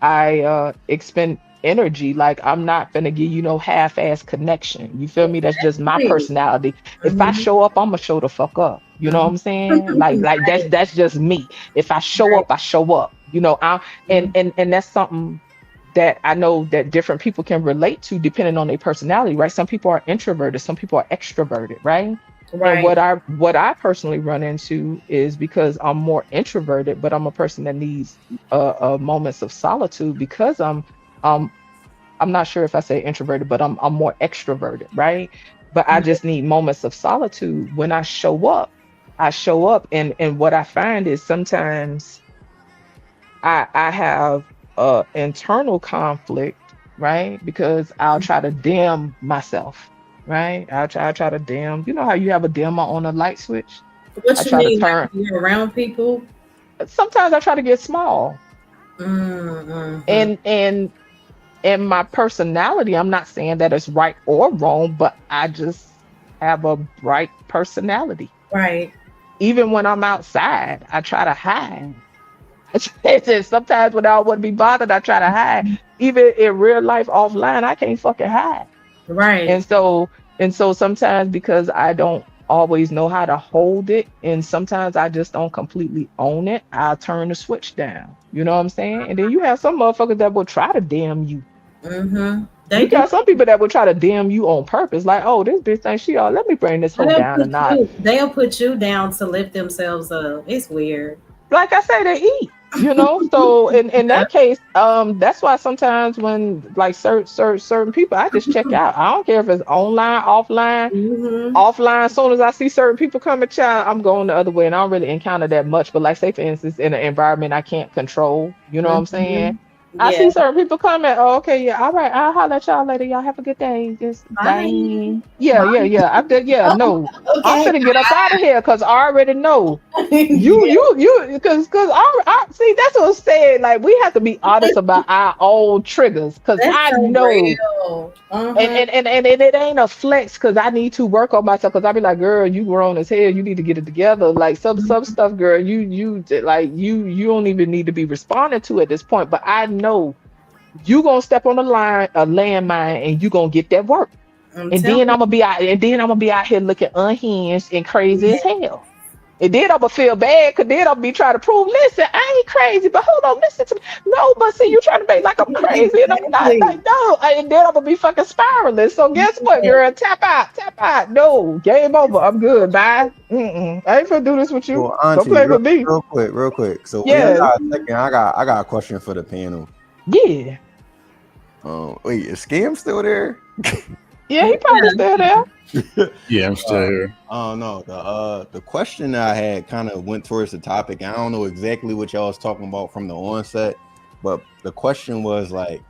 I expend energy. Like, I'm not gonna give you no half-ass connection. You feel me? That's just my personality. If I show up, I'm gonna show the fuck up. You know what I'm saying? Like that's just me. If I show up, I show up. You know, and that's something that I know that different people can relate to depending on their personality, right? Some people are introverted, some people are extroverted, right?
Right.
And what I personally run into is because I'm more introverted, but I'm a person that needs moments of solitude because I'm not sure if I say introverted, but I'm more extroverted, right? But I just need moments of solitude. When I show up, and what I find is sometimes I have internal conflict, right? Because I'll try to dim myself, right? I'll try to dim. You know how you have a dimmer on a light switch?
What
I
you
try to
mean?
turn.
Like you're around people?
Sometimes I try to get small.
Mm-hmm.
And my personality, I'm not saying that it's right or wrong, but I just have a bright personality.
Right.
Even when I'm outside, I try to hide. It's just sometimes when I don't want to be bothered, I try to hide. Even in real life offline, I can't fucking hide.
Right.
And so sometimes because I don't always know how to hold it, and sometimes I just don't completely own it, I'll turn the switch down. You know what I'm saying? And then you have some motherfuckers that will try to damn you.
Mm-hmm.
You got some people that will try to damn you on purpose, like, oh, this bitch thinks she all. Let me bring this hoe down a notch.
They'll put you down to lift themselves up. It's weird.
Like I say, they eat. You know, so in that case, that's why sometimes when like certain people, I just check out. I don't care if it's online, offline.
Mm-hmm.
Offline, as soon as I see certain people come at child, I'm going the other way, and I don't really encounter that much. But like, say for instance, in an environment I can't control, you know what I'm saying? I see certain people come at, oh, okay, yeah, all right, I'll holler at y'all later. Y'all have a good day. Just bye. Yeah. I'm finna get up out of here because I already know because I see that's what I'm saying. Like, we have to be honest about our own triggers because I know. And it ain't a flex because I need to work on myself because I be like, girl, you grown as hell, you need to get it together. Like some stuff, girl, you don't even need to be responding to at this point. But I know you gonna step on a landmine and you gonna get that work. And then I'm gonna be out here looking unhinged and crazy as hell. And then I'm gonna feel bad because then I'm gonna be trying to prove, listen, I ain't crazy, but hold on, listen to me. No, but see, you trying to make like I'm crazy, and I'm not like, no. And then I'm gonna be fucking spiraling. So guess what, girl? Tap out. No, game over. I'm good. Bye. I ain't gonna do this with you.
Well, Auntie,
don't play with me.
Real quick. So
yeah,
I got a question for the panel.
Yeah.
Wait, is Scam still there?
Yeah, he probably still there.
Yeah, I'm still here.
Oh no, the question that I had kind of went towards the topic. I don't know exactly what y'all was talking about from the onset, but the question was like,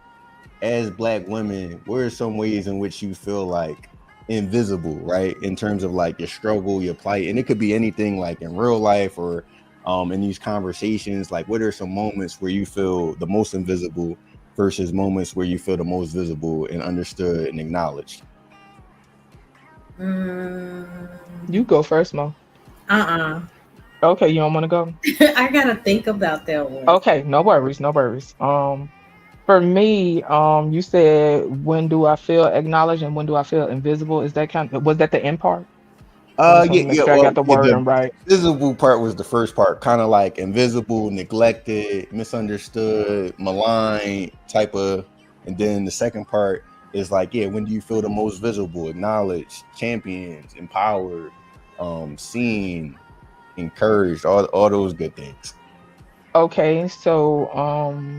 as Black women, what are some ways in which you feel like invisible, right? In terms of like your struggle, your plight, and it could be anything like in real life or in these conversations. Like, what are some moments where you feel the most invisible versus moments where you feel the most visible and understood and acknowledged?
You go first, Mo. Okay, you don't want to go?
I gotta think about that one.
Okay, no worries. For me, you said, when do I feel acknowledged and when do I feel invisible? Is that was that the end part?
I
got the wording right.
Visible part was the first part, kind of like invisible, neglected, misunderstood, maligned type of, and then the second part is like, when do you feel the most visible, acknowledged, championed, empowered, seen, encouraged, all those good things.
Okay, so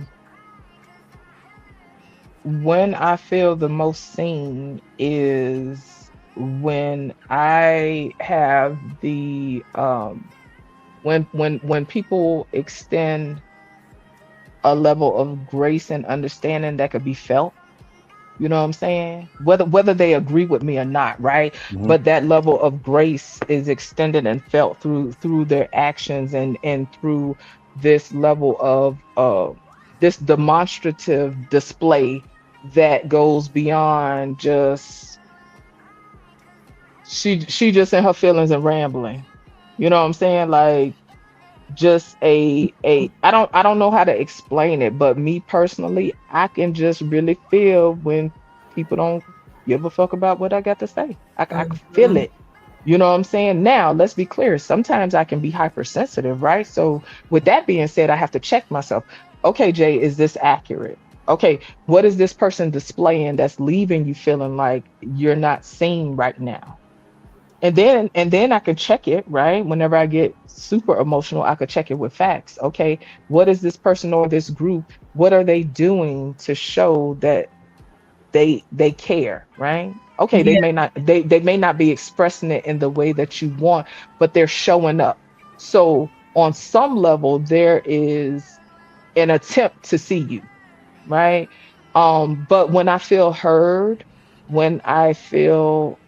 when I feel the most seen is when I have the when people extend a level of grace and understanding that could be felt. You know what I'm saying? Whether they agree with me or not, right? Mm-hmm. But that level of grace is extended and felt through their actions and through this level of this demonstrative display that goes beyond just she just in her feelings and rambling. You know what I'm saying? Like, just I don't know how to explain it, but me personally, I can just really feel when people don't give a fuck about what I got to say. I can feel it. You know what I'm saying? Now, let's be clear. Sometimes I can be hypersensitive, right? So, with that being said, I have to check myself. Okay, Jay, is this accurate? Okay, what is this person displaying that's leaving you feeling like you're not seen right now? And then I could check it, right? Whenever I get super emotional, I could check it with facts. Okay, what is this person or this group? What are they doing to show that they care, right? Okay,
Yeah.
they may not be expressing it in the way that you want, but they're showing up. So on some level, there is an attempt to see you, right? But when I feel heard, when I feel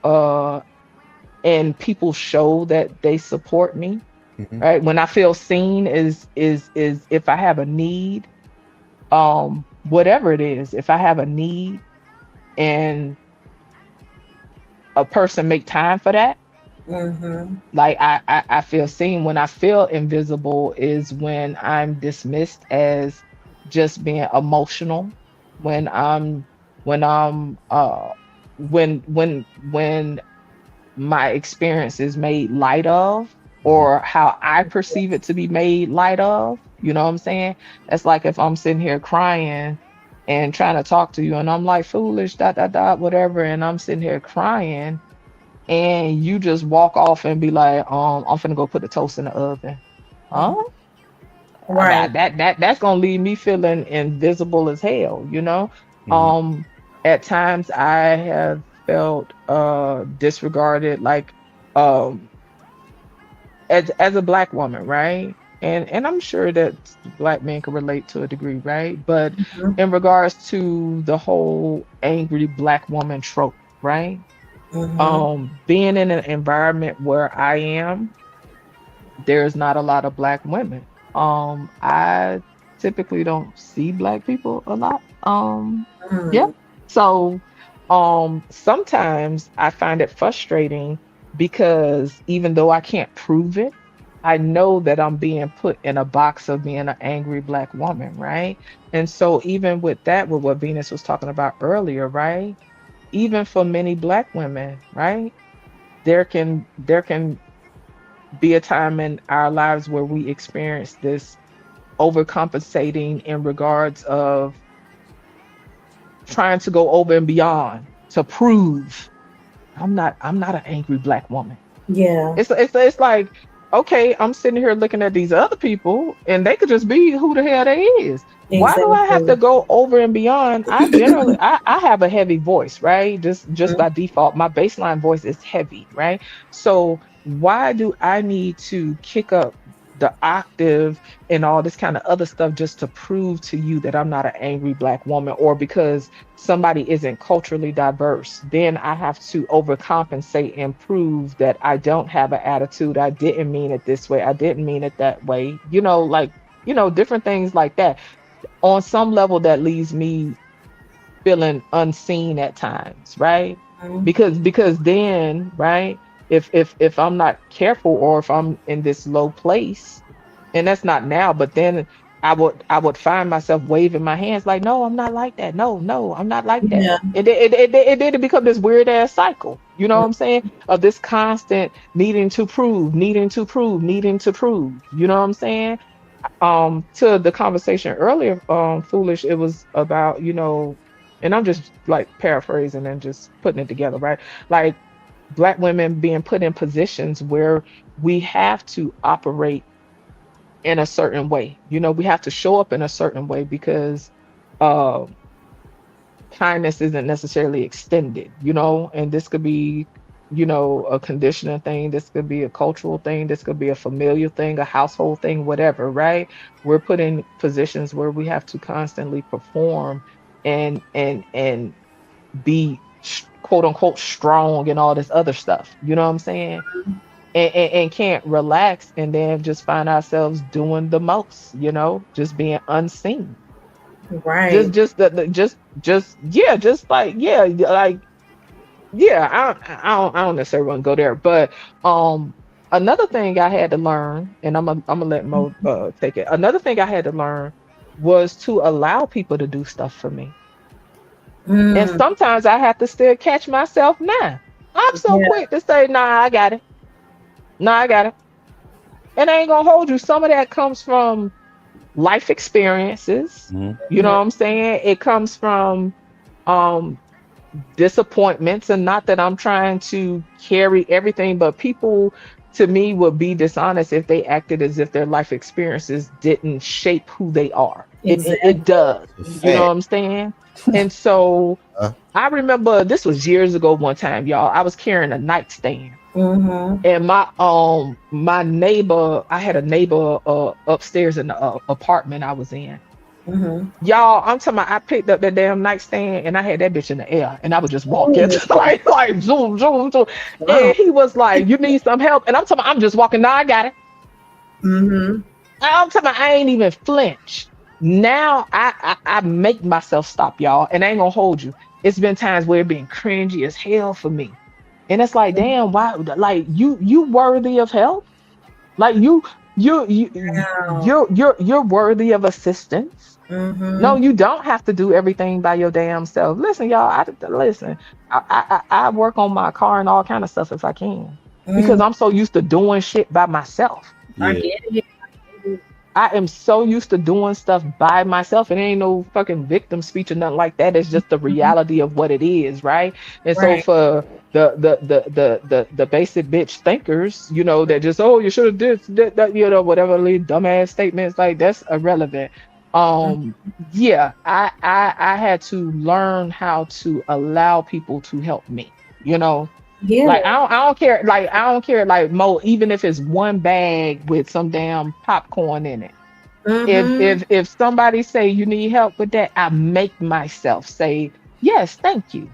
and people show that they support me,
Mhm.
right? When I feel seen is if I have a need, whatever it is, if I have a need and a person make time for that,
Mm-hmm.
like I feel seen. When I feel invisible is when I'm dismissed as just being emotional, when I'm when I'm when my experience is made light of, or how I perceive it to be made light of. You know what I'm saying? That's like if I'm sitting here crying and trying to talk to you and I'm like foolish, dot, dot, dot, whatever, and I'm sitting here crying and you just walk off and be like, I'm finna go put the toast in the oven. Huh?
Right.
That's gonna leave me feeling invisible as hell, you know?
Mhm.
At times I have felt disregarded, like um as a black woman, right? And I'm sure that black men can relate to a degree, right? But
Mhm.
in regards to the whole angry black woman trope, right?
Mhm.
Being in an environment where I am, there's not a lot of black women. I typically don't see black people a lot. Yeah.
Mm.
So, sometimes I find it frustrating because even though I can't prove it, I know that I'm being put in a box of being an angry black woman, right? And so even with that, with what Venus was talking about earlier, right? Even for many black women, right? There can be a time in our lives where we experience this overcompensating in regards of trying to go over and beyond to prove I'm not an angry black woman.
Yeah.
It's like, okay, I'm sitting here looking at these other people and they could just be who the hell they is. Why do I have to
Exactly.
go over and beyond? I have a heavy voice, right? Just by default, my baseline voice is heavy, right? So why do I need to kick up the octave and all this kind of other stuff just to prove to you that I'm not an angry black woman, or because somebody isn't culturally diverse, then I have to overcompensate and prove that I don't have an attitude. I didn't mean it this way. I didn't mean it that way. Like, different things like that. On some level, that leaves me feeling unseen at times, right?
Mhm.
Because then, right, if I'm not careful, or if I'm in this low place, and that's not now, but then I would find myself waving my hands like, no, I'm not like that. No, no, I'm not like that.
Yeah.
It did become this weird ass cycle. You know what I'm saying? Of this constant needing to prove, needing to prove, needing to prove. You know what I'm saying? To the conversation earlier, foolish, it was about, and I'm just like paraphrasing and just putting it together, right? Like black women being put in positions where we have to operate in a certain way. We have to show up in a certain way because uh, kindness isn't necessarily extended, and this could be, a conditioning thing, this could be a cultural thing, this could be a familial thing, a household thing, whatever, right? We're put in positions where we have to constantly perform and be quote unquote strong and all this other stuff. You know what I'm saying? And can't relax, and then just find ourselves doing the most, just being unseen.
Right.
Just like, yeah, I don't necessarily want to go there, but another thing I had to learn, and I'm gonna let Mo take it. Another thing I had to learn was to allow people to do stuff for me, and
Mm.
sometimes I have to still catch myself now. I'm so
Yeah.
quick to say, nah, I got it. Nah, I got it. And I ain't gonna hold you. Some of that comes from life experiences.
Mhm.
You know what I'm saying? It comes from um disappointments, and not that I'm trying to carry everything, but people to me would be dishonest if they acted as if their life experiences didn't shape who they are. It
Exactly.
does.
It's a
You know what
fact.
I'm saying? And so
Uh,
I remember this was years ago one time, y'all. I was carrying a nightstand.
Mm-hmm.
And my neighbor, I had a neighbor upstairs in the apartment I was in.
Mm-hmm.
Y'all, I'm talking about I picked up that damn nightstand and I had that bitch in the air and I was just walking
Ooh,
like zoom, zoom, zoom.
wow.
And he was like, "You need some help?" And I'm talking about I'm just walking. No, I got it.
Mm-hmm.
I'm talking about I ain't even flinch. Now I make myself stop, y'all, and I ain't gonna hold you. It's been times where it been cringy as hell for me. And it's like, damn, why like you worthy of help? Like
Wow.
you're worthy of assistance. No,
Mm-hmm.
you don't have to do everything by your damn self. Listen, y'all. Listen. I work on my car and all kind of stuff if I can, because
Mm,
I'm so used to doing shit by myself.
I
yeah.
get it.
I am so used to doing stuff by myself. It ain't no fucking victim speech or nothing like that. It's just the
Mhm.
reality of what it is, right? And so
Right.
for the basic bitch thinkers, you know, that just, oh, you should have did that, you know, whatever little dumbass statements, like that's irrelevant.
Mm,
Um, yeah, I had to learn how to allow people to help me, you know.
yeah.
Like I don't care, like I don't care, like Mo, even if it's one bag with some damn popcorn in it. If
Mm-hmm.
if if somebody say you need help with that, I make myself say, yes, thank you.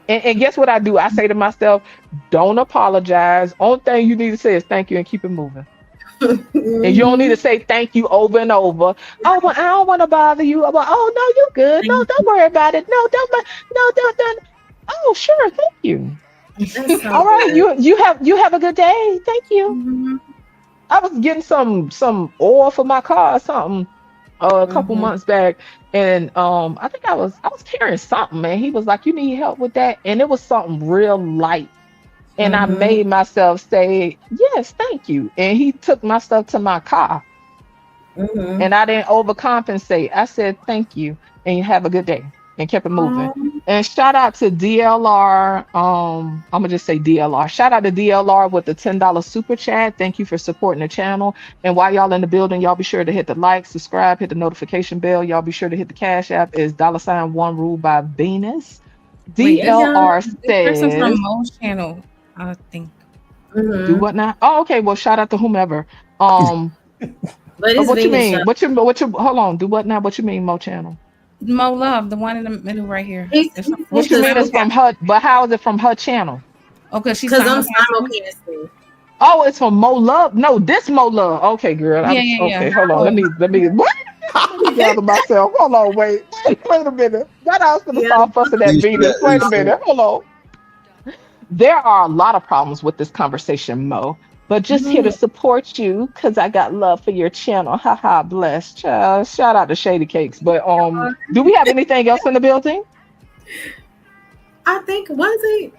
And guess what I do? I say to myself, don't apologize. Only thing you need to say is thank you and keep it moving. And you don't need
Mm-hmm.
to say thank you over and over. Oh, well, I don't want to bother you. I'm like, oh no, you good. No,
Thank
don't worry about it. No, don't. No, don't. Oh, sure, thank you.
you. That's so
All right,
good.
you have a good day. Thank you.
Mm-hmm.
I was getting some oil for my car or something a couple
Mm-hmm.
months back, and I think I was carrying something, man. He was like, "You need help with that," and it was something real light, and I
Mm-hmm.
made myself say, "Yes, thank you," and he took my stuff to my car,
Mm-hmm.
and I didn't overcompensate. I said, "Thank you," and you have a good day, and kept it moving.
Um,
And shout out to DLR. I'm gonna just say DLR. Shout out to DLR with the $10 super chat. Thank you for supporting the channel. And while y'all in the building, y'all be sure to hit the like, subscribe, hit the notification bell. Y'all be sure to hit the cash app. Is $ one rule by Venus.
Wait,
yeah, yeah.
DLR
this person
says,
from Mo's channel, I think.
do
Mm-hmm.
what now? Oh, okay. Well, shout out to whomever.
But it's
What you
Venus, y'all.
mean? What you hold on, do what now? What you mean, Mo channel?
Mo Love, the one in the middle right here.
He's,
It's from
he's,
Mo's
What
he's
you
the
mean is
channel.
from her, but how is it from her channel?
Oh, because she's
because I'm
simulcasting.
simultaneously.
Oh, it's from Mo Love. No, this Mo Love. Okay, girl.
Yeah, yeah, yeah.
Okay. Hold on.
Oh,
Let me what? Let me gather myself. Hold on. Wait a minute. That I was gonna
Yeah.
start fussing at Venus. Wait a minute. Hold on. There are a lot of problems with this conversation, Mo. But just here to
Mm,
support you because I got love for your channel. Haha, bless. Child. Shout out to Shady Cakes. But do we have anything else in the building?
I think was it?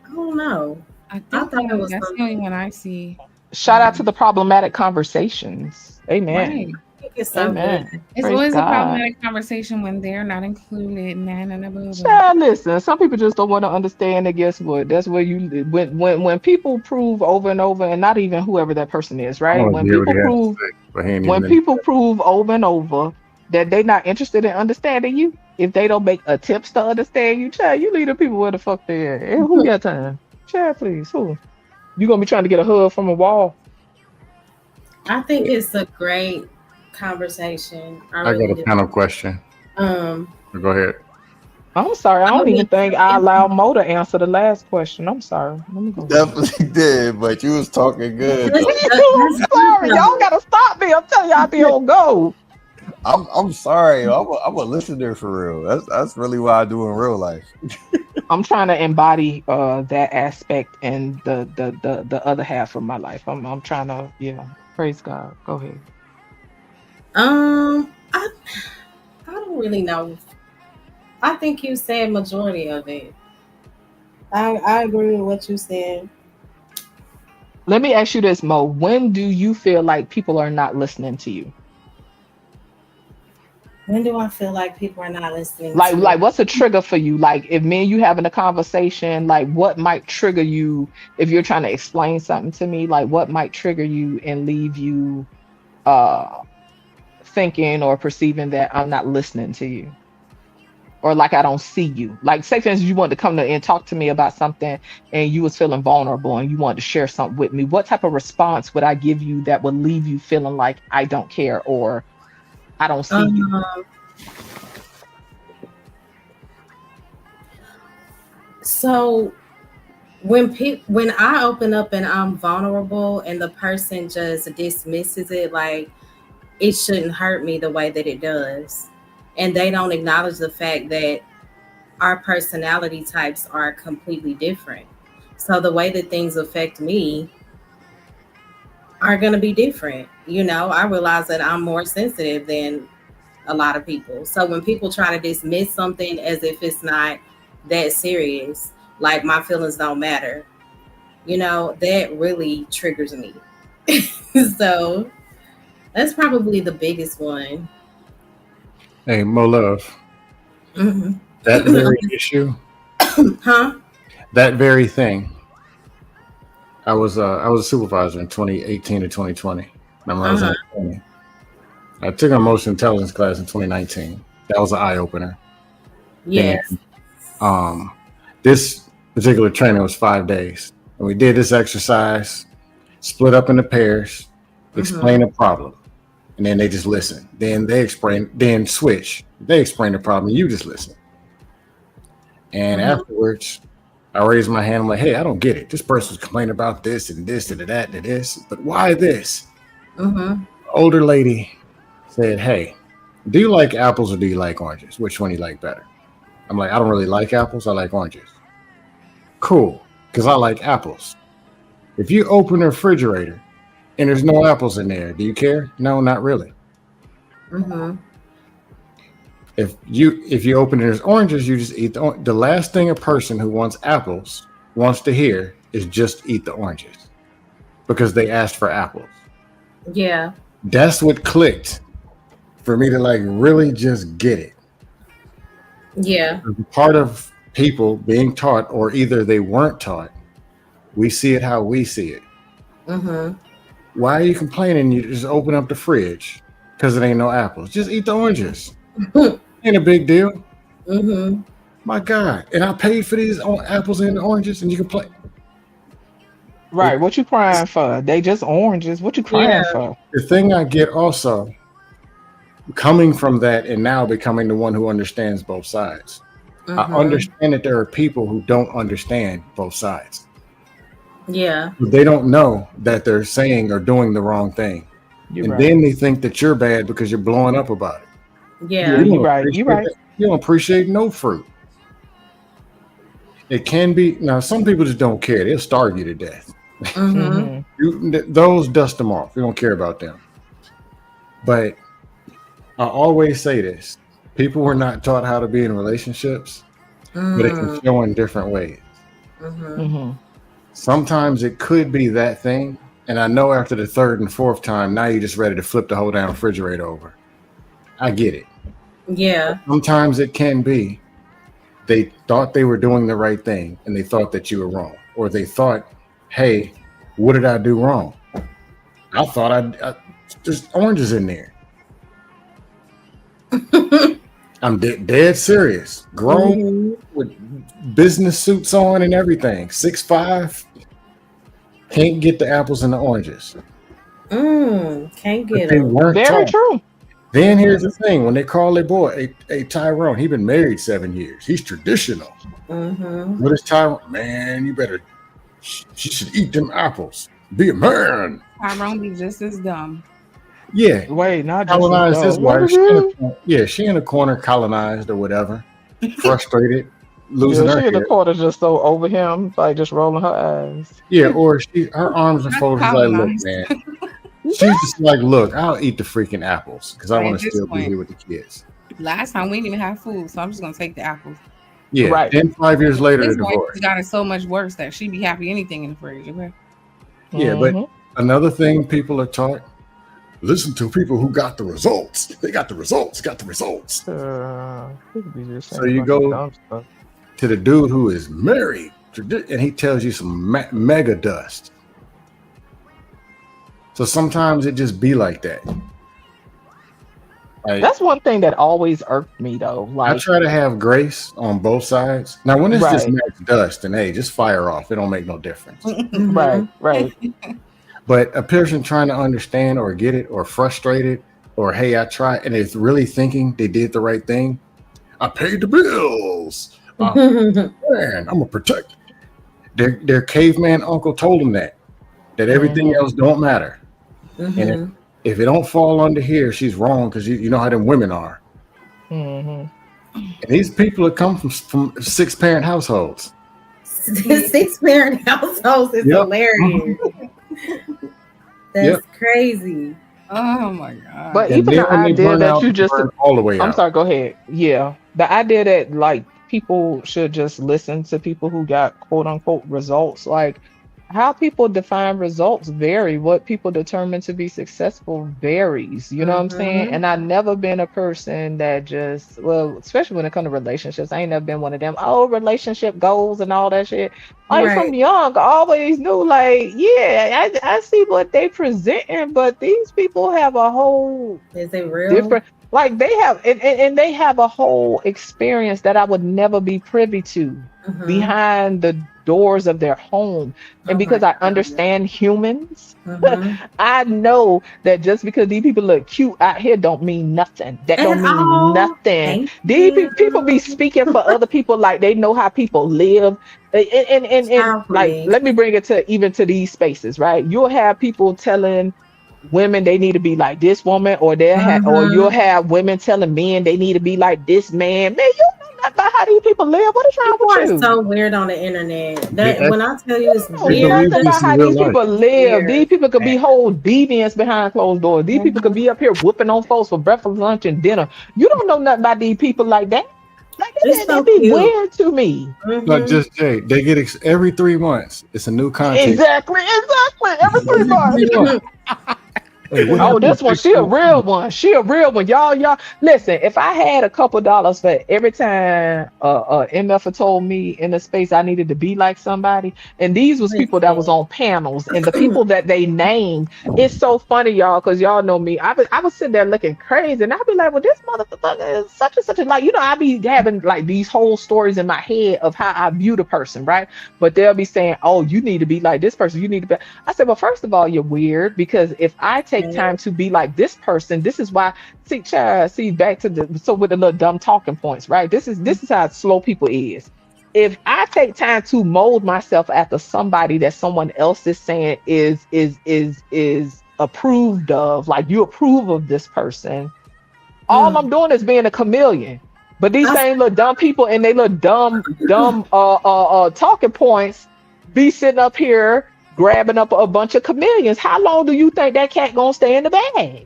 I don't know.
I
I
think
thought it was
that's the only
something.
one I see.
Shout out to the problematic conversations.
Right.
Amen.
I think it's so good.
Amen.
It's
Praise
always a
God.
problematic conversation when they're not included. Nah, nah, nah, blah, blah.
Child, listen, some people just don't want to understand that. Guess what? That's where you when people prove over and over, and not even whoever that person is,
I
right?
want to
When
hear what he
people
has to
prove
say, but he ain't
when
even in.
people prove over and over that they're not interested in understanding you, if they don't make attempts to understand you, child, you leave the people where the fuck they at. And who got time? Child, please, who? You gonna be trying to get a hug from a wall?
I think it's a great conversation. I
I got
really
a
do.
panel question.
Um,
Go ahead.
I'm sorry, I
I'm
don't
gonna
even
be
think I allowed Mo to answer the last question. I'm sorry. Let me go.
Definitely did, but you was talking good
that's,
though.
I'm
that's
sorry,
good
y'all
though.
gotta stop me. I'm telling y'all, I be on go.
I'm sorry. I'm a listener for real. That's really what I do in real life.
I'm trying to embody that aspect and the other half of my life. I'm trying to, yeah. Praise God. Go ahead.
I don't really know. I think you said majority of it. I agree with what you said.
Let me ask you this, Mo. When do you feel like people are not listening to you?
When do I feel like people are not listening
Like,
to
like
me?
what's a trigger for you? Like, if me and you having a conversation, like, what might trigger you if you're trying to explain something to me? Like, what might trigger you and leave you thinking or perceiving that I'm not listening to you, or like I don't see you? Like, say for instance, you wanted to come to and talk to me about something, and you was feeling vulnerable, and you wanted to share something with me. What type of response would I give you that would leave you feeling like I don't care or I don't see you?
So when I open up and I'm vulnerable and the person just dismisses it like it shouldn't hurt me the way that it does, and they don't acknowledge the fact that our personality types are completely different. So the way that things affect me are going to be different. I realize that I'm more sensitive than a lot of people. So when people try to dismiss something as if it's not that serious, like my feelings don't matter, that really triggers me. So that's probably the biggest one.
Hey, Mo Love,
hmm
that very issue,
Huh?
that very thing. I was a supervisor in 2018 to 2020. Remember, I was in 20. I took an emotional intelligence class in 2019. That was an eye opener.
Yes.
And this particular training was 5 days, and we did this exercise, split up into pairs, explain the problem, and then they just listen. Then they explain, then switch. They explain the problem, and you just listen. And afterwards, I raised my hand. I'm like, hey, I don't get it. This person's complaining about this and this and that and this, but why this? Older lady said, hey, do you like apples or do you like oranges? Which one do you like better? I'm like, I don't really like apples. I like oranges. Cool, because I like apples. If you open the refrigerator and there's no apples in there, do you care? No, not really. If you open it and there's oranges, you just eat the last thing a person who wants apples wants to hear is just eat the oranges because they asked for apples.
Yeah.
That's what clicked for me to like really just get it.
Yeah.
Part of people being taught, or either they weren't taught, we see it how we see it. Why are you complaining? You just open up the fridge because it ain't no apples. Just eat the oranges. Ain't a big deal. My God. And I paid for these apples and the oranges, and you complain.
Right. What you crying for? They just oranges. What you crying for?
The thing I get also, coming from that and now becoming the one who understands both sides. I understand that there are people who don't understand both sides.
Yeah.
They don't know that they're saying or doing the wrong thing. Then they think that you're bad because you're blowing up about it.
Yeah.
You're right. You're right.
You don't appreciate no fruit. It can be, now some people just don't care. They'll starve you to death. Those dust them off. You don't care about them. But I always say this. People were not taught how to be in relationships, but it can show in different ways. Sometimes it could be that thing. And I know after the third and fourth time, now you're just ready to flip the whole damn refrigerator over. I get it.
Yeah.
Sometimes it can be they thought they were doing the right thing and they thought that you were wrong. Or they thought, hey, what did I do wrong? I thought there's oranges in there. I'm dead serious. Grown with business suits on and everything. 6'5", can't get the apples and the oranges.
Can't get them.
Very true.
Then here's the thing: when they call their boy, a Tyrone, he been married 7 years. He's traditional. What is Tyrone? Man, you better. She should eat them apples. Be a man.
Tyrone be just as dumb.
Yeah.
Wait, not just
colonized his wife. She in a corner, colonized or whatever. Frustrated, losing her
she in the
head.
corner just so over him, like just rolling her eyes.
Yeah, or her arms are folded. She's like, look, man. She's just like, look, I'll eat the freaking apples because I want to still be here with the kids.
Last time we didn't even have food, so I'm just gonna take the apples.
Yeah.
Right.
Then 5 years later, the
His wife
divorce.
has got it so much worse that she'd be happy anything in the fridge. Okay.
Yeah, but another thing people are taught: listen to people who got the results. They got the results. Got the results. So you go to the dude who is married, and he tells you some mega dust. So sometimes it just be like that.
That's one thing that always irked me, though.
I
Like,
try to have grace on both sides. Now, when it's just
Right.
max dust, and hey, just fire off. It don't make no difference.
right, right.
But a person trying to understand or get it or frustrated or hey, I tried, and it's really thinking they did the right thing. I paid the bills. Man, I'm gonna protect. Their caveman uncle told them that everything else don't matter. And if it don't fall under here, she's wrong because you know how them women are. And these people that come from 6-parent households.
6-parent households is hilarious. That's crazy.
Oh my god.
But
And
even
then
the
when they
idea
burn
that
out,
you
they
just
burn all the way
I'm
out.
sorry, go ahead. Yeah. The idea that like people should just listen to people who got quote unquote results, like how people define results vary. What people determine to be successful varies. You know what I'm saying? And I've never been a person that just, well, especially when it comes to relationships, I ain't never been one of them, oh, relationship goals and all that shit. Like from young, I always knew, like, yeah, I see what they presenting, but these people have a whole
Is it real?
different, like they have, and they have a whole experience that I would never be privy to behind the doors of their home. And because I understand humans, I know that just because these people look cute out here don't mean nothing. That don't mean nothing. These people be speaking for other people like they know how people live. And like, let me bring it to even to these spaces, right? You'll have people telling women they need to be like this woman, or they'll have, or you'll have women telling men they need to be like this man. Man, you don't know nothing about how these people live. What is wrong
People
with
are
you?
so weird on the internet. That
They-
when I tell you it's
You don't
weird,
know nothing about
this in
how
real
these
life.
people live. These people could be whole deviants behind closed doors. These people could be up here whooping on folks for breakfast, lunch, and dinner. You don't know nothing about these people like that. Like
It's so
that'd be
cute.
weird to me.
Not just Jay. They get every 3 months. It's a new content.
Exactly. Every 3 months.
Hey, what
Oh,
happened
this
to
one,
Big
she a
Toe?
real one. She a real one. Y'all, listen, if I had a couple dollars for every time MF told me in the space I needed to be like somebody, and these was people that was on panels, and the people that they named, it's so funny, y'all, because y'all know me. I was sitting there looking crazy, and I'd be like, well, this motherfucker is such and such, and like, you know, I be having like these whole stories in my head of how I view the person, right? But they'll be saying, oh, you need to be like this person. You need to be. I said, well, first of all, you're weird, because if I take time to be like this person, this is why, see back to the, so with the little dumb talking points, right? This is how slow people is. If I take time to mold myself after somebody that someone else is saying is approved of, like you approve of this person, all I'm doing is being a chameleon. But these same little dumb people and they little dumb talking points be sitting up here grabbing up a bunch of chameleons. How long do you think that cat gonna stay in the bag?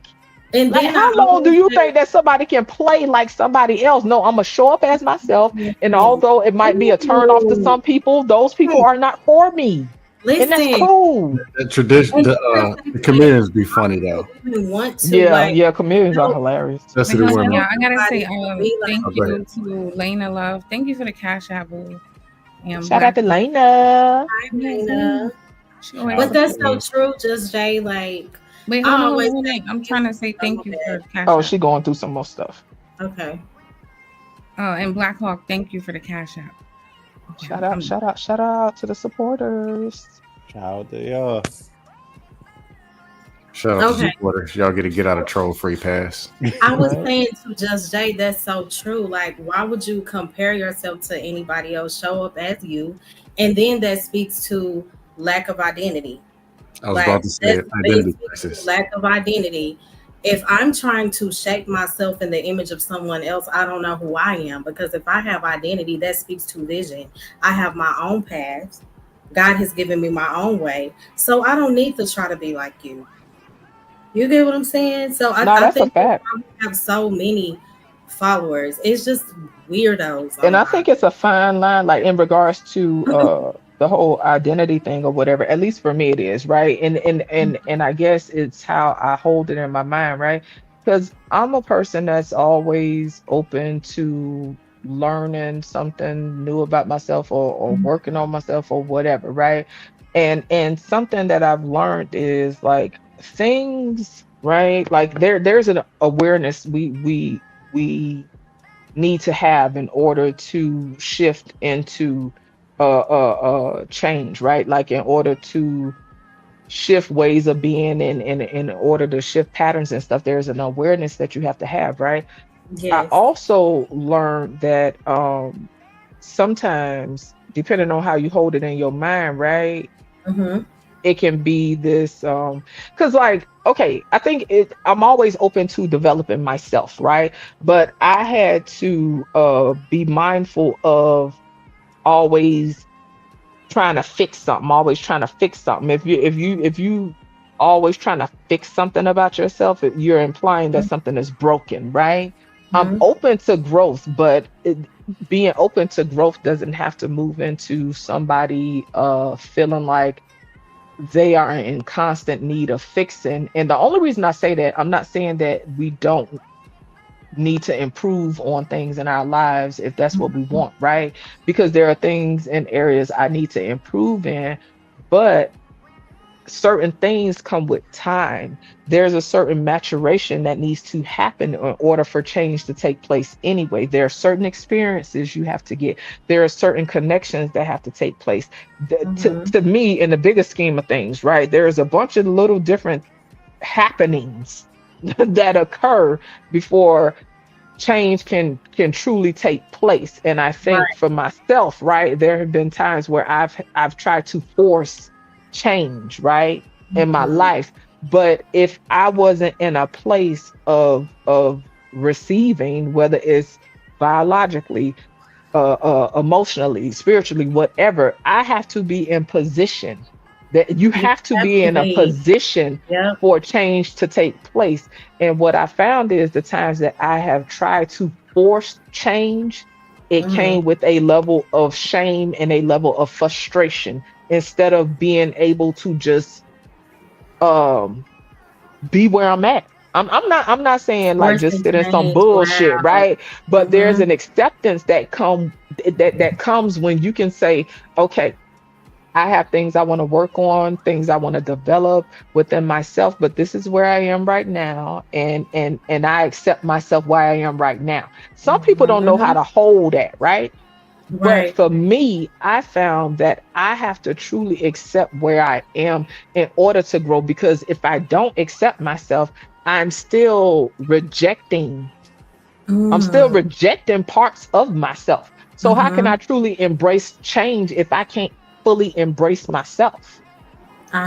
And
Like,
then
how long do you think that somebody can play like somebody else? No, I'm gonna show up as myself, and although it might be a turn off to some people, those people are not for me. And that's
listen,
cool.
The tradition, the comedians be funny though.
we want to
Yeah, chameleons are hilarious.
That's
But
the
hold on,
women.
y'all, I gotta say,
be like-
thank
Oh, go
you
ahead.
to Lena Love. Thank you for the cash app, boo. And
Shout out to Lena.
Lena.
She always
But that's so
supports
true, just Jay. Like,
me. Wait,
I
hold on,
always
hold on. I'm trying to say thank you for the cash
Oh,
app.
she going through some more stuff.
okay.
Oh, and Black Hawk, thank you for the cash app. Okay,
Shout out to the supporters.
Shout out to y'all.
Shout out to
Okay.
supporters. Y'all get a get out of troll free pass.
I was saying to Just Jay, that's so true. Like, why would you compare yourself to anybody else? Show up as you, and then that speaks to lack of identity.
I was about to say it,
that
identity
speaks
crisis.
to lack of identity. If I'm trying to shape myself in the image of someone else, I don't know who I am, because if I have identity, that speaks to vision. I have my own path. God has given me my own way, so I don't need to try to be like you. You get what I'm saying? So
No,
I
that's a
think that's
fact.
why we have so many followers. It's just weirdos.
And I
online.
think it's a fine line, like in regards to the whole identity thing or whatever. At least for me, it is, right. And I guess it's how I hold it in my mind, right? Because I'm a person that's always open to learning something new about myself, or working on myself or whatever, right? And something that I've learned is like things, right? Like there's an awareness we need to have in order to shift into change, right? Like in order to shift ways of being, and in order to shift patterns and stuff, there's an awareness that you have to have, right? I
Yes.
also learned that sometimes, depending on how you hold it in your mind, right,
Mm-hmm.
it can be this because like, okay, I think I'm always open to developing myself, right? But I had to be mindful of always trying to fix something, always trying to fix something. If you always trying to fix something about yourself, you're implying that something is broken, right? I'm open to growth, but being open to growth doesn't have to move into somebody feeling like they are in constant need of fixing. And the only reason I say that, I'm not saying that we don't need to improve on things in our lives if that's what we want, right? Because there are things and areas I need to improve in, but certain things come with time. There's a certain maturation that needs to happen in order for change to take place anyway. There are certain experiences you have to get. There are certain connections that have to take place. To me, in the bigger scheme of things, right, there's a bunch of little different happenings that occur before change can truly take place. And I think for myself, right, there have been times where I've tried to force change, right, in my life. But if I wasn't in a place of receiving, whether it's biologically, emotionally, spiritually, whatever, I have to be in position. That you have to be in a position for change to take place. And what I found is the times that I have tried to force change, it came with a level of shame and a level of frustration, instead of being able to just be where I'm at. I'm not saying like just sit in some bullshit, right? But there's an acceptance that comes when you can say, okay, I have things I want to work on, things I want to develop within myself, but this is where I am right now, and I accept myself where I am right now. Some people don't know how to hold that, right? But for me, I found that I have to truly accept where I am in order to grow, because if I don't accept myself, I'm still rejecting. I'm still rejecting parts of myself. So how can I truly embrace change if I can't fully embrace myself?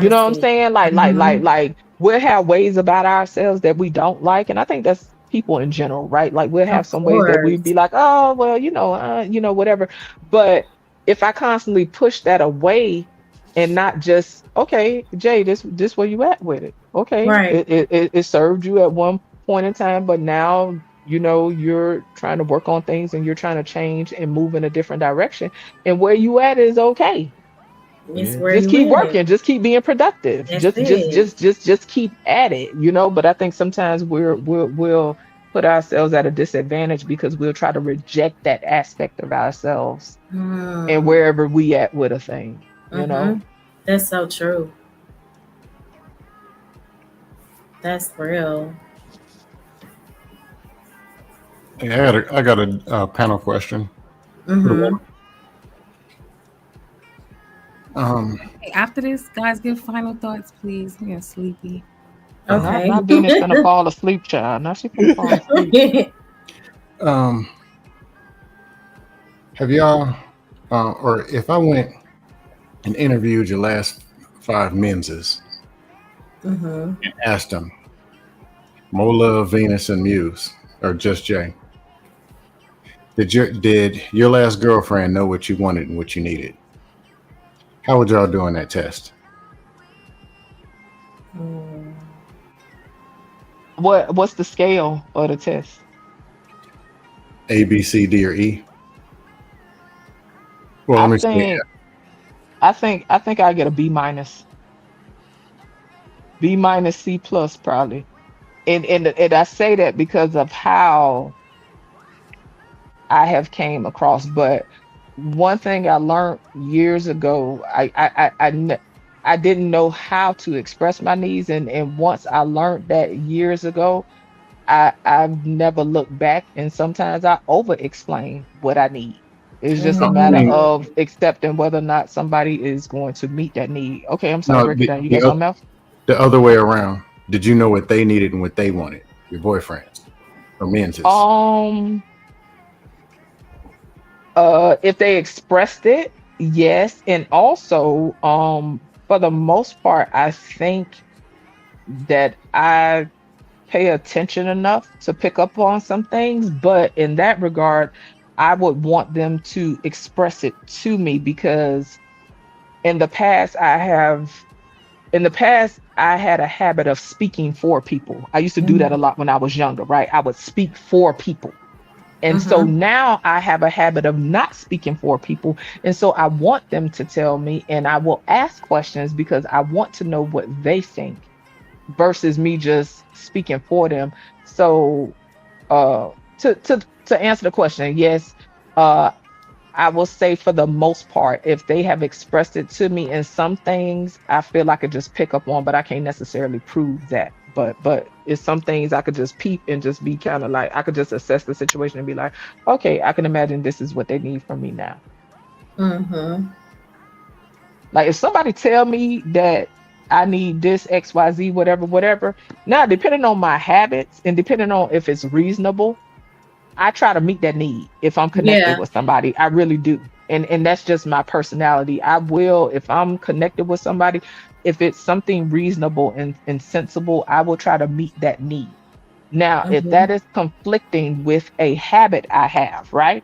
You know what I'm saying? Like we'll have ways about ourselves that we don't like, and I think that's people in general, right? Like we'll have some ways that we'd be like, oh well, whatever. But if I constantly push that away and not just, okay, Jay, this where you at with it? Okay, it served you at one point in time, but now you're trying to work on things and you're trying to change and move in a different direction, and where you at is okay. Just keep working, just keep being productive, just keep at it, but I think sometimes we'll put ourselves at a disadvantage because we'll try to reject that aspect of ourselves and wherever we at with a thing,
That's so true. That's real.
Yeah, I got a panel question.
After this, guys, give final thoughts, please. I'm getting sleepy.
Okay.
Not Venus gonna fall asleep, child. Now she can fall asleep.
Have y'all, or if I went and interviewed your last 5 menses and asked them, Mola, Venus, and Muse, or just Jay, did your last girlfriend know what you wanted and what you needed? How would y'all do on that test?
What's the scale of the test?
A, B, C, D, or E? Well, let
I
me say
think I get a B minus, C plus probably. And I say that because of how I have came across. But one thing I learned years ago, I didn't know how to express my needs, and once I learned that years ago, I've never looked back, and sometimes I over explain what I need. It's just a
I
matter
mean,
of accepting whether or not somebody is going to meet that need. Okay, I'm sorry,
no,
break it down. You
the,
got something else?
the other way around. Did you know what they needed and what they wanted? Your boyfriends or men's?
If they expressed it, yes. And also, for the most part, I think that I pay attention enough to pick up on some things, but in that regard, I would want them to express it to me, because in the past I had a habit of speaking for people. I used to do that a lot when I was younger, right? I would speak for people. And so now I have a habit of not speaking for people. And so I want them to tell me, and I will ask questions because I want to know what they think versus me just speaking for them. So to answer the question, yes, I will say for the most part, if they have expressed it to me, in some things I feel I could just pick up on, but I can't necessarily prove that. But it's some things I could just peep and just be kind of like, I could just assess the situation and be like, okay, I can imagine this is what they need from me now. Like if somebody tell me that I need this XYZ, whatever. Now, depending on my habits and depending on if it's reasonable, I try to meet that need. If I'm connected with somebody, I really do. And that's just my personality. I will, if I'm connected with somebody, if it's something reasonable and sensible, I will try to meet that need. Now, if that is conflicting with a habit I have, right?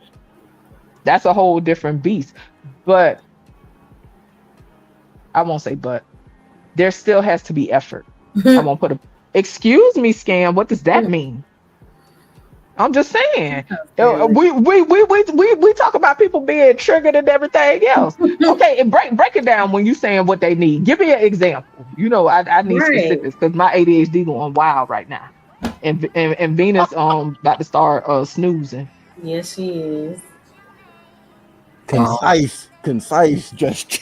That's a whole different beast. But I won't say but. There still has to be effort. I won't put excuse me, Scam. What does that mean? I'm just saying. We talk about people being triggered and everything else. Okay, and break it down when you saying what they need. Give me an example. You know, I need specifics because my ADHD going wild right now. And Venus about to start snoozing.
Yes, she is.
Concise, just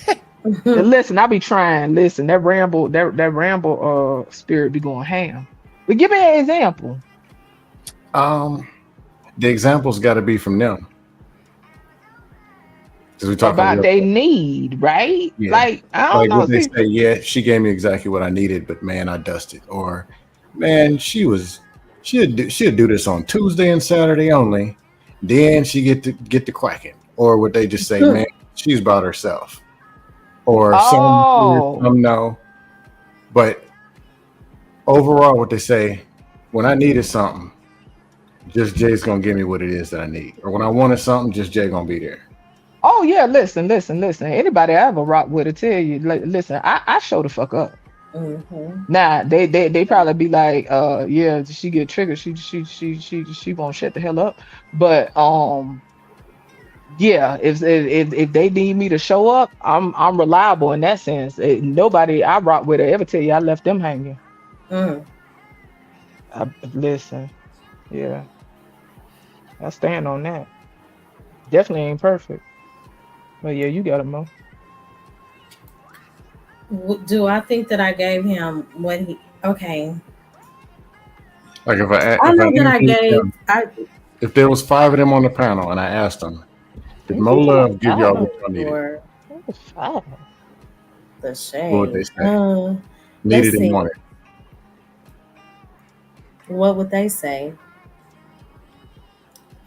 listen, I be trying. Listen, that ramble spirit be going ham. But give me an example.
The example's got to be from them. We talk
about they need, right?
Yeah.
Like I don't know.
What they say, yeah, she gave me exactly what I needed, but man, I dusted. Or man, she'd do this on Tuesday and Saturday only. Then she get to quacking. Or would they just say, man, she's about herself. Or some no. But overall, what they say, when I needed something, just Jay's gonna give me what it is that I need. Or when I wanted something, just Jay gonna be there.
Oh yeah, listen. Anybody I ever rock with will tell you, like, listen, I show the fuck up. Nah, they probably be like, yeah, she get triggered, she won't shut the hell up. But yeah, if they need me to show up, I'm reliable in that sense. Nobody I rock with will ever tell you I left them hanging. Listen, yeah, I stand on that. Definitely ain't perfect, but yeah, you got it, Mo.
Do I think that I gave him what he? Okay.
Like if there was 5 of them on the panel and I asked them, did Mo Love give y'all what y'all needed?
The shade.
What would they say? Needed and wanted.
What would they say?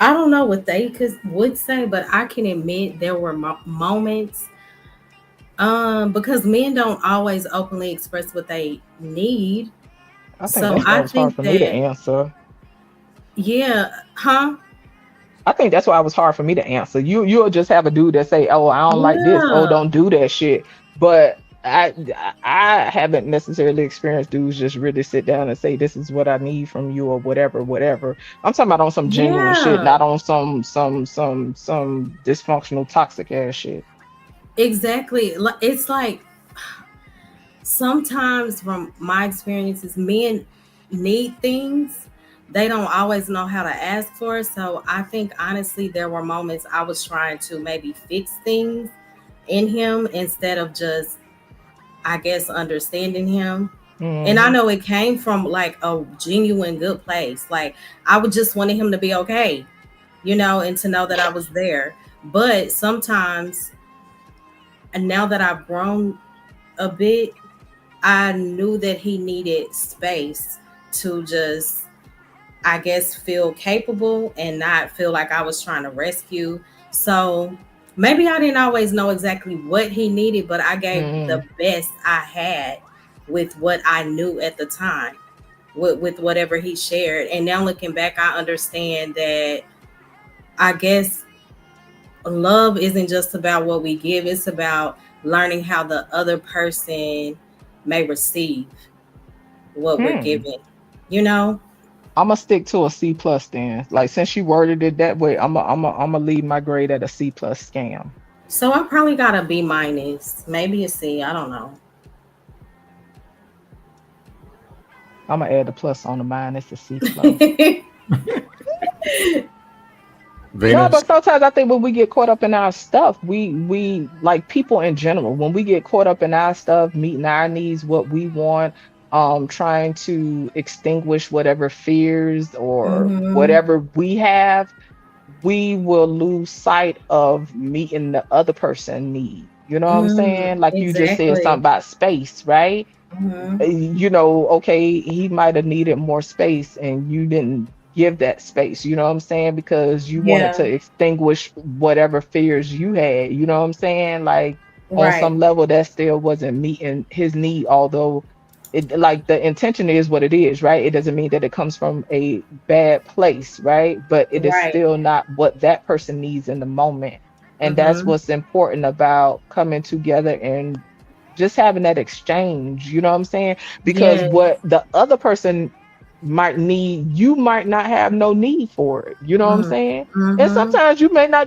I don't know what they would say, but I can admit there were moments because men don't always openly express what they need.
I think hard for me to answer.
Yeah, huh?
I think that's why it was hard for me to answer. You'll just have a dude that say, "Oh, I don't like this. Oh, don't do that shit." But I haven't necessarily experienced dudes just really sit down and say this is what I need from you or whatever. I'm talking about on some genuine shit,
Yeah,
not on some dysfunctional toxic ass shit.
exactly. It's like sometimes from my experiences, men need things. They don't always know how to ask for it. So I think honestly, there were moments I was trying to maybe fix things in him instead of just, I guess, understanding him. And I
Hmm.
know it came from like a genuine good place. Like I would just wanted him to be okay, and to know that I was there. But sometimes, and now that I've grown a bit, I knew that he needed space to just, I guess, feel capable and not feel like I was trying to rescue. So maybe I didn't always know exactly what he needed, but I gave
Hmm.
the best I had with what I knew at the time, with whatever he shared. And now looking back, I understand that, I guess, love isn't just about what we give, it's about learning how the other person may receive what we're
Hmm.
giving, you know?
I'm gonna stick to a C plus then. Like since you worded it that way, I'm gonna leave my grade at a C plus scam.
So I probably got a B minus, maybe a C. I don't know.
I'm gonna add a plus on the mine. It's a C plus. No,
Venus.
but sometimes I think when we get caught up in our stuff, we like people in general, when we get caught up in our stuff, meeting our needs, what we want, trying to extinguish whatever fears or
Hmm.
whatever we have, we will lose sight of meeting the other person need. You know what I'm saying? Like you just said something
Exactly.
about space, right?
Hmm.
Okay, he might have needed more space and you didn't give that space, you know what I'm saying? Because you wanted to
Yeah.
extinguish whatever fears you had, you know what I'm saying? Like on
Right.
some level that still wasn't meeting his need, although it like the intention is what it is, right? It doesn't mean that it comes from a bad place, right? But it is
Right.
still not what that person needs in the moment. And that's
Hmm.
what's important about coming together and just having that exchange, you know what I'm saying? Because
Yes.
what the other person might need, you might not have no need for it. You know what I'm saying? And
Mm-hmm.
sometimes you may not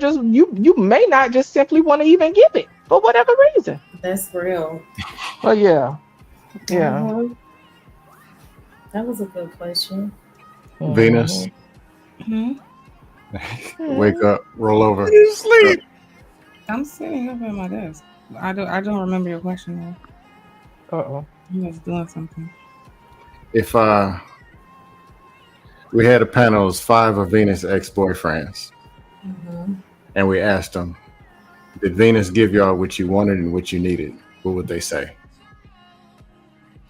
just simply want to even give it for whatever reason.
That's real.
But yeah, yeah.
Hmm. That was a good question.
Venus.
Hmm.
Hmm?
Wake up, roll over.
You sleep.
I'm sitting up at my desk. I don't remember your question though.
Uh-oh.
I was doing something.
If we had a panel of 5 of Venus ex-boyfriends,
Hmm.
and we asked them, did Venus give y'all what you wanted and what you needed? What would they say?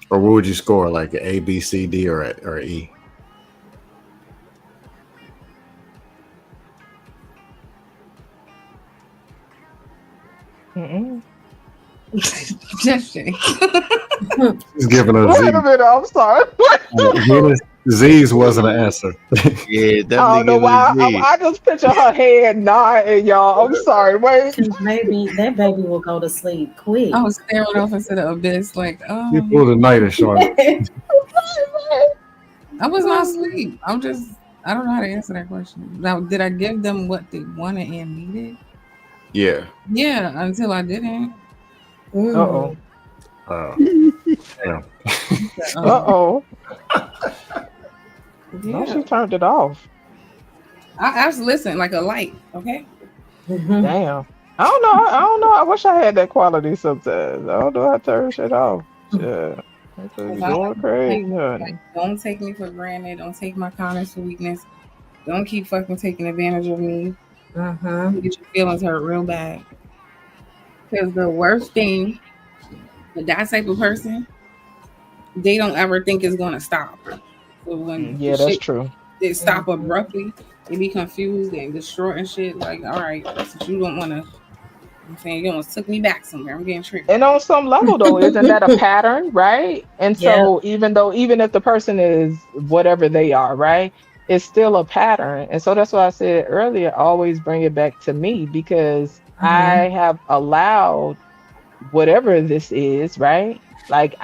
Or what would you score, like an A, B, C, D, or E?
Mm-mm.
Just shitty.
He's giving us Z.
Wait a minute, I'm sorry.
Venus, Z's wasn't an answer.
Yeah,
I
definitely
don't know
give
why.
it a Z.
I just picture her head nodding, y'all. I'm sorry. Wait.
Cause that baby will go to sleep quick.
I was staring off into the abyss, like,
You pulled a night on
I was not asleep. I don't know how to answer that question. Now, did I give them what they wanted and needed?
Yeah.
Yeah, until I didn't.
Uh-oh.
Damn.
Uh-oh.
Yeah.
No, she turned it off.
I was listening like a light, okay?
Damn. I don't know. I don't know. I wish I had that quality sometimes. I don't know how to turn shit off. Yeah. It's just going crazy, honey.
Don't take me for granted. Don't take my kindness for weakness. Don't keep fucking taking advantage of me.
Mm-hmm.
You get your feelings hurt real bad. Because the worst thing with that type of person, they don't ever think it's going to stop. So when
Yeah, that's true.
they stop abruptly, they be confused and distraught and shit. Like, all right, since you don't want to, I'm saying you almost took me back somewhere. I'm getting tricked.
And on some level though, isn't that a pattern, right? And so even if the person is whatever they are, right, it's still a pattern. And so that's why I said earlier, always bring it back to me because I have allowed whatever this is, right? Like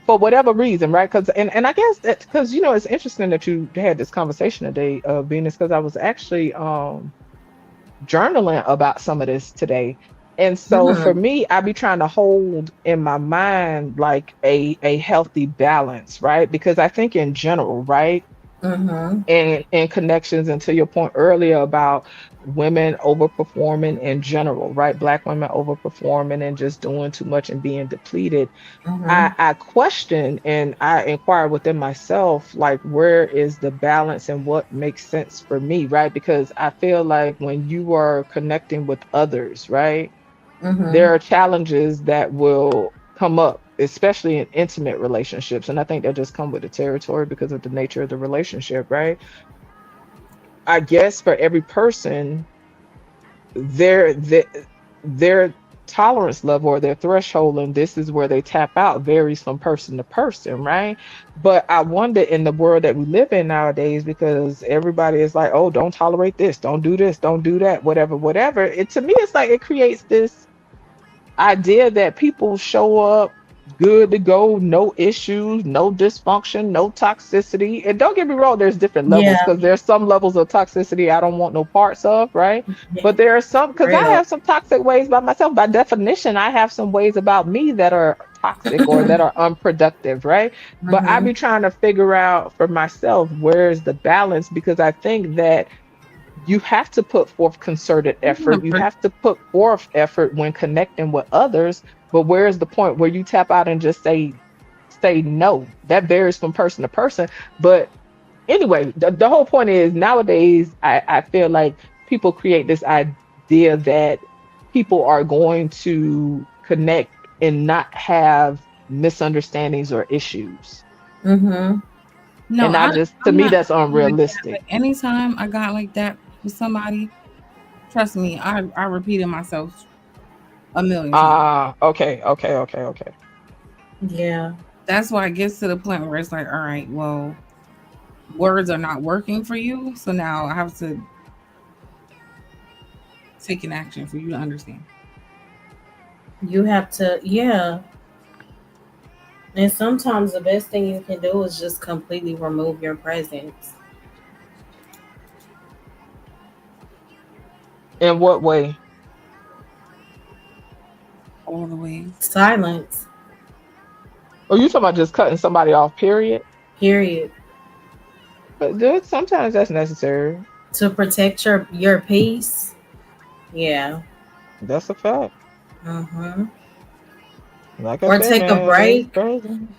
for whatever reason, right? Because and I guess that because it's interesting that you had this conversation today, Venus, because I was actually journaling about some of this today. And so for me, I be trying to hold in my mind like a healthy balance, right? Because I think in general, right? And connections, and to your point earlier about women overperforming in general, right? Black women overperforming and just doing too much and being depleted. I question and I inquire within myself, like, where is the balance and what makes sense for me, right? Because I feel like when you are connecting with others, right, there are challenges that will come up, especially in intimate relationships. And I think that just come with the territory because of the nature of the relationship, right? I guess for every person, their tolerance level or their threshold, and this is where they tap out, varies from person to person, right? But I wonder in the world that we live in nowadays, because everybody is like, oh, don't tolerate this, don't do this, don't do that, whatever. To me, it's like it creates this idea that people show up good to go, no issues, no dysfunction, no toxicity. And don't get me wrong, there's different levels, because there's some levels of toxicity I don't want no parts of, right? But there are some, because I have some toxic ways by myself. By definition, I have some ways about me that are toxic or that are unproductive, right? But I be trying to figure out for myself, where's the balance? Because I think that you have to put forth concerted effort. You have to put forth effort when connecting with others. But where's the point where you tap out and just say no? That varies from person to person. But anyway, the whole point is nowadays, I feel like people create this idea that people are going to connect and not have misunderstandings or issues.
No,
and to me, that's unrealistic.
Anytime I got like that with somebody, trust me, I repeated myself a million times.
Okay.
Yeah.
That's why it gets to the point where it's like, all right, well, words are not working for you, so now I have to take an action for you to understand.
You have to, yeah. And sometimes the best thing you can do is just completely remove your presence.
In what way?
All the ways.
Silence.
Oh, you talking about just cutting somebody off, period?
Period.
But dude, sometimes that's necessary.
To protect your peace. Yeah.
That's a fact. Like
or take a break.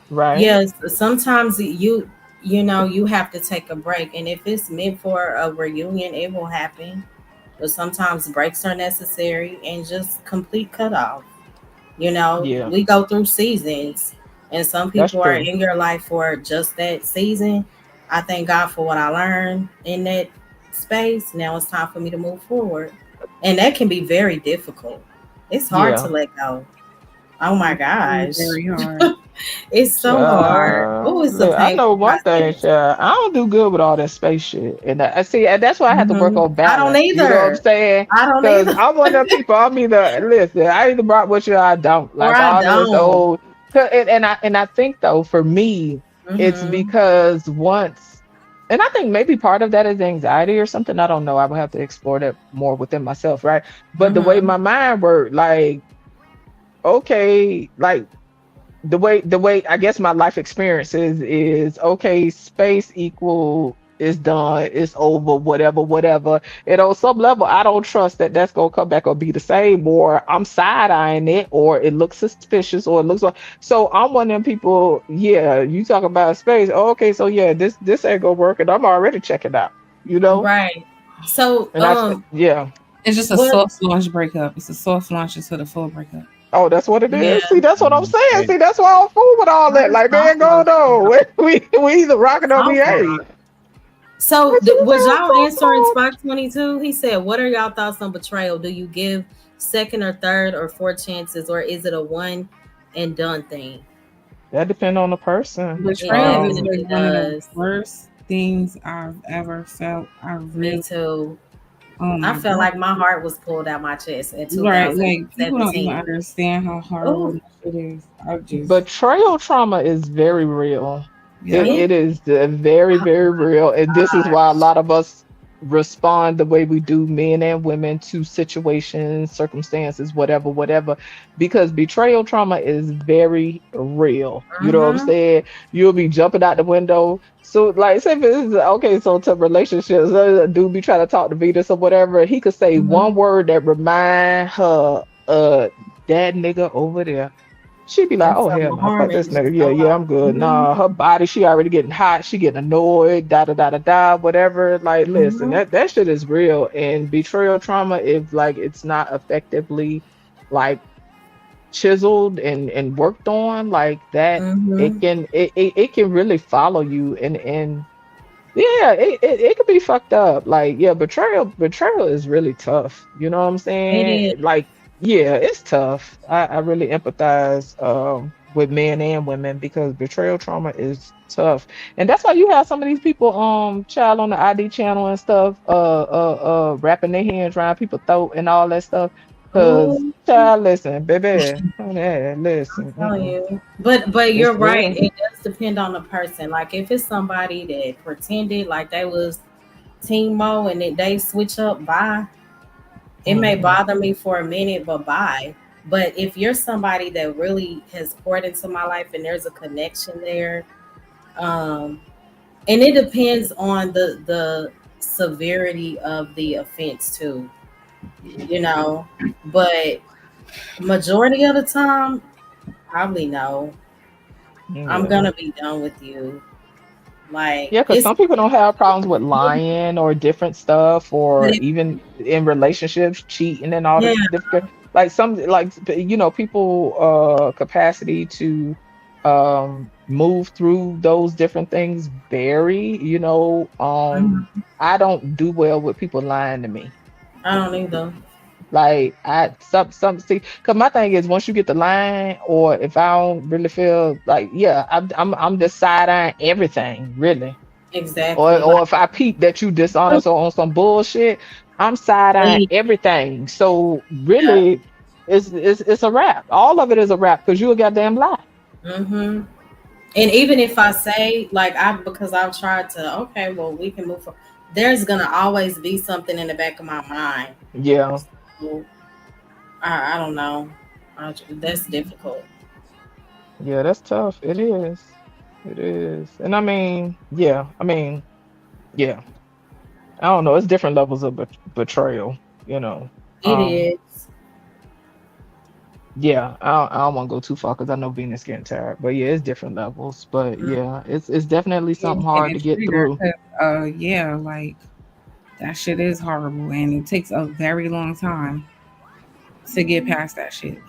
Right.
Yes. Sometimes you have to take a break. And if it's meant for a reunion, it will happen. But sometimes breaks are necessary and just complete cutoff. We go through seasons, and some people are in your life for just that season. I thank God for what I learned in that space. Now it's time for me to move forward. And that can be very difficult. It's hard to let go. Oh my gosh.
It's very hard.
It's so hard.
I know one thing, I don't do good with all that space shit. And I see, and that's why I have to work on balance.
I don't either.
You know what I'm saying?
I don't either.
I'm one of them people. I either rock with you or I don't. Like
I don't.
And I think though, for me, it's because once, and I think maybe part of that is anxiety or something. I don't know. I would have to explore that more within myself, right? But the way my mind worked, like, okay, like the way I guess my life experience is okay, space equal is done, it's over, whatever. And on some level, I don't trust that that's gonna come back or be the same, or I'm side-eyeing it, or it looks suspicious, or it looks like. So I'm one of them people. Yeah, you talk about space. Oh, okay, so yeah, this ain't gonna work, and I'm already checking out.
Right. So
it's just a soft launch breakup. It's a soft launch into the full breakup.
Oh, that's what it is. Yeah. See, that's what I'm saying. See, that's why I'm fool with all that. Like, man, go no. We either rocking or we ain't.
So was y'all answering Spock 22? He said, what are y'all thoughts on betrayal? Do you give second or third or fourth chances, or is it a one and done thing?
That depends on the person.
Betrayal is one of the worst things I've ever felt.
Me too.
Oh my
I felt
God.
like my heart was pulled out my chest in
Right, like people don't even
2017.
understand how horrible
Ooh,
this shit is. I just,
Betrayal trauma is very real.
yeah.
yeah.
It is very, very real. And this is why a lot of us respond the way we do, men and women, to situations, circumstances, whatever, because betrayal trauma is very real. You know what I'm
Mm-hmm.
saying? You'll be jumping out the window. So, like, say if it's okay, so to relationships, a dude be trying to talk to Venus or whatever, he could say
Mm-hmm.
one word that remind her, that nigga over there. She'd be like,
And
oh
so
hell
my
no, fuck
heart
this
is just
nigga.
so
Yeah,
low.
I'm good.
Mm-hmm.
Nah, her body, she already getting hot, she getting annoyed, whatever. Like, listen,
Mm-hmm.
that shit is real. And betrayal trauma, if like it's not effectively like chiseled and worked on like that, it
Mm-hmm.
can it can really follow you and yeah, it could be fucked up. Like, yeah, betrayal is really tough. You know what I'm
It is.
saying? Like, yeah, it's tough. I really empathize with men and women because betrayal trauma is tough. And that's why you have some of these people child on the ID channel and stuff wrapping their hands around people's throat and all that stuff. Cause
Oh,
child, listen, baby, honey, listen,
telling you. But
it's
you're right.
real.
It does depend on the person. Like if it's somebody that pretended like they was Team Mo and they switch up, bye. It may
Mhm.
bother me for a minute, but bye. But if you're somebody that really has poured into my life and there's a connection there, um, and it depends on the severity of the offense too, you know. But majority of the time, probably no. I'm
Yeah.
gonna be done with you. Like
Yeah, because
it's
some people don't have problems with lying or different stuff, or even in relationships, cheating and all
yeah.
this different. Like some, like people capacity to move through those different things vary.
Mhm.
I don't do well with people lying to me.
I don't either.
Like I some see, cause my thing is once you get the line, or if I don't really feel like, yeah, I'm just side eyeing everything really. Or
Exactly.
or
Like
if I peep that you dishonest or on some bullshit, I'm side eyeing
please,
everything. So
yeah.
really, it's a wrap. All of it is a wrap because you a goddamn lie.
Hmm. And even if I say like because I've tried to, okay, well we can move forward. There's gonna always be something in the back of my mind.
Yeah,
So, I don't know. That's difficult.
yeah, that's tough. It is. It is. And yeah. I don't know. It's different levels of betrayal. You know.
It
Um.
is.
Yeah, I don't want to go too far because I know Venus getting tired. But yeah, it's different levels. But
Mm,
yeah, it's definitely something
And
hard to
it's
get
trigger
through.
'cause, yeah, like that shit is horrible, and it takes a very long time to get past that shit.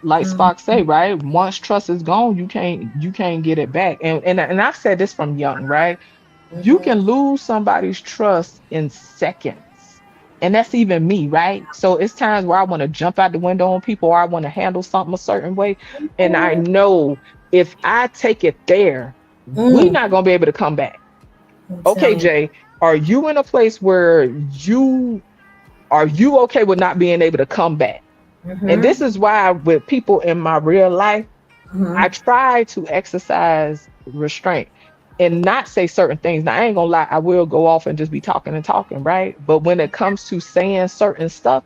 Like
mm,
Spock say, right? Once trust is gone, you can't get it back. And I've said this from young, right? You
mhm,
can lose somebody's trust in seconds. And that's even me, right? So it's times where I want to jump out the window on people, or I want to handle something a certain way. And I know if I take it there, we're
mm.
not gonna be able to come back.
I'm
Okay,
telling you.
Jay, are you in a place where you okay with not being able to come back? And
Mhm,
this is why with people in my real life, I
mhm,
try to exercise restraint and not say certain things. Now, I ain't gonna lie, I will go off and just be talking and talking, right? But when it comes to saying certain stuff,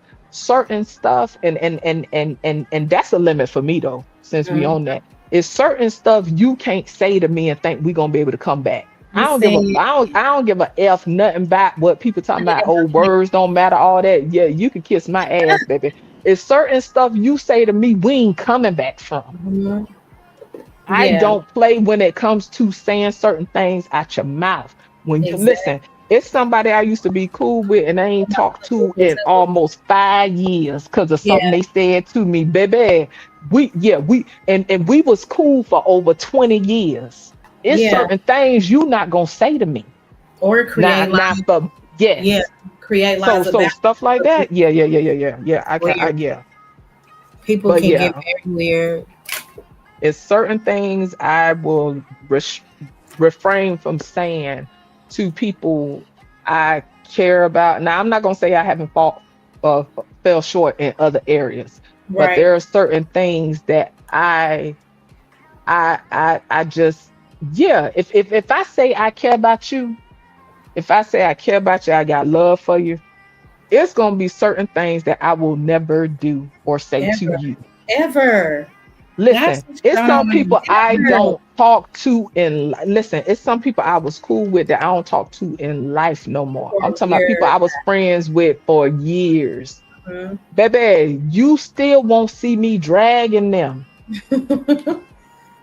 and that's a limit for me though, since we
mhm.
own that. Is certain stuff you can't say to me and think we're gonna be able to come back. I
You
don't give a
said
I don't give a F nothing about what people talking about. Oh, words don't matter, all that. Yeah, you can kiss my ass, baby. It's certain stuff you say to me we ain't coming back from.
mhm.
I
Yeah,
don't play when it comes to saying certain things out your mouth. When you
exactly.
listen, it's somebody I used to be cool with and I ain't talked to in almost 5 years because of something
Yeah,
they said to me, baby. We we was cool for over 20 years. It's
yeah.
certain things you not gonna say to me.
Or
Not
create
not
lies.
for
Yeah,
yes.
create
So
lies
so
about
stuff like that. Yeah. I can
where
yeah.
people
But
can get
yeah,
very weird.
it's certain things I will refrain from saying to people I care about. Now, I'm not gonna say I haven't fell short in other areas, but
Right.
there are certain things that I just, yeah. If I say I care about you, if I say I care about you, I got love for you. It's gonna be certain things that I will never do or say to
Ever.
you.
Ever.
Listen,
That's what
it's
y'all
some
don't
people I
Ever.
don't talk to in listen, it's some people I was cool with that I don't talk to in life no more. I'm
For
talking about people
years.
I was friends with for years.
Mhm.
Baby, you still won't see me dragging them.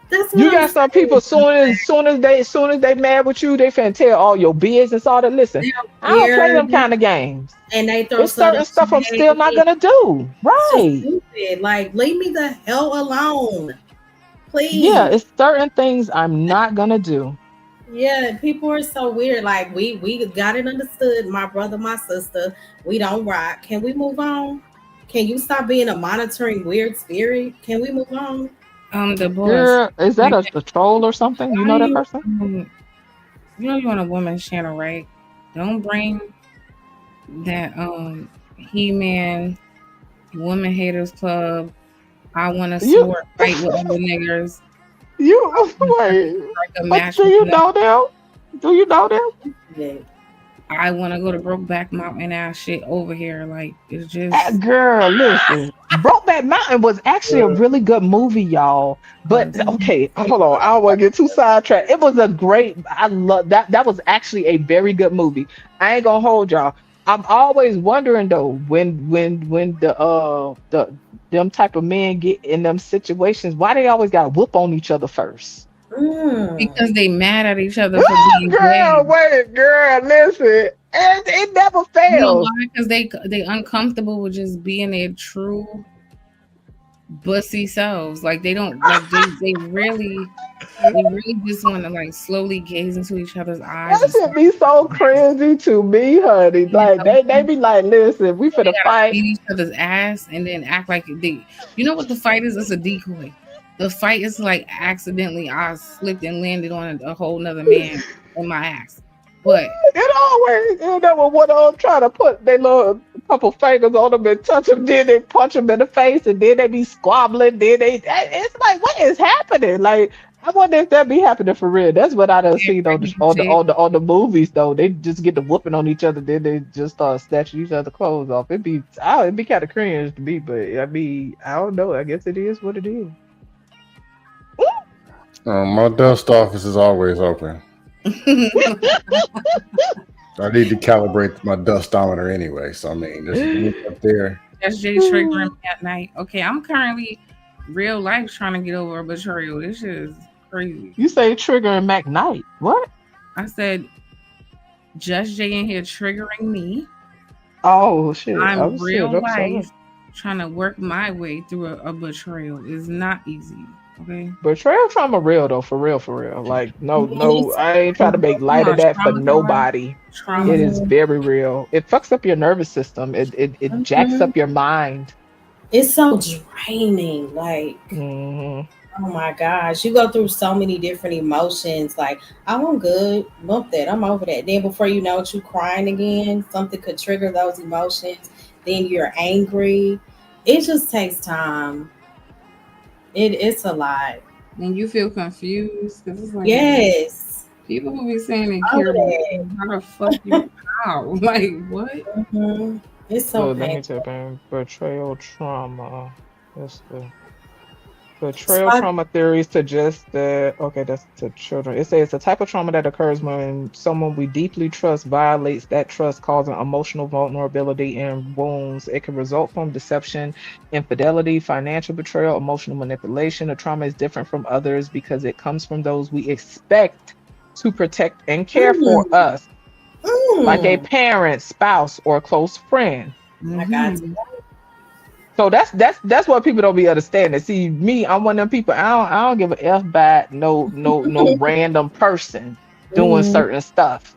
That's what
You
I'm
got some people soon as they mad with you, they finna tell all your business, all that. Listen, I don't play them kind of games.
And they throw
There's certain stuff I'm still not gonna do.
It's just
Right.
stupid. Like, leave me the hell alone, please.
Yeah, it's certain things I'm not gonna do.
Yeah, people are so weird. Like, we got it understood. My brother, my sister, we don't rock. Can we move on? Can you stop being a monitoring weird spirit? Can we move on?
The boss.
Girl, is that a troll or something? You know that person?
You know you're on a woman's channel, right? Don't bring that He-Man Woman Haters Club. I want to
You-
sword fight with other niggers.
You wait.
Like a
But
match
do
with
you
them.
know them? Do you know them?
Yeah.
I want to go to Brokeback Mountain ass shit over here. Like, it's just.
Girl, listen. Brokeback Mountain was actually a really good movie, y'all. But okay, hold on. I don't want to get too sidetracked. It was a great. I love that. That was actually a very good movie. I ain't gonna hold y'all. I'm always wondering though when the them type of men get in them situations, why they always got to whoop on each other first.
Because they mad at each other for being
Girl,
gay.
wait, girl, listen. And it never
You know
fails.
why? Because they uncomfortable with just being their true bussy selves. Like they don't like they really just want to like slowly gaze into each other's eyes.
That should be so crazy to me, honey. Like they be like, listen, we
They
finna
gotta
fight.
beat each other's ass and then act like they. You know what the fight is? It's a decoy. The fight is like accidentally I slipped and landed on a whole nother man in my ass. But
It always, you know, when one of them try to put their little couple fingers on them and touch them, then they punch them in the face, and then they be squabbling. Then it's like, what is happening? Like, I wonder if that be happening for real. That's what I done seen on the movies though. They just get the whooping on each other, then they just start snatching each other's clothes off. It'd be kind of cringe to me, but I mean, I don't know. I guess it is what it is.
My dust office is always open. I need to calibrate my dustometer anyway. So I mean, there's up there.
that's Jay triggering me at night. Okay, I'm currently real life trying to get over a betrayal. This shit is crazy.
You say triggering Mac Knight? What?
I said Just Jay in here triggering me.
Oh shit!
I'm
shit,
real
I'm sorry.
life trying to work my way through a betrayal. It's not easy. Okay.
Betrayal trauma real though, for real. Like no, I ain't trying to make light of that for nobody.
Trauma.
It is very real. It fucks up your nervous system. It jacks up your mind.
It's so draining. Like,
Mhm.
oh my gosh, you go through so many different emotions. Like, oh, I'm good, bump that, I'm over that. Then before you know it, you crying again. Something could trigger those emotions. Then you're angry. It just takes time. It's a lot.
And you feel confused because it's like,
Yes.
people who be saying they
All
care about
that.
you, how the fuck you out? Like what?
Mhm. It's
So
so
let me
painful.
type in betrayal trauma. That's the betrayal
So I-
trauma theory suggests that that's to children. It says it's a type of trauma that occurs when someone we deeply trust violates that trust, causing emotional vulnerability and wounds. It can result from deception, infidelity, financial betrayal, emotional manipulation. The trauma is different from others because it comes from those we expect to protect and care for us, like a parent, spouse, or close friend.
I got
Mhm.
So that's what people don't be understanding. See, me, I'm one of them people. I don't give a f about no random person doing
Mhm.
certain stuff.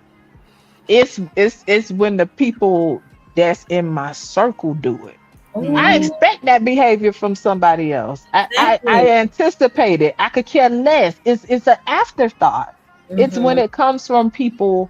It's when the people that's in my circle do it. I expect that behavior from somebody else. I
Exactly.
anticipate it. I could care less. It's an afterthought. It's when it comes from people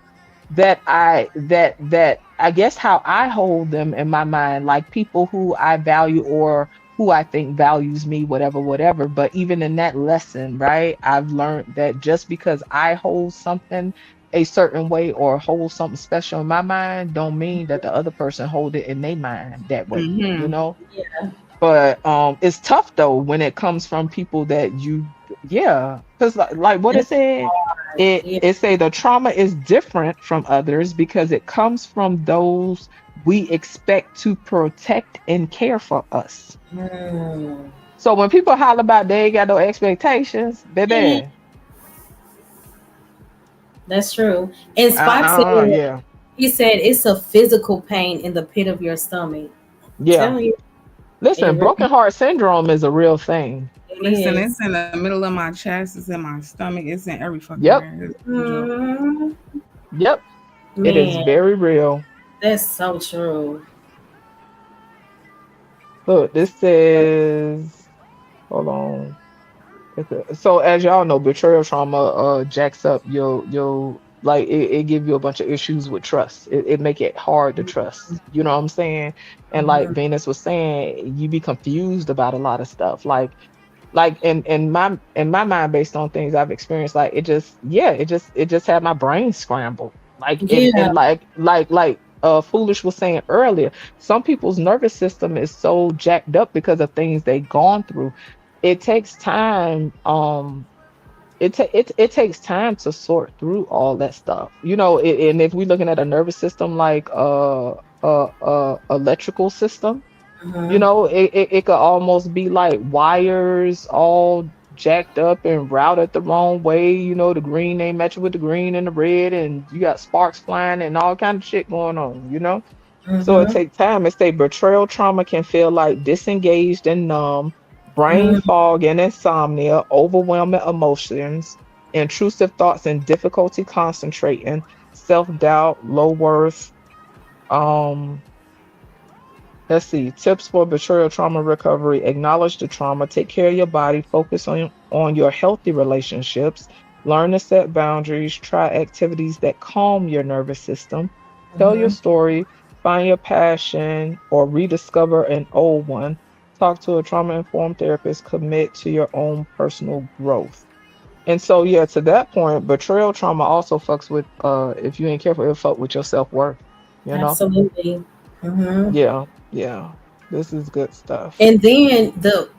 that I guess how I hold them in my mind, like people who I value or who I think values me, whatever, whatever. But even in that lesson, right, I've learned that just because I hold something a certain way or hold something special in my mind, don't mean that the other person hold it in their mind that way, you
Mm-hmm.
know?
Yeah.
But it's tough though when it comes from people that you, yeah, because like what it
That's
said,
hard.
it
Yeah.
it say the trauma is different from others because it comes from those we expect to protect and care for us.
Mm.
So when people holler about they ain't got no expectations,
Mhm.
baby,
That's true. And Spock said
yeah,
he said it's a physical pain in the pit of your stomach.
yeah.
Tell you, it
Listen,
really
broken heart syndrome is a real thing.
Listen,
is.
it's in the middle of my chest, it's in my stomach, it's in every fucking
Yep,
where. It's no joke.
Mm,
yep. It is
man,
very real.
that's so true.
Look, this says, hold on. So as y'all know, betrayal trauma jacks up your like it give you a bunch of issues with trust. It make it hard to trust. You know what I'm saying? And like
Mhm.
Venus was saying, you be confused about a lot of stuff. Like in my mind, based on things I've experienced, like it just yeah, it just had my brain scrambled. Like and
Yeah.
and like Foolish was saying earlier, some people's nervous system is so jacked up because of things they've gone through. It takes time. It takes time to sort through all that stuff. And if we're looking at a nervous system like electrical system,
Mhm.
it could almost be like wires all jacked up and routed the wrong way. The green ain't matching with the green and the red, and you got sparks flying and all kind of shit going on. So it
Mhm.
takes time. It say betrayal trauma can feel like disengaged and numb, brain
Mhm.
fog and insomnia, overwhelming emotions, intrusive thoughts and difficulty concentrating, self-doubt, low worth. Um, let's see, tips for betrayal trauma recovery. Acknowledge the trauma, take care of your body, focus on your healthy relationships, learn to set boundaries, try activities that calm your nervous system, tell your
Mhm.
story, find your passion or rediscover an old one, talk to a trauma informed therapist, commit to your own personal growth. And so yeah, to that point, betrayal trauma also fucks with if you ain't careful, it'll fuck with your self-worth, you know?
Absolutely. Mhm.
Yeah, yeah. This is good stuff.
And then the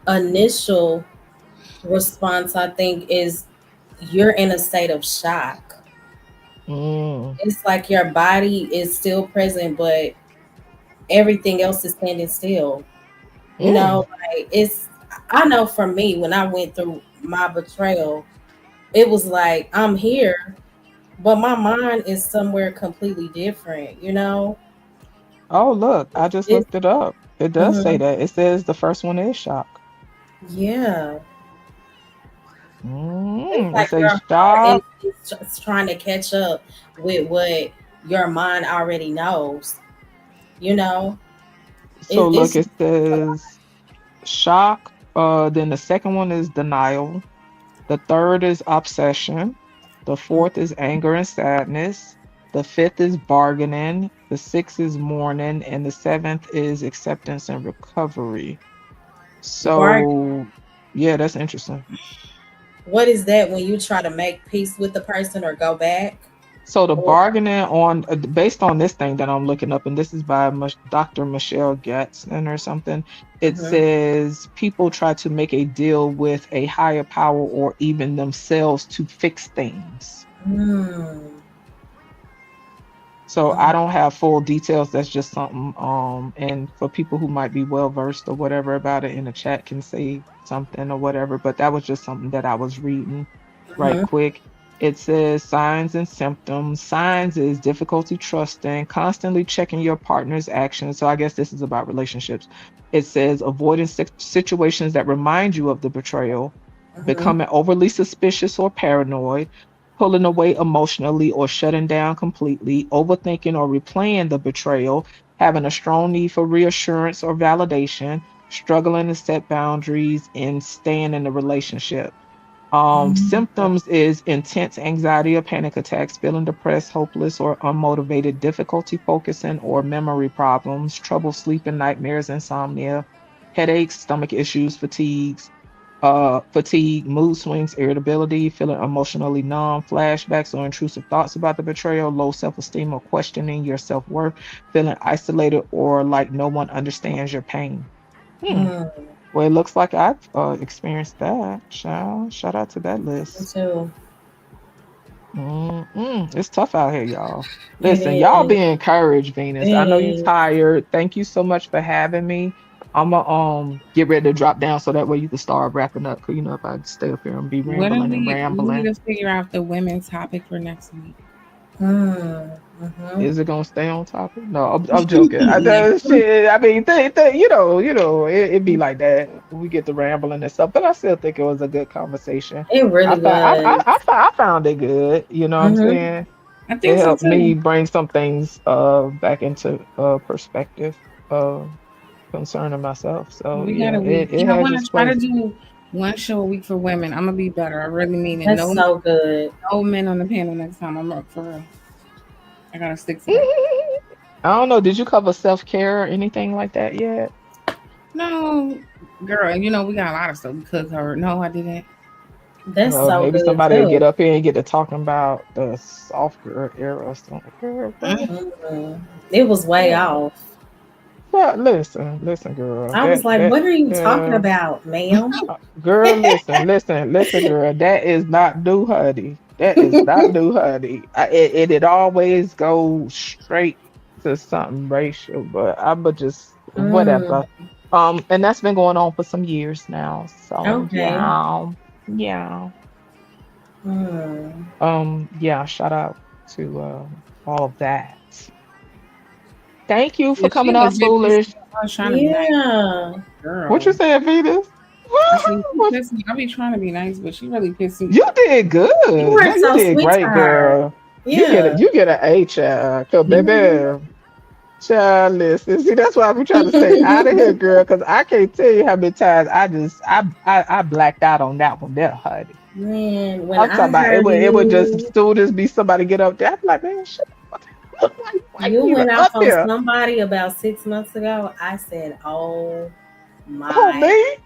initial response, I think, is you're in a state of shock.
Mm,
It's like your body is still present, but everything else is standing still.
mm.
Like I know for me, when I went through my betrayal, it was like I'm here, but my mind is somewhere completely different.
Oh, look, I just
It's
looked it up. It does say
mhm.
that. It says the first one is shock.
Yeah. It's
It
like your
says
heart is,
shock.
is just trying to catch up with what your mind already knows. You know,
So
it's
look,
just
it says shock. Then the second one is denial. The third is obsession. The fourth is anger and sadness. The fifth is bargaining. The sixth is mourning. And the seventh is acceptance and recovery.
bargain.
So, yeah, that's interesting.
What is that when you try to make peace with the person or go back?
So the
Or
bargaining on based on this thing that I'm looking up, and this is by Dr. Michelle Gatzman or something. It
mhm.
says people try to make a deal with a higher power or even themselves to fix things.
Mm,
So I
mhm,
don't have full details. That's just something. And for people who might be well versed or whatever about it in the chat can say something or whatever. But that was just something that I was reading right
mhm,
quick. It says signs and symptoms. Signs is difficulty trusting, constantly checking your partner's actions. So I guess this is about relationships. It says avoiding situations that remind you of the betrayal,
mhm.
becoming overly suspicious or paranoid, pulling away emotionally or shutting down completely, overthinking or replaying the betrayal, having a strong need for reassurance or validation, struggling to set boundaries, and staying in the relationship. Symptoms is intense anxiety or panic attacks, feeling depressed, hopeless, or unmotivated, difficulty focusing or memory problems, trouble sleeping, nightmares, insomnia, headaches, stomach issues, fatigue, mood swings, irritability, feeling emotionally numb, flashbacks or intrusive thoughts about the betrayal, low self-esteem or questioning your self-worth, feeling isolated or like no one understands your pain. Well, it looks like I've experienced that. Shout out to that list.
too.
It's tough out here, y'all.
It
Listen, y'all
is.
be encouraged, Venus. I know
It
you're
is.
tired. Thank you so much for having me. I'ma get ready to drop down so that way you can start wrapping up. Cause you know if I stay up here and be
What do
rambling and
we need
rambling,
to figure out the women's topic for next week?
is it gonna stay on topic? No, I'm joking. Shit, I mean, it be like that. We get to rambling and stuff, but I still think it was a good conversation.
It really was.
I found it good. You know what I'm saying?
I
It
think so
helped me
too.
bring some things back into perspective concerning myself. So
We
yeah,
got a week.
it
I
has
want
its
to try to
place.
do one show a week for women. I'm gonna be better. I really mean it.
That's
No,
so good.
no men on the panel next time. I'm up for real. I gotta stick to that.
I don't know. Did you cover self-care or anything like that yet?
No, girl. You know we got a lot of stuff we could cover. No, I didn't.
That's
Well,
so
maybe
good
somebody will get
too.
up here and get to talking about the software era or something.
It was way off.
Well, listen, girl.
I was like, what are you talking about, ma'am?
Girl, listen, girl. That is not new, honey. That is not new, honey. It always goes straight to something racial, but I'ma just whatever. And that's been going on for some years now. So
Okay.
yeah. Yeah. Shout out to all of that. Thank you for
Yeah, she
coming up,
legit
foolish.
pissed me off. I was trying to be nice,
Yeah.
girl.
What you saying, Venus?
I said, she pissed me. I be trying to be nice, but she really pissed me.
You did good.
You were
No, you
so
did
sweet
great,
to her.
girl.
Yeah.
You get an A, child. Cause baby, child, listen. See, that's why I be trying to stay out of here, girl. Cause I can't tell you how many times I blacked out on that one there, honey.
Man, when
I'm
I
talking about
heard
it would just
you,
still just be somebody get up there. I'm like, man, shut up. Why
you
you even
went
up
off on
here?
somebody about 6 months ago, I said, oh
Oh,
my
me?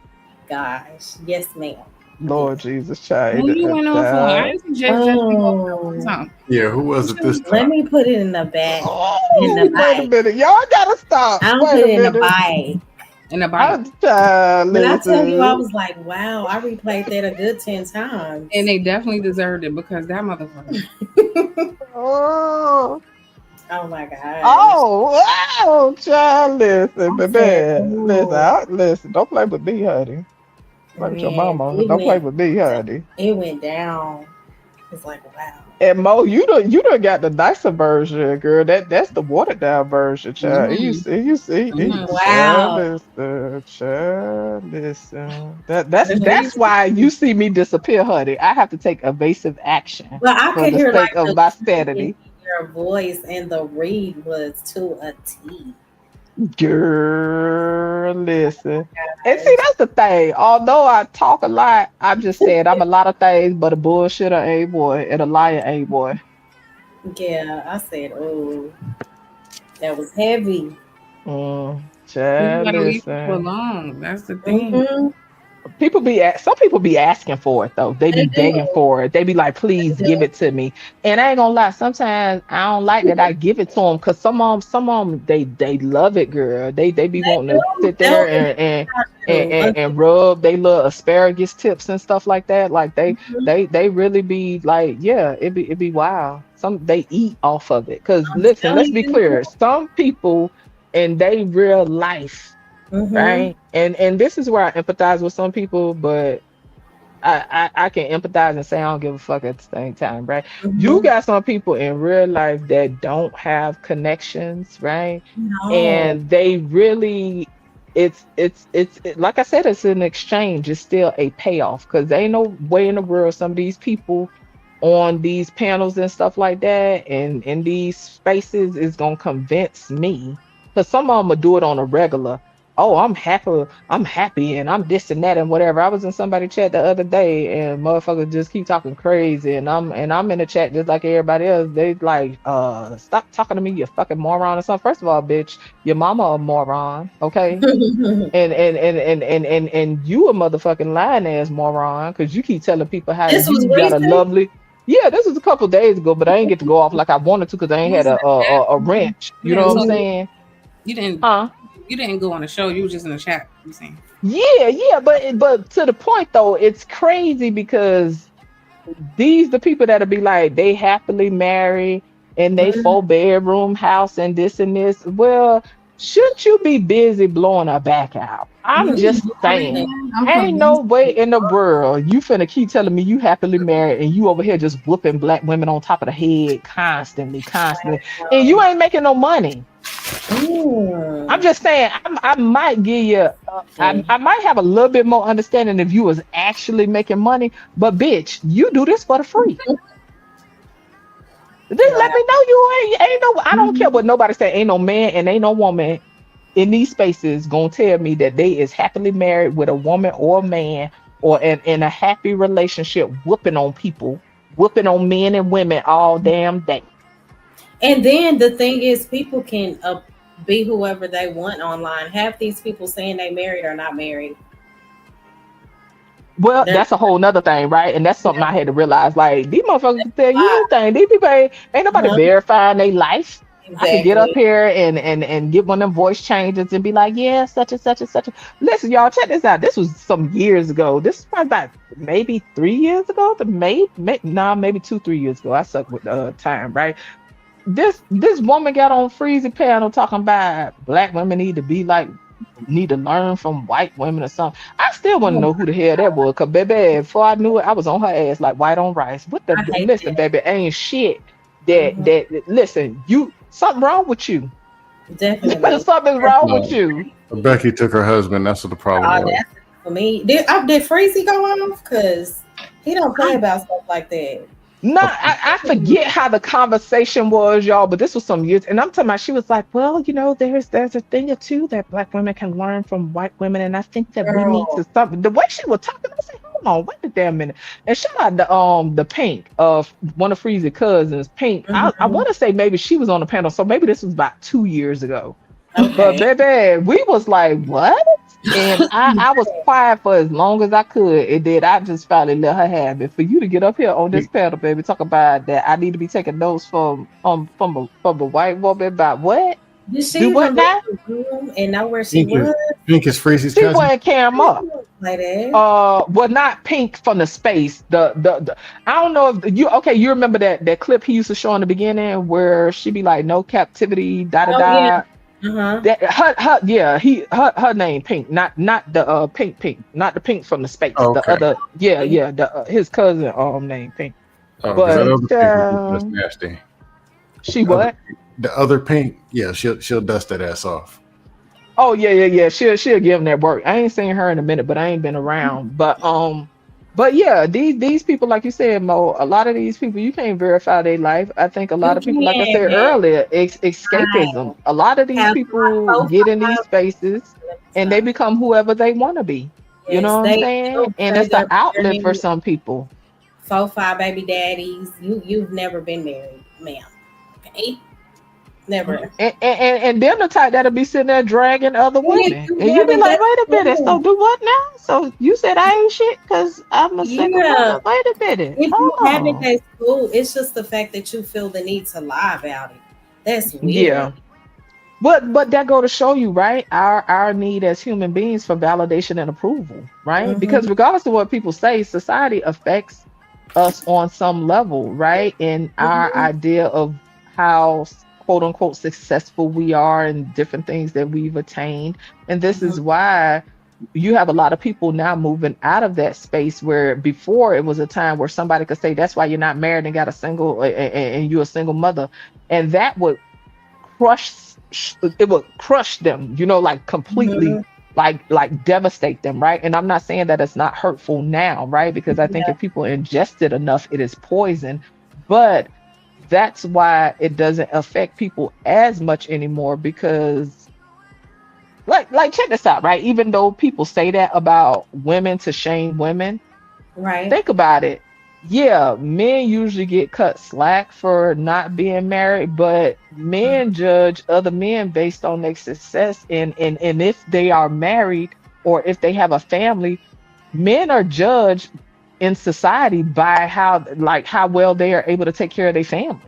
gosh. Yes, ma'am.
Lord Jesus, child.
Who you went off on? I didn't just people
Oh,
one time.
Yeah, who was it this
let
time?
me put it in the bag. In the
Oh, wait a
bite.
minute. Y'all gotta stop.
I'm
Wait
put
a
it in the
minute.
bite.
In the bite.
I'm child,
When I tell you, I
listen.
was like, wow, I replayed that a good 10 times.
And they definitely deserved it because that motherfucker.
Oh,
Oh my gosh.
oh, child, listen,
I said,
baby. Listen,
ooh,
listen, don't play with me, honey. Play with your
man,
mama. Don't play with me, honey.
it went down. It's like, wow.
And Mo, you done got the nicer version, girl. That's the watered down version, child. You see,
Wow.
child, listen. That's why you see me disappear, honey. I have to take evasive action
Well, I
for
could
the
hear like
sake of
the
my
tweak
sanity.
in your voice, and the read was to a T.
Girl, listen. And see, that's the thing. Although I talk a lot, I'm just saying I'm a lot of things, but a bullshitter ain't boy and a liar ain't boy.
Yeah, I said, oh, that was heavy.
You
Child,
gotta leave people
listen.
alone. That's the thing.
Mhm.
Some people be asking for it though. They
They
be begging
do.
for it. They be like,
They
please give
do.
it to me. And I ain't gonna lie, sometimes I don't like that I give it to them because some of them they love it, girl. They be
They
wanting to
do.
sit
They'll
there
do.
and rub they little asparagus tips and stuff like that. Like
Mhm.
they really be like, yeah, it be wild. Some they eat off of it. Cause
I'm
listen, let's
telling
be
you.
clear. Some people in they real life,
Mhm.
right? And this is where I empathize with some people, but I can empathize and say I don't give a fuck at the same time, right? You
Mhm.
got some people in real life that don't have connections, right?
No.
And they really like I said, it's an exchange. It's still a payoff because there ain't no way in the world some of these people on these panels and stuff like that and in these spaces is gonna convince me because some of them will do it on a regular. oh, I'm happy and I'm this and that and whatever. I was in somebody chat the other day and motherfuckers just keep talking crazy and I'm in the chat just like everybody else. They like stop talking to me, you fucking moron or something. First of all, bitch, your mama a moron, okay? And you a motherfucking lying ass moron because you keep telling people how
This was
you got a
recent.
lovely. Yeah, this was a couple days ago, but I ain't get to go off like I wanted to because I ain't had a wrench. You know what I'm saying?
You didn't.
Huh?
You didn't go on the show. You were just in the chat. You saying?
Yeah, but to the point though, it's crazy because these the people that'll be like they happily married and they 4-bedroom house and this and this. Well, shouldn't you be busy blowing her back out? I'm just saying. Ain't no way in the world you finna keep telling me you happily married and you over here just whooping black women on top of the head constantly, and you ain't making no money. I'm just saying, I might give you, I might have a little bit more understanding if you was actually making money, but bitch, you do this for the free. Then let me know you ain't no, I don't care what nobody say, ain't no man and ain't no woman in these spaces gonna tell me that they is happily married with a woman or a man or in a happy relationship whooping on people, whooping on men and women all damn day.
And then the thing is, people can be whoever they want online. Half these people saying they married or not married.
Well, that's a whole nother thing, right? And that's something I had to realize. Like, these motherfuckers can tell you anything. These people ain't nobody verifying their life. I can get up here and get one of them voice changes and be like, yeah, such and such and such. Listen, y'all, check this out. This was some years ago. This is probably about maybe 3 years ago. Maybe 2-3 years ago. I suck with time, right? This woman got on Freezy panel talking about black women need to learn from white women or something. I still want to know who the hell that was, cause baby, before I knew it, I was on her ass like white on rice. What the listen, baby, ain't shit. That listen, you something wrong with you.
Definitely,
something's wrong with you.
Becky took her husband. That's what the problem was.
That's for me. Did Freezy go off? Cause he don't play about stuff like that.
No, I forget how the conversation was, y'all, but this was some years, and I'm talking about she was like, well, you know, there's a thing or two that black women can learn from white women, and I think that we need to stop. The way she was talking, I said, hold on, wait a damn minute. And shout out the Pink of one of Freezy's cousins, Pink. I want to say maybe she was on the panel, so maybe this was about 2 years ago. Okay. But baby, we was like, what? And I was quiet for as long as I could, and then I just finally let her have it. For you to get up here on this panel, baby, talk about that I need to be taking notes from a white woman about what?
Did she
do what now?
And know where she was?
Pink is Freezy's
She
cousin.
wasn't carrying up.
Like that.
Well, not Pink from the space. The I don't know if you remember that clip he used to show in the beginning where she be like, no captivity, da da da.
Yeah.
That her name Pink, not the Pink, not the Pink from the space.
Okay.
The other his cousin name Pink.
Oh,
But
that other Pink was nasty.
She what?
The other Pink, yeah, she'll dust that ass off.
Oh yeah. She'll give him that work. I ain't seen her in a minute, but I ain't been around. But yeah, these people, like you said, Mo, a lot of these people, you can't verify their life. I think a lot of people, like I said earlier, escapism. A lot of these people get in these spaces and they become whoever they want to be.
Yes,
you know what I'm saying? And it's an outlet for some people.
4-5 baby daddies. You've never been married, ma'am. Okay. Never.
And them the type that'll be sitting there dragging other women. And you be like, wait a minute, so do what now? So you said I ain't shit because I'm a single woman. Wait a minute.
If you haven't that school, it's just the fact that you feel the need to lie about it. That's weird.
Yeah. But that go to show you, right? Our need as human beings for validation and approval, right?
Mm-hmm.
Because regardless of what people say, society affects us on some level, right? And our idea of how quote unquote successful we are and different things that we've attained. And this is why you have a lot of people now moving out of that space where before it was a time where somebody could say that's why you're not married and got a single and you're a single mother, and that would crush them, you know, like completely, like devastate them, right? And I'm not saying that it's not hurtful now, right? Because I think if people ingest it enough, it is poison. But that's why it doesn't affect people as much anymore, because like check this out, right? Even though people say that about women to shame women,
Right.
think about it. Yeah, men usually get cut slack for not being married, but men judge other men based on their success and if they are married or if they have a family, men are judged in society by how well they are able to take care of their family.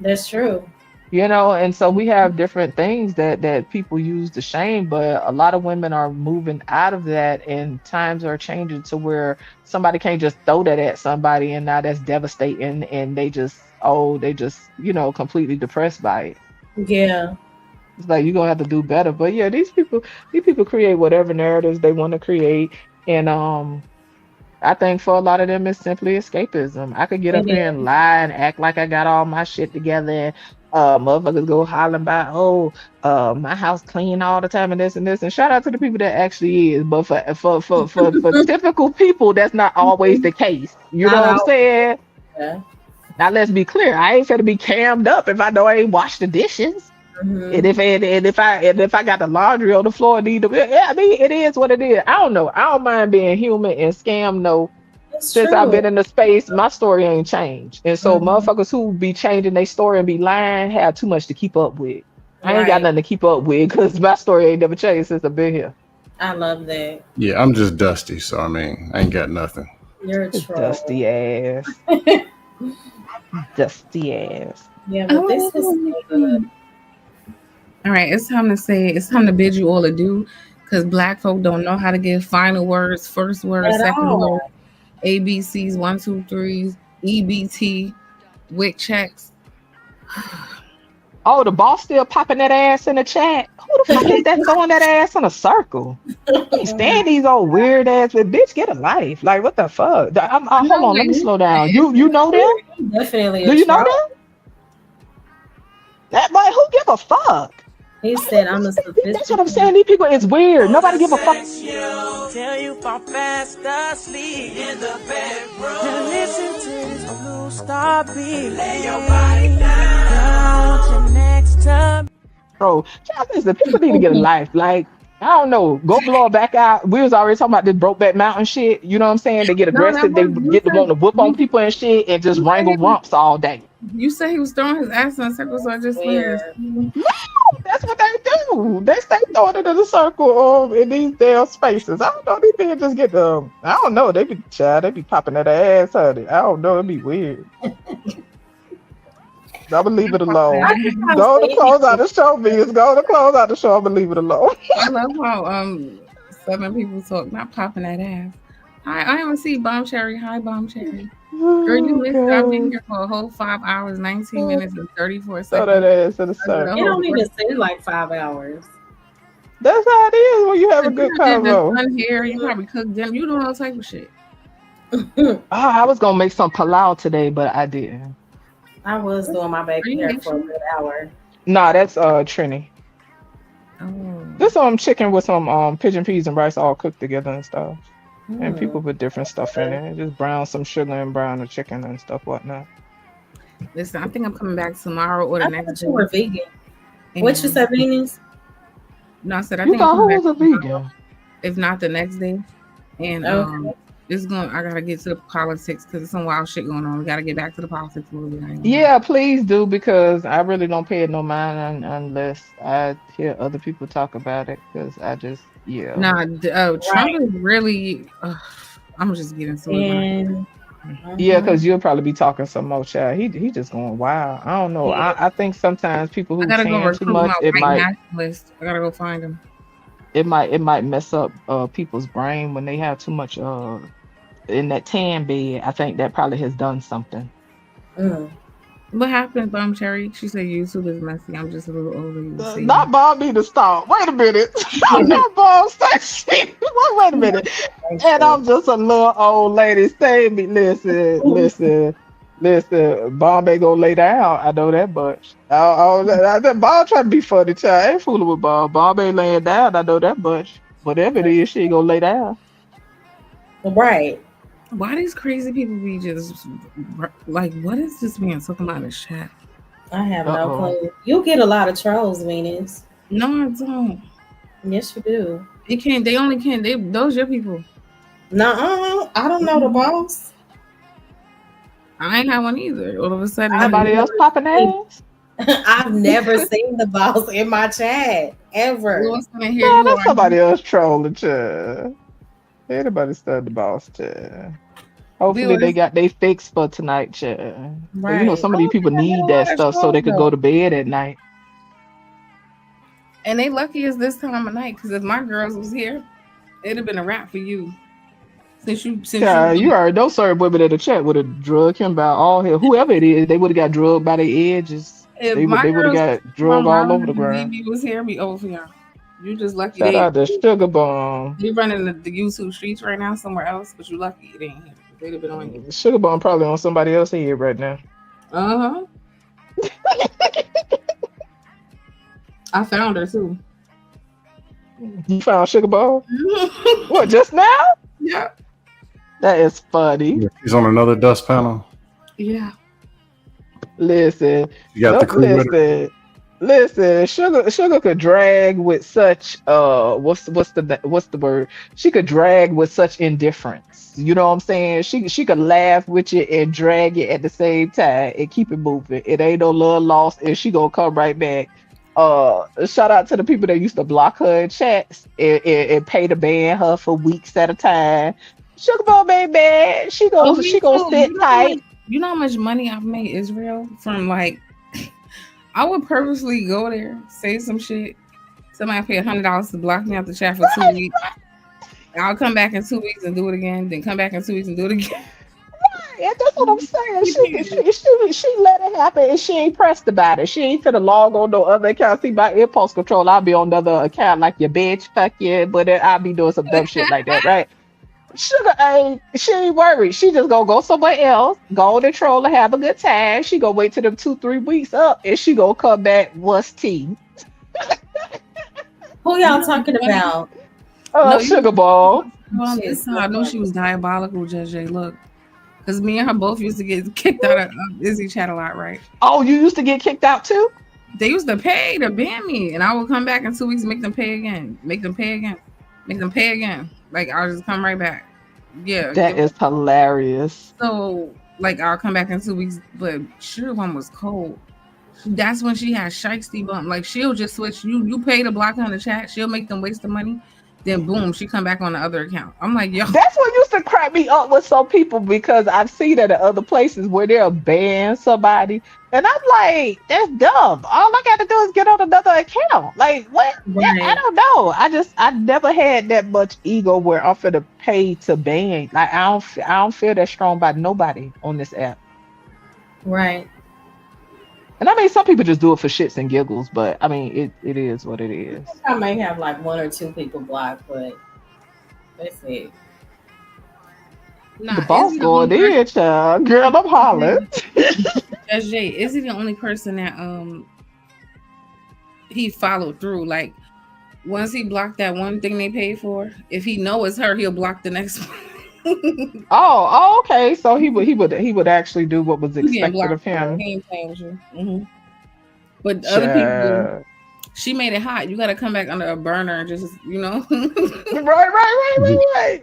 That's true.
You know, and so we have different things that people use to shame, but a lot of women are moving out of that, and times are changing to where somebody can't just throw that at somebody, and now that's devastating, and they just completely depressed by it.
Yeah.
It's like you're gonna have to do better. But yeah, these people create whatever narratives they want to create, and I think for a lot of them it's simply escapism. I could get up here and lie and act like I got all my shit together. Motherfuckers go hollering about, my house clean all the time and this and this. And shout out to the people that actually is. But for typical people, that's not always the case. You know what I'm saying?
Yeah.
Now let's be clear. I ain't finna be cammed up if I know I ain't washed the dishes.
Mhm.
And if I got the laundry on the floor, I mean, it is what it is. I don't know. I don't mind being human and scam. No,
That's
since
true.
I've been in the space, my story ain't changed. And so motherfuckers who be changing their story and be lying have too much to keep up with. I ain't got
Right.
nothing to keep up with because my story ain't never changed since I've been here.
I love that.
Yeah, I'm just dusty, so I mean, I ain't got nothing.
You're a troll.
Dusty ass. Dusty ass.
Yeah, but this is good.
All right, it's time to bid you all adieu, because Black folk don't know how to give final words, first word,
At
second
all.
word, ABCs, 1, 2, 3s, EBT, WIC checks.
Oh, the boss still popping that ass in the chat. Who the fuck is that throwing that ass in a circle? Can't stand these old weird ass, but bitch, get a life. Like, what the fuck? Hold on, let me slow down. You know them?
Definitely.
Do you know them? That boy, who give a fuck?
He said, "I'm a sophisticated."
That's what I'm saying. These people is weird. Nobody give a fuck.
Tell you if I'm fast asleep in the bedroom. To listen to this blue star beat. Lay your body down. Your next time.
Bro, y'all listen, people need to get a life. Like, I don't know, go blow it back out. We was already talking about this Brokeback Mountain shit. You know what I'm saying? They get aggressive, they get to want to whoop on people and shit, and just wrangle rumps all day.
You say he was throwing his ass in a circle, so I just
Yeah.
No, that's what they do. They stay throwing it in a circle in these damn spaces. I don't know. These things just get them. I don't know. They be popping that ass, honey. I don't know. It'd be weird. I'm gonna leave it alone. Go to close out the show, Beans. Go to close out the show. I'm gonna leave it alone.
I love how Southern people talk, not popping that ass. I even see Bomb Cherry. Hi, Bomb Cherry. Girl, you missed it. I've been here for a whole 5 hours, 19 minutes, and 34
Throw
seconds.
that ass in the circle.
It don't even seem like 5 hours.
That's how it is when you have a good convo.
Done here, you probably cook dinner. You doing all type of shit.
Oh, I was gonna make some palau today, but I didn't.
I was doing my backyard for a good hour.
Nah, that's Trini.
Oh.
This chicken with some pigeon peas and rice all cooked together and stuff. And people put different stuff in it. Just brown some sugar and brown the chicken and stuff whatnot.
Listen, I think I'm coming back tomorrow or the
I
next
thought
day.
you were vegan. What you said, Venus?
No, I said I
You
think I'm
thought
coming
who
back
was a
tomorrow,
vegan?
if not the next day. And I gotta get to the politics because there's some wild shit going on. We gotta get back to the politics a little bit. I ain't gonna-
Yeah, please do, because I really don't pay it no mind unless I hear other people talk about it. Because I just
Nah, Trump is really. I'm just getting to it.
Yeah, because you'll probably be talking some more, child. He just going wild. I don't know.
Yeah.
I think sometimes people
I
who
gotta go
tan too
recruit
much,
my
it
white
might
nationalist. I gotta go find him.
it might mess up people's brain when they have too much in that tan bed. I think that probably has done something.
What happened, Bomb Cherry? She said YouTube is messy. I'm just a little older. You see.
Not Bob need to stop. Wait a minute. Not Bob stay. Wait a minute. And I'm just a little old lady. Stay me. Listen. Bob ain't gonna lay down. I know that much. Bob trying to be funny, child. I ain't fooling with Bob. Bob ain't laying down. I know that much. Whatever it is, she ain't gonna lay down.
Right.
Why these crazy people be just like, what is this man talking about in the chat?
I have no clue. You get a lot of trolls, Venus.
No, I don't.
Yes, you do.
They can't. They only can. They those your people.
Nuh-uh. I don't know the boss.
I ain't have one either. All of a sudden,
Somebody else popping ass.
I've never seen the boss in my chat ever.
all of a sudden here
Yeah,
you
that's
are.
somebody else trolling, child. Anybody stud the boss, child. Hopefully they got they fix for tonight, child. 'Cause you know some of these people need that stuff so they could go to bed at night.
And they lucky it's this time of night because if my girls was here, it'd have been a wrap for you. Since
Yeah, you already know certain women in the chat would have drugged him by all hell. Whoever it is, they would have got drugged by their edges.
if
They
my
would have
girls
got drugged all over the
and
ground.
DB was here, be over for y'all. You just lucky
Shout out to Sugar Bomb.
they running the YouTube streets right now somewhere else, but you lucky it ain't here. They'd have been on you.
Sugar Bomb probably on somebody else's head right now.
Uh-huh. I found her too.
You found Sugar Bomb? What, just now?
Yeah.
That is funny.
She's on another dust panel.
Yeah.
Listen,
You got the crew with her.
listen. Sugar could drag with such what's the word? She could drag with such indifference. You know what I'm saying? She could laugh with you and drag it at the same time and keep it moving. It ain't no love lost, and she gonna come right back. Shout out to the people that used to block her in chats and pay to ban her for weeks at a time. Sugar Bomb baby, she gonna sit tight.
You know how much money I've made Israel from like I would purposely go there, say some shit. Somebody pay $100 to block me out the chat for 2 weeks. I'll come back in 2 weeks and do it again. Then come back in 2 weeks and do it again.
Yeah, that's what I'm saying. She let it happen and she ain't pressed about it. She ain't finna log on no other account. See, by impulse control, I'll be on another account like your bitch, fuck yeah, but then I'll be doing some dumb shit like that, right? Sugar she ain't worried. She just gonna go somewhere else, go on and troll and have a good time. She gonna wait till them 2-3 weeks up and she gonna come back. What's tea?
Who y'all talking about?
Sugar Ball.
Well, this time I know she was diabolical, JJ. Look, because me and her both used to get kicked out of Izzy chat a lot, right?
Oh, you used to get kicked out too?
They used to pay to ban me, and I would come back in 2 weeks, make them pay again, make them pay again. Like I'll just come right back. Yeah,
that is hilarious.
So like I'll come back in 2 weeks, but Sugar Bomb was cold. That's when she had Shiesty Bump. Like she'll just switch. You pay to block her in the chat. She'll make them waste the money. Then boom, she come back on the other account. I'm like, yo.
That's what used to crack me up with some people because I've seen that at other places where they'll ban somebody. And I'm like, that's dumb. All I got to do is get on another account. Like, what?
Right.
I don't know. I never had that much ego where I'm finna pay to ban. Like, I don't feel that strong by nobody on this app.
Right.
And I mean, some people just do it for shits and giggles, but I mean, it is what it is.
I may have like 1 or 2 people blocked, but that's it.
Nah,
The boss going in, child. Girl, I'm hollering.
SJ, is he the only person that he followed through? Like once he blocked that one thing they paid for, if he know it's her, he'll block the next one.
Oh, okay. So he would actually do what was expected of him.
He ain't playing with you. Mm-hmm. But other people, she made it hot. You got to come back under a burner and just,
Right.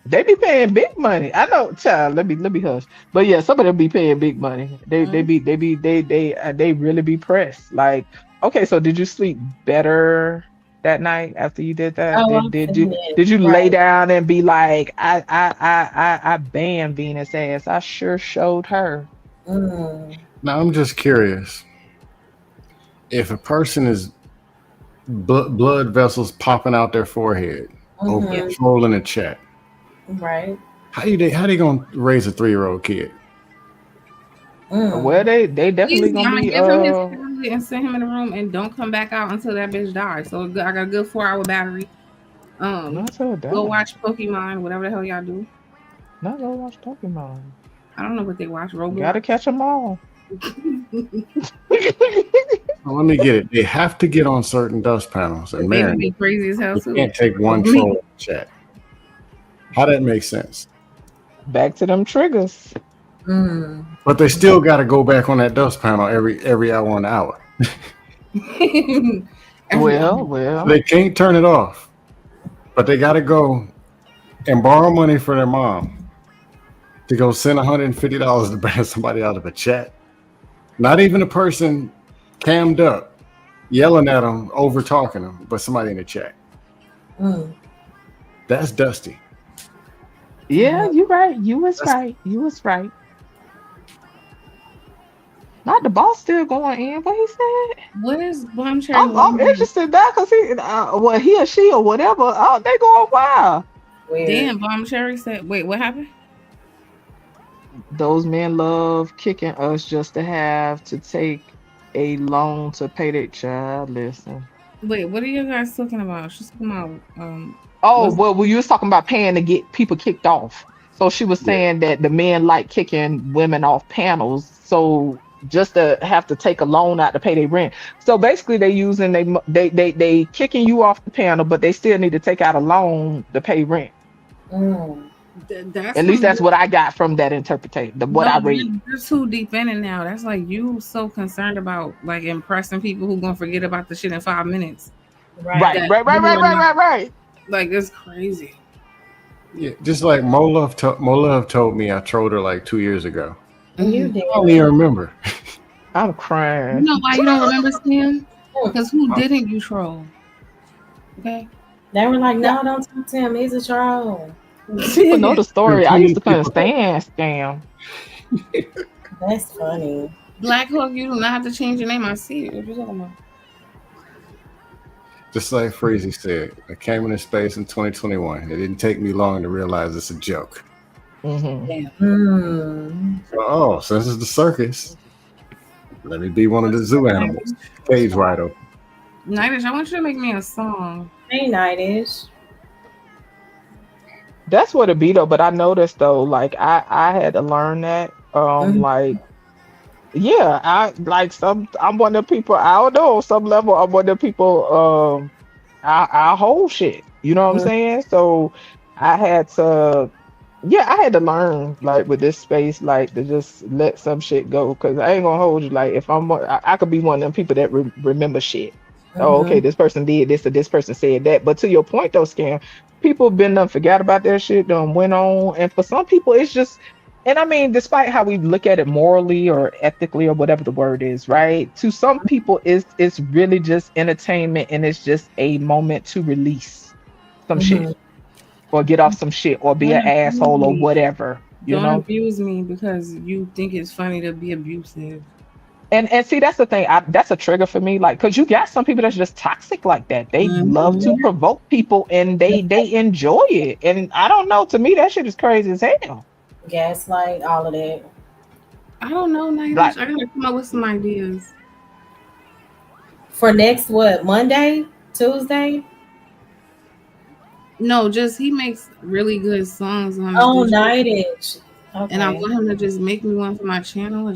They be paying big money. I know, child. Let me hush. But yeah, some of them be paying big money. They really be pressed. Like, okay, so did you sleep better that night after you did that? Did you lay down and be like, I banned Venus ass. I sure showed her.
Now I'm just curious. If a person is blood vessels popping out their forehead over trolling a chat,
right?
How they gonna raise a 3-year-old kid?
Well, they definitely gonna be.
Give him his tablet and send him in the room and don't come back out until that bitch dies. So I got a good 4-hour battery. Go watch Pokemon, whatever the hell y'all do.
Not go watch Pokemon.
I don't know what they watch. Roblox.
Gotta catch them all.
Well, let me get it. They have to get on certain dust panels, and man,
be crazy as hell
you
too.
can't take one troll in the chat. How that makes sense?
Back to them triggers.
But they still got to go back on that dust panel every hour and hour.
Well.
They can't turn it off, but they got to go and borrow money for their mom to go send $150 to ban somebody out of a chat. Not even a person cammed up, yelling at them, over talking them, but somebody in the chat. That's dusty.
Yeah, you're right. You was right. Not the boss still going in. What he said?
What is Bomb Cherry?
I'm interested in that because he or she or whatever. They going wild.
Damn, Bomb Cherry said. Wait, what happened?
Those men love kicking us just to have to take a loan to pay their child. Listen.
Wait, what are you guys talking about? She's talking about.
Well, you was talking about paying to get people kicked off. So she was saying that the men like kicking women off panels. So just to have to take a loan out to pay their rent. So basically they kicking you off the panel, but they still need to take out a loan to pay rent. At least that's what I got from that interpretation. I read.
You're too deep in it now. That's like you so concerned about like impressing people who gonna forget about the shit in 5 minutes.
Right.
Like it's crazy.
Yeah, just like Mo Love told me I trolled her like 2 years ago.
You did.
I don't even remember.
I'm crying.
You know why you don't remember, Sam? Because who didn't you troll? Okay.
They were like, no, don't talk to him. He's a troll.
People know the story. I used to couldn't stand scam.
That's funny.
Black Hawk, you do not have to change your name. I see it. What you talking about?
Just like Freezy said, I came into space in 2021. It didn't take me long to realize it's a joke. So, since it's the circus, let me be one of the zoo animals. Cage rider.
Nightish, I want you to make me a song.
Hey, Nightish.
That's what it be though, but I noticed though, like I had to learn that. Like I'm one of the people, I don't know, on some level I'm one of the people I hold shit. You know what I'm saying? So I had to learn like with this space, like to just let some shit go. Cause I ain't gonna hold you. Like if I could be one of them people that remember shit. Oh, okay, this person did this or this person said that. But to your point though, Scam, people been forgot about their shit, went on. And for some people it's just, and I mean, despite how we look at it morally or ethically or whatever the word is, right? To some people it's really just entertainment and it's just a moment to release some shit. Or get off some shit or be an asshole or whatever.
Don't abuse me because you think it's funny to be abusive.
And see, that's the thing. That's a trigger for me. Like, cause you got some people that's just toxic like that. They love to provoke people and they enjoy it. And I don't know. To me, that shit is crazy as hell.
Gaslight, all of that.
I don't know, Nightish. I gotta come up with some ideas.
For next Monday, Tuesday?
No, just he makes really good songs on.
Nightish. Okay.
And I want him to just make me one for my channel. I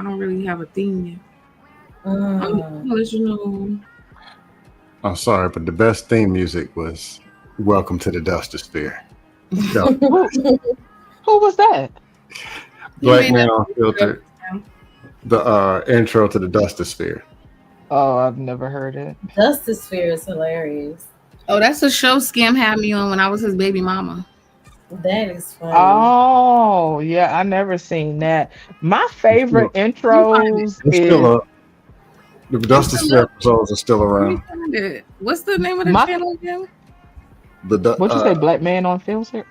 don't really have a theme yet. I'll let you know.
I'm sorry, but the best theme music was "Welcome to the Dustosphere."
Who was that?
Black Man Unfiltered. The intro to the Dustosphere.
Oh, I've never heard it.
Dustosphere is hilarious.
Oh, that's a show Scam had me on when I was his baby mama.
That is funny.
Oh, yeah, I never seen that. My favorite intros is
the Dustosphere episodes are still around.
What's the name of the channel again?
What'd you say, Black Man Unfiltered?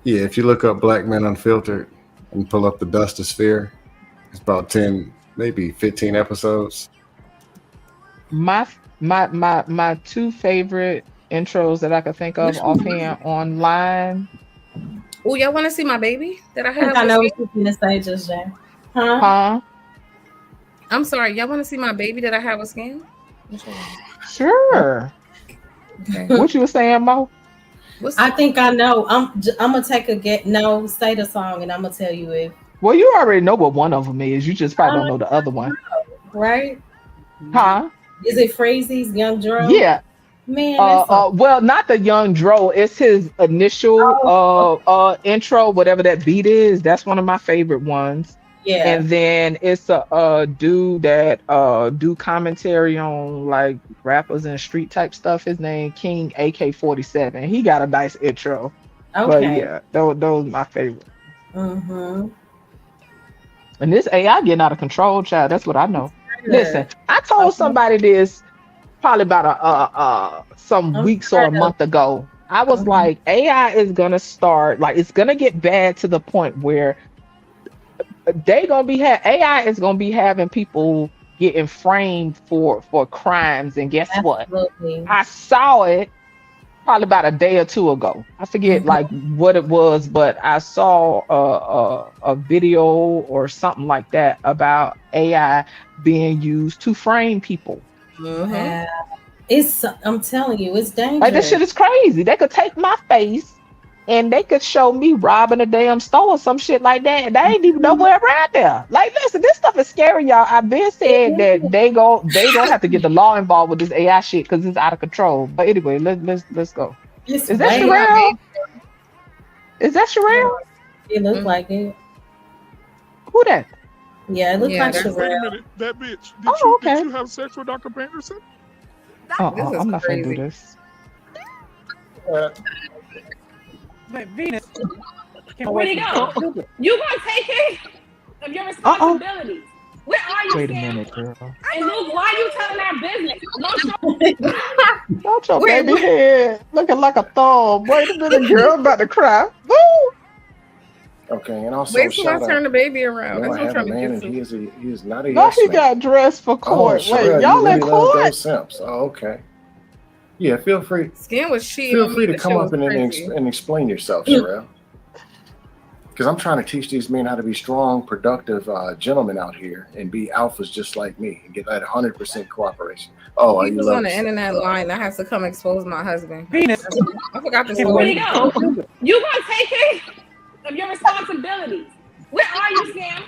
Yeah, if you look up Black Man Unfiltered and pull up the Dustosphere, it's about 10, maybe 15 episodes.
My two favorite intros that I could think of offhand online.
Oh, y'all want to see my baby that I have?
I know what you're going to say, just Jay.
Huh?
I'm sorry. Y'all want to see my baby that I have with Scam?
Sure.
Okay.
What you were saying, Mo?
I think I know. I'm gonna take a get. No, say the song, and I'm gonna tell you if.
Well, you already know what one of them is. You just probably don't know the other one,
right?
Huh?
Is it Phrazy's Young Dro?
Yeah.
Man.
Well, not the Young Dro. It's his initial intro, whatever that beat is. That's one of my favorite ones.
Yeah.
And then it's a dude that do commentary on like rappers and street type stuff. His name King AK-47. He got a nice intro. But
Okay.
yeah, those my favorite.
Mm-hmm.
And this AI getting out of control, child. That's what I know.
Good.
Listen, I told somebody this probably about some
I'm
weeks or a
tired of-
month ago. I was like, AI is gonna start, like, it's gonna get bad to the point where they gonna be AI is gonna be having people getting framed for crimes. And guess what?
Absolutely.
I saw it probably about a day or two ago. I forget like what it was, but I saw a video or something like that about AI being used to frame people.
Yeah. I'm telling you, it's dangerous.
Like this shit is crazy. They could take my face and they could show me robbing a damn store or some shit like that, and they ain't even nowhere around there. Like, listen, this stuff is scary, y'all. I've been saying that they gonna have to get the law involved with this AI shit because it's out of control. But anyway, let's go.
It's
Is that
way
Sherelle? Is that Sherelle?
It looks like it.
Who that?
Yeah, it looks like
Wait a
Sherelle.
minute, that bitch.
Oh, okay.
Did you have sex with Dr. Peterson?
I'm not gonna do this.
But Venus,
Where'd he go? You gonna take care of your responsibilities. Where are you,
Wait a
Sam?
minute, girl.
And Luke, why are you telling our business?
Not your baby head looking like a thumb. Wait a minute, girl. I'm about to cry. Woo!
Okay, and also
Wait till I
shout
turn
out.
the baby around.
No,
That's
I
what I'm
have a
trying to
man,
get
and
to.
he is not a
No,
yes
he
man.
got dressed for
Oh,
court.
Sherelle,
Wait, y'all
you
in
really love
court?
those simps. Oh, okay. Yeah, feel free.
Skin was cheating.
Feel
on
free
me.
to
The
come
shit
up
was
and
crazy.
explain yourself, Sherelle. Because I'm trying to teach these men how to be strong, productive gentlemen out here and be alphas just like me and get that 100% cooperation. Oh,
He
you
was
love
on the
it.
internet line. I have to come expose my husband.
Venus.
I forgot to
Where'd he
say.
go? You gonna take care of your responsibilities. Where are you, Sam?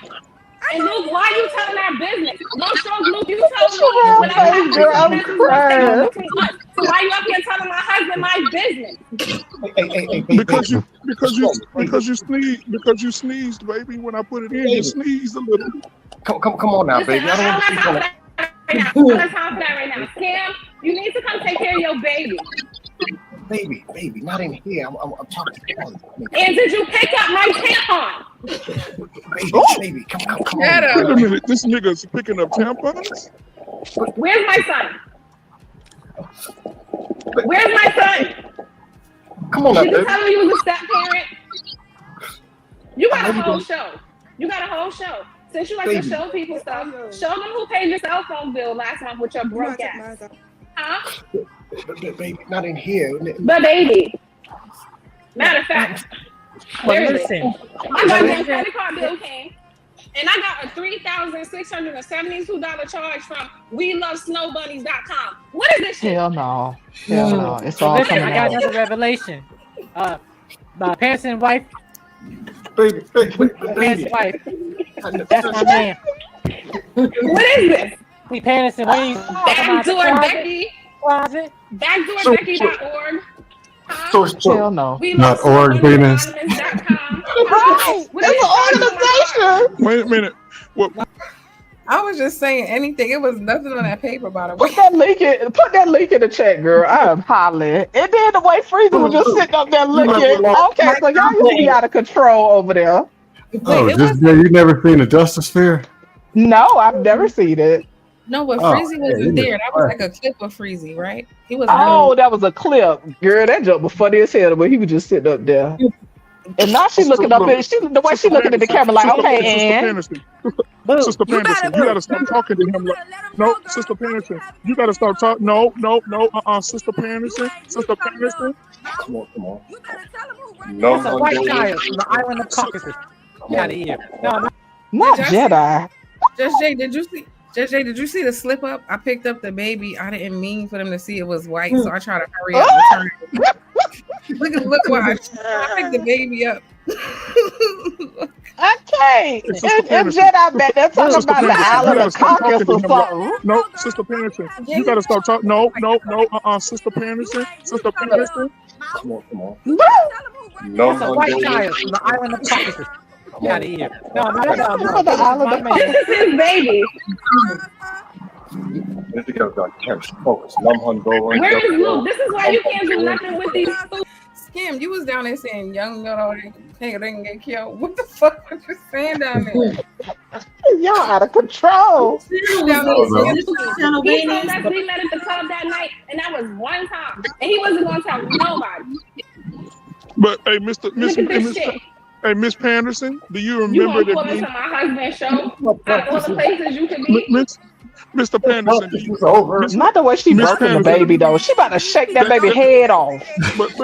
And Luke, why are you telling our business? No stroke, Luke, you told me whatever happens,
girl, I'm
this is what's staying
crying.
between us. So why you up here telling my husband my business?
Because you sneezed, baby. When I put it in, you sneezed a little.
Come on now,
Listen,
baby. I don't want to keep on.
I don't have time for that right now. Sam, you need to come take care of your baby.
Baby, not in here. I'm talking to you.
And did you pick up my tampon?
Baby, come on.
Wait a minute, this nigga's picking up tampons?
Where's my son? Where's my son?
Come on now,
Did you
baby.
tell him you was a step parent? You got a whole show. You got a whole show. Since you like to
Baby.
show people stuff, show them who paid your cell phone bill last month with your broke ass. Huh?
Baby, not in here.
But baby. Matter of fact,
But
there it is.
listen,
My goddamn credit card bill came, and I got a $3,672 charge from WeLoveSnowBunnies.com. What is this shit?
Hell no. Hell no. It's all
listen,
coming
I got
out.
another revelation. My parents and wife,
Baby.
parents and wife. That's my man.
What is this?
We parents and wife.
Backdoorbecky.
Closet.
Backdoorbecky.org.
Hell no.
Not org, Venus.
Right. That's an organization.
Wait a minute. What?
I was just saying anything. It was nothing on that paper, by the way.
Put that link in the chat, girl. I am hollering. And then the way Freezer was just sitting up there looking. Okay, so y'all used to be out of control over there.
Oh, you never seen a Justice Fair?
No, I've never seen it.
No, but
Oh,
Freezy wasn't
yeah,
there. That was like a clip of Freezy, right? He was.
Oh, that was a clip. Girl, that joke was funny as hell, but he was just sitting up there. And now she's looking up at the way she looking at the camera like, okay, and
Sister Peterson, you gotta stop talking to him like, no, Sister Peterson, you gotta stop talking. No, Sister Peterson.
Come on.
It's a white child from the island of Caucasus. Get out of here. No,
not Jedi.
Just Jay, did you see? Just Jay, did you see the slip up? I picked up the baby. I didn't mean for them to see it was white, so I tried to hurry up and turn it. Look, watch. I picked the baby up.
Okay. And Jedi back there talking about the island of Caucasus or something.
No, Sister Peterson, you gotta stop talking. No, Sister Peterson.
Come on.
that's a white child from the island of Caucasus. Get out of here. No, no,
That's
no,
for
no.
the
This is
island
my
of
man.
This is his baby. Where is Luke? This is why you can't do nothing with these fools.
Skim, you was down there saying young girl they didn't get killed. What the fuck was you saying down there?
Y'all out of control.
Down there
This
saying-
is Channel
He told
Venus.
us we met at the club that night, and that was one time. And he wasn't going to tell nobody.
But hey, Miss
Look at this shit.
Hey, Miss Panderson, do you
You
remember
gonna pull
that?
into my husband's show? Out of all the places you could be?
Mr. Panderson, do you,
Not the way she
Miss
birthing the
Panderson.
baby though. She about to shake that baby head off.
but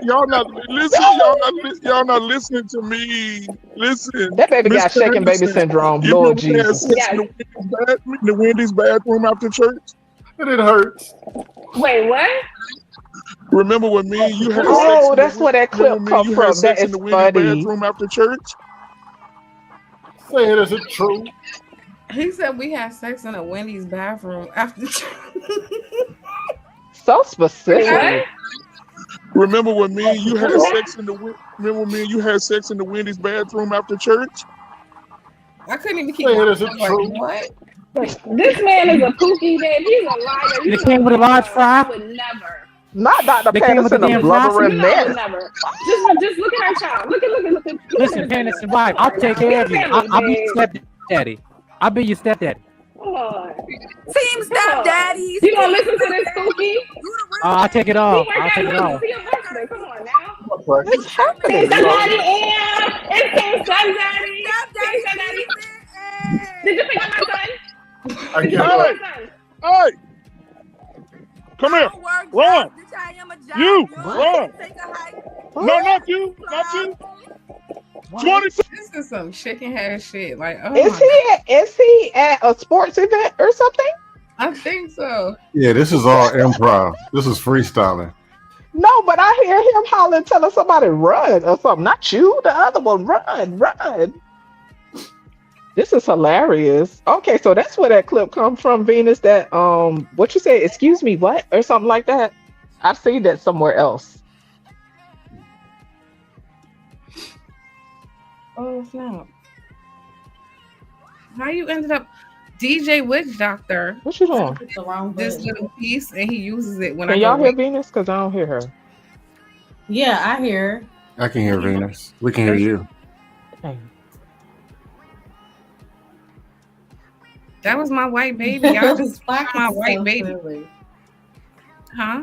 y'all not listen. Y'all not listening to me. Listen.
That baby
Miss
got shaking baby
Panderson,
syndrome.
you
Lord
remember that
Jesus.
sex in the Wendy's bathroom after church?
And it hurts.
Wait, what?
Remember when me and you had
Oh,
sex?
that's where that clip come from. That is
in the Wendy's
funny.
bathroom after church?
Say it, is it true?
He said we had sex in a Wendy's bathroom after.
So specific.
Remember when me and you had sex in the Wendy's bathroom after church?
I couldn't even keep.
Say it, is it
like,
true?
what?
This man is a pookie, man. He's a liar.
They came with a large fry.
I would never.
Not Dr.
They came with
Patterson,
the
a
damn
blubbering
You know, I would
mess.
never. Just look at her child. Look at.
Listen, Panderson, wife, I'll take care of you. I'll be your stepdaddy. I'll be your stepdaddy.
Come on.
Team stepdaddies.
You gonna listen to this pookie?
I'll take it
He
off.
work
I'll
at
take it
Wendy's.
off.
See your birthday. Come on now.
What's happening?
It's somebody in. It's King Stepdaddy. King Stepdaddy. Did you pick up my son?
I
Did you
get
pick up
it.
my son?
Hey! Come here. Run! You! Run! No, not you! Not you! 22!
This is some chicken head shit. Like, oh
Is
my
he at a sports event or something?
I think so.
Yeah, this is all improv. This is freestyling.
No, but I hear him hollering, telling somebody run or something. Not you, the other one. Run. This is hilarious. Okay, so that's where that clip comes from, Venus. That what you say? Excuse me, what or something like that. I've seen that somewhere else.
Oh snap! How you ended up DJ Witch Doctor?
What you doing?
The wrong
This
button.
little piece, and he uses it when
Can
I
y'all
go
hear
wait.
Venus? Because I don't hear her.
Yeah, I hear.
I can hear Venus. We can hear you.
That was my white baby. I just
Why
my
is it
white
so
baby,
silly?
huh?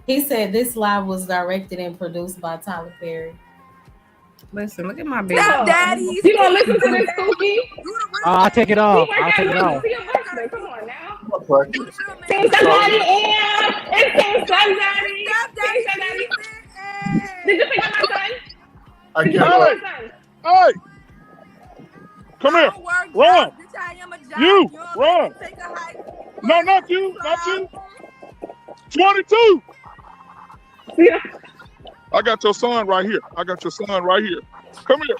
He said this live was directed and produced by Tyler Perry.
Listen, look at my baby.
Stepdaddies.
You gonna listen to this pookie?
I'll take it
He
off.
work
I'll
at
take it
Wendy's.
off.
See your birthday. Come on now. King Stepdaddy in. It's King Stepdaddy. King Stepdaddy. Did you pick up my son?
I
Did you
get
pick up
it.
my son?
Hey! Come here! Run! You! Run! No, not you! Not you! 22!
Yeah.
I got your son right here. Come here.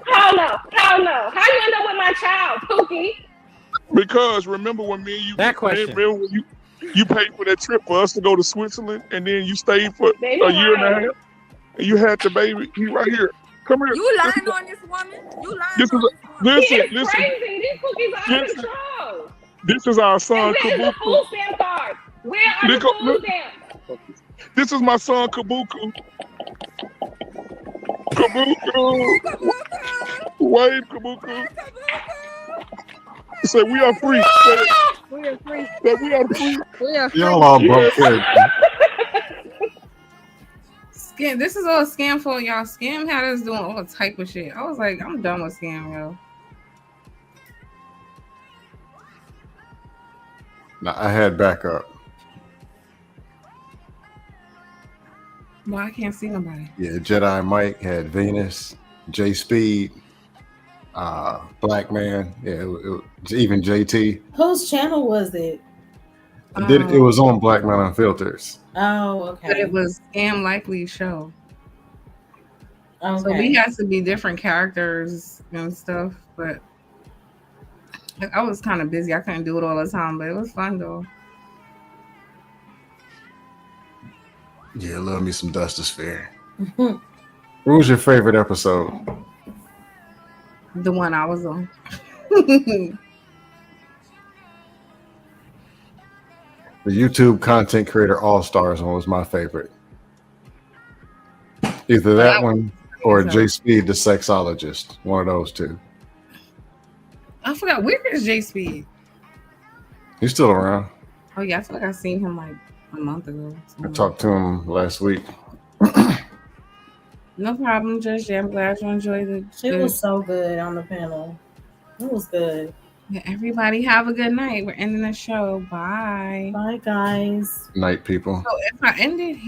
How no? How you end up with my child, Pookie?
Because remember when me and you
That question.
remember when you paid for that trip for us to go to Switzerland and then you stayed for
Baby,
a year and a
lying.
half and you had the baby. He right here. Come here.
You lying on this woman? You lying
This
on
is
this
He
listen,
is
listen.
crazy. These cookies are out of
Listen.
control.
This is our son
And where's the
Kabuku.
food stamp card? Where are the
Look,
food
look.
stamps?
This is my son Kabuku. Kabuku. Wave Kabuku. Say we are free.
We are free.
Say we are free.
We are free.
Y'all all broke character.
Scam. This is all a scam for y'all. Scam had us doing all type of shit. I was like, I'm done with scam, yo.
Now I had backup.
Well, I can't see nobody.
Yeah, Jedi Mike had Venus, J Speed, Black Man. Yeah, even JT.
Whose channel was it?
It was on Black Man Unfiltered.
Oh,
But
okay.
it was Scam Likely show.
Okay.
So we had to be different characters and stuff, but I was kind of busy. I couldn't do it all the time, but it was fun though.
Yeah, love me some Duster Sphere. What was your favorite episode?
The one I was on.
The YouTube content creator All Stars one was my favorite. Either that one or J Speed the sexologist. One of those two.
I forgot, where is J Speed?
He's still around.
Oh yeah, I feel like I seen him like a month ago.
I talked to him last week.
No problem, Judge. I'm glad you enjoyed it.
It was so good on the panel. It was good.
Yeah, everybody have a good night. We're ending the show. Bye.
Bye, guys.
Night, people.
So if I ended here.